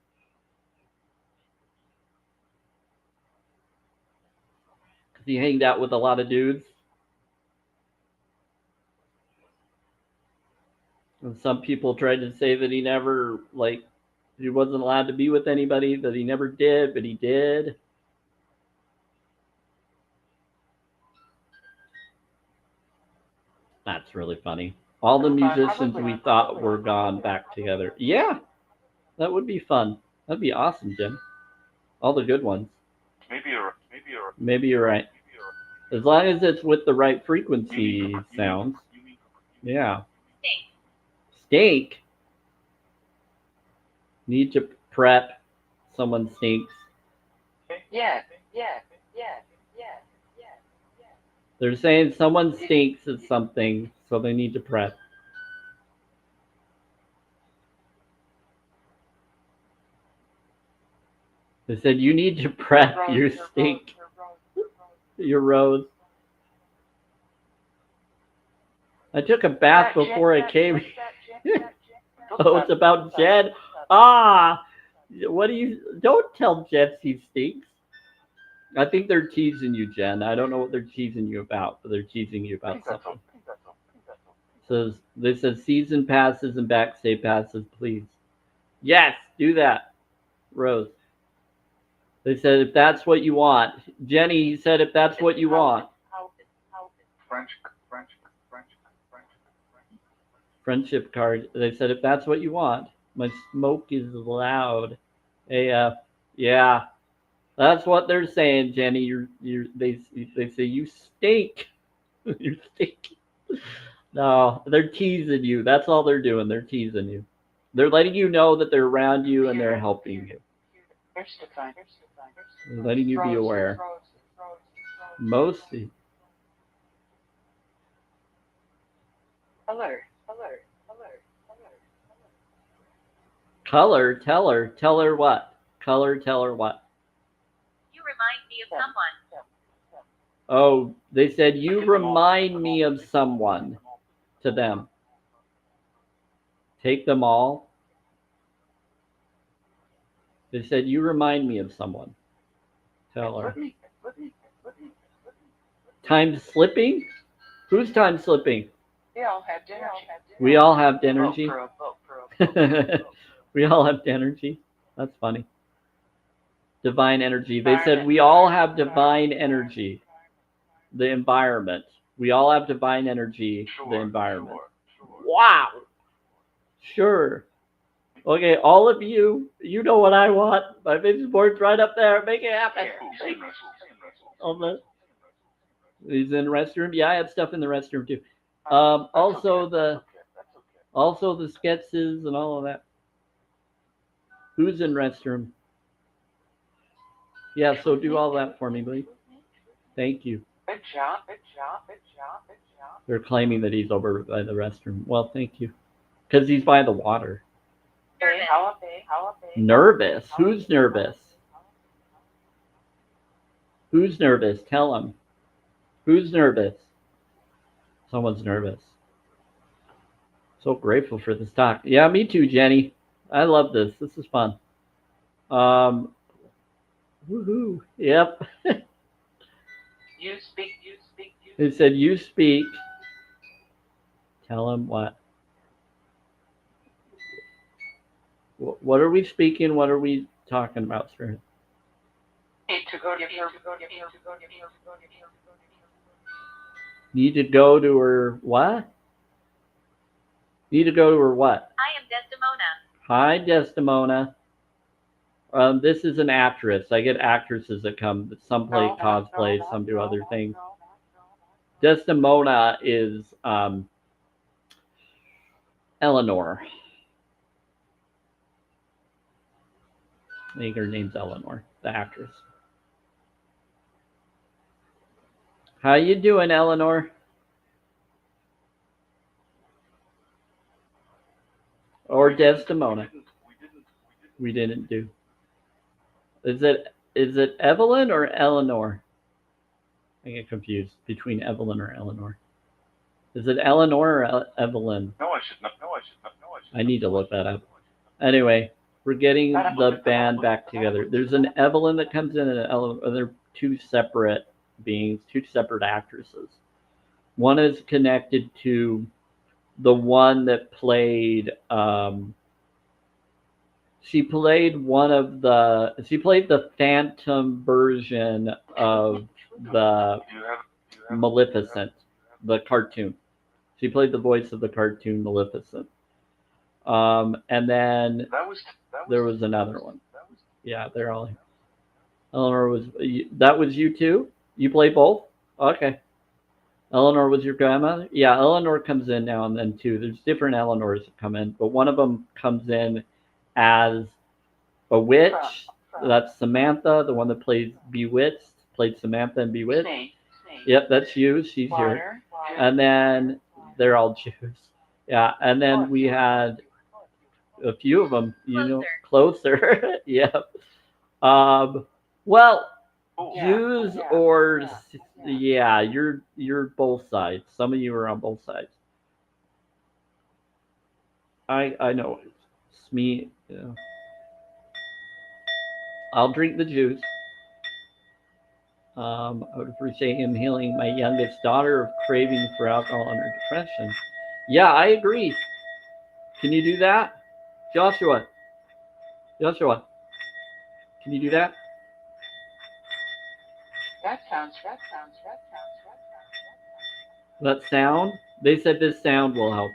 Because he hanged out with a lot of dudes. And some people tried to say that he never, he wasn't allowed to be with anybody, that he never did, but he did. That's really funny. All the musicians we thought were gone back together. Yeah, that would be fun. That'd be awesome, Jim. All the good ones. Maybe you're right. As long as it's with the right frequency sounds. Yeah. Stink. Need to prep. Someone stinks. Yeah. They're saying someone stinks at something, so they need to prep. They said you need to prep your stink, your rose. I took a bath before I came. Oh, it's about Jed. What do you? Don't tell Jed he stinks. I think they're teasing you, Jen. I don't know what they're teasing you about, but they're teasing you about something. So they said season passes and backstage passes, please. Yes, do that, Rose. They said if that's what you want. Jenny said if that's what you want. Friendship card. They said if that's what you want. My smoke is loud. AF. Yeah. That's what they're saying, Jenny. They say you stink. You stink. No, they're teasing you. That's all they're doing. They're teasing you. They're letting you know that they're around you and they're helping you. They're letting you be aware. Mostly. Color. Tell her what? Color. Tell her what? You remind me of someone. Oh, they said you remind me of someone. To them. Take them all. They said you remind me of someone. Tell her. Time slipping? Who's time slipping? We all have energy. We all have energy. That's funny. Divine energy. They said we all have divine energy. The environment. We all have divine energy. The environment. Wow. Sure. Okay, all of you, you know what I want. My vision board's right up there. Make it happen. All the, he's in the restroom. Yeah, I have stuff in the restroom too. Also the sketches and all of that. Who's in restroom? Yeah, so do all that for me, please. Thank you. Good job. They're claiming that he's over by the restroom. Well, thank you. Because he's by the water. Nervous? Who's nervous? Who's nervous? Tell him. Who's nervous? Someone's nervous. So grateful for this talk. Yeah, me too, Jenny. I love this. This is fun. Woohoo. Yep. You speak. He said, you speak. Tell him what? What are we speaking? What are we talking about, Spirit? Hey, to go to her. Need to go to her what? Need to go to her what? I am Desdemona. Hi, Desdemona. This is an actress. I get actresses that come. Some play cosplay, some do other things. Desdemona is Eleanor. I think her name's Eleanor, the actress. How you doing, Eleanor? Or Desdemona? We didn't do. Is it Evelyn or Eleanor? I get confused between Evelyn or Eleanor. Is it Eleanor or Evelyn? No, I should not. No, I should not. No, I should not. I need to look that up. Anyway, we're getting the band back together. There's an Evelyn that comes in and an Eleanor. They're two separate beings, two separate actresses. One is connected to the one that played. She played the Phantom version of the Do you have Maleficent, the cartoon. She played the voice of the cartoon Maleficent. And then there was another one. Yeah, they're all here. Eleanor that was you too? You played both? Okay. Eleanor was your grandmother? Yeah, Eleanor comes in now and then too. There's different Eleanors that come in, but one of them comes in as a witch. That's Samantha, the one that played Samantha in Bewitched. Snake. Yep, that's you. She's here. And then they're all Jews. Yeah, and then we had a few of them, closer. Yep. Well, Jews or yeah, you're both sides. Some of you are on both sides. I know. It's me. You know. I'll drink the juice. I would appreciate him healing my youngest daughter of craving for alcohol and her depression. Yeah, I agree. Can you do that? Joshua, can you do that? That sounds. That sound? They said this sound will help.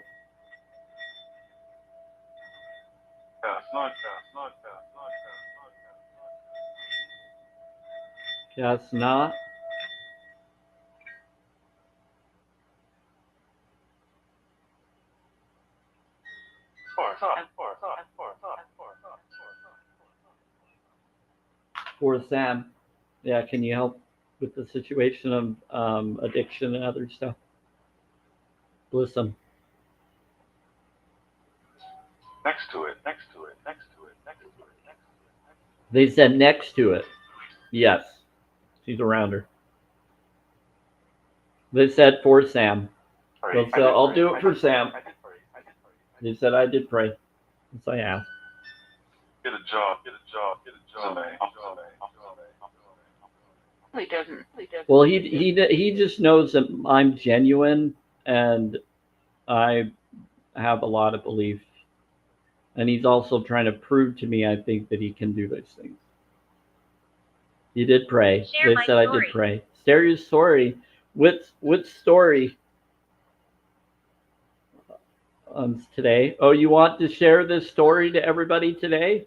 Guess not. For Sam. Yeah, can you help with the situation of addiction and other stuff? Bless him. next to it. They said next to it. Yes. She's around her. They said for Sam. So I'll do it for Sam. They said I did pray. So I asked. Get a job. He doesn't. Well, he just knows that I'm genuine and I have a lot of belief. And he's also trying to prove to me, I think, that he can do those things. You did pray. Share They said my I did pray. Share your story. What story? Today. Oh, you want to share this story to everybody today?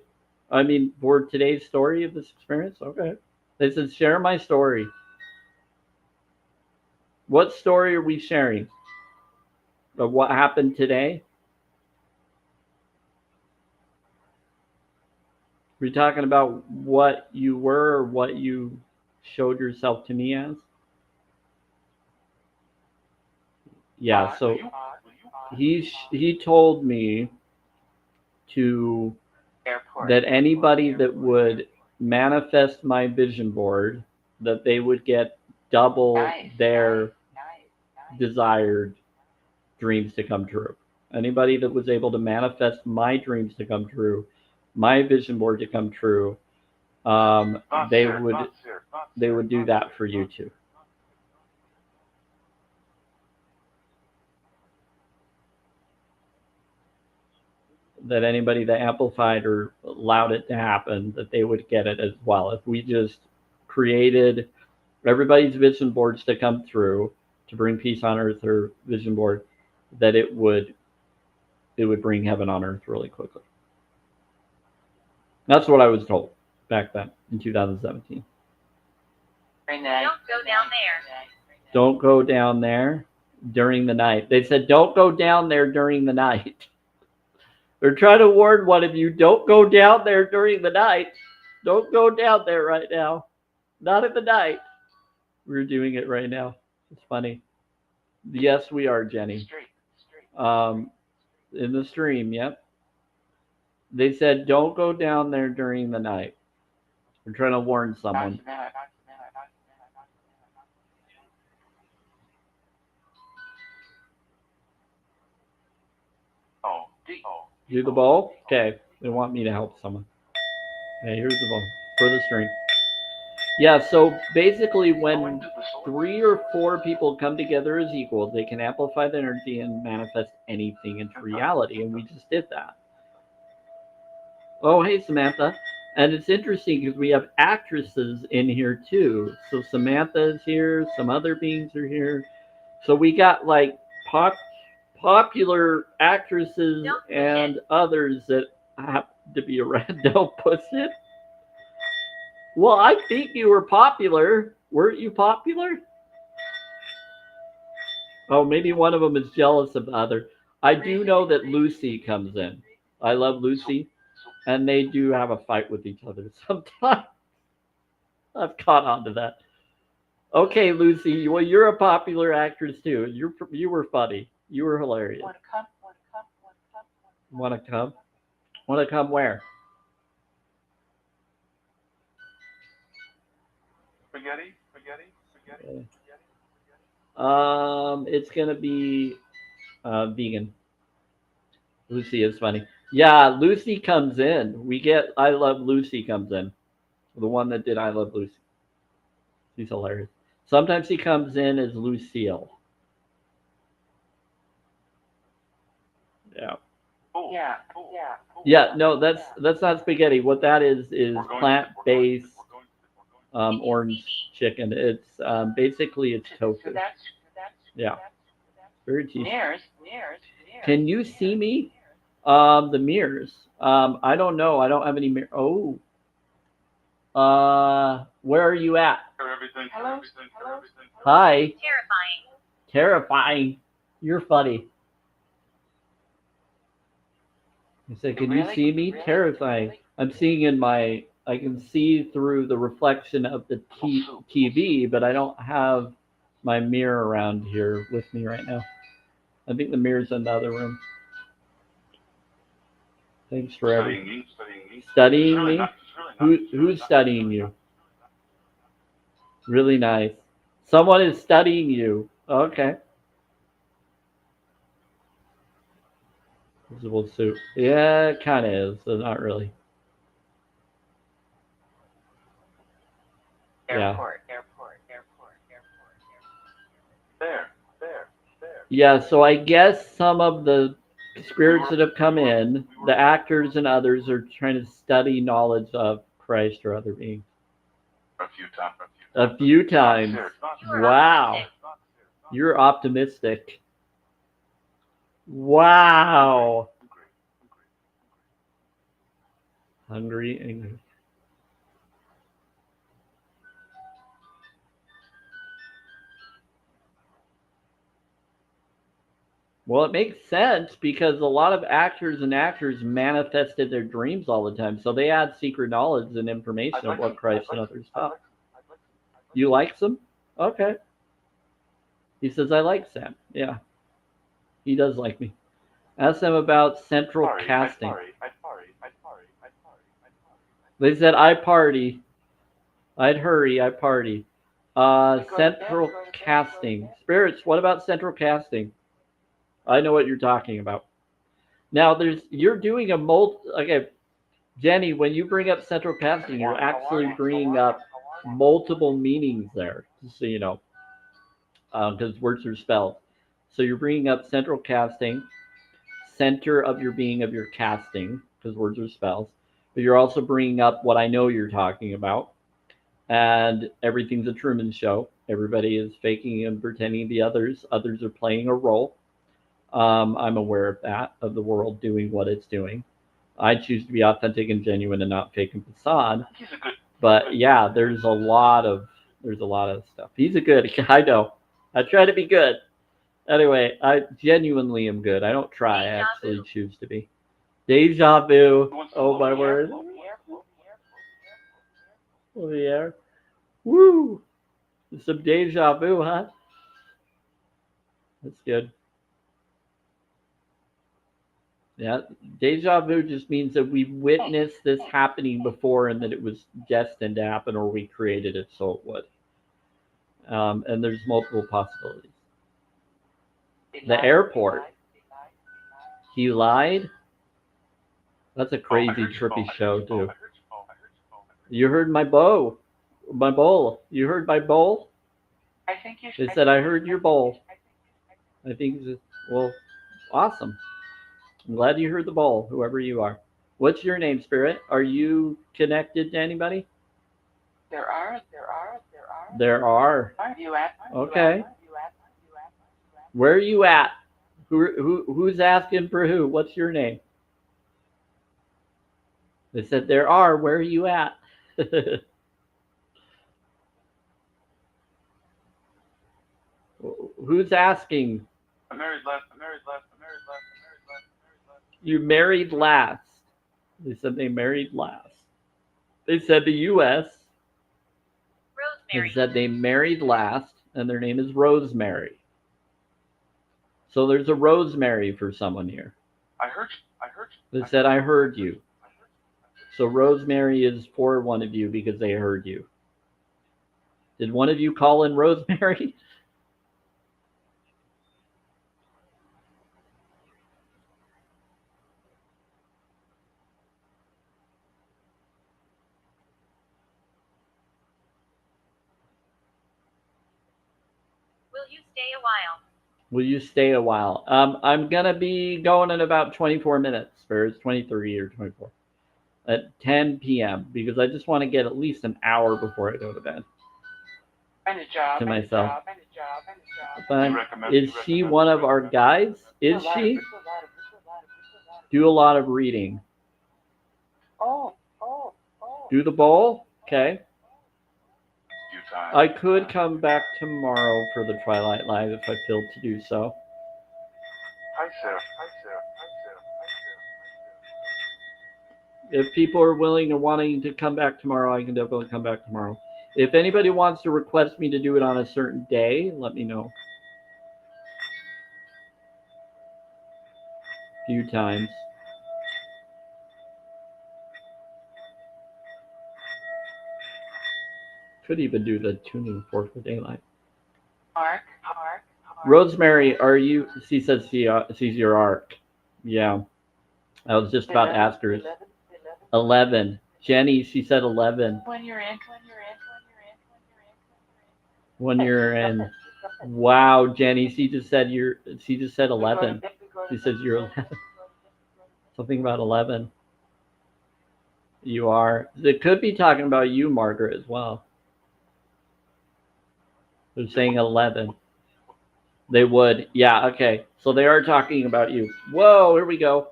I mean, for today's story of this experience? Okay. They said, share my story. What story are we sharing? Of what happened today? We're talking about what you were or what you showed yourself to me as? Yeah, so he told me to Airport. that anybody that would manifest my vision board, that they would get double their desired dreams to come true. Anybody that was able to manifest my dreams to come true, my vision board to come true, they would do that for you too. That anybody that amplified or allowed it to happen, that they would get it as well. If we just created everybody's vision boards to come through to bring peace on earth or vision board, that it would bring heaven on earth really quickly. That's what I was told back then in 2017. During the night. Don't go down there. Don't go down there during the night. They said, don't go down there during the night. They're trying to warn one of you, don't go down there during the night. Don't go down there right now. Not in the night. We're doing it right now. It's funny. Yes, we are, Jenny. In the stream, yep. They said, don't go down there during the night. We're trying to warn someone. Do the bowl? Okay. They want me to help someone. Okay, here's the bowl for the stream. Yeah, so basically when 3 or 4 people come together as equals, they can amplify the energy and manifest anything into reality, and we just did that. Oh, hey, Samantha. And it's interesting because we have actresses in here too. So Samantha is here, some other beings are here. So we got like popular actresses and others that happen to be around. Don't push it. Well, I think you were popular. Weren't you popular? Oh, maybe one of them is jealous of the other. I do know that Lucy comes in. I love Lucy. And they do have a fight with each other sometimes. I've caught on to that. Okay, Lucy. Well, you're a popular actress too. You were funny. You were hilarious. Want to come? Want to come? Want to come where? Spaghetti. It's gonna be vegan. Lucy is funny. Yeah, Lucy comes in. We get I Love Lucy comes in. The one that did I Love Lucy. She's hilarious. Sometimes he comes in as Lucille. Yeah. Yeah, no, that's not spaghetti. What that is plant-based orange chicken. It's basically it's tofu. Yeah. Very tasty. Can you see me? The mirrors. I don't know. I don't have any mirrors. Oh. Where are you at? Hello? Hi. Terrifying. Terrifying. You're funny. I said, can you see me? Terrifying. I'm seeing I can see through the reflection of the TV, but I don't have my mirror around here with me right now. I think the mirror's in the other room. Thanks for everything. Studying me? Who's studying you? Really nice. Someone is studying you. Okay. Visible suit. Yeah, it kind of is, but not really. Airport. There. Yeah, so I guess some of the spirits that have come in, the actors and others, are trying to study knowledge of Christ or other beings. A few times. Wow. You're optimistic. Wow. Hungry, angry. Well, it makes sense because a lot of actors and actors manifested their dreams all the time. So they had secret knowledge and information of what Christ and others taught. You like them? Okay. He says, I like Sam. Yeah. He does like me. Ask them about central casting. They said, I party. I'd hurry. I party. Central casting. Spirits, what about central casting? I know what you're talking about. Now, you're doing okay, Jenny, when you bring up central casting, you're actually bringing up multiple meanings there, just so you know, because words are spelled. So you're bringing up central casting, center of your being of your casting, because words are spells. But you're also bringing up what I know you're talking about. and everything's a Truman Show. Everybody is faking and pretending to be others. Others are playing a role. I'm aware of that, of the world doing what it's doing. I choose to be authentic and genuine and not fake and facade. He's a good. But yeah, there's a lot of stuff. He's a good guy. I know. I try to be good. Anyway, I genuinely am good. I don't try. I actually choose to be. Deja vu. Oh my word. Oh yeah. Woo. Some deja vu, huh? That's good. Yeah, deja vu just means that we've witnessed this happening before and that it was destined to happen or we created it so it would. And there's multiple possibilities. The airport. He lied? That's a crazy, trippy show, too. You heard my bow. My bowl. You heard my bowl? I think you They said, I heard your bowl. I think, well, awesome. I'm glad you heard the bowl, whoever you are. What's your name, Spirit? Are you connected to anybody? There are. There are. Are you at? Okay. Where are you at? Who's asking for who? What's your name? They said there are. Where are you at? Who's asking? I married last. You married last. They said they married last. They said the U.S. Rosemary. They said they married last, and their name is Rosemary. So there's a Rosemary for someone here. I heard. They said, I heard you. So Rosemary is for one of you because they heard you. Did one of you call in Rosemary? Will you stay a while? Will you stay a while? I'm going to be going in about 24 minutes, or it's 23 or 24, at 10 p.m. because I just want to get at least an hour before I go to bed. Find a job. To Find a myself. job. Find a job. Find a job. But is she one of our guys? Is she? Do a lot of reading. Oh. Do the bowl? Okay. Few times. I could come back tomorrow for the Twilight Live if I feel to do so. Hi, Sarah. If people are willing and wanting to come back tomorrow, I can definitely come back tomorrow. If anybody wants to request me to do it on a certain day, let me know. A few times. Could even do the tuning fork for daylight. Mark. Rosemary, are you? She says she sees your arc. Yeah. I was just about to ask her. 11. Jenny, she said 11. When you're in. When you're in. Wow, Jenny, she just said 11. She says you're 11. Something about 11. You are. They could be talking about you, Margaret, as well. They're saying 11. They would. Yeah, okay. So they are talking about you. Whoa, here we go.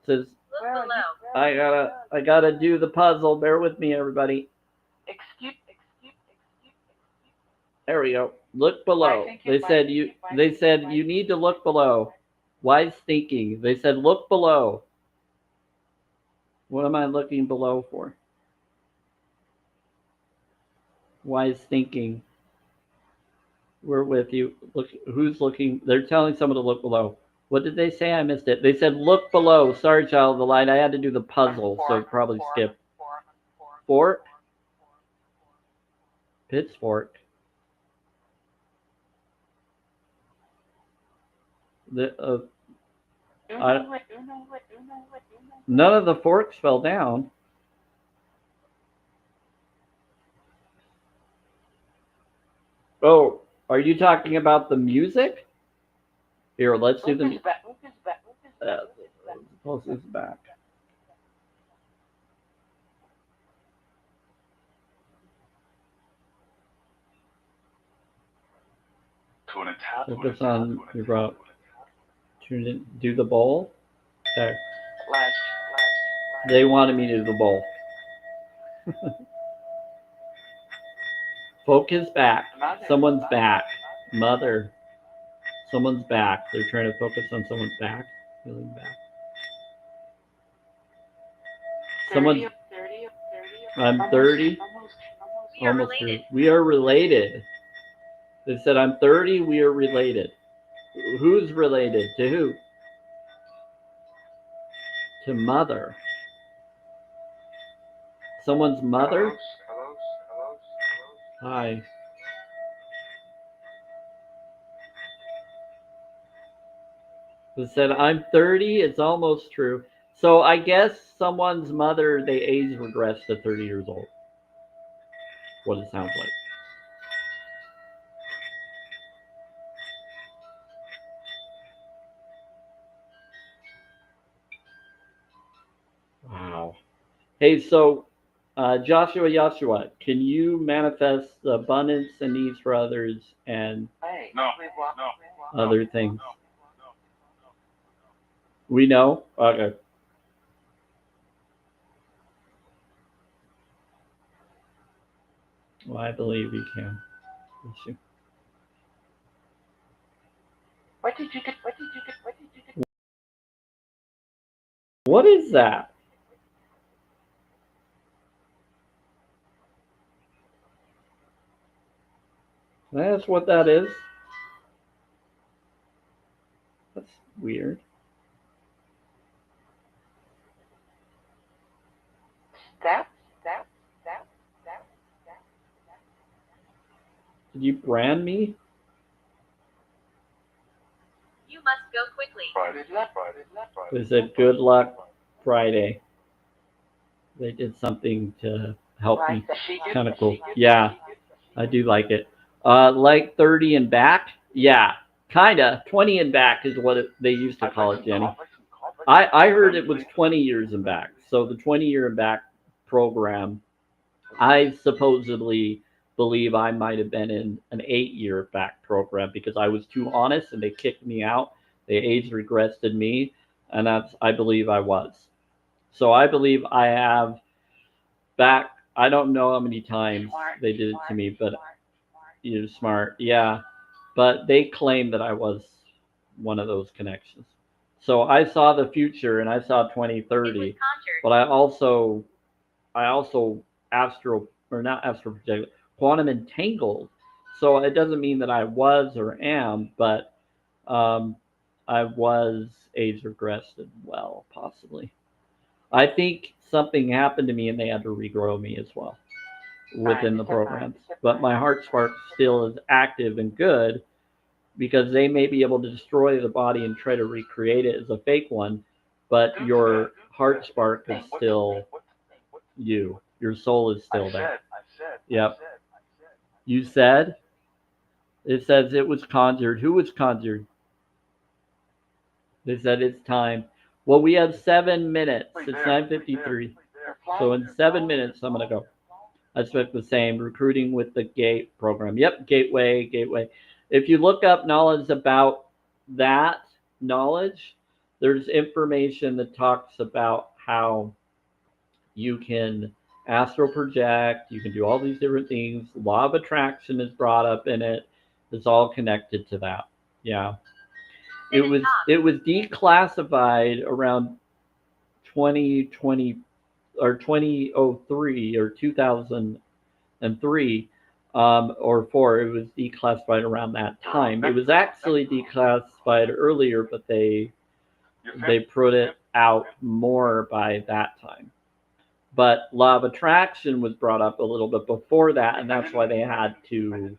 It says, Look below. I gotta do the puzzle. Bear with me, everybody. Excuse. There we go. Look below. They said you need to look below. Wise thinking. They said look below. What am I looking below for? Wise thinking. We're with you. Look, who's looking? They're telling someone to look below. What did they say? I missed it. They said look below. Sorry, child of the light. I had to do the puzzle, so probably skip. Fork? Pitchfork. None of the forks fell down. Oh, are you talking about the music? Here, let's do the. Pulse is back. to an attack. Focus on your route. Do the bowl. Okay. Ledge. They wanted me to do the bowl. Focus back. Someone's back. Mother. Someone's back. They're trying to focus on someone's back. Feeling back. Someone. 30. I'm 30. We are Almost related. 30. We are related. They said I'm 30. We are related. Who's related to who? To mother. Someone's mother? Hi. They said I'm 30. It's almost true. So I guess someone's mother, they age regress to 30 years old. What it sounds like. Wow. Hey, so Joshua, can you manifest the abundance and needs for others and No. other things? We know? Okay. Well, I believe you can. What did you get? What is that? Can I ask what that is? That's weird. Step. Did you brand me? You must go quickly. They said good luck Friday. They did something to help me. Kind of cool. Yeah, I do like it. Like 30 and back? Yeah, kinda. 20 and back is what they used to call it, Jenny. I heard it was 20 years and back. So the 20-year and back program, I supposedly believe I might have been in an 8-year back program because I was too honest and they kicked me out. They age regressed me, and I believe I was. So I believe I have back. I don't know how many times they did it to me, but you're smart. Yeah. But they claim that I was one of those connections. So I saw the future and I saw 2030, but I also astral or not astral project, quantum entangled. So it doesn't mean that I was or am, but I was age regressed as well, possibly. I think something happened to me and they had to regrow me as well within the programs. But my heart spark still is active and good because they may be able to destroy the body and try to recreate it as a fake one, but your heart spark is still you. Your soul is still there. Yep. You said? It says it was conjured. Who was conjured? They said it's time. Well, we have 7 minutes. It's 9:53. So in 7 minutes, I'm going to go. I expect the same. Recruiting with the GATE program. Yep, Gateway. If you look up knowledge about that knowledge, there's information that talks about how you can astral project, you can do all these different things. Law of attraction is brought up in it. It's all connected to that. Yeah. It was declassified around 2020 or 2003 or 2003 or 4. It was declassified around that time. It was actually declassified earlier, but they put it out more by that time. But law of attraction was brought up a little bit before that, and that's why they had to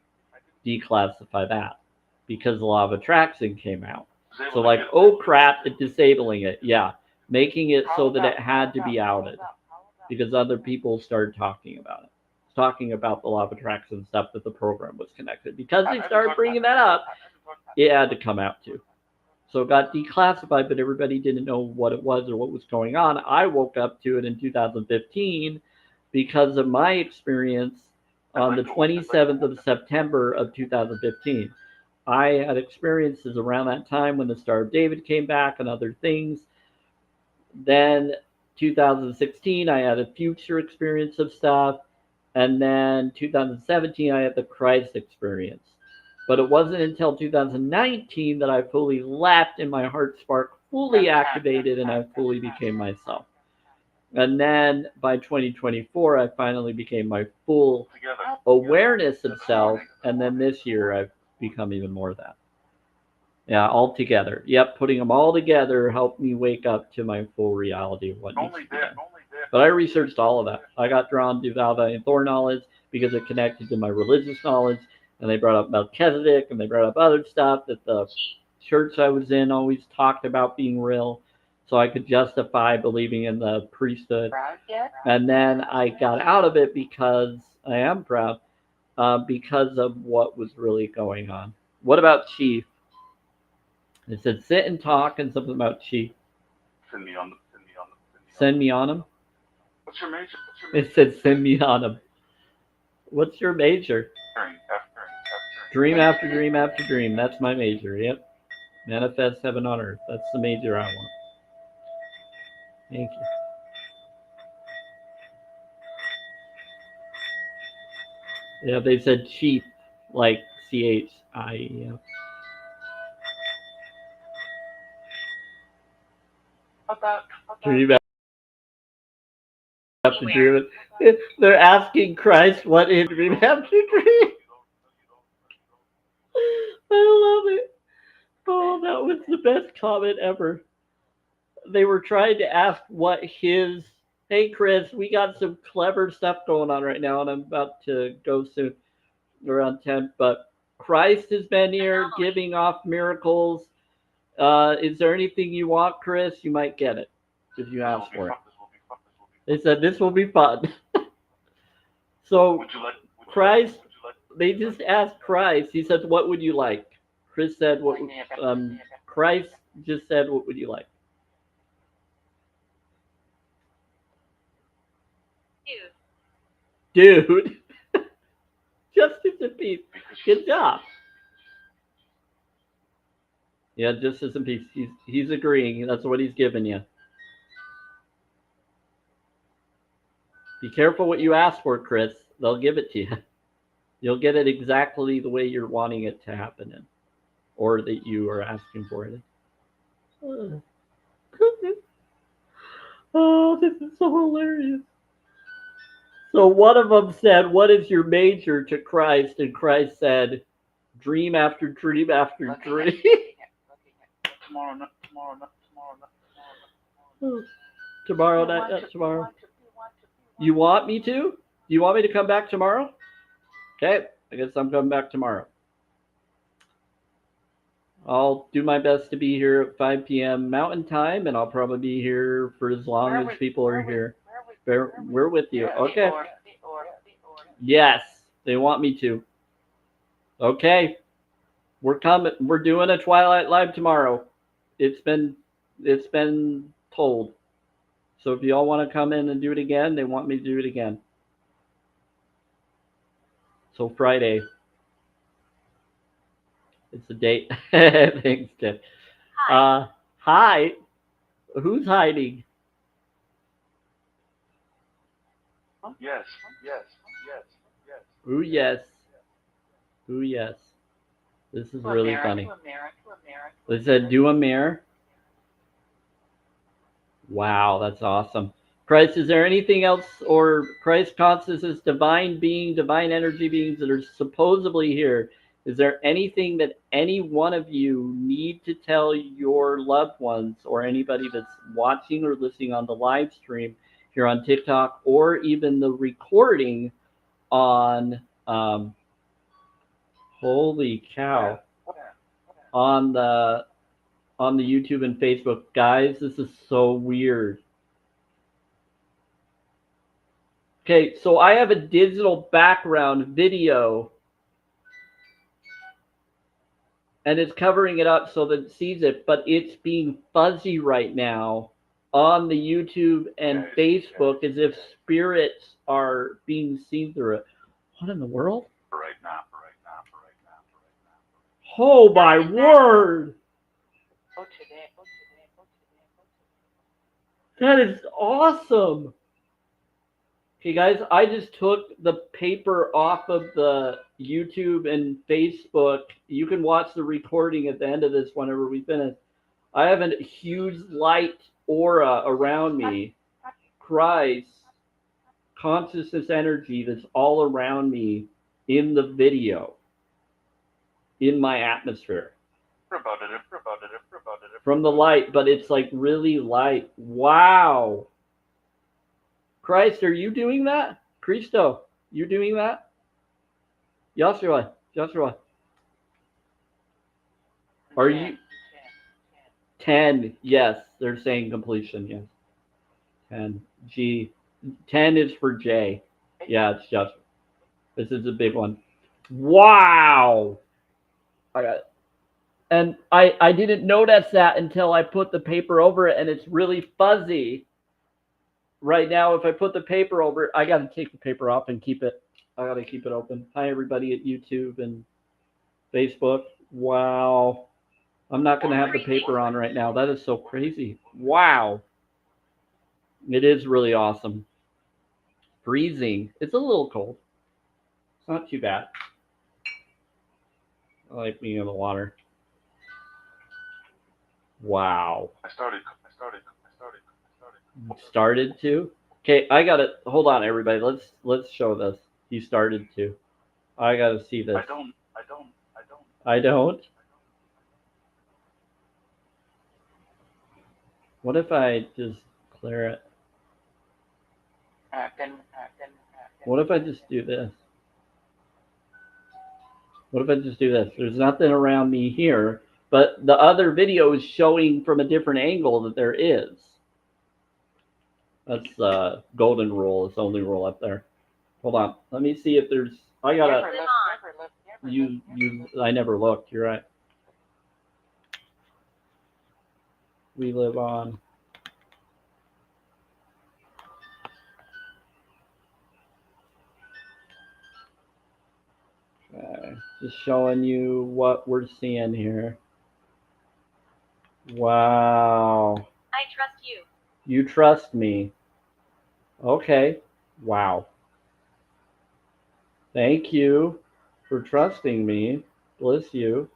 declassify that, because the law of attraction came out. So like, oh crap, it's disabling it. Yeah, making it so that it had to be outed because other people started talking about it. Talking about the law of attraction stuff that the program was connected. Because they started bringing that up, it had to come out too. So it got declassified, but everybody didn't know what it was or what was going on. I woke up to it in 2015 because of my experience on the 27th of September of 2015. I had experiences around that time when the Star of David came back and other things. Then 2016, I had a future experience of stuff. And then 2017, I had the Christ experience. But it wasn't until 2019 that I fully left and my heart spark fully activated and I fully became myself. And then by 2024, I finally became my full Together. awareness of self. And then this year, I've become even more of that. Yeah, all together. Yep, putting them all together helped me wake up to my full reality of what needs Only to be there. done. Only there. But I researched all of that. I got drawn to Valva and Thor knowledge because it connected to my religious knowledge. And they brought up Melchizedek and they brought up other stuff that the church I was in always talked about being real. So I could justify believing in the priesthood. Proud yet? And then I got out of it because I am proud, because of what was really going on. What about Chief? It said sit and talk and something about Chief. Send me on the. Send me on the. Send me on him. What's your major? What's your major? It said send me on him. What's your major? After. Dream after dream after dream. That's my major. Yep. Manifest heaven on earth. That's the major I want. Thank you. Yeah, they said chief, like CHI. Yeah. Dream after dream. They're asking Christ what is dream after dream. I love it. Oh, that was the best comment ever. They were trying to ask what his. Hey, Chris, we got some clever stuff going on right now, and I'm about to go soon, around 10. But Christ has been here giving off miracles. Is there anything you want, Chris? You might get it if you ask for it. They said this will be fun. So Would you like? Christ, Would you like? they just asked Christ. He said, "What would you like?" Chris said, "What?" Christ just said, "What would you like?" Dude, justice and peace. Good job. Yeah, justice and peace. He's agreeing. That's what he's giving you. Be careful what you ask for, Chris. They'll give it to you. You'll get it exactly the way you're wanting it to happen in, or that you are asking for it. Oh, this is so hilarious. So one of them said, "What is your major?" to Christ, and Christ said, "Dream after dream after dream." Tomorrow, Tomorrow night, not tomorrow. You want me to? You want me to come back tomorrow? Okay, I guess I'm coming back tomorrow. I'll do my best to be here at 5 p.m. Mountain Time, and I'll probably be here for as long as people are here. We're with you. Okay. Yes, they want me to. Okay. We're coming. We're doing a Twilight Live tomorrow. It's been told. So if y'all want to come in and do it again, they want me to do it again. So Friday. It's a date. Thanks, Jeff. Hi. Who's hiding? Yes. Ooh, yes. Ooh, yes. This is really funny. They said, do a mirror. Wow, that's awesome. Christ, is there anything else, or Christ consciousness, divine being, divine energy beings that are supposedly here? Is there anything that any one of you need to tell your loved ones or anybody that's watching or listening on the live stream here on TikTok, or even the recording on, holy cow, on the YouTube and Facebook? Guys, this is so weird. Okay, so I have a digital background video, and it's covering it up so that it sees it, but it's being fuzzy right now on the YouTube and Facebook as if spirits are being seen through it. What in the world? Right now. Oh my word! Oh, today. That is awesome! Okay, guys, I just took the paper off of the YouTube and Facebook. You can watch the recording at the end of this whenever we finish. I have a huge light aura around me. Christ, consciousness energy that's all around me in the video, in my atmosphere. From the light, but it's like really light. Wow. Christ, are you doing that? Christo, you doing that? Joshua. Are you 10? Yes, they're saying completion. Yes. 10. G. 10 is for J. Yeah, it's Joshua. This is a big one. Wow. I got it. And I didn't notice that until I put the paper over it, and it's really fuzzy. Right now, if I put the paper over it, I got to take the paper off and keep it. I got to keep it open. Hi, everybody at YouTube and Facebook. Wow. I'm not going to have the paper on right now. That is so crazy. Wow. It is really awesome. Freezing. It's a little cold. It's not too bad. I like being in the water. Wow. I started. Started to? Okay, I got it. Hold on, everybody. Let's show this. He started to. I got to see this. I don't. What if I just clear it? What if I just do this? What if I just do this? There's nothing around me here, but the other video is showing from a different angle that there is. That's golden rule. It's the only rule up there. Hold on. Let me see if there's. I gotta. I never looked. You're right. We live on. Okay. Just showing you what we're seeing here. Wow. I trust you. You trust me. Okay. Wow. Thank you for trusting me. Bless you.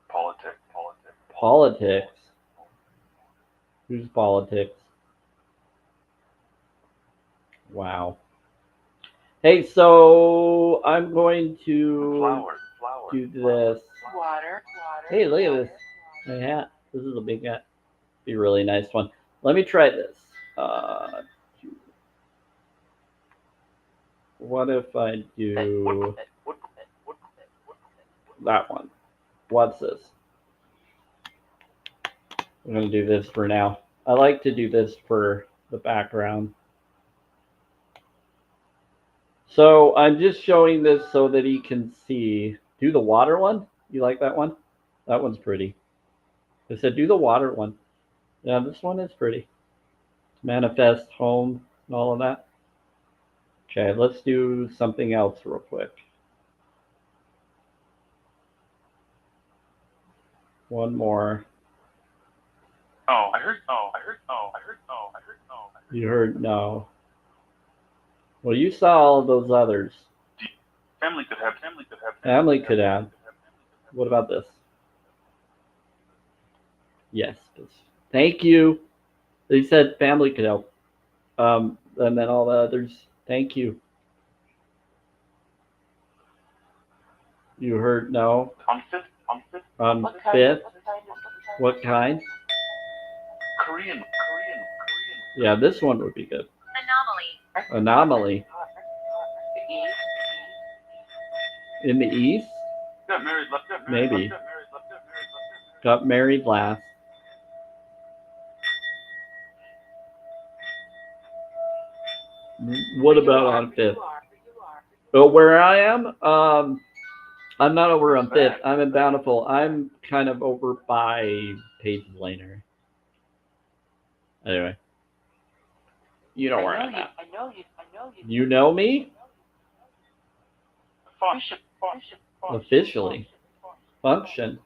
Politics. Who's politics? Wow. Hey, so I'm going to do this. Water. Hey, look at this. My hat. This is a big hat. Be a really nice one. Let me try this. What if I do that one? What's this? I'm going to do this for now. I like to do this for the background. So I'm just showing this so that he can see. Do the water one? You like that one? That one's pretty. I said do the water one. Yeah, this one is pretty. Manifest home and all of that. Okay, let's do something else real quick. One more. Oh, I heard. You heard no. Well, you saw all those others. Family could have. Family could have. What about this? Yes. Thank you. They said family could help. And then all the others. Thank you. You heard no. On fifth. On What fifth. kind? What kind? Korean. Yeah, this one would be good. Anomaly. Anomaly. In the east? Got married. Maybe. Got married last. What about on fifth? Oh, where I am? I'm not over on fifth. I'm in Bountiful. I'm kind of over by Page Laner. Anyway. You know where I'm at. I know you. You know me? Bishop. Officially. function.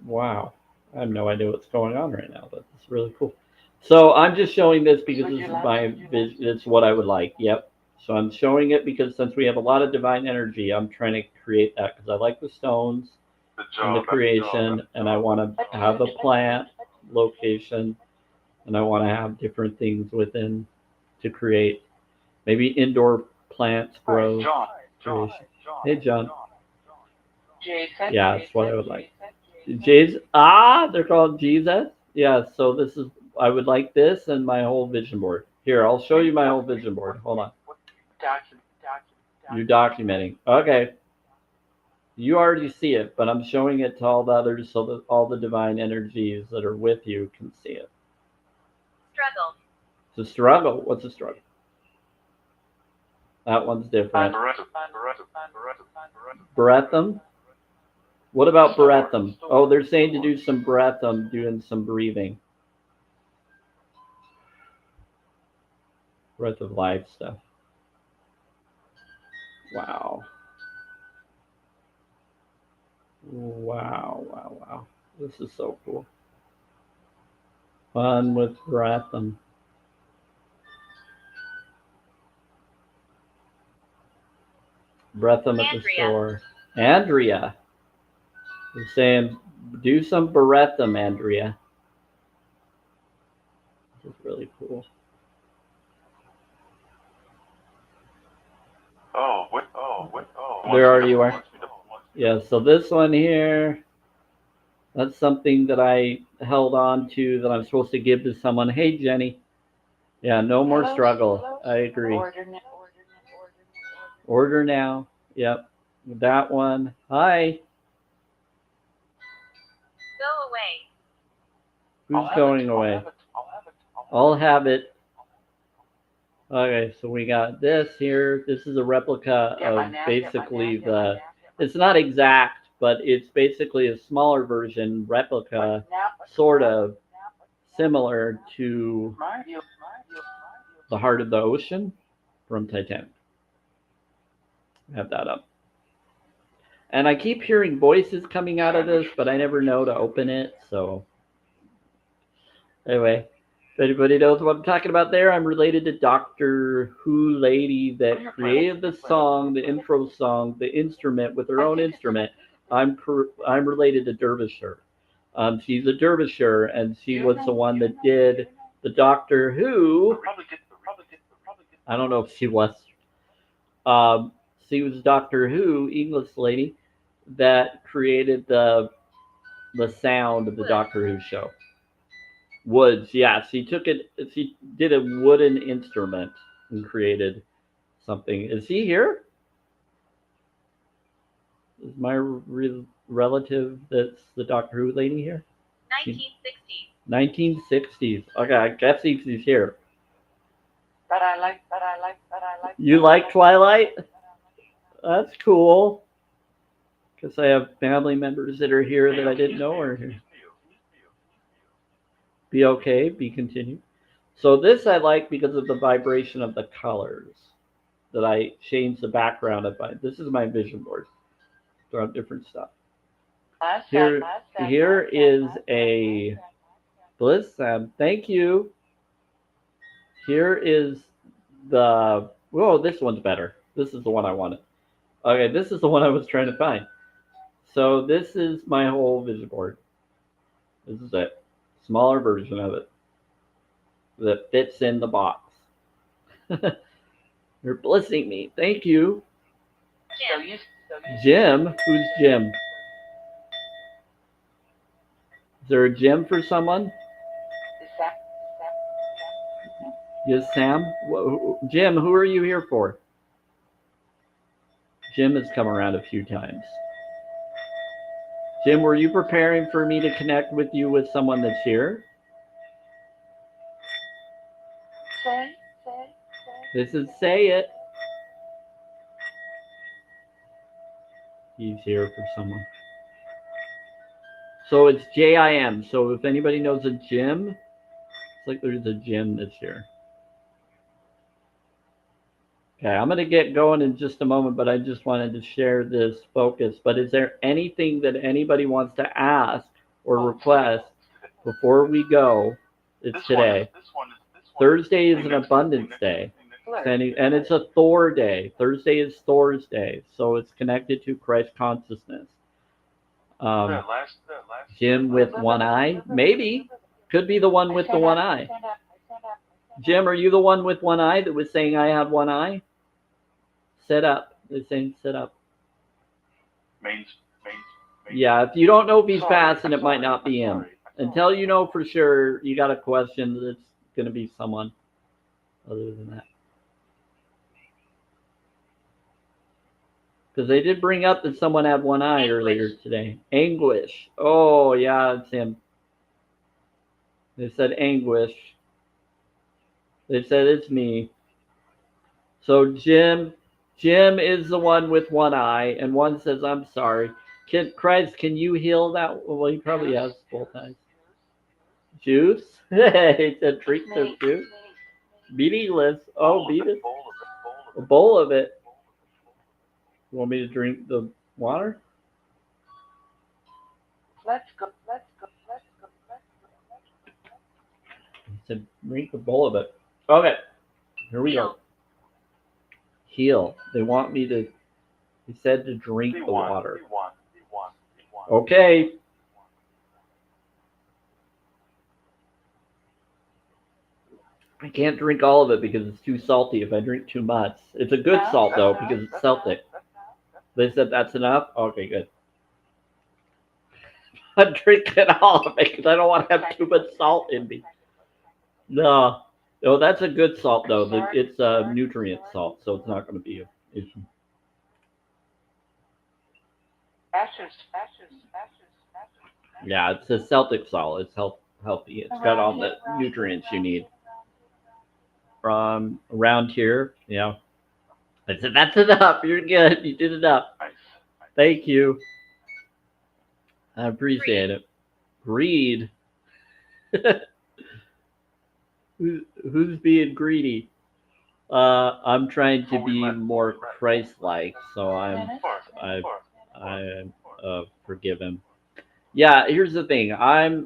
Wow. I have no idea what's going on right now, but it's really cool. So I'm just showing this because this is my vision. It's what I would like. Yep. So I'm showing it because since we have a lot of divine energy, I'm trying to create that because I like the stones and the creation, and I want to have a plant location, and I want to have different things within to create. Maybe indoor plants grow creation. Hey, John. Jason. Yeah, that's what I would like. J's. Ah, they're called Jesus. Yeah, so this is, I would like this and my whole vision board. Here, I'll show you my whole vision board. Hold on. You're documenting. Okay. You already see it, but I'm showing it to all the others so that all the divine energies that are with you can see it. Struggle. It's a struggle. What's a struggle? That one's different. Breathum. What about breathum? Oh, they're saying to do some breathum, doing some breathing. Breath of life stuff. Wow. Wow, wow, wow. This is so cool. Fun with breathum. Breathum at the store. Andrea. They're saying, do some breathum, Andrea. This is really cool. There you are. Yeah, so this one here, that's something that I held on to that I'm supposed to give to someone. Hey, Jenny. Yeah, no more struggle. I agree. Order now. Yep. That one. Hi. Go away. Who's going away? I'll have it. Okay, so we got this here. This is a replica of basically the, it's not exact, but it's basically a smaller version, replica, sort of similar to the Heart of the Ocean from Titanic. I have that up. And I keep hearing voices coming out of this, but I never know to open it, so anyway. If anybody knows what I'm talking about there, I'm related to Doctor Who lady that created the song, the intro song, the instrument with her own instrument. I'm related to Derbyshire. She's a Derbyshire, and she was the one that did the Doctor Who. I don't know if she was. She was Doctor Who, English lady, that created the sound of the Doctor Who show. Woods, yeah. She did a wooden instrument and created something. Is he here? Is my relative that's the Doctor Who lady here? 1960s. 1960s. Okay, I guess he's here. But I like. You like Twilight? That's cool. Because I have family members that are here that I didn't know are here. Be okay, be continued. So this I like because of the vibration of the colors that I changed the background of. This is my vision board. Throw out different stuff. Here is a Bliss Sam. Thank you. Here is the, whoa, this one's better. This is the one I wanted. Okay, this is the one I was trying to find. So this is my whole vision board. This is it. Smaller version of it that fits in the box. You're blessing me. Thank you. Jim? Who's Jim? Is there a Jim for someone? Yes, Sam? Jim, who are you here for? Jim has come around a few times. Jim, were you preparing for me to connect with you with someone that's here? This is Say It. He's here for someone. So it's J-I-M. So if anybody knows a Jim, it's like there's a Jim that's here. Okay, I'm going to get going in just a moment, but I just wanted to share this focus. But is there anything that anybody wants to ask or request before we go? It's today. Thursday is an abundance day. And it's a Thor day. Thursday is Thor's day. So it's connected to Christ consciousness. Jim with one eye? Maybe. Could be the one with the one eye. Jim, are you the one with one eye that was saying I have one eye? Sit up. They're saying sit up. Yeah, if you don't know if he's fasting, it might not be him. Until you know for sure, you got a question that's going to be someone other than that. Because they did bring up that someone had one eye earlier today. Anguish. Oh, yeah, it's him. They said anguish. They said it's me. So Jim is the one with one eye, and one says, I'm sorry. Christ, can you heal that? Well, he probably has both eyes. Juice? He said, drink the juice. Meaningless. Oh, beat it. A bowl of it. You want me to drink the water? Let's go. He said, drink a bowl of it. Okay, here we go. Heal. They want me to, he said to drink the water. Okay. I can't drink all of it because it's too salty if I drink too much. It's a good salt, though, because it's Celtic. They said that's enough? Okay, good. I'm drinking all of it because I don't want to have too much salt in me. No. Oh, that's a good salt, though. It's a nutrient salt, so it's not going to be an issue. Yeah, it's a Celtic salt. It's healthy. It's got all the nutrients you need. From around here, yeah. I said, that's enough. You're good. You did enough. Thank you. I appreciate it. Greed. Who's being greedy? I'm trying to be more Christ-like, so I forgive him. Yeah, here's the thing. I'm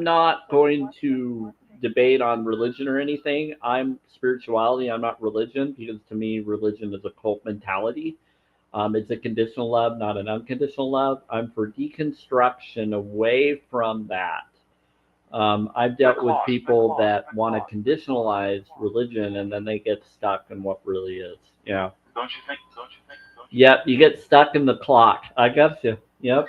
not going to debate on religion or anything. I'm spirituality. I'm not religion, because to me, religion is a cult mentality. It's a conditional love, not an unconditional love. I'm for deconstruction away from that. I've dealt with people that want to conditionalize religion, and then they get stuck in what really is. Yeah. Don't you think? Yep, you get stuck in the clock. I got you. Yep.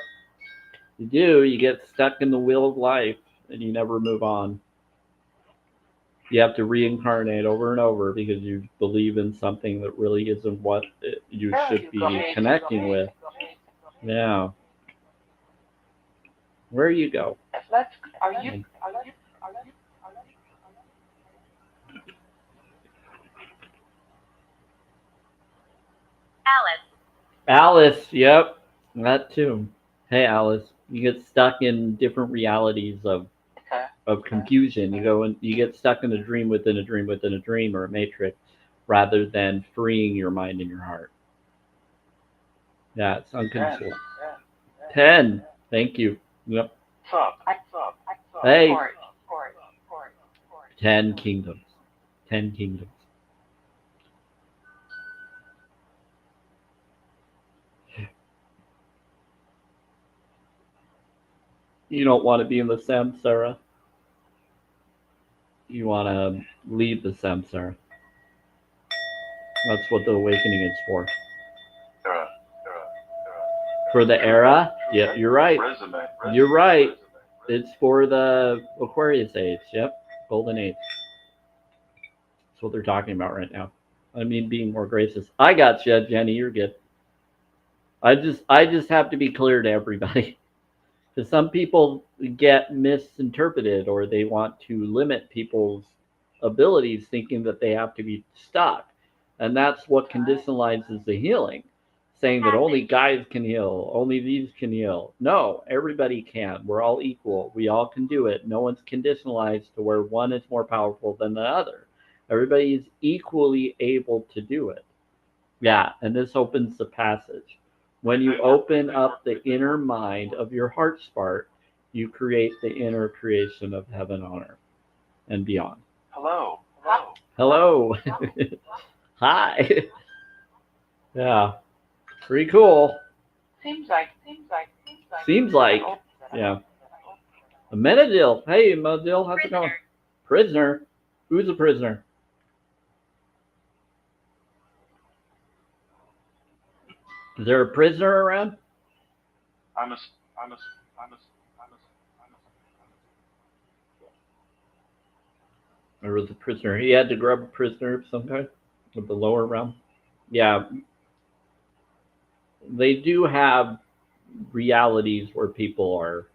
You do. You get stuck in the wheel of life, and you never move on. You have to reincarnate over and over because you believe in something that really isn't what you should be connecting with. Yeah. Where you go? Are you? Alice, yep, that too. Hey, Alice, you get stuck in different realities of confusion. You go and you get stuck in a dream within a dream within a dream, or a matrix, rather than freeing your mind and your heart. Yeah, it's unconditional. 10. Thank you. Yep. Hey. 10 kingdoms. 10 kingdoms. You don't want to be in the samsara. You want to leave the samsara. That's what the awakening is for. For the era? Yeah, you're right. You're right. It's for the Aquarius age. Yep. Golden age. That's what they're talking about right now. I mean, being more gracious. I got you, Jenny. You're good. I just have to be clear to everybody. Because some people get misinterpreted, or they want to limit people's abilities, thinking that they have to be stuck. And that's what conditionalizes the healing, saying that only guys can heal, only these can heal. No, everybody can. We're all equal. We all can do it. No one's conditionalized to where one is more powerful than the other. Everybody is equally able to do it. Yeah, and this opens the passage. When you open up the inner mind of your heart spark, you create the inner creation of heaven on earth and beyond. Hello. Hello. Hi. Yeah. Pretty cool. Seems like. Seems like. Yeah. Menadil. Hey, Menadil, how's it going? Prisoner. Prisoner. Who's a prisoner? Is there a prisoner around? I'm a. Or was a prisoner? He had to grab a prisoner of some kind with the lower realm. Yeah. They do have realities where people are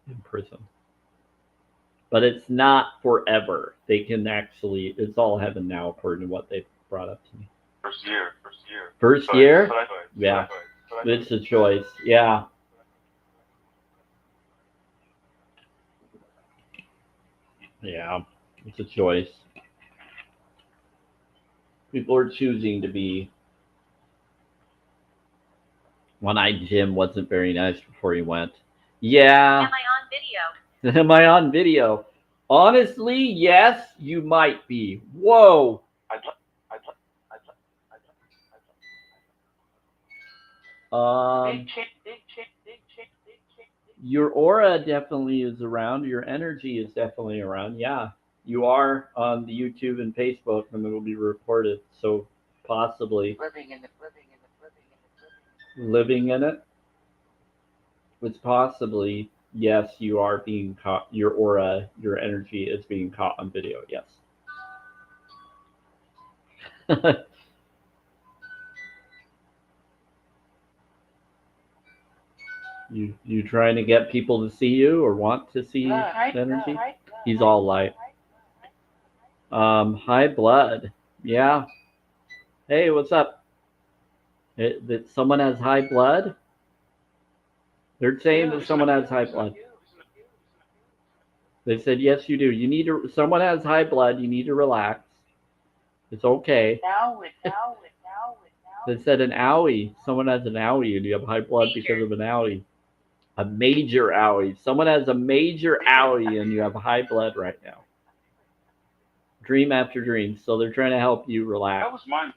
in prison. But it's not forever. They can actually, it's all heaven now, according to what they've brought up to me. First year. First year? Yeah. It's a choice. Yeah. Yeah. It's a choice. People are choosing to be. One-eyed Jim wasn't very nice before he went. Yeah. Am I on video? Am I on video? Honestly, yes, you might be. Whoa. Big chick. Your aura definitely is around. Your energy is definitely around. Yeah, you are on the YouTube and Facebook, and it'll be recorded. So possibly Living in the. living in it. It's possibly yes, you are being caught. Your aura, your energy is being caught on video. Yes. You trying to get people to see you or want to see energy? He's all light. High blood. Yeah. Hey, what's up? That someone has high blood? They're saying that someone has high blood. They said yes, you do. You need to. Someone has high blood. You need to relax. It's okay. Now. They said an owie. Someone has an owie, and you have high blood because of an owie. A major owie. Someone has a major owie, and you have high blood right now. Dream after dream. So they're trying to help you relax. That was mine.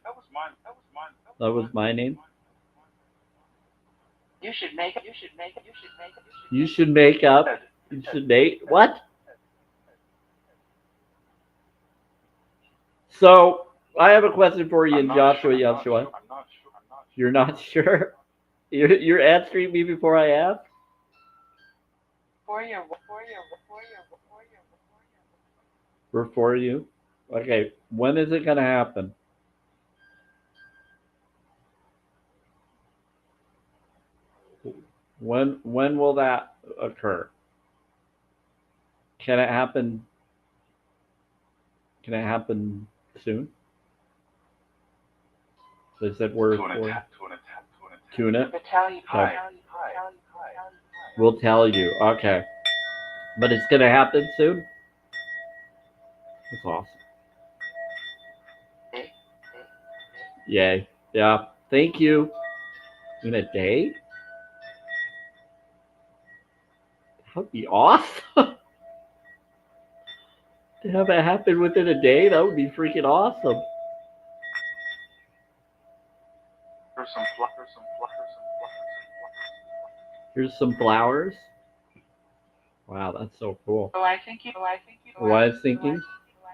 That was my name. You should make it. You should make up. You should make what? So I have a question for you, Joshua Yeshua. I'm not sure. You're not sure? You're answering me before I ask? We're for you. Okay, when is it gonna happen? When will that occur? Can it happen? Can it happen soon? They said we're for tuna. Hi. We'll tell you. Okay, but it's gonna happen soon. That's awesome. Yay. Yeah. Thank you. In a day? That would be awesome. To have it happen within a day, that would be freaking awesome. Here's some flowers. Wow, that's so cool. Oh, I think you. What I was thinking?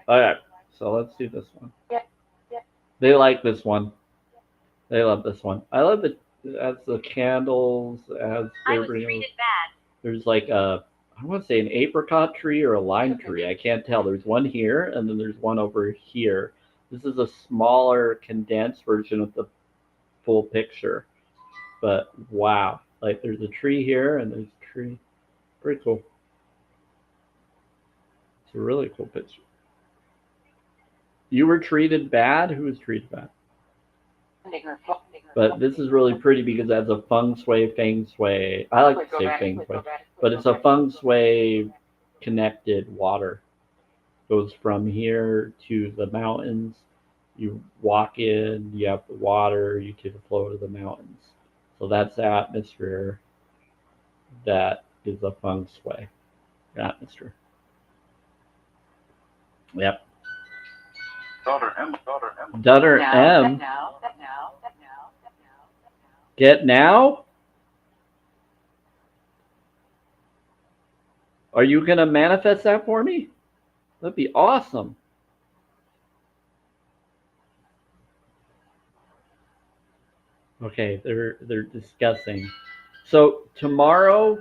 Alright, so let's do this one. Yeah. They like this one. They love this one. I love it as the candles, as I was everybody knows. treated bad. There's like a, I want to say an apricot tree or a lime tree. I can't tell. There's one here, and then there's one over here. This is a smaller, condensed version of the full picture. But wow, like there's a tree here, and there's a tree. Pretty cool. It's a really cool picture. You were treated bad? Who was treated bad? But this is really pretty because it has a feng shui. I like to say feng shui, but it's a feng shui connected water. Goes from here to the mountains. You walk in, you have the water, you take the flow to the mountains. So that's the atmosphere that is a feng shui atmosphere. Yep. Daughter M, daughter M. Daughter Now, M. now. Get now? Are you going to manifest that for me? That'd be awesome. Okay, they're discussing. So tomorrow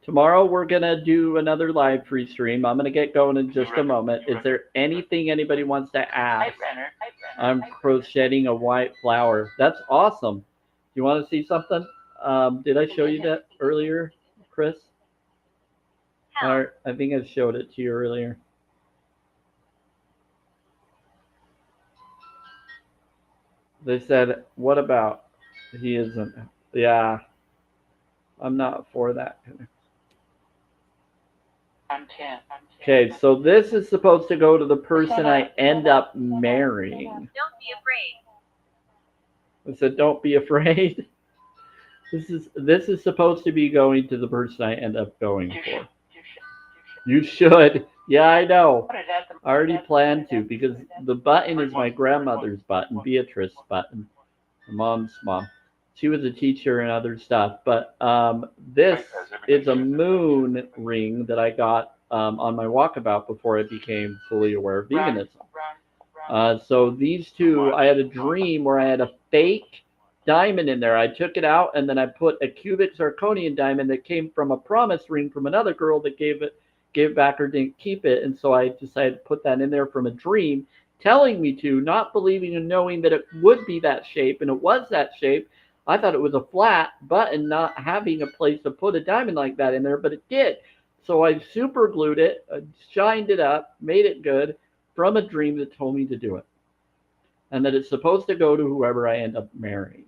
we're gonna do another live free stream. I'm gonna get going in just a moment. Is there anything anybody wants to ask? I'm crocheting a white flower. That's awesome. You want to see something? Did I show you that earlier, Chris? Or I think I showed it to you earlier. They said, what about? He isn't. Yeah. I'm not for that. I'm 10. Okay, so this is supposed to go to the person I end up marrying. Don't be afraid. I said, don't be afraid. This is supposed to be going to the person I end up going for. You should. Yeah, I know. I already planned to because the button is my grandmother's button, Beatrice's button, my mom's mom. She was a teacher and other stuff. But this is a moon ring that I got on my walkabout before I became fully aware of veganism. So these two, I had a dream where I had a fake diamond in there. I took it out and then I put a cubic zirconian diamond that came from a promise ring from another girl that gave it back or didn't keep it. And so I decided to put that in there from a dream, telling me to, not believing and knowing that it would be that shape, and it was that shape. I thought it was a flat button, not having a place to put a diamond like that in there, but it did. So I super glued it, shined it up, made it good from a dream that told me to do it. And that it's supposed to go to whoever I end up marrying.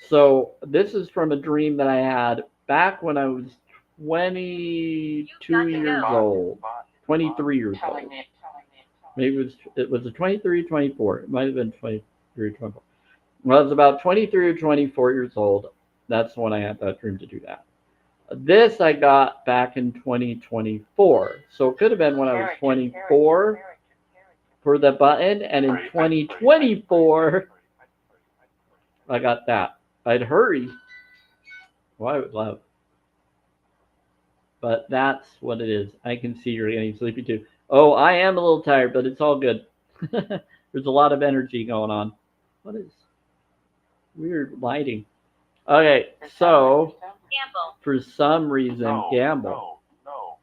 So this is from a dream that I had back when I was 22 years old, 23 years old. Maybe it was a 23, 24. It might have been 23, 24. When I was about 23 or 24 years old, that's when I had that dream to do that. This I got back in 2024. So it could have been when I was 24 for the button, and in 2024, I got that. I'd hurry. Well, I would love. But that's what it is. I can see you're getting sleepy too. Oh, I am a little tired, but it's all good. There's a lot of energy going on. What is weird lighting? Okay, so Gamble. for some reason, No, gamble. no.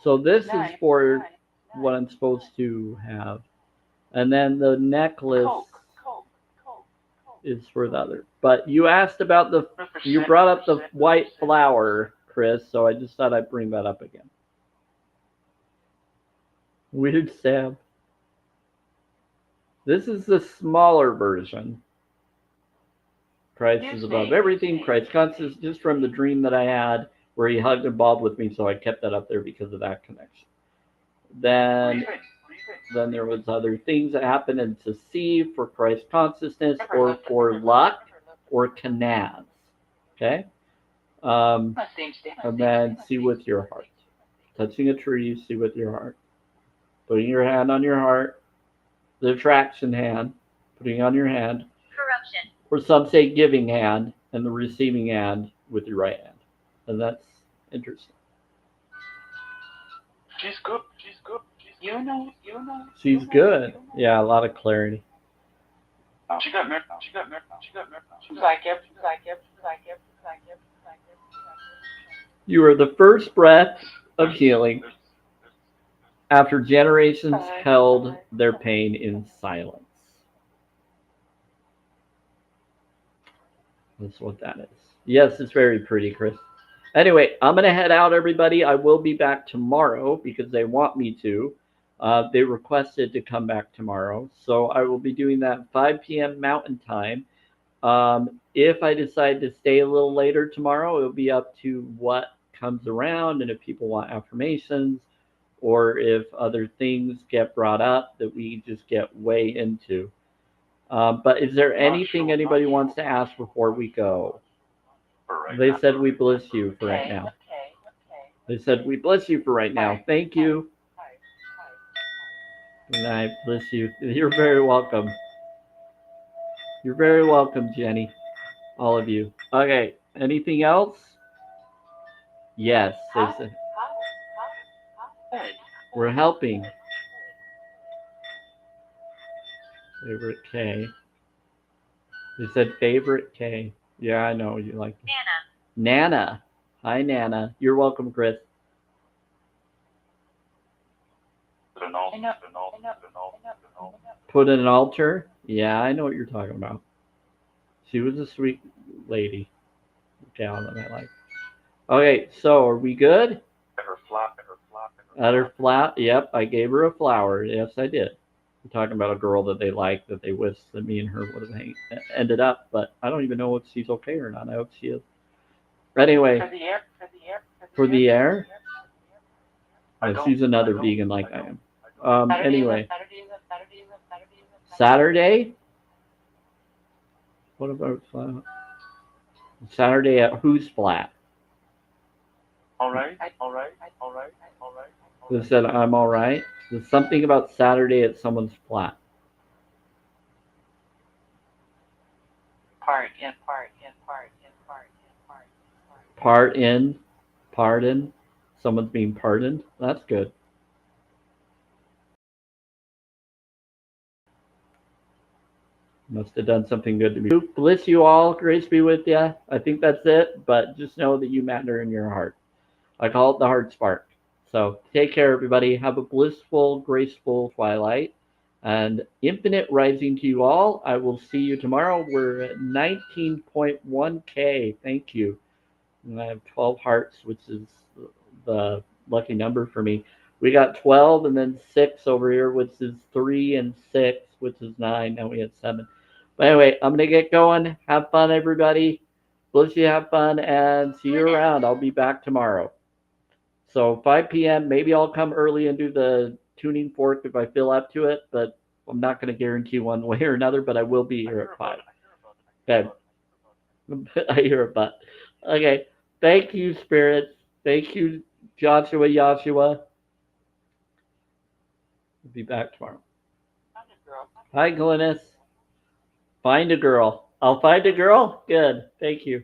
So this is for what I'm supposed to have. And then the necklace is for the other. But you asked about you brought up the white flower, Chris, so I just thought I'd bring that up again. Weird Sam. This is the smaller version. Christ is above everything. Christ conscious, just from the dream that I had where he hugged and bobbed with me, so I kept that up there because of that connection. Then there was other things that happened in recieve for Christ consciousness or for luck or canaz. Okay? And then see with your heart. Touching a tree, see with your heart. Putting your hand on your heart. The attraction hand. Putting on your hand. Corruption. Or some say giving hand and the receiving hand with your right hand. And that's interesting. She's good. You know. She's good. Yeah, a lot of clarity. She got married. She's like it. You are the first breath of healing after generations held their pain in silence. That's what that is. Yes, it's very pretty, Chris. Anyway, I'm going to head out, everybody. I will be back tomorrow because they want me to. They requested to come back tomorrow. So I will be doing that 5 p.m. Mountain Time. If I decide to stay a little later tomorrow, it'll be up to what comes around and if people want affirmations or if other things get brought up that we just get way into. But is there anything anybody wants to ask before we go? They said we bless you for right now. They said we bless you for right now. Thank you. And I bless you. You're very welcome. You're very welcome, Jenny. All of you. Okay. Anything else? Yes, they said we're helping. Favorite K. They said favorite K. Yeah, I know you like it. Nana. Nana. Hi, Nana. You're welcome, Chris. Put in an altar? Yeah, I know what you're talking about. She was a sweet lady. Gal that I like. Okay, so are we good? At her flat? Yep, I gave her a flower. Yes, I did. I'm talking about a girl that they liked, that they wished that me and her would have ended up, but I don't even know if she's okay or not. I hope she is. Anyway, for the air? She's another vegan like I am. Anyway, Saturday? What about Saturday at whose flat? All right. They said I'm all right. There's something about Saturday at someone's flat. Pardon. Someone's being pardoned. That's good. Must have done something good to me. Bless you all. Grace be with you. I think that's it. But just know that you matter in your heart. I call it the heart spark. So take care, everybody. Have a blissful, graceful twilight. And infinite rising to you all. I will see you tomorrow. We're at 19.1K. Thank you. And I have 12 hearts, which is the lucky number for me. We got 12 and then 6 over here, which is 3 and 6, which is 9. Now we have 7. But anyway, I'm going to get going. Have fun, everybody. Bless you, have fun, and see you around. I'll be back tomorrow. So 5 p.m., maybe I'll come early and do the tuning fork if I feel up to it, but I'm not going to guarantee one way or another, but I will be here at 5. Okay. I hear a but. Okay. Thank you, spirits. Thank you, Joshua. We'll be back tomorrow. Hi, Glynis. Find a girl. I'll find a girl? Good. Thank you.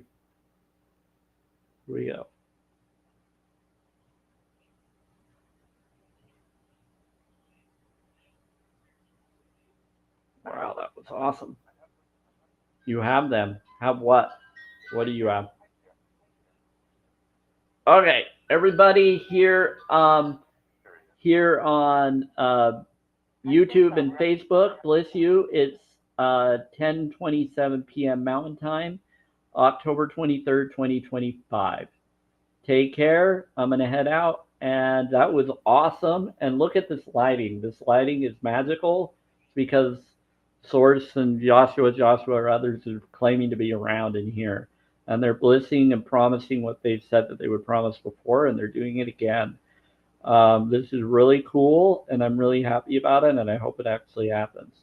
Here we go. Wow, that was awesome. You have them. Have what? What do you have? Okay, everybody here here on YouTube and Facebook, bless you. It's 10:27 p.m. Mountain Time, October 23rd, 2025. Take care. I'm going to head out. And that was awesome. And look at this lighting. This lighting is magical because Source and Joshua or others are claiming to be around in here. And they're blessing and promising what they've said that they would promise before, and they're doing it again. This is really cool, and I'm really happy about it, and I hope it actually happens.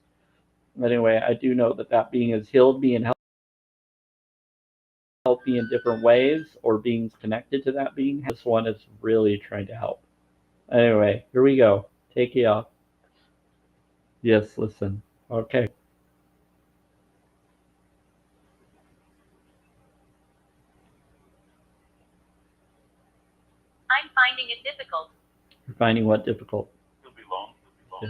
Anyway, I do know that that being has healed me and helped me in different ways, or beings connected to that being. This one is really trying to help. Anyway, here we go. Take it off. Yes, listen. Okay. I'm finding it difficult. You're finding what difficult? You'll be long. Yeah.